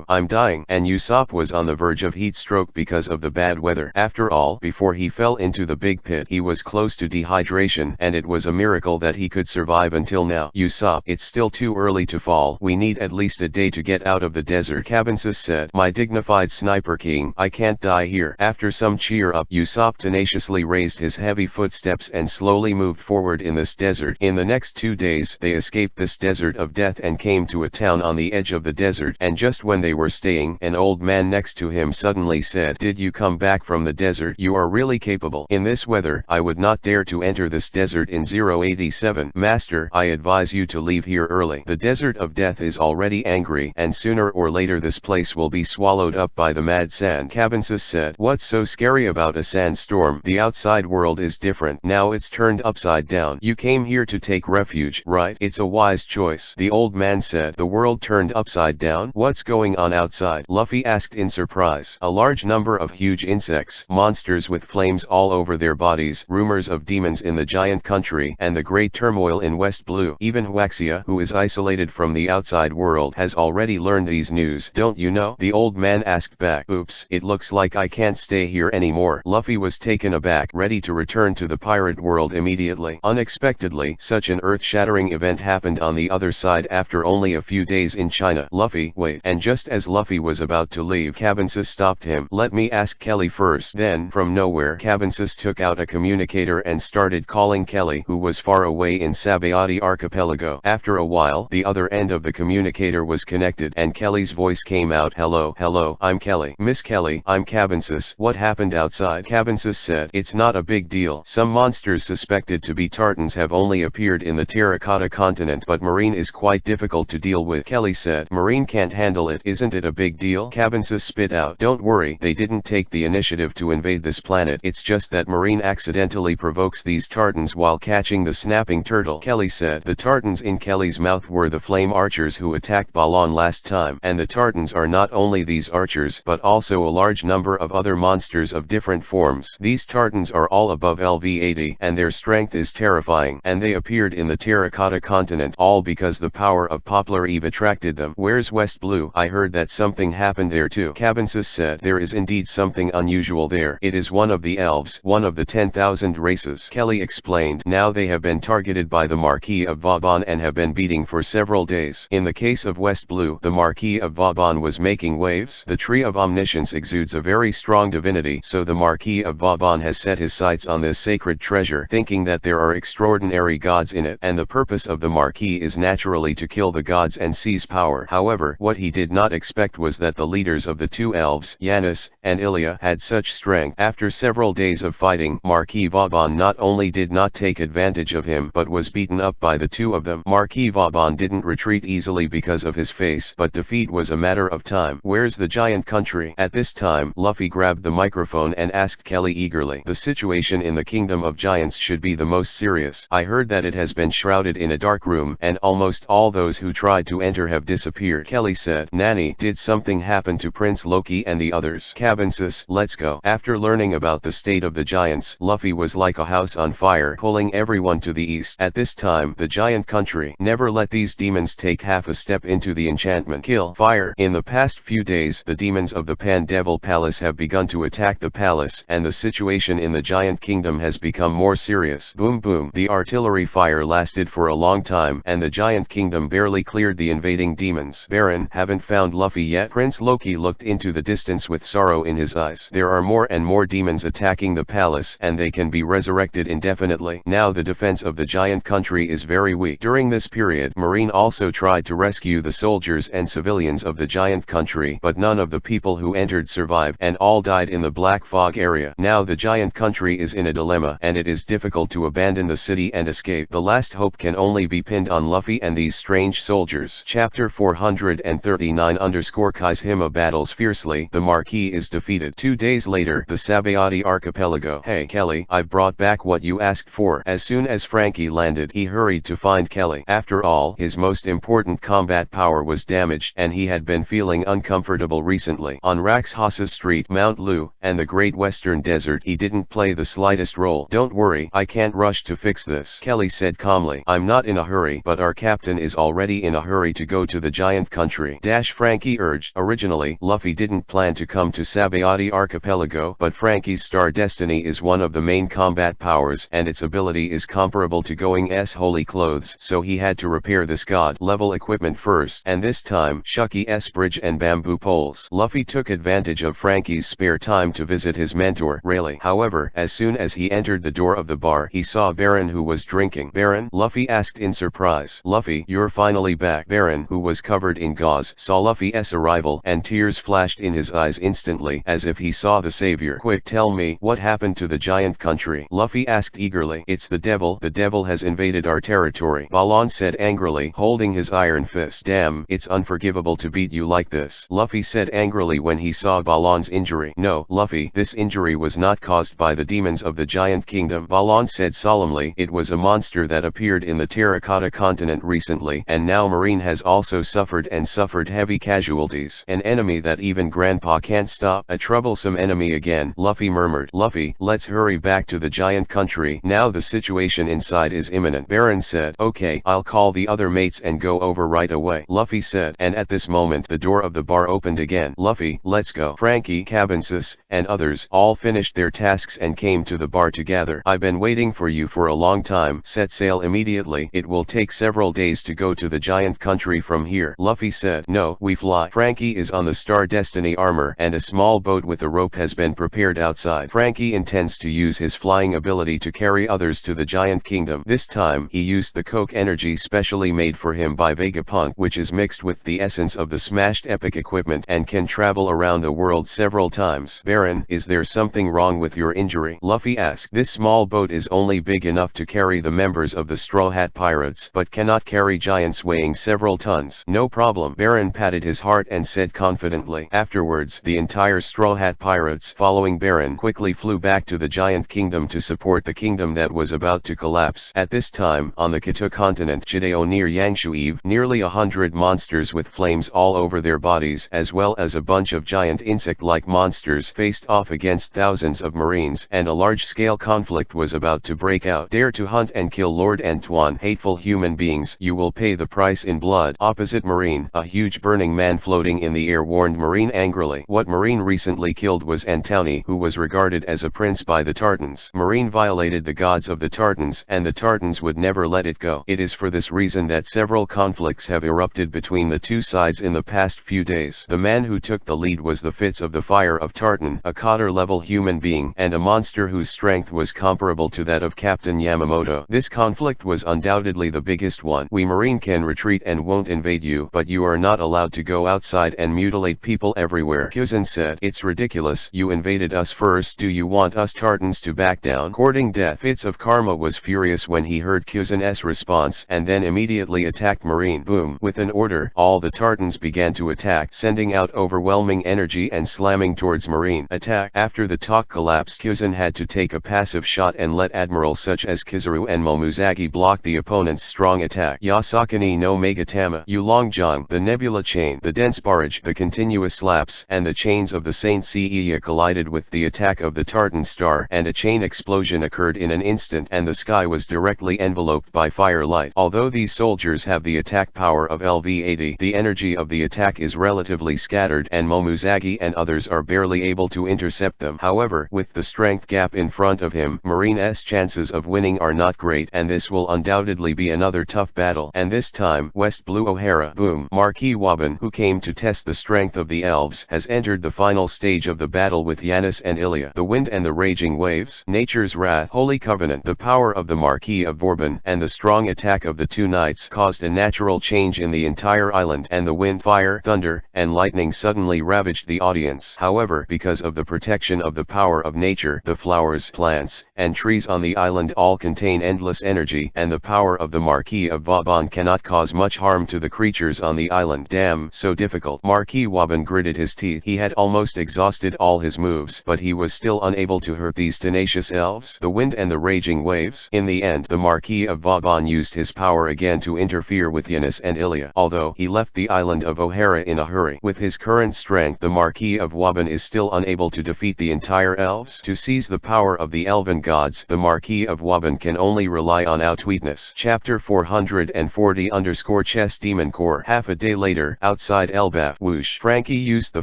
I'm dying. And Usopp was on the verge of heat stroke because of the bad weather. After all, before he fell into the big pit, he was close to dehydration, and it was a miracle that he could survive until now. Usopp, it's still too early to fall. We need at least a day to get out of the desert, Cabinsus said. My dignified sniper king, I can't won't die here. After some cheer up, Usopp tenaciously raised his heavy footsteps and slowly moved forward in this desert. In the next 2 days they escaped this desert of death and came to a town on the edge of the desert, and just when they were staying, an old man next to him suddenly said, "Did you come back from the desert? You are really capable. In this weather I would not dare to enter this desert in 087. Master, I advise you to leave here early. The desert of death is already angry, and sooner or later this place will be swallowed up by the mad sand." Cabensis said, "What's so scary about a sandstorm? The outside world is different. Now it's turned upside down. You came here to take refuge, right? It's a wise choice." The old man said, "The world turned upside down? What's going on outside?" Luffy asked in surprise. "A large number of huge insects, monsters with flames all over their bodies, rumors of demons in the giant country, and the great turmoil in West Blue. Even Huaxia, who is isolated from the outside world, has already learned these news. Don't you know?" The old man asked back. "Oops, it looks like I can't stay here anymore." Luffy was taken aback, ready to return to the pirate world immediately. Unexpectedly, such an earth-shattering event happened on the other side after only a few days in China. "Luffy, wait." And just as Luffy was about to leave, Cabensis stopped him. "Let me ask Kelly first." Then, from nowhere, Cabensis took out a communicator and started calling Kelly, who was far away in Sabaody Archipelago. After a while, the other end of the communicator was connected, and Kelly's voice came out. Hello, I'm Kelly." "Miss Kelly, I'm Cabensis. What happened outside?" Cabensis said, "It's not a big deal. Some monsters suspected to be Tartans have only appeared in the Terracotta continent, but Marine is quite difficult to deal with." Kelly said, "Marine can't handle it. Isn't it a big deal?" Cabensis spit out, "Don't worry, they didn't take the initiative to invade this planet. It's just that Marine accidentally provokes these Tartans while catching the snapping turtle." Kelly said, "The Tartans in Kelly's mouth were the flame archers who attacked Balon last time. And the Tartans are not only these archers, but also a large number of other monsters of different forms. These Tartans are all above LV80, and their strength is terrifying. And they appeared in the Terracotta continent, all because the power of Poplar Eve attracted them." "Where's West Blue? I heard that something happened there too." Cabensis said, "There is indeed something unusual there. It is one of the elves, one of the 10,000 races." Kelly explained, "Now they have been targeted by the Marquis of Vauban and have been beating for several days. In the case of West Blue, the Marquis of Vauban was making waves. The Tree of Omniscience exudes a very strong divinity, so the Marquis of Vauban has set his sights on this sacred treasure, thinking that there are extraordinary gods in it, and the purpose of the Marquis is naturally to kill the gods and seize power. However, what he did not expect was that the leaders of the two elves, Yanis and Ilya, had such strength. After several days of fighting, Marquis Vauban not only did not take advantage of him, but was beaten up by the two of them. Marquis Vauban didn't retreat easily because of his face, but defeat was a matter of time." "Where's the giant country?" At this time, Luffy grabbed the microphone and asked Kelly eagerly, "The situation in the Kingdom of Giants should be the most serious. I heard that it has been shrouded in a dark room, and almost all those who tried to enter have disappeared." Kelly said, "Nani, did something happen to Prince Loki and the others?" Cabensis, "Let's go." After learning about the state of the giants, Luffy was like a house on fire, pulling everyone to the east. At this time, the giant country. Never let these demons take half a step into the enchantment. Kill. Fire. In the past few days, the demons of the Pan-Devil Palace have begun to attack the palace, and the situation in the giant kingdom has become more serious. Boom boom. The artillery fire lasted for a long time, and the giant kingdom barely cleared the invading demons. "Baron, haven't found Luffy yet?" Prince Loki looked into the distance with sorrow in his eyes. "There are more and more demons attacking the palace, and they can be resurrected indefinitely. Now the defense of the giant country is very weak." During this period, Marine also tried to rescue the soldiers and civilians of the giant country, but none of the people who entered survived, and all died in the Black Fog area. Now the giant country is in a dilemma, and it is difficult to abandon the city and escape. The last hope can only be pinned on Luffy and these strange soldiers. Chapter 439_Kaishima battles fiercely. The Marquis is defeated. 2 days later, the Sabaody Archipelago. "Hey Kelly, I brought back what you asked for." As soon as Frankie landed, he hurried to find Kelly. After all, his most important combat power was damaged, and he had been feeling uncomfortable recently. On Raxhasa Street, Mount Lu, and the Great Western Desert, he didn't play the slightest role. "Don't worry, I can't rush to fix this," Kelly said calmly. "I'm not in a hurry, but our captain is already in a hurry to go to the giant country." Frankie urged. Originally, Luffy didn't plan to come to Sabaody Archipelago, but Frankie's star destiny is one of the main combat powers, and its ability is comparable to Going's holy clothes, so he had to repair this god-level equipment first, and this time, Shuki's bridge and bamboo poles. Luffy took advantage of Frankie's spare time to visit his mentor, Rayleigh. However, as soon as he entered the door of the bar, he saw Baron, who was drinking. "Baron?" Luffy asked in surprise. "Luffy, you're finally back." Baron, who was covered in gauze, saw Luffy's arrival, and tears flashed in his eyes instantly, as if he saw the savior. "Quick, tell me, what happened to the giant country?" Luffy asked eagerly. "It's the devil. The devil has invaded our territory," Balon said angrily, holding his iron fist. "Damn, it's unforgivable to beat you like this," Luffy said angrily when he saw Balon's injury. "No, Luffy, this injury was not caused by the demons of the giant kingdom," Balon said solemnly. "It was a monster that appeared in the Terracotta continent recently, and now Marine has also suffered heavy casualties. An enemy that even Grandpa can't stop." "A troublesome enemy again," Luffy murmured. "Luffy, let's hurry back to the giant country. Now the situation inside is imminent." Baron said. "Okay, I'll call the other mates and go over right away," Luffy said. And at this moment the door of the bar opened again. "Luffy, let's go." Frankie, Cabensis, and others all finished their tasks and came to the bar together. "I've been waiting for you for a long time. Set sail immediately. It will take several days to go to the giant country from here," Luffy said. "No, we fly." Frankie is on the Star Destiny armor, and a small boat with a rope has been prepared outside. Frankie intends to use his flying ability to carry others to the giant kingdom. This time he used the Coke energy specially made for him by Vegapunk, which is mixed with the essence of the smashed epic equipment and can travel around the world several times. "Baron, is there something wrong with your injury?" Luffy asked. "This small boat is only big enough to carry the members of the Straw Hat Pirates, but cannot carry giants weighing several tons." "No problem." Baron patted his heart and said confidently. Afterwards, the entire Straw Hat Pirates, following Baron, quickly flew back to the giant kingdom to support the kingdom that was about to collapse. At this time, on the Kato continent, Jideo near Yangshuive, nearly 100 monsters with flames all over their bodies, as well as a bunch of giant insect-like monsters, faced off against thousands of marines, and a large-scale conflict was about to break out. "Dare to hunt and kill Lord Antoine, hateful human beings, you will pay the price in blood." Opposite Marine, a huge burning man floating in the air warned Marine angrily. What Marine recently killed was Antony, who was regarded as a prince by the Tartans. Marine violated the gods of the Tartans, and the Tartans would never let it go. It is for this reason that several conflicts have erupted between the two sides in the past few days. The man who took the lead was the Fits of the Fire of Tartan, a Cotter-level human being, and a monster whose strength was comparable to that of Captain Yamamoto. This conflict was undoubtedly the biggest one. "We Marine can retreat and won't invade you, but you are not allowed to go outside and mutilate people everywhere," Kuzan said. "It's ridiculous. You invaded us first. Do you want us Tartans to back down?" Courting death. Fits of Karma was furious when he heard Kuzan's response, and then immediately attacked Marine. Boom! With an order, all the Tartans began to attack, sending out overwhelming energy and slamming towards Marine. Attack! After the talk collapsed, Kuzan had to take a passive shot and let admirals such as Kizaru and Momuzagi block the opponent's strong attack. Yasakani no Megatama, Yulongjong, the Nebula Chain, the Dense Barrage, the continuous slaps, and the chains of the Saint Seiya collided with the attack of the Tartan Star, and a chain explosion occurred in an instant, and the sky was directly enveloped by firelight. Although these soldiers have the attack power of LV-80, the energy of the attack is relatively scattered, and Momuzagi and others are barely able to intercept them. However, with the strength gap in front of him, Marine's chances of winning are not great, and this will undoubtedly be another tough battle. And this time, West Blue O'Hara, boom! Marquis Wabun, who came to test the strength of the elves, has entered the final stage of the battle with Yanis and Ilya. The wind and the raging waves, nature's wrath, holy covenant, the power of the Marquis of Bourbon, and the strong attack of the two knights caused a natural change in the entire island, and the wind, fire, thunder, and lightning suddenly ravaged the audience. However, because of the protection of the power of nature, the flowers, plants, and trees on the island all contain endless energy, and the power of the Marquis of Vauban cannot cause much harm to the creatures on the island. Damn, so difficult. Marquis Wabun gritted his teeth. He had almost exhausted all his moves, but he was still unable to hurt these tenacious elves. The wind and the raging waves. In the end, the Marquis of Vauban used his power again to interfere with Yanis and Ilya, although he left the island of O'Hara in a hurry. With his current strength, the Marquis of Wabun is still unable to defeat the entire elves. To seize the power of the elven gods, the Marquis of Wabun can only rely on outweetness. Chapter 440_Chess Demon Core. Half a day later, outside Elbaf, whoosh, Frankie used the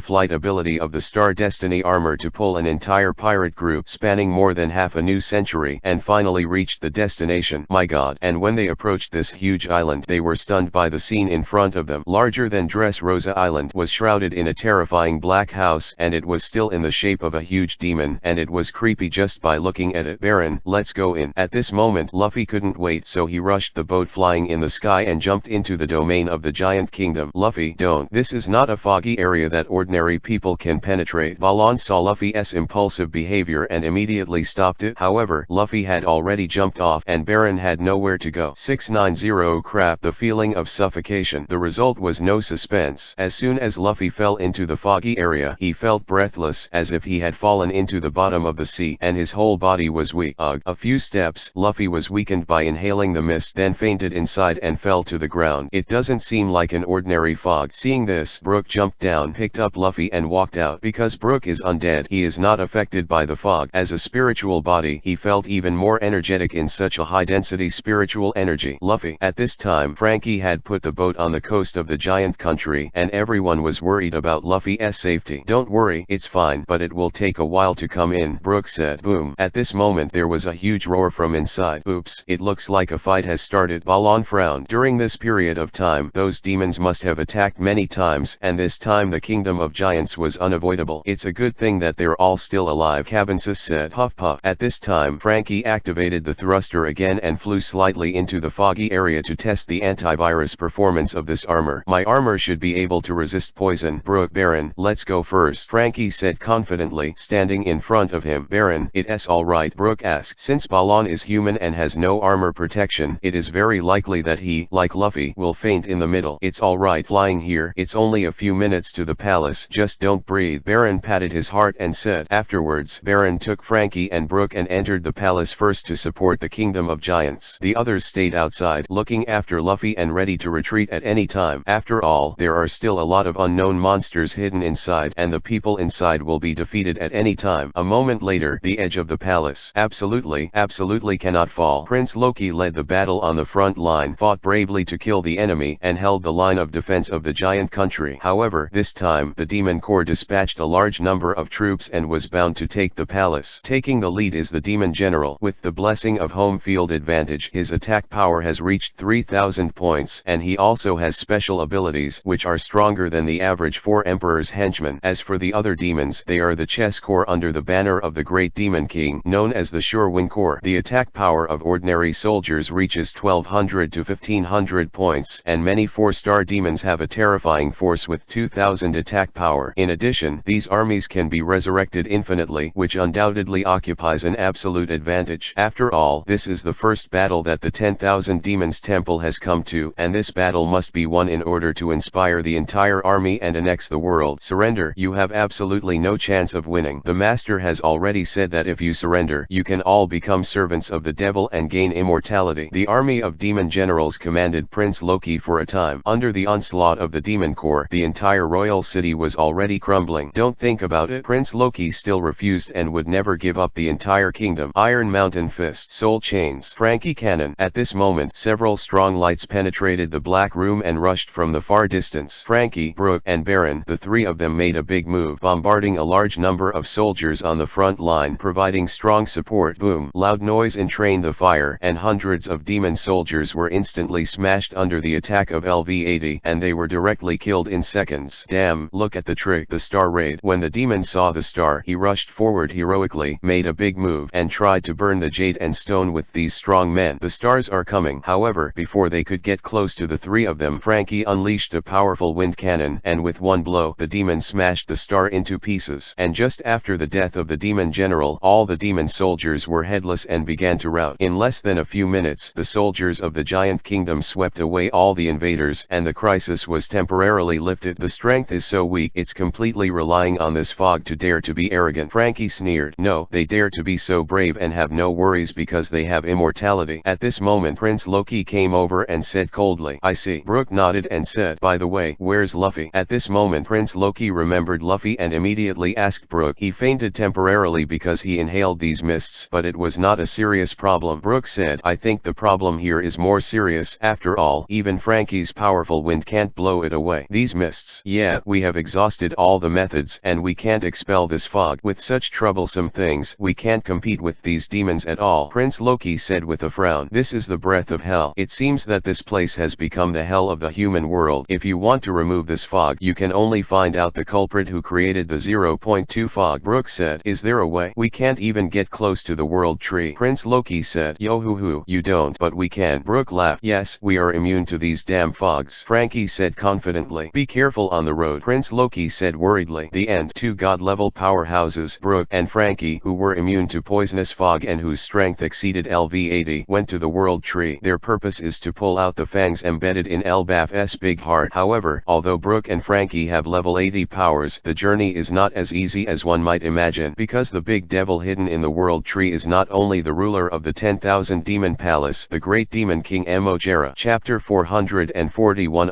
flight ability of the Star Destiny armor to pull an entire pirate group spanning more than half a new century, and finally reached the destination. My god! And when they approached this huge island, they were stunned by the scene in front of them. Larger than Dressrosa Island was shrouded in a terrifying black house and it was still in the shape of a huge demon and it was creepy just by looking at it. Baron, let's go in. At this moment Luffy couldn't wait, so he rushed the boat flying in the sky and jumped into the domain of the giant kingdom. Luffy, don't. This is not a foggy area that ordinary people can penetrate. Balon saw Luffy's impulsive behavior and immediately stopped it. However, Luffy had already jumped off and Baron had nowhere to go. 690 crap. The feeling of suffocation. The result was no suspense. As soon as Luffy fell into the foggy area, he felt breathless as if he had fallen into the bottom of the sea and his whole body was weak. A few steps, Luffy was weakened by inhaling the mist, then fainted inside and fell to the ground. It doesn't seem like an ordinary fog. Seeing this, Brook jumped down, picked up Luffy and walked out. Because Brook is undead, he is not affected by the fog. As a spiritual body, he felt even more energetic in such a high-density spiritual energy. Luffy. At this time, Frankie had put the boat on the coast of the giant country and everyone was worried about Luffy's safety. Don't worry, it's fine, but it will take a while to come in, Brook said. Boom. At this moment there was a huge roar from inside. Oops, it looks like a fight has started. Balon frowned. During this period of time, those demons must have attacked many times, and this time the kingdom of giants was unavoidable. It's a good thing that they're all still alive, Cabensis said. Huff puff. At this time, Frankie activated the thruster again and flew slightly into the foggy area to test the antivirus performance of this armor. My armor should be able to resist poison. Brook. Baron, let's go first, Frankie said confidently, standing in front of him. Baron, it's alright, Brook asked. Since Balon is human and has no armor protection, it is very likely that he, like Luffy, will faint in the middle. It's alright flying here, it's only a few minutes to the palace, just don't breathe. Baron patted his heart and said. Afterwards, Baron took Frankie and Brook and entered the palace first to support the kingdom of giants. The others stayed outside, looking after Luffy and ready to retreat at any time. After all, there are still a lot of unknown monsters hidden inside, and the people inside will be defeated at any time. A moment later, the edge of the palace. Absolutely cannot fall. Prince Loki led the battle on the front line, fought bravely to kill the enemy, and held the line of defense of the giant country. However, this time, the Demon Corps dispatched a large number of troops and was bound to take the palace. Taking the lead is the Demon General. With the blessing of home field advantage, his attack power has reached 3,000 points, and he also has special abilities which are stronger than the average 4 Emperor's henchmen. As for the other demons, they are the Chess Corps under the banner of the Great Demon King, known as the Shorewind Corps. The attack power of ordinary soldiers reaches 1,200 to 1,500 points, and many 4-star demons have a terrifying force with 2,000 attack power. In addition, these armies can be resurrected infinitely, which undoubtedly occupies an absolute advantage. After all, this is the first battle that the 10,000 Demons Temple has come to, and this battle must be won in order to inspire the entire army and annex the world. Surrender. You have absolutely no chance of winning. The master has already said that if you surrender, you can all become servants of the devil and gain immortality. The army of demon generals commanded Prince Loki for a time. Under the onslaught of the Demon Corps, the entire royal city was already crumbling. Don't think about it. Prince Loki still refused and would never give up the entire kingdom. Iron Mountain Fist. Soul Chains. Frankie Cannon. At this moment, several strong lights penetrated the black room and rushed from the far distance. Frankie, Brook, and Baron, the three of them made a big move, bombarding a large number of soldiers on the front line, providing strong support. Boom. Loud noise entrained the fire, and hundreds of demon soldiers were instantly smashed under the attack of LV-80, and they were directly killed in seconds. Damn, look at the trick. The Star Raid. When the demon saw the star, he rushed forward heroically, made a big move, and tried to burn the jade and stone with these strong men. The stars are coming. However, before they could get close to the three of them, Frankie unleashed a powerful wind cannon, and with one blow, the demon smashed the star into pieces. And just after the death of the demon general, all the demon soldiers were headless and began to rout. In less than a few minutes, the soldiers of the giant kingdom swept away all the invaders, and the crisis was temporarily lifted. The strength is so weak, it's completely relying on this fog to dare to be arrogant. Frankie sneered. No, they dare to be so brave and have no worries because they have immortality. At this moment, Prince Loki came over and said coldly, I see. Brook nodded and said, by the way, where's Luffy? At this moment, Prince Loki remembered Luffy and immediately asked Brook. He fainted temporarily because he inhaled these mists, but it was not a serious problem. Brook said, I think the problem here is more serious. After all, even Frankie's powerful wind can't blow it away. These mists. Yeah, we have exhausted all the methods, and we can't expel this fog. With such troublesome things, we can't compete with these demons at all. Prince Loki said with a frown, this is the breath of hell. It seems that this place has become the hell of the human world. If you want to remove this fog, you can only find out the culprit secret who created the 0.2 fog. Brook said, is there a way? We can't even get close to the world tree. Prince Loki said, yo hoo hoo, you don't, but we can. Brook laughed, yes, we are immune to these damn fogs. Frankie said confidently, be careful on the road. Prince Loki said worriedly. The end. Two god-level powerhouses, Brook and Frankie, who were immune to poisonous fog and whose strength exceeded LV80, went to the world tree. Their purpose is to pull out the fangs embedded in Elbaf's big heart. However, although Brook and Frankie have level 80 powers, the journey is not as easy as one might imagine, because the big devil hidden in the world tree is not only the ruler of the 10,000 demon palace, the great demon king Emojera. Chapter 441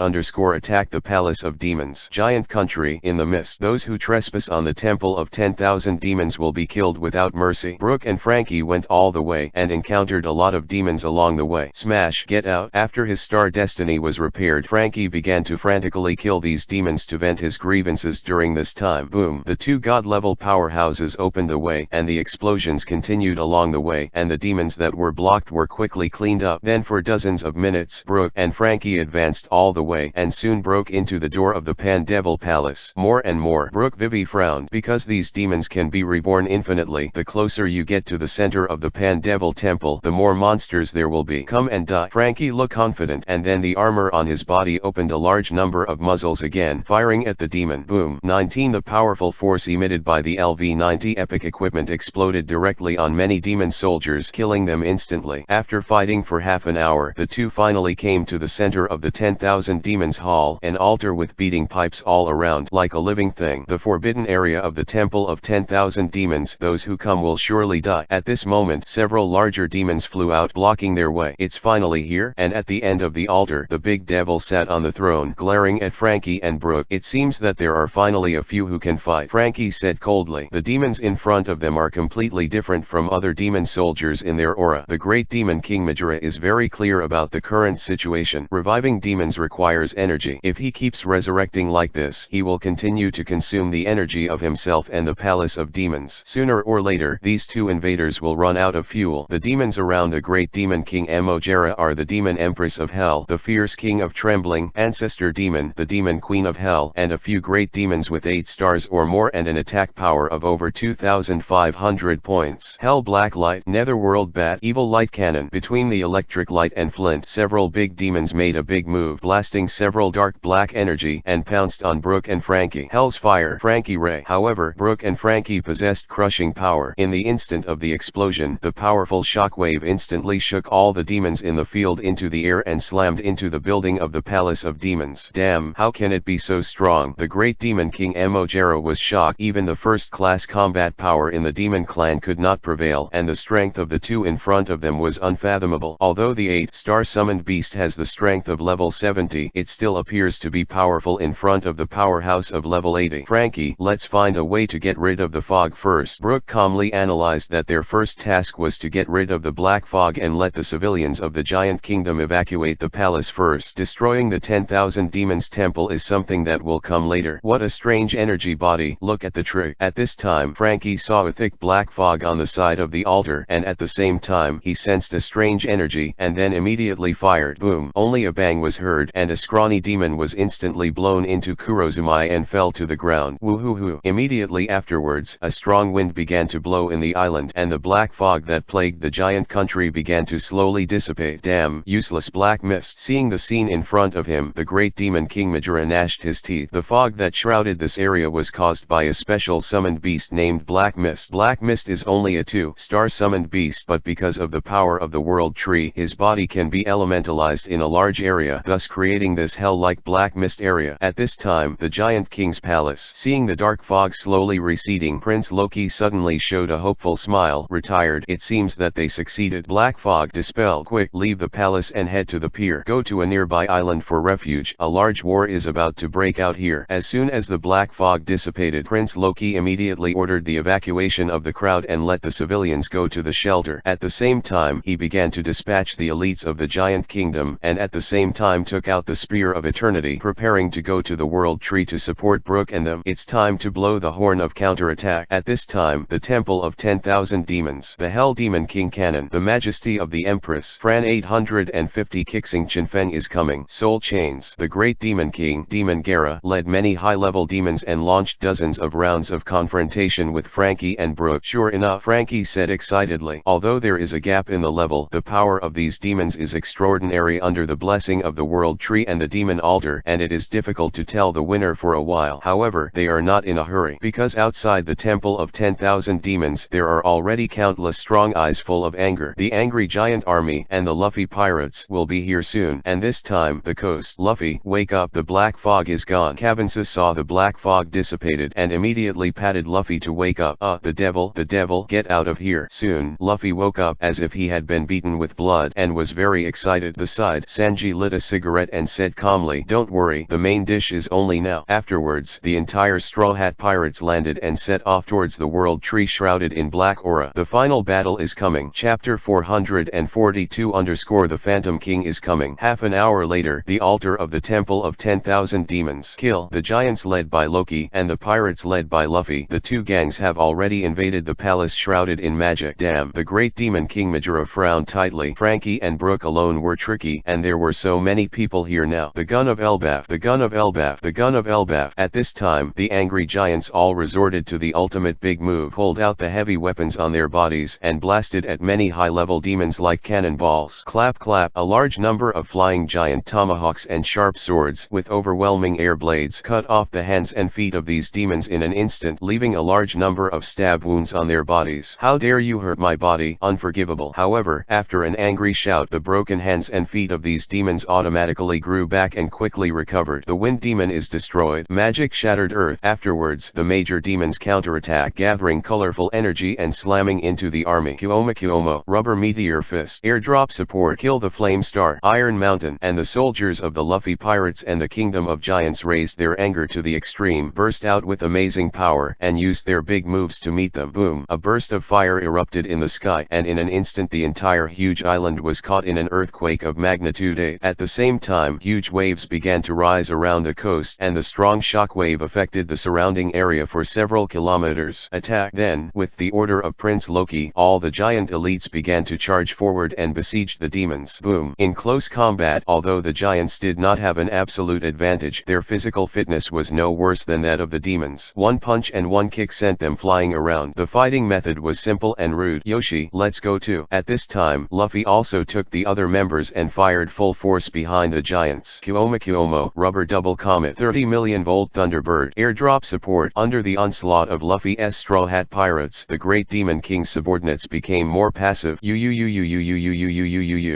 Attack the palace of demons. Giant country in the mist. Those who trespass on the temple of 10,000 demons will be killed without mercy. Brook and Frankie went all the way and encountered a lot of demons along the way. Smash, get out. After his star destiny was repaired, Frankie began to frantically kill these demons to vent his grievances. During this time, boom, the two god-level powerhouses opened the way, and the explosions continued along the way, and the demons that were blocked were quickly cleaned up. Then for dozens of minutes, Brook and Frankie advanced all the way, and soon broke into the door of the Pan-Devil Palace. More and more. Brook Vivi frowned, because these demons can be reborn infinitely. The closer you get to the center of the Pan-Devil Temple, the more monsters there will be. Come and die. Frankie looked confident, and then the armor on his body opened a large number of muzzles again, firing at the demon. Boom. 19. The powerful force emitted by the LV-90 epic equipment exploded directly on many demon soldiers, killing them instantly. After fighting for half an hour, the two finally came to the center of the 10,000 demons hall, an altar with beating pipes all around, like a living thing. The forbidden area of the temple of 10,000 demons. Those who come will surely die. At this moment, several larger demons flew out, blocking their way. It's finally here. And at the end of the altar, the big devil sat on the throne, glaring at Frankie and Brook. It seems that there are finally a few who can fight, Frankie said coldly. The demons in front of them are completely different from other demon soldiers in their aura. The great demon King Majora is very clear about the current situation. Reviving demons requires energy. If he keeps resurrecting like this, he will continue to consume the energy of himself and the palace of demons. Sooner or later, these two invaders will run out of fuel. The demons around the great demon King Emojera are the demon empress of hell, the fierce king of trembling, ancestor demon, the demon queen of hell, and a few great demons with 8 stars or more and an attack power of over 2,500 points. Hell black light, netherworld bat, evil light cannon. Between the electric light and flint, several big demons made a big move, blasting several dark black energy, and pounced on Brook and Frankie. Hell's fire, Frankie ray. However, Brook and Frankie possessed crushing power. In the instant of the explosion, the powerful shockwave instantly shook all the demons in the field into the air and slammed into the building of the palace of demons. Damn, how can it be so strong? The great demon king Emojera was shocked. Even the first-class combat power in the demon clan could not prevail, and the strength of the two in front of them was unfathomable. Although the 8-star summoned beast has the strength of level 70, it still appears to be powerful in front of the powerhouse of level 80. Frankie, let's find a way to get rid of the fog first. Brook calmly analyzed that their first task was to get rid of the black fog and let the civilians of the giant kingdom evacuate the palace first. Destroying the 10,000 demons temple is something that will come later. What a strange energy body. Look at the trick. At this time, Frankie saw a thick black fog on the side of the altar, and at the same time, he sensed a strange energy, and then immediately fired. Boom. Only a bang was heard, and a scrawny demon was instantly blown into Kurozumai and fell to the ground. Woo-hoo-hoo. Immediately afterwards, a strong wind began to blow in the island, and the black fog that plagued the giant country began to slowly dissipate. Damn, useless black mist. Seeing the scene in front of him, the great demon King Majora gnashed his teeth. The fog that shrouded this area was caused by a special summoned beast named Black Mist. Black Mist is only a 2-star summoned beast, but because of the power of the world tree, his body can be elementalized in a large area, thus creating this hell-like black mist area. At this time, the giant king's palace. Seeing the dark fog slowly receding, Prince Loki suddenly showed a hopeful smile. Retired. It seems that they succeeded. Black fog dispelled. Quick, leave the palace and head to the pier. Go to a nearby island for refuge. A large war is about to break out here. As soon as the black fog dissipated, Prince Loki immediately ordered the evacuation of the crowd and let the civilians go to the shelter. At the same time, he began to dispatch the elites of the giant kingdom, and at the same time took out the Spear of Eternity, preparing to go to the world tree to support Brook and them. It's time to blow the horn of counterattack. At this time, the temple of 10,000 demons, the Hell Demon King Cannon, the Majesty of the Empress, Fran 850 Kixing Chinfeng is coming. Soul Chains, the Great Demon King, Demon Gera, led many high-level demons and launched dozens of rounds of confrontation with Frankie and Brooke. Sure enough, Frankie said excitedly, although there is a gap in the level, the power of these demons is extraordinary under the blessing of the World Tree and the Demon Altar, and it is difficult to tell the winner for a while. However, they are not in a hurry, because outside the Temple of 10,000 Demons there are already countless strong eyes full of anger. The angry giant army and the Luffy pirates will be here soon, and this time the coast. Luffy, wake up, the black fog is gone. Kavansa saw the black fog dissipated and immediately patted Luffy to wake up. The devil, get out of here. Soon, Luffy woke up as if he had been beaten with blood and was very excited. Beside Sanji lit a cigarette and said calmly, don't worry, the main dish is only now. Afterwards, the entire Straw Hat Pirates landed and set off towards the World Tree shrouded in black aura. The final battle is coming. Chapter 442 _ The Phantom King is coming. Half an hour later, the altar of the Temple of 10,000 Demons. Kill. The giants led by Loki and the pirates led by Luffy. The two gangs have already invaded the palace shrouded in magic. Damn. The great demon King Majora frowned tightly. Frankie and Brooke alone were tricky, and there were so many people here now. The gun of Elbaf. The gun of Elbaf. The gun of Elbaf. At this time, the angry giants all resorted to the ultimate big move, pulled out the heavy weapons on their bodies and blasted at many high-level demons like cannonballs. Clap clap. A large number of flying giant tomahawks and sharp swords with overwhelming air blades cut off the hands and feet of these demons in an instant, leaving a large number of stab wounds on their bodies. How dare you hurt my body? Unforgivable. However, after an angry shout, the broken hands and feet of these demons automatically grew back and quickly recovered. The wind demon is destroyed. Magic shattered earth. Afterwards, the major demons counterattack, gathering colorful energy and slamming into the army. Kyomo, rubber meteor fist, airdrop support, kill the flame star, Iron Mountain, and the soldiers of the Luffy pirates and the Kingdom of Giants raised their anger to the extreme, burst out with amazing power, and used their big moves to meet them. Boom! A burst of fire erupted in the sky, and in an instant the entire huge island was caught in an earthquake of magnitude 8. At the same time, huge waves began to rise around the coast, and the strong shockwave affected the surrounding area for several kilometers. Attack! Then, with the order of Prince Loki, all the giant elites began to charge forward and besieged the demons. Boom! In close combat, although the giants did not have an absolute advantage, their physical fitness was no worse than that of the demons. One punch and one kick sent them flying around. The fighting method was simple and rude. Yoshi, let's go too. At this time, Luffy also took the other members and fired full force behind the giants. Kyomo, rubber double comet, 30 million volt Thunderbird, airdrop support. Under the onslaught of Luffy's Straw Hat Pirates, the great demon king's subordinates became more passive.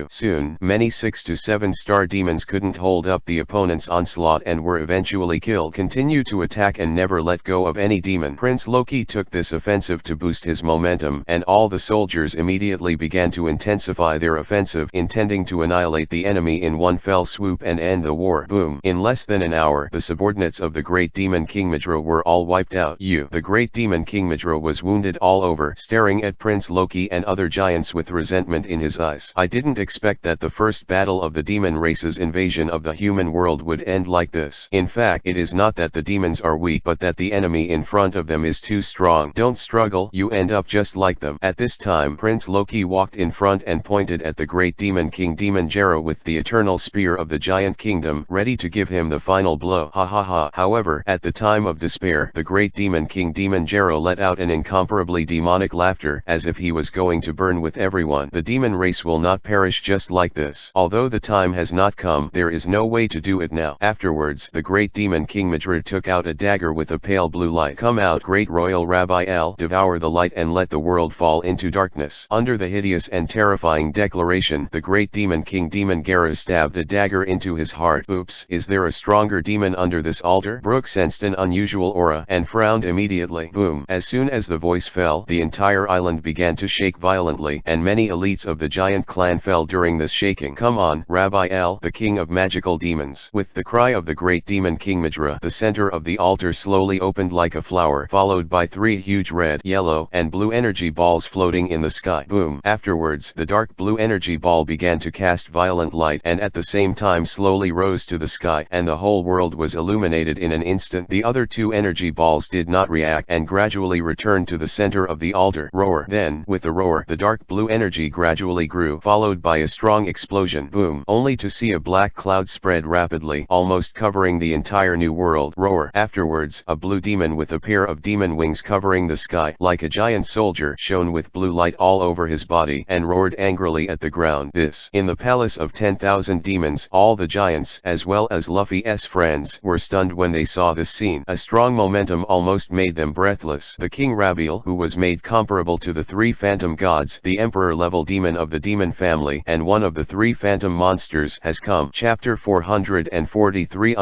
Soon, many 6 to 7 star demons couldn't hold up the opponent's onslaught and were eventually killed. Continue to attack and never let go of any demon. Prince Loki took this offensive to boost his momentum, and all the soldiers immediately began to intensify their offensive, intending to annihilate the enemy in one fell swoop and end the war. Boom! In less than an hour, the subordinates of the great demon King Majora were all wiped out. The great demon King Majora was wounded all over, staring at Prince Loki and other giants with resentment in his eyes. I didn't expect that the first battle of the demon race's invasion of the human world would end like this. In fact, it is not that the demons are weak, but that the enemy in front of them is too strong. Don't struggle, you end up just like them. At this time, Prince Loki walked in front and pointed at the great demon King Demon Jero with the eternal spear of the giant kingdom, ready to give him the final blow. Ha ha ha. However, at the time of despair, the great demon King Demon Jero let out an incomparably demonic laughter, as if he was going to burn with everyone. The demon race will not perish just like this. Although the time has not come, there is no way to do it now. Afterwards, the great demon King Majora took out a dagger with a pale blue light. Come out, great royal Rabbi El, devour the light and let the world fall into darkness. Under the hideous and terrifying declaration, the great demon King Demon Gara stabbed a dagger into his heart. Oops, is there a stronger demon under this altar? Brooke sensed an unusual aura and frowned immediately. Boom! As soon as the voice fell, the entire island began to shake violently, and many elites of the giant clan fell during this shaking. Come on, Rabbi El, the king of magical demons. With the cry of the great demon King Majora, the center of the altar slowly opened like a flower, followed by 3 huge red, yellow, and blue energy balls floating in the sky. Boom! Afterwards, the dark blue energy ball began to cast violent light and at the same time slowly rose to the sky, and the whole world was illuminated in an instant. The other 2 energy balls did not react and gradually returned to the center of the altar. Roar! Then, with the roar, the dark blue energy gradually grew, followed by a strong explosion. Boom! Only to see a black cloud spread rapidly, almost covering the entire new world. Roar! roar. Afterwards, a blue demon with a pair of demon wings covering the sky like a giant soldier shone with blue light all over his body and roared angrily at the ground. This, in the palace of 10,000 demons, all the giants as well as Luffy's friends were stunned when they saw this scene. A strong momentum almost made them breathless. The King Rabiel, who was made comparable to the three phantom gods, the emperor-level demon of the demon family and one of the three phantom monsters, has come. Chapter 443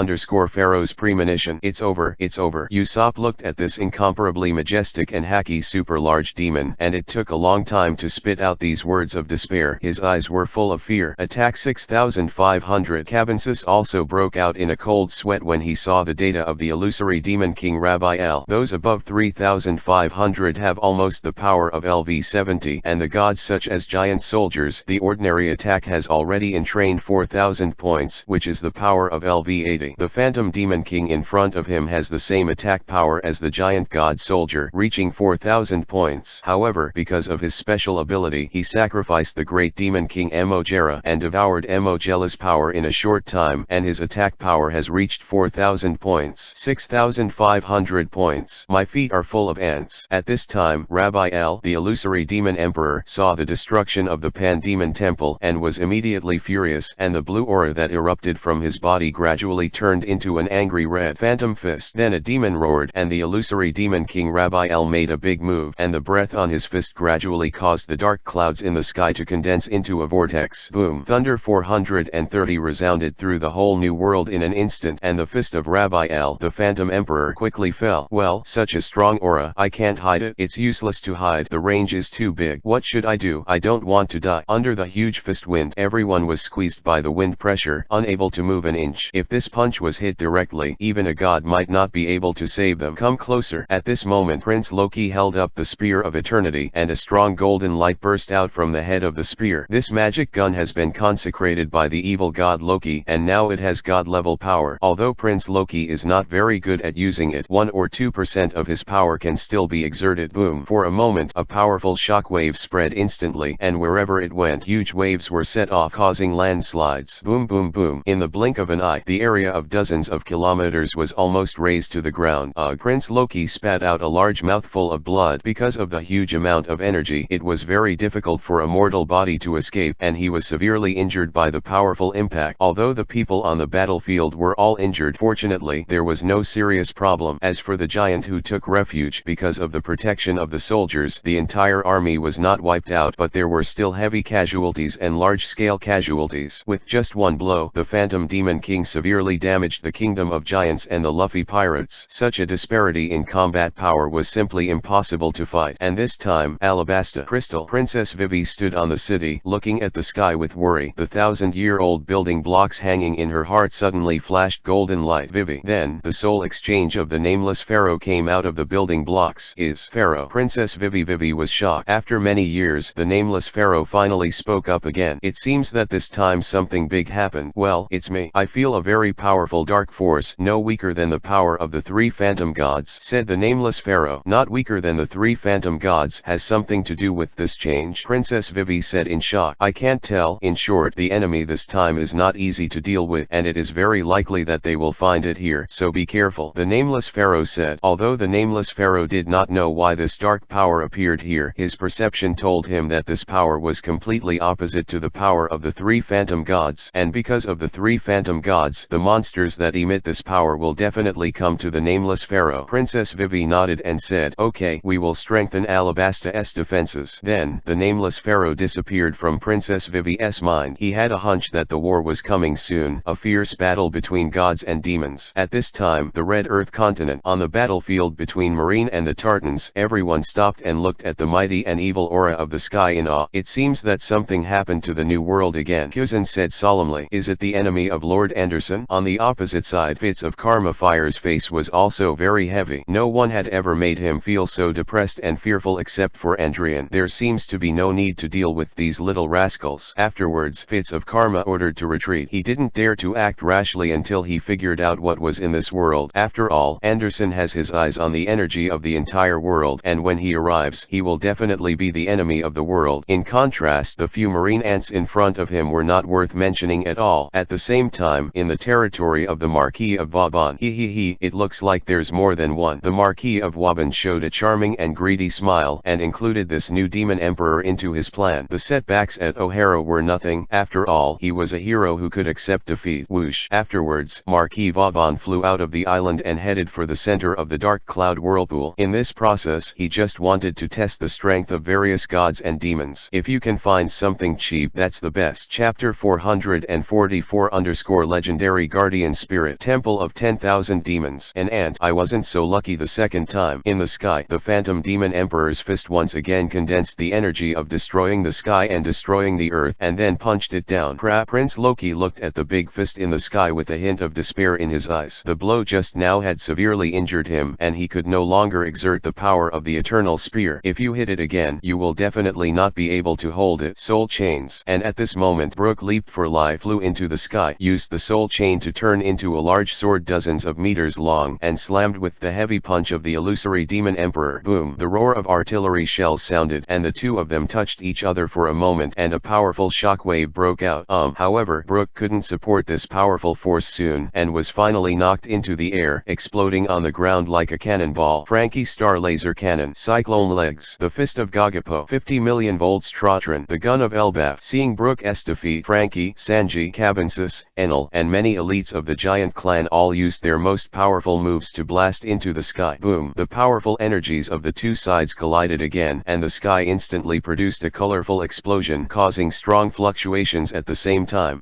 Pharaoh's premonition. It's over, it's over. Usopp looked at this incomparably majestic and hacky super-large demon, and it took a long time to spit out these words of despair. His eyes were full of fear. Attack 6500. Cabensis also broke out in a cold sweat when he saw the data of the illusory demon King Rabiel. Those above 3500 have almost the power of LV70, and the gods such as giant soldiers. The ordinary attack has already entrained 4000 points, which is the power of LV80. The Phantom Demon King in front of him has the same attack power as the giant god soldier, reaching 4000 points. However, because of his special ability, he sacrificed the great demon King Emojera and devoured Emojela's power in a short time, and his attack power has reached 4000 points. 6500 points. My feet are full of ants. At this time, Rabiel, the illusory demon emperor, saw the destruction of the Pan-Demon Temple and was immediately furious, and the blue aura that erupted from his body gradually turned into an angry red phantom fist. Then a demon roared, and the illusory demon King Rabiel made a big move, and the breath on his fist gradually caused the dark clouds in the sky to condense into a vortex. Boom! Thunder 430 resounded through the whole new world in an instant, and the fist of Rabiel, the Phantom Emperor, quickly fell. Well, such a strong aura, I can't hide it. It's useless to hide. The range is too big. What should I do? I don't want to die. Under the huge fist wind, everyone was squeezed by the wind pressure, unable to move an inch. If this punch was hit directly, even a god might not be able to save them. Come closer. At this moment, Prince Loki held up the Spear of Eternity, and a strong golden light burst out from the head of the spear. This magic gun has been consecrated by the evil god Loki, and now it has god-level power. Although Prince Loki is not very good at using it, 1 or 2% of his power can still be exerted. Boom! For a moment, a powerful shockwave spread instantly, and wherever it went, huge waves were set off, causing landslides. Boom boom boom. In the blink of an eye, the area of dozens of kilometers was almost razed to the ground. Prince Loki spat out a large mouthful of blood. Because of the huge amount of energy, it was very difficult for a mortal body to escape, and he was severely injured by the powerful impact. Although the people on the battlefield were all injured, fortunately there was no serious problem. As for the giant who took refuge because of the protection of the soldiers, the entire army was not wiped out, but there were still heavy casualties and large-scale casualties. With just one blow, the Phantom Demon King severely damaged the Kingdom of Giants and the Luffy pirates. Such a disparity in combat power was simply impossible to fight. And this time, Alabasta Crystal Princess Vivi stood on the city, looking at the sky with worry. The 1000-year-old building blocks hanging in her heart suddenly flashed golden light. Vivi. Then, the soul exchange of the nameless pharaoh came out of the building blocks. Is Pharaoh Princess Vivi? Vivi was shocked. After many years, the nameless pharaoh finally spoke up again. It seems that this time something big happened. Well, it's me. I feel a very powerful dark force, no weaker than the power of the three phantom gods, said the nameless pharaoh. Not weaker than the three phantom gods has something to do with this change, Princess Vivi said in shock. I can't tell. In short, the enemy this time is not easy to deal with, and it is very likely that they will find it here, so be careful, the nameless pharaoh said. Although the nameless pharaoh did not know why this dark power appeared here, his perception told him that this power was completely opposite to the power of the three phantom gods, and because of the three phantom gods, the monsters that emit this power will definitely come to the nameless pharaoh. Princess Vivi nodded and said, okay, we will strengthen Alabasta's defenses. Then, the nameless pharaoh disappeared from Princess Vivi's mind. He had a hunch that the war was coming soon, a fierce battle between gods and demons. At this time, the Red Earth continent, on the battlefield between Marine and the Tartans, everyone stopped and looked at the mighty and evil aura of the sky in awe. It seems that something happened to the new world again, Kuzan said solemnly. Is it the enemy of Lord Anderson? On the opposite side, Fits of Karma Fire's face was also very heavy. No one had ever made him feel so depressed and fearful except for Andrian. There seems to be no need to deal with these little rascals. Afterwards, Fits of Karma ordered to retreat. He didn't dare to act rashly until he figured out what was in this world. After all, Anderson has his eyes on the energy of the entire world, and when he arrives, he will definitely be the enemy of the world. In contrast, the few marine ants in front of him were not worth mentioning at all. At the same time, in the territory of the Marquis of Vauban, It looks like there's more than one. The Marquis of Waban showed a charming and greedy smile and included this new demon emperor into his plan. The setbacks at O'Hara were nothing. After all, he was a hero who could accept defeat. Whoosh. Afterwards, Marquis Vauban flew out of the island and headed for the center of the dark cloud whirlpool. In this process, he just wanted to test the strength of various gods and demons. If you can find something cheap, that's the best. Chapter 444 Legendary Guardian Spirit Temple of 10,000 Demons. An ant. I wasn't so lucky the second time. In the sky, the Phantom Demon Emperor's fist once again condensed the energy of destroying the sky and destroying the earth, and then punched it down. Prince Loki looked at the big fist in the sky with a hint of despair in his eyes. The blow just now had severely injured him, and he could no longer exert the power of the eternal spear. If you hit it again, you will definitely not be able to hold it. Soul chains. And at this moment, Brooke leaped for life, flew into the sky, used the soul chain to turn into a large sword dozens of meters long, and slammed with the heavy punch of the illusory demon emperor. Boom! The roar of artillery shells sounded, and the two of them touched each other for a moment, and a powerful shockwave broke out. However, Brooke couldn't support this powerful force soon, and was finally knocked into the air, exploding on the ground like a cannonball. Frankie Star Laser Cannon. Cyclone Legs. The Fist of Gagapo. 50 million volts Trotron. The Gun of Elbaf. Seeing Brooke's defeat, Frankie, Sanji, Cabensis, Enel, and many elites of the giant clan all used their most powerful moves to blast into the sky. Boom! The powerful energies of the two sides collided again, and the sky instantly produced a colorful explosion, causing strong fluctuations at the same time.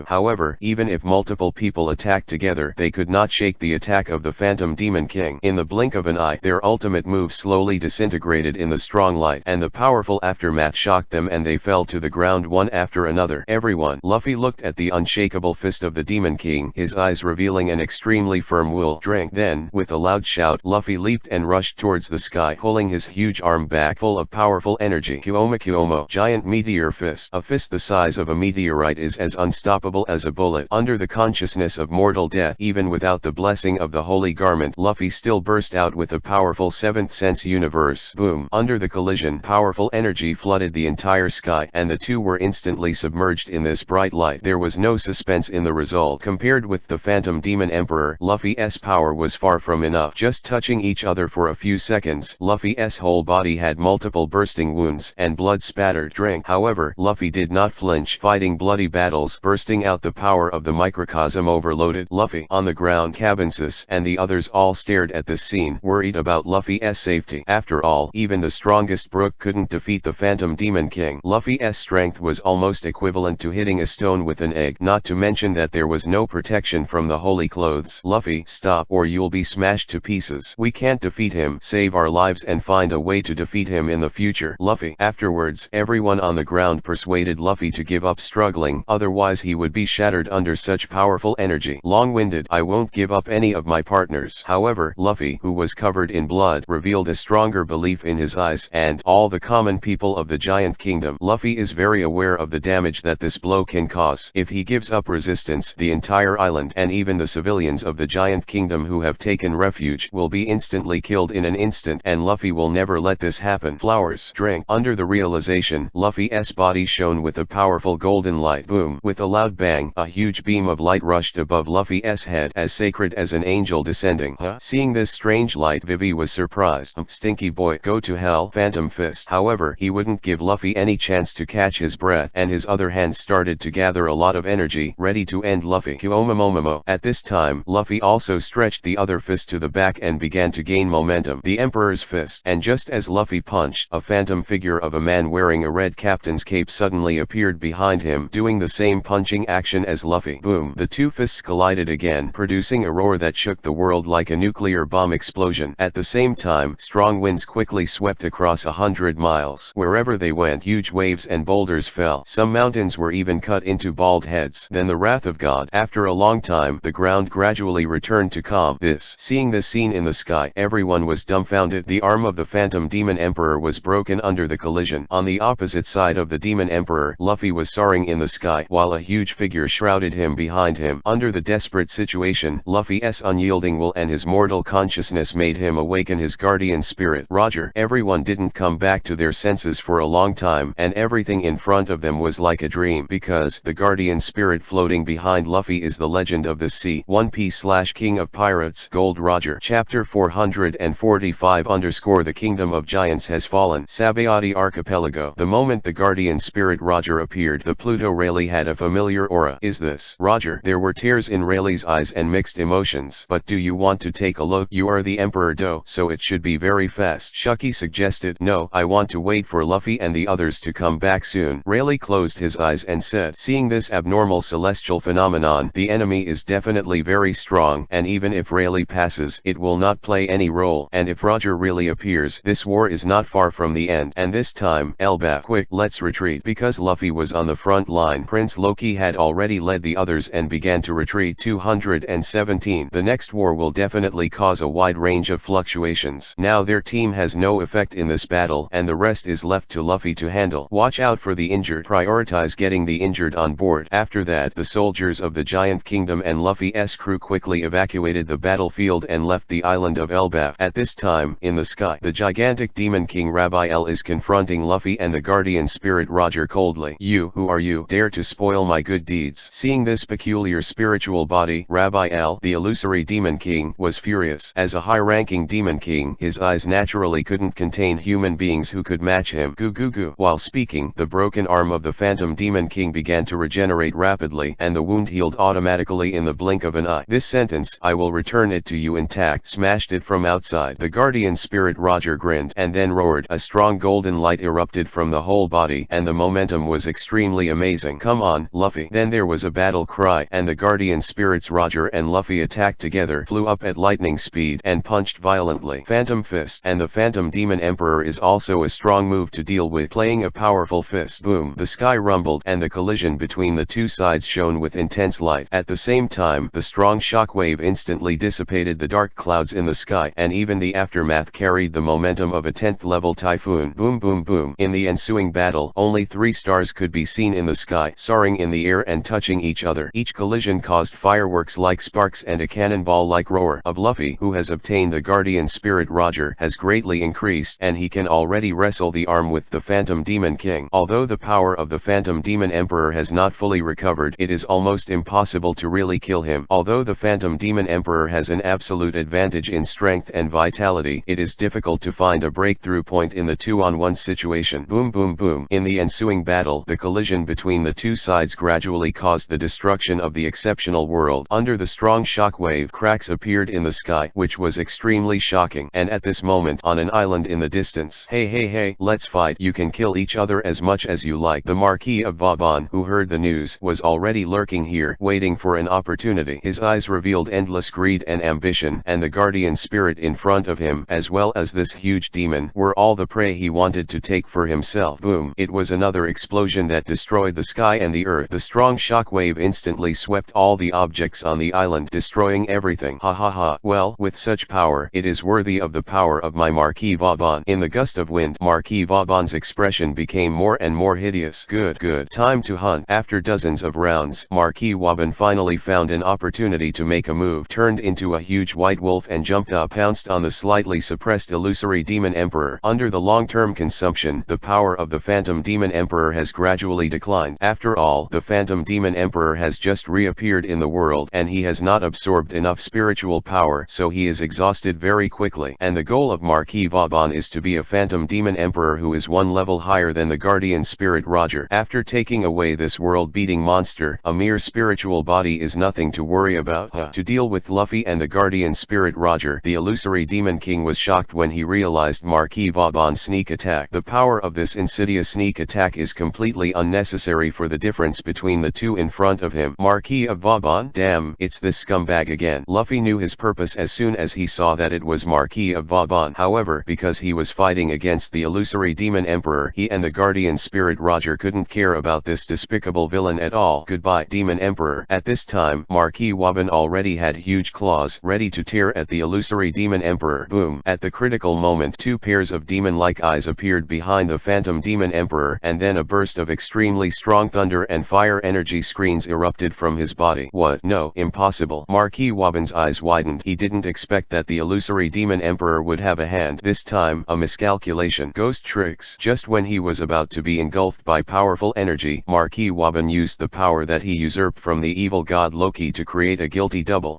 However, even if multiple people attacked together, they could not shake the attack of the Phantom Demon King. In the blink of an eye, their ultimate move slowly disintegrated in the strong light, and the powerful aftermath shocked them, and they fell to the ground one after another. Everyone. Luffy looked at the unshakable fist of the Demon King, his eyes revealing an extremely firm will. Drink. Then, with a loud shout, Luffy leaped and rushed towards the sky, pulling his huge arm back full of powerful energy. Kuomo. Giant Meteor Fist. A fist the size of a meteorite is as unstoppable as a bullet. Under the consciousness of mortal death, even without the blessing of the Holy Garment, Luffy still burst out with a powerful seventh sense universe. Boom! Under the collision, powerful energy flooded the entire sky, and the two were instantly submerged in this bright light. There was no suspense in the result. Compared with the Phantom Demon Emperor, Luffy's power was far from enough. Just touching each other for a few seconds, Luffy's whole body had multiple bursting wounds, and blood spattered. Drink. However, Luffy did not flinch, fighting bloody battles, bursting out the power of the microcosm overloaded. Luffy. On the ground, Cabensis and the others all stared at this scene, worried about Luffy's safety. After all, even the strongest Brook couldn't defeat the Phantom Demon King. Luffy's strength was almost equivalent to hitting a stone with an egg, not to mention that there was no protection from the holy clothes. Luffy, stop, or you'll be smashed to pieces. We can't defeat him. Save our lives and find a way to defeat him in the future. Luffy. Afterwards, everyone on the ground persuaded Luffy to give up struggling, otherwise he would be shattered under such powerful energy. Long-winded. I won't give up any of my partners. However, Luffy, who was covered in blood, revealed a stronger belief in his eyes, and all the common people of the Giant Kingdom. Luffy is very aware of the damage that this blow can cause. If he gives up resistance, the entire island and even the civilians of the Giant Kingdom who have taken refuge will be instantly killed in an instant, and Luffy will never let this happen. Flowers. Drink. Under the realization, Luffy's body shone with a powerful golden light. Boom. With a loud bang, a huge beam of light rushed above Luffy's head, as sacred as an angel descending. Seeing this strange light, Vivi was surprised. Stinky boy, go to hell. Phantom Fist. However, he wouldn't give Luffy any chance to catch his breath, and his other hand started to gather a lot of energy, ready to end Luffy. Kuomomomomo. At this time, Luffy also stretched the other fist to the back and began to gain momentum. The Emperor's Fist. And just as Luffy punched, a phantom figure of a man wearing a red captain's cape suddenly appeared behind him, doing the same punching action as Luffy. Boom. The two fists collided again, producing a roar that shook the world like a nuclear bomb explosion. At the same time, strong winds quickly swept across 100 miles. Wherever they went, huge waves and boulders fell. Some mountains were even cut into bald heads. Then the wrath of God. After a long time, the ground gradually returned to calm. Seeing this scene in the sky, everyone was dumbfounded. The arm of the Phantom Demon Emperor was broken under the collision. On the opposite side of the Demon Emperor, Luffy was soaring in the sky, while a huge figure shrouded him behind him. Under the desperate situation, Luffy's unyielding will and his mortal consciousness made him awaken his guardian spirit. Roger. Everyone didn't come back to their senses for a long time, and everything in front of them was like a dream, because the guardian spirit floating behind Luffy is The Legend of the Sea, One Piece/King of Pirates, Gold Roger. Chapter 445 _ The Kingdom of Giants has fallen. Sabaody Archipelago. The moment the guardian spirit Roger appeared, the Pluto Rayleigh had a familiar aura. Is this Roger? There were tears in Rayleigh's eyes and mixed emotions. But do you want to take a look? You are the Emperor Do, so it should be very fast. Shucky suggested. No, I want to wait for Luffy and the others to come back soon. Rayleigh closed his eyes and said, seeing this abnormal celestial phenomenon, the enemy is definitely very strong, and even if Rayleigh passes, it will not play any role. And if Roger really appears, this war is not far from the end. And this time, Elbaf, quick, let's retreat. Because Luffy was on the front line, Prince Loki had already led the others and began to retreat. 217. The next war will definitely cause a wide range of fluctuations. Now their team has no effect in this battle, and the rest is left to Luffy to handle. Watch out for the injured. Prioritize getting the injured on board. After that, the soldiers of the Giant Kingdom and Luffy's crew quickly evacuated the battlefield and left the island of Elbaf. At this time, in the sky, the gigantic Demon King Rabbi El is confronting Luffy and the guardian spirit Roger coldly. You, who are you, dare to spoil my good deeds? Seeing this peculiar spiritual body, Rabbi El, the illusory Demon King, was furious. As a high-ranking Demon King, his eyes naturally couldn't contain human beings who could match him. Goo goo goo. While speaking, the broken arm of the Phantom Demon King began to regenerate rapidly, and the wound healed automatically in the blink of an eye. This sentence, I will return it to you intact, smashed it from outside. The guardian spirit Roger grinned, and then roared. A strong golden light erupted from the whole body, and the momentum was extremely amazing. Come on, Luffy. Then there was a battle cry, and the guardian spirits Roger and Luffy attacked together, flew up at lightning speed, and punched violently. Phantom Fist. And the Phantom Demon Emperor is also a strong move to deal with, playing a powerful fist. Boom. The sky rumbled, and the collision between the two sides shone with intense light. At the same time, the strong shockwave instantly dissipated the dark clouds in the sky, and even the aftermath carried the momentum of a 10th level typhoon. Boom boom boom. In the ensuing battle, only 3 stars could be seen in the sky, soaring in the air and touching each other. Each collision caused fireworks like sparks and a cannonball like roar of Luffy, who has obtained the guardian spirit Roger, has greatly increased, and he can already wrestle the arm with the Phantom Demon King. Although the power of the Phantom Demon Emperor has not fully recovered, it is almost impossible to really kill him. Although the Phantom Demon Emperor has an absolute advantage in strength and vitality, it is difficult to find a breakthrough point in the 2-on-1 situation. Boom boom boom. In the ensuing battle, the collision between the two sides gradually caused the destruction of the exceptional world. Under the strong shockwave, cracks appeared in the sky, which was extremely shocking. And at this moment, on an island in the distance, hey, let's fight. You can kill each other as much as you like. The Marquis of Vauban, who heard the news, was already lurking here, waiting for an opportunity. His eyes revealed endless greed and ambition, and the guardian spirit in front of him, as well as this huge demon, were all the prey he wanted to take for himself. Boom. It was another explosion that destroyed the sky and the earth. The strong shockwave instantly swept all the objects on the island, destroying everything. Ha ha ha. Well, with such power, it is worthy of the power of my Marquis Vauban. In the gust of wind, Marquis Vauban's expression became more and more hideous. Good. Time to hunt. After dozens of rounds, Marquis Vauban finally found an opportunity to make a move, turned into a huge white wolf and jumped up, pounced on the slightly suppressed illusory Demon Emperor. Under the long-term consumption, the power of the Phantom Demon Emperor has gradually declined. After all, the Phantom Demon Emperor has just reappeared in the world, and he has not absorbed enough spiritual power, so he is exhausted very quickly. And the goal of Marquis Vauban is to be a Phantom Demon Emperor who is one level higher than the guardian spirit Roger. After taking away this world-beating monster, a mere spiritual body is nothing to worry about. To deal with Luffy and the guardian spirit Roger, the illusory Demon King was shocked when he realized Marquis Vauban's sneak attack. The power of this insidious sneak attack is completely unnecessary for the difference between the two in front of him. Marquis of Vauban? Damn, it's this scumbag again. Luffy knew his purpose as soon as he saw that it was Marquis of Vauban. However, because he was fighting against the illusory Demon Emperor, he and the guardian spirit Roger couldn't care about this despicable villain at all. Goodbye, Demon Emperor. At this time, Marquis Vauban already had huge claws ready to tear at the illusory Demon Emperor. Boom. At the critical moment, 2 pairs of demon-like eyes appeared behind the Phantom Demon Emperor, and then a burst of extremely strong thunder and fire energy screens erupted from his body. What? No, impossible. Marquis Vauban's eyes widened. He didn't expect that the illusory Demon Emperor would have a hand. This time, a miscalculation. Ghost tricks. Just when he was about to be engulfed by powerful energy, Marquis Vauban used the power that he usurped from the evil god Loki to create a guilty double.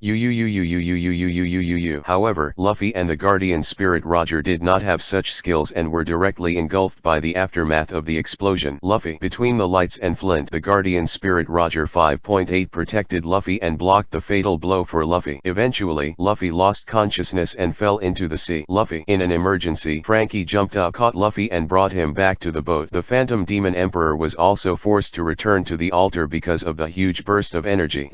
However, Luffy and the guardian spirit Roger did not have such skills and were directly engulfed by the aftermath of the explosion. Luffy. Between the lights and Flint, the guardian spirit Roger 5.8 protected Luffy and blocked the fatal blow for Luffy. Eventually, Luffy lost consciousness and fell into the sea. Luffy. In an emergency, Frankie jumped up, caught Luffy and brought him back to the boat. The Phantom Demon Emperor was also forced to return to the altar because of the huge burst of energy.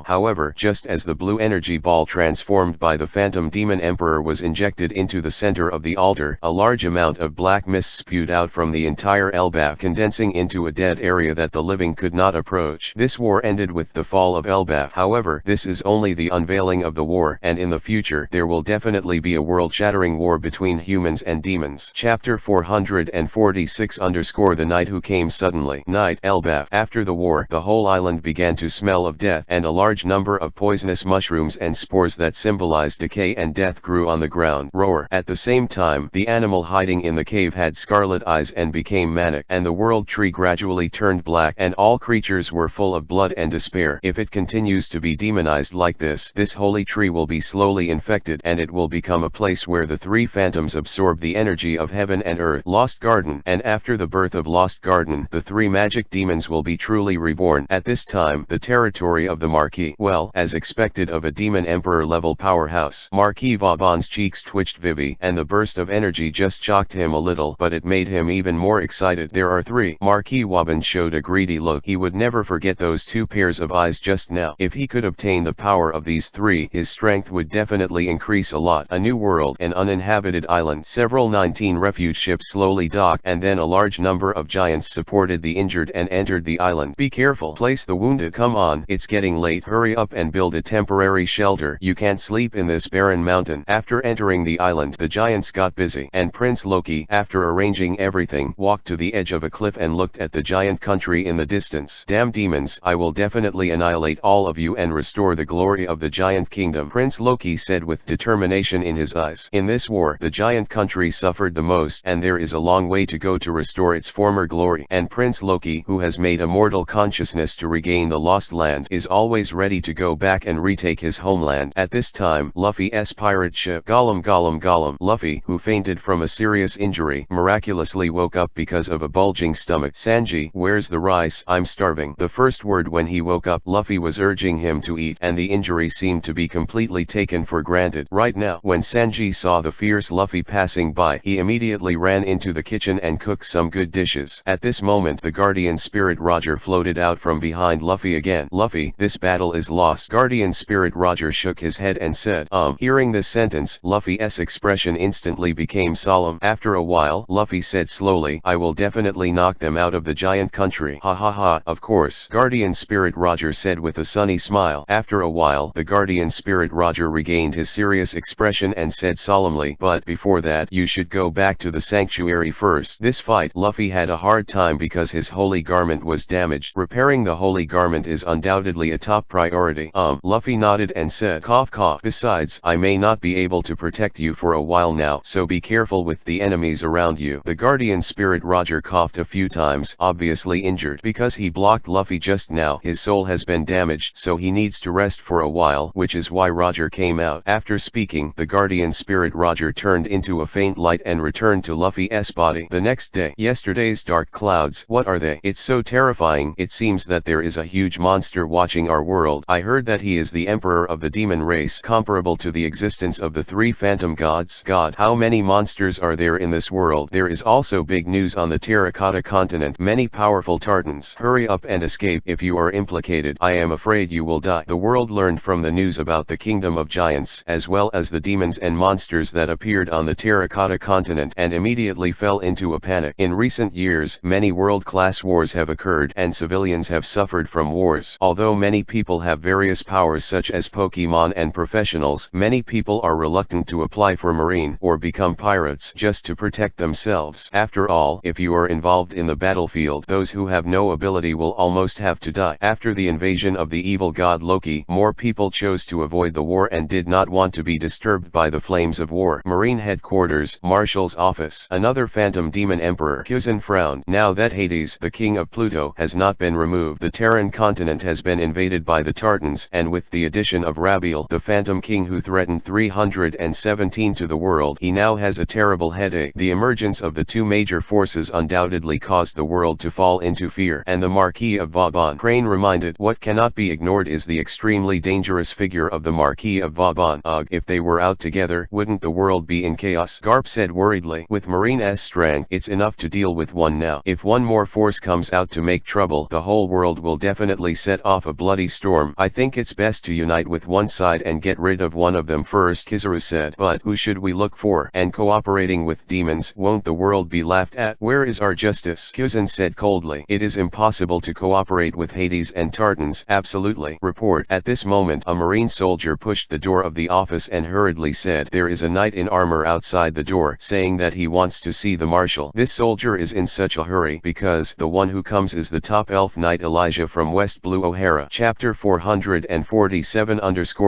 However, just as the blue energy ball transformed by the Phantom Demon Emperor was injected into the center of the altar, a large amount of black mist spewed out from the entire Elbaf, condensing into a dead area that the living could not approach. This war ended with the fall of Elbaf. However, this is only the unveiling of the war, and in the future there will definitely be a world-shattering war between humans and demons. Chapter 446 The night who came suddenly. Night, Elbaf. After the war, the whole island began to smell of death, and a large number of poisonous mushrooms and spores that symbolized decay and death grew on the ground. Roar. At the same time, the animal hiding in the cave had scarlet eyes and became manic, and the world tree gradually turned black, and all creatures were full of blood and despair. If it continues to be demonized like this holy tree will be slowly infected, and it will become a place where the three phantoms absorb the energy of heaven and earth. Lost Garden. And after the birth of Lost Garden, the three magic demons will be truly reborn. At this time, the territory of the Marquis. Well, as expected of a demon emperor level powerhouse. Marquis Vauban's cheeks twitched vividly, and the burst of energy just shocked him a little, but it made him even more excited. There are three. Marquis Vauban showed a greedy look. He would never forget those two pairs of eyes just now. If he could obtain the power of these three, his strength would definitely increase a lot. A new world, an uninhabited island. Several 19 refuge ships slowly docked, and then a large number of giants supported the injured and entered the island. Be careful. Place the wounded. Come on, it's getting late. Hurry up and build a temporary shelter. You can't sleep in this barren mountain. After entering the island, the giants got busy, and Prince Loki, after arranging everything, walked to the edge of a cliff and looked at the giant country in the distance. Damn demons, I will definitely annihilate all of you and restore the glory of the giant kingdom, Prince Loki said with determination in his eyes. In this war, the giant country suffered the most, and there is a long way to go to restore its former glory, and Prince Loki, who has made a mortal consciousness to regain the lost land, is always ready to go back and retake his homeland. At this time, Luffy's pirate ship Gollum. Luffy, who fainted from a serious injury, miraculously woke up because of a bulging stomach. Sanji, where's the rice? I'm starving. The first word when he woke up, Luffy was urging him to eat, and the injury seemed to be completely taken for granted. Right now, when Sanji saw the fierce Luffy passing by, he immediately ran into the kitchen and cooked some good dishes. At this moment, the guardian spirit Roger floated out from behind Luffy again. Luffy, this battle is lost. Guardian spirit Roger shook his head and said, Hearing this sentence, Luffy's expression instantly became solemn. After a while, Luffy said slowly, I will definitely knock them out of the giant country. Ha ha ha, of course. Guardian spirit Roger said with a sunny smile. After a while, the guardian spirit Roger regained his serious expression and said solemnly, but before that, you should go back to the sanctuary first. This fight, Luffy had a hard time because his holy garment was damaged. Repairing the holy garment is undoubtedly a top priority. Luffy nodded and said, cough cough. Besides, I may not be able to protect you for a while now, so be careful with the enemies around you. The guardian spirit Roger coughed a few times, obviously injured. Because he blocked Luffy just now, his soul has been damaged, so he needs to rest for a while, which is why Roger came out. After speaking, the guardian spirit Roger turned into a faint light and returned to Luffy's body. The next day, yesterday's dark clouds, what are they? It's so terrifying. It seems that there is a huge monster watching our world. I heard that he is the emperor of the demon race, comparable to the existence of the three phantom gods. God, how many monsters are there in this world? There is also big news on the Terracotta continent. Many powerful Tartans. Hurry up and escape. If you are implicated, I am afraid you will die. The world learned from the news about the kingdom of giants, as well as the demons and monsters that appeared on the Terracotta continent, and immediately fell into a panic. In recent years, many world-class wars have occurred, and civilians have suffered from wars. Although many people have various powers such as Pokemon and professionals, many people are reluctant to apply for Marine or become pirates just to protect themselves. After all, if you are involved in the battlefield, those who have no ability will almost have to die. After the invasion of the evil god Loki, more people chose to avoid the war and did not want to be disturbed by the flames of war. Marine headquarters, Marshal's office. Another phantom demon emperor. Kuzan frowned. Now that Hades, the king of Pluto, has not been removed, the Terran continent has has been invaded by the Tartans, and with the addition of Rabiel, the Phantom King who threatened 317 to the world, he now has a terrible headache. The emergence of the two major forces undoubtedly caused the world to fall into fear, and the Marquis of Vauban. Crane reminded, what cannot be ignored is the extremely dangerous figure of the Marquis of Vauban. Ugh, if they were out together, wouldn't the world be in chaos? Garp said worriedly. With Marine's strength, it's enough to deal with one now. If one more force comes out to make trouble, the whole world will definitely set off a bloody storm. I think it's best to unite with one side and get rid of one of them first, Kizaru said. But who should we look for? And cooperating with demons, won't the world be laughed at? Where is our justice? Kuzan said coldly. It is impossible to cooperate with Hades and Tartans. Absolutely. Report. At this moment, a marine soldier pushed the door of the office and hurriedly said, there is a knight in armor outside the door, saying that he wants to see the marshal. This soldier is in such a hurry because the one who comes is the top elf knight Elijah from West Blue O'Hara. Chapter 447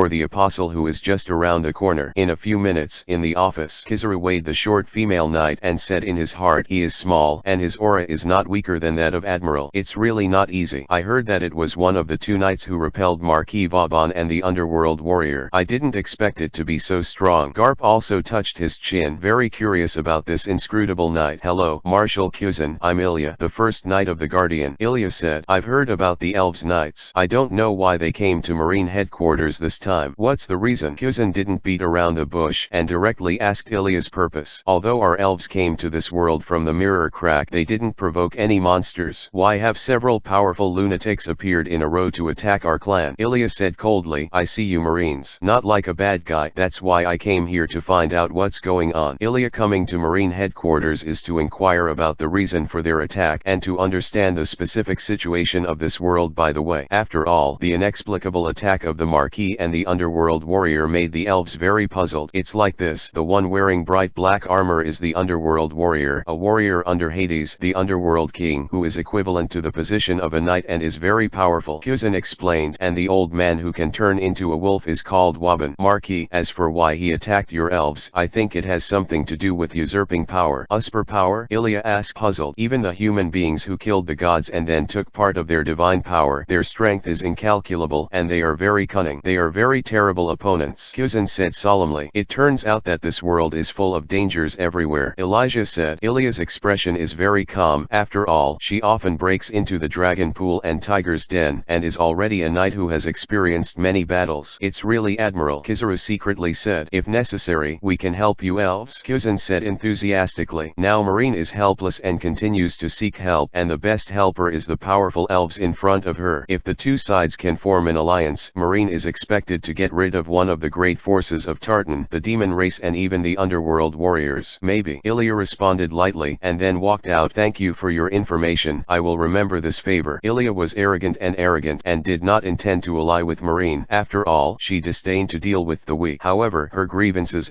The apostle who is just around the corner. In a few minutes, in the office, Kizaru weighed the short female knight and said in his heart, he is small and his aura is not weaker than that of Admiral. It's really not easy. I heard that it was one of the two knights who repelled Marquis Vauban and the underworld warrior. I didn't expect it to be so strong. Garp also touched his chin, very curious about this inscrutable knight. Hello, Marshal Kuzan. I'm Ilya, the first knight of the Guardian. Ilya said, I've heard about the elves knights. I don't know why they came to Marine headquarters this time. What's the reason? Kuzan didn't beat around the bush and directly asked Ilya's purpose. Although our elves came to this world from the mirror crack, they didn't provoke any monsters. Why have several powerful lunatics appeared in a row to attack our clan? Ilya said coldly, I see you Marines. Not like a bad guy. That's why I came here to find out what's going on. Ilya coming to Marine headquarters is to inquire about the reason for their attack and to understand the specific situation of this world. By the way, after all, the inexplicable attack of the Marquis and the underworld warrior made the elves very puzzled. It's like this. The one wearing bright black armor is the underworld warrior, a warrior under Hades, the underworld king, who is equivalent to the position of a knight and is very powerful. Kuzan explained, and the old man who can turn into a wolf is called Waban. Marquis. As for why he attacked your elves, I think it has something to do with usurping power. Usper power? Ilya asked, puzzled. Even the human beings who killed the gods and then took part of their divine power, their strength is incalculable and they are very cunning. They are very terrible opponents. Kuzan said solemnly. It turns out that this world is full of dangers everywhere. Elijah said. Ilya's expression is very calm. After all, she often breaks into the dragon pool and tiger's den and is already a knight who has experienced many battles. It's really Admiral. Kizaru secretly said. If necessary, we can help you elves. Kuzan said enthusiastically. Now Marine is helpless and continues to seek help, and the best helper is the powerful elves in front of her. If the two sides can form an alliance, Marine is expected to get rid of one of the great forces of Tartan, the demon race, and even the underworld warriors. Maybe. Ilya responded lightly and then walked out. Thank you for your information. I will remember this favor. Ilya was arrogant and did not intend to ally with Marine. After all, she disdained to deal with the weak. However, her grievances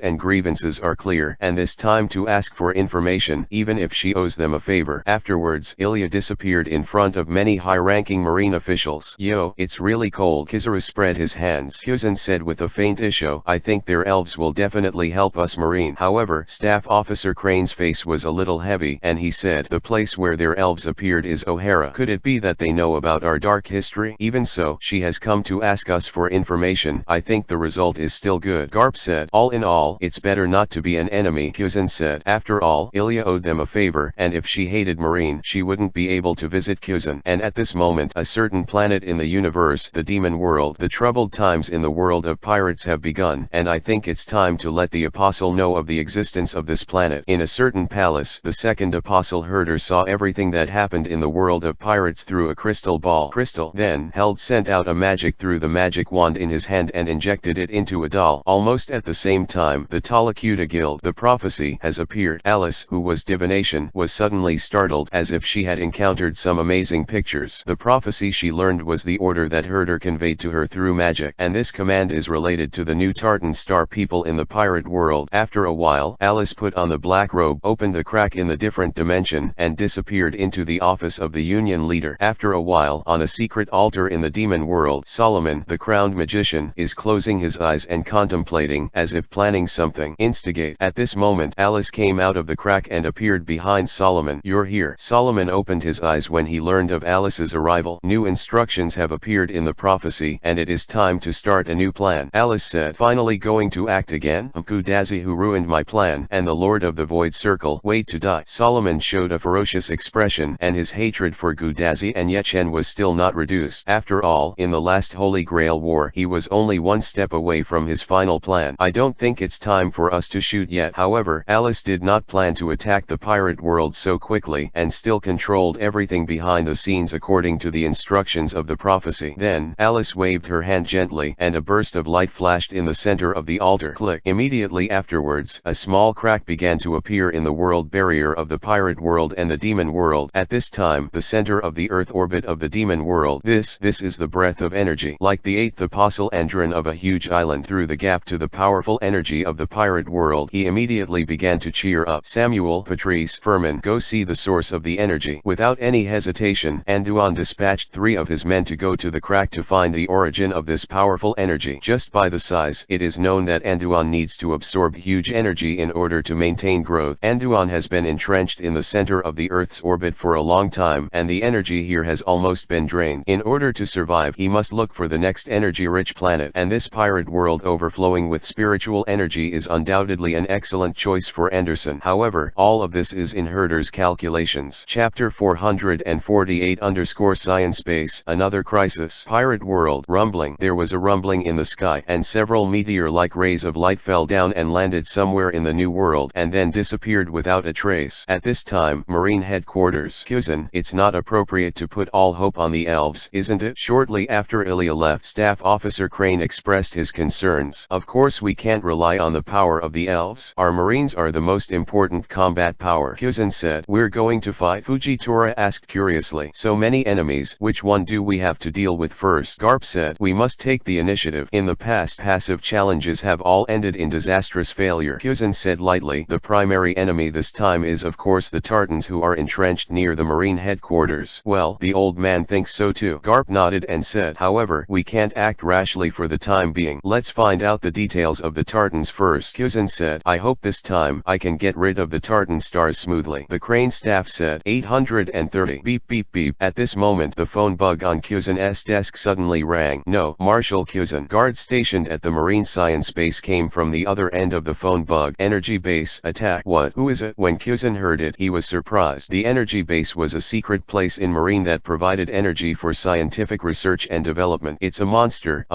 are clear, and this time to ask for information, even if she owes them a favor. Afterwards, Ilya disappeared in front of many high-ranking Marine officials. Yo, it's really cold. Kizaru spread his hands. Kuzan said with a faint issue, I think their elves will definitely help us Marine. However, Staff Officer Crane's face was a little heavy, and he said, the place where their elves appeared is O'Hara. Could it be that they know about our dark history? Even so, she has come to ask us for information. I think the result is still good. Garp said, all in all, it's better not to be an enemy. Kuzan said, after all, Ilya owed them a favor, and if she hated Marine, she wouldn't be able to visit Kuzan. And at this moment, a certain planet in the universe, the demon world, the troubled times in the world of pirates have begun, and I think it's time to let the apostle know of the existence of this planet. In a certain palace, the second apostle herder saw everything that happened in the world of pirates through a crystal ball. Crystal then held sent out a magic through the magic wand in his hand and injected it into a doll. Almost at the same time, the Talakuta Guild, the prophecy, has appeared. Alice, who was divination, was suddenly startled as if she had encountered some amazing pictures. The prophecy she learned was the order that Herder conveyed to her through magic, and this command is related to the new Tartan star people in the pirate world. After a while, Alice put on the black robe, opened the crack in the different dimension, and disappeared into the office of the Union leader. After a while, on a secret altar in the demon world, Solomon, the crowned magician, is closing his eyes and contemplating, as if planning something. Instigate. At this moment, Alice came out of the crack and appeared behind Solomon. You're here. Solomon opened his eyes when he learned of Alice's arrival. New instruction. instructions have appeared in the prophecy and it is time to start a new plan. Alice said, finally going to act again? Gudazi, who ruined my plan, and the Lord of the Void Circle, wait to die. Solomon showed a ferocious expression, and his hatred for Gudazi and Yechen was still not reduced. After all, in the last Holy Grail War he was only one step away from his final plan. I don't think it's time for us to shoot yet. However, Alice did not plan to attack the pirate world so quickly, and still controlled everything behind the scenes according to the instructions of the prophecy. Then, Alice waved her hand gently, and a burst of light flashed in the center of the altar. Click. Immediately afterwards, a small crack began to appear in the world barrier of the pirate world and the demon world. At this time, the center of the earth orbit of the demon world. This is the breath of energy. Like the eighth apostle Andron of a huge island through the gap to the powerful energy of the pirate world, he immediately began to cheer up. Samuel, Patrice, Furman, go see the source of the energy. Without any hesitation, Anduan dispatched 3 of his men to go to the crack to find the origin of this powerful energy. Just by the size, it is known that Anduan needs to absorb huge energy in order to maintain growth. Anduan has been entrenched in the center of the Earth's orbit for a long time, and the energy here has almost been drained. In order to survive, he must look for the next energy-rich planet, and this pirate world overflowing with spiritual energy is undoubtedly an excellent choice for Anderson. However, all of this is in Herder's calculations. Chapter 448_Science Base. Another crisis. Pirate world. Rumbling. There was a rumbling in the sky, and several meteor-like rays of light fell down and landed somewhere in the new world, and then disappeared without a trace. At this time, Marine Headquarters. Kuzan, it's not appropriate to put all hope on the elves, isn't it? Shortly after Ilya left, Staff Officer Crane expressed his concerns. Of course we can't rely on the power of the elves. Our Marines are the most important combat power. Kuzan said. We're going to fight? Fujitora asked curiously. So many enemies, which one do we have to deal with first? Garp said. We must take the initiative. In the past, passive challenges have all ended in disastrous failure. Kuzan said lightly. The primary enemy this time is of course the Tartans, who are entrenched near the Marine headquarters. Well, the old man thinks so too. Garp nodded and said. However, we can't act rashly for the time being. Let's find out the details of the Tartans first. Kuzan said. I hope this time I can get rid of the Tartan stars smoothly. The Crane staff said. 830. Beep beep beep. At this moment the phone bug on Kuzan's desk suddenly rang. No, Marshal Kuzan. Guard stationed at the Marine Science Base came from the other end of the phone bug. Energy base. Attack. What? Who is it? When Kuzan heard it, he was surprised. The energy base was a secret place in Marine that provided energy for scientific research and development. It's a monster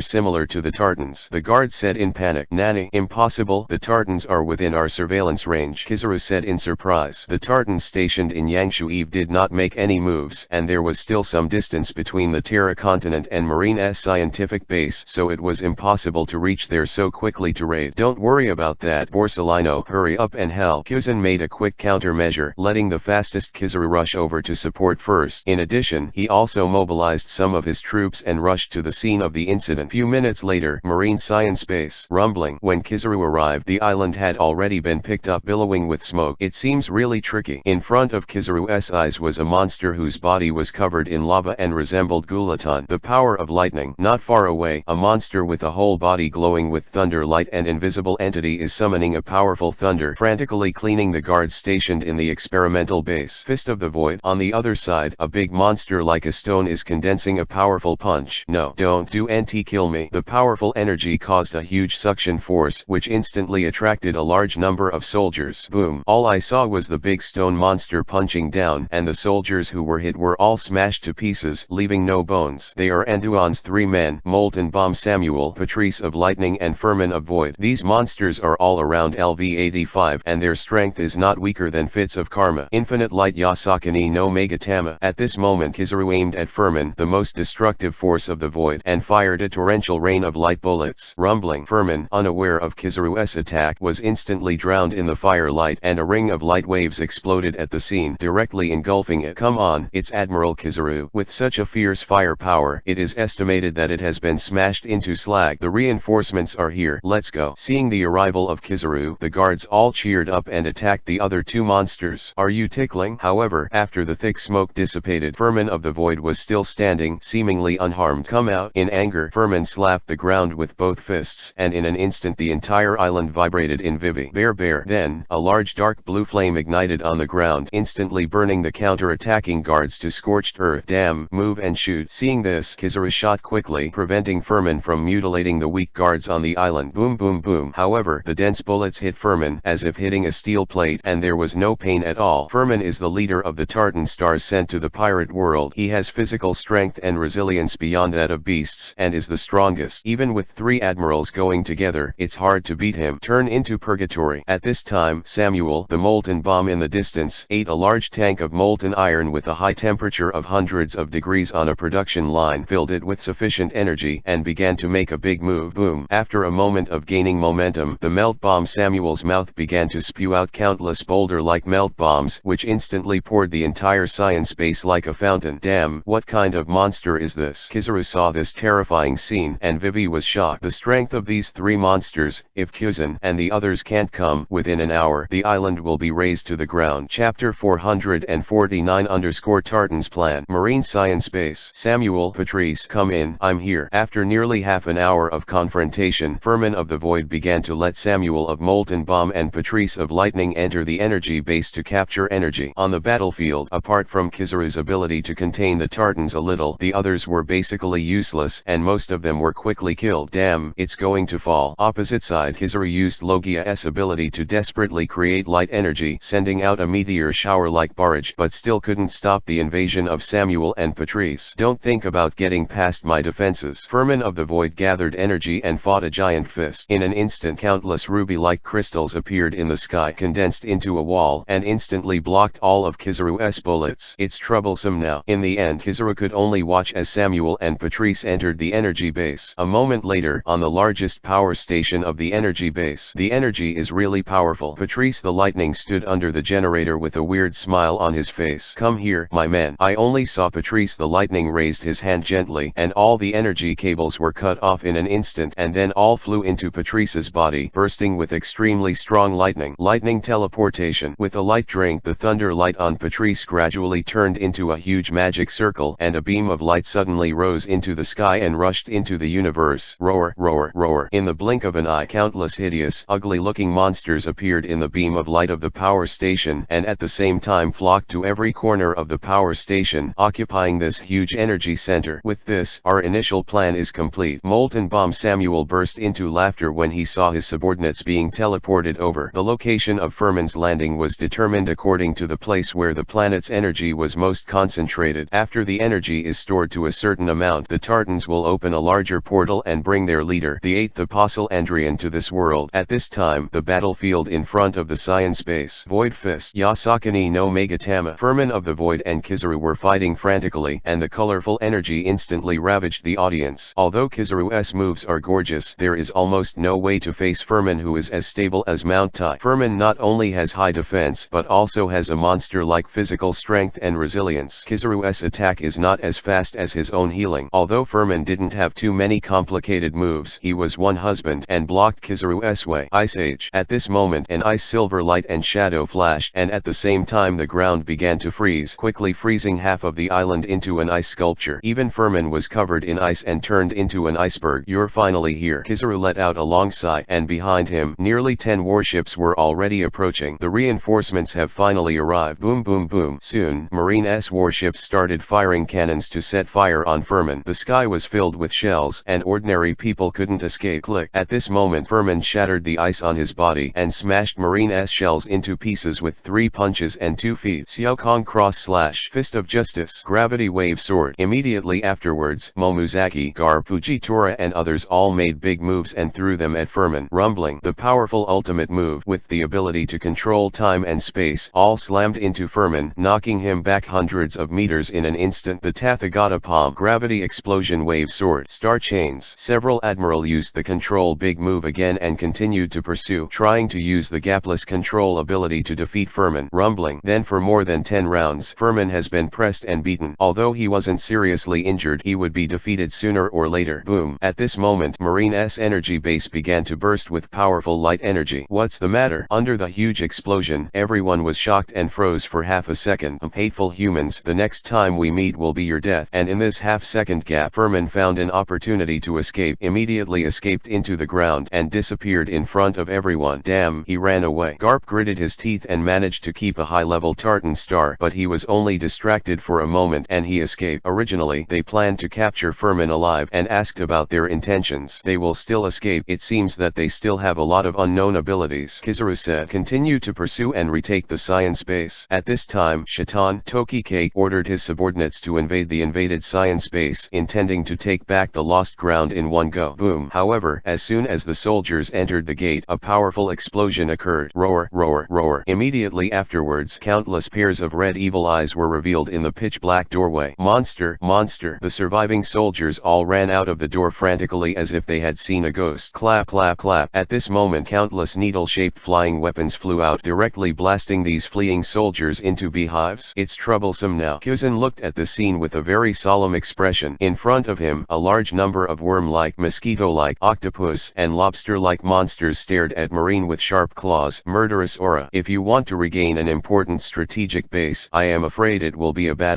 similar to the Tartans. The guard said in panic. Nani? Impossible. The Tartans are within our surveillance range, Kizaru said in surprise. The Tartans stationed in Yangshuive did not make any moves, and there was still some distance between the Terra continent and Marine's scientific base, so it was impossible to reach there so quickly to raid. Don't worry about that, Borsellino. Hurry up and help. Kuzan made a quick countermeasure, letting the fastest Kizaru rush over to support first. In addition, he also mobilized some of his troops and rushed to the scene of the incident. Few minutes later, Marine Science Base. Rumbling. When Kizaru arrived, the island had already been picked up, billowing with smoke. It seems really tricky. In front of Kizaru's eyes was a monster whose body was covered in lava and resembled Gulaton. The power of lightning. Not far away, a monster with a whole body glowing with thunder light and invisible entity is summoning a powerful thunder, frantically cleaning the guards stationed in the experimental base. Fist of the Void. On the other side, a big monster like a stone is condensing a powerful punch. No, don't do anti-kill me. The powerful energy caused a huge suction force, which instantly attracted a large number of soldiers. Boom. All I saw was the big stone monster punching down, and the soldiers who were hit were all smashed to pieces, leaving no bones. They are Anduan's 3 men, Molten Bomb Samuel, Patrice of Lightning and Furman of Void. These monsters are all around LV85, and their strength is not weaker than Fits of Karma. Infinite Light Yasakani no Megatama. At this moment Kizaru aimed at Furman, the most destructive force of the Void, and fired a torrential rain of light bullets. Rumbling. Furman, unaware of Kizaru's attack, was instantly drowned in the firelight, and a ring of light waves exploded at the scene, directly engulfing it. Come on, it's Admiral Kizaru. With such a fierce firepower, it is estimated that it has been smashed into slag. The reinforcements are here. Let's go. Seeing the arrival of Kizaru, the guards all cheered up and attacked the other 2 monsters. Are you tickling? However, after the thick smoke dissipated, Furman of the Void was still standing, seemingly unharmed. Come out. In anger, Furman slapped the ground with both fists, and in an instant the entire island vibrated in vivi. Bear. Then, a large dark blue flame ignited on the ground, instantly burning the counter-attacking guards to scorched earth. Damn, move and shoot. Seeing this, Kizaru shot quickly, preventing Furman from mutilating the weak guards on the island. Boom boom boom. However, the dense bullets hit Furman as if hitting a steel plate, and there was no pain at all. Furman is the leader of the Tartan Stars sent to the pirate world. He has physical strength and resilience beyond that of beasts, and is the strongest. Even with 3 admirals going together, it's hard to beat him. Turn into purgatory. At this time, Samuel, the molten bomb in the distance, ate a large tank of molten iron with a high temperature of hundreds of degrees on a production line, filled it with sufficient energy, and began to make a big move. Boom. After a moment of gaining momentum, the melt bomb Samuel's mouth began to spew out countless boulder-like melt bombs, which instantly poured the entire science base like a fountain. Damn, what kind of monster is this? Kizaru saw this terrifying scene, and Vivi was shocked. The strength of these 3 monsters, if Kuzan and the others can't come within an hour, the island will be razed to the ground. Chapter 449_Tartan's Plan. Marine Science Base. Samuel, Patrice, come in, I'm here. After nearly half an hour of confrontation, Furman of the Void began to let Samuel of Molten Bomb and Patrice of Lightning enter the energy base to capture energy. On the battlefield, apart from Kizaru's ability to contain the Tartans a little, the others were basically useless, and most of them were quickly killed. Damn, it's going to fall. Opposite side, Kizaru used Logia's ability to desperately create light energy, sending out a meteor shower like barrage, but still couldn't stop the invasion of Samuel and Patrice. Don't think about getting past my defenses. Furman of the Void gathered energy and fought a giant fist. In an instant, countless ruby-like crystals appeared in the sky, condensed into a wall, and instantly blocked all of Kizaru's bullets. It's troublesome now. In the end, Kizaru could only watch as Samuel and Patrice entered the energy base. A moment later, on the largest power station of the energy base. The energy is really powerful. Patrice the Lightning stood under the generator with a weird smile on his face. Come here, my man. I only saw Patrice the Lightning raised his hand gently, and all the energy cables were cut off in an instant, and then all flew into Patrice's body, bursting with extremely strong lightning. Lightning teleportation. With a light drink, the thunder light on Patrice gradually turned into a huge magic circle, and a beam of light suddenly rose into the sky and rushed into the universe. Roar, roar, roar. In the blink of an eye, countless hideous, ugly-looking monsters appeared in the beam of light of the power station, and at the same time flocked to every corner of the power station, occupying this huge energy center. With this, our initial plan is complete. Molten Bomb Samuel burst into laughter when he saw his subordinates being teleported over. The location of Furman's landing was determined according to the place where the planet's energy was most concentrated. After the energy is stored to a certain amount, the Tartans will open a larger portal and bring their leader, the 8th Apostle Andrian, to this world. At this time, the battlefield in front of the science base. Void Fist. Yasakani no Megatama. Furman of the Void and Kizaru were fighting frantically, and the colorful energy instantly ravaged the audience. Although Kizaru's moves are gorgeous, there is almost no way to face Furman, who is as stable as Mount Tai. Furman not only has high defense, but also has a monster-like physical strength and resilience. Kizaru's attack is not as fast as his own healing. Although Furman didn't have too many complicated moves, he was one husband and blocked Kizaru's way. Ice Age. At this moment, an ice silver light and shadow flashed, and at the same time the ground began to freeze, quickly freezing half of the island into an ice sculpture. Even Furman was covered in ice and turned into an iceberg. You're finally here. Kizaru let out a long sigh, and behind him, nearly 10 warships were already approaching. The reinforcements have finally arrived. Boom boom boom. Soon, Marine's warships started firing cannons to set fire on Furman. The sky was filled with shells, and ordinary people couldn't escape. Click. At this moment, Furman shattered the ice on his body and smashed Marine's shells into pieces with 3 punches and 2 feet. Xiao Kong Cross Slash. Fist of Justice. Gravity Wave Sword. Immediately afterwards, Momuzaki, Garb, Fujitora and others all made big moves and threw them at Furman. Rumbling. The powerful ultimate move, with the ability to control time and space, all slammed into Furman, knocking him back hundreds of meters in an instant. The Tathagata Palm. Gravity Explosion Wave Sword. Star Chains. Several Admiral used the control big move again and continued to pursue, trying to use the gapless control ability to defeat Furman. Rumbling. Then for more than 10 rounds, Furman has been pressed and beaten. Although he wasn't seriously injured, he would be defeated sooner or later. Boom. At this moment, Marine's energy base began to burst with powerful light energy. What's the matter? Under the huge explosion, everyone was shocked and froze for half a second. Hateful humans, the next time we meet will be your death. And in this half-second gap, Furman found an opportunity to escape, immediately escaped into the ground, and disappeared in front of everyone. Damn, he ran away. Garp gritted his teeth and managed to keep a high-level Tartan star, but he was only distracted for a moment and he escaped. Originally they planned to capture Furman alive and asked about their intentions. They will still escape. It seems that they still have a lot of unknown abilities, Kizaru said. Continue to pursue and retake the science base. At this time, Shaitan Tokike ordered his subordinates to invade the invaded science base, intending to take back the lost ground in one go. Boom. However, as soon as the soldiers entered the gate, a powerful explosion occurred. Roar, roar, roar. Immediately afterwards, countless pairs of red evil eyes were revealed in the pitch-black doorway. Monster, monster. The surviving soldiers all ran out of the door frantically as if they had seen a ghost. Clap, clap, clap. At this moment, countless needle-shaped flying weapons flew out, directly blasting these fleeing soldiers into beehives. It's troublesome now. Kyuzan looked at the scene with a very solemn expression. In front of him, a large number of worm-like, mosquito-like, octopus, and lobster-like monsters stared at Marine with sharp claws. Murderous aura. If you want to regain an important strategic base, I am afraid it will be a battle.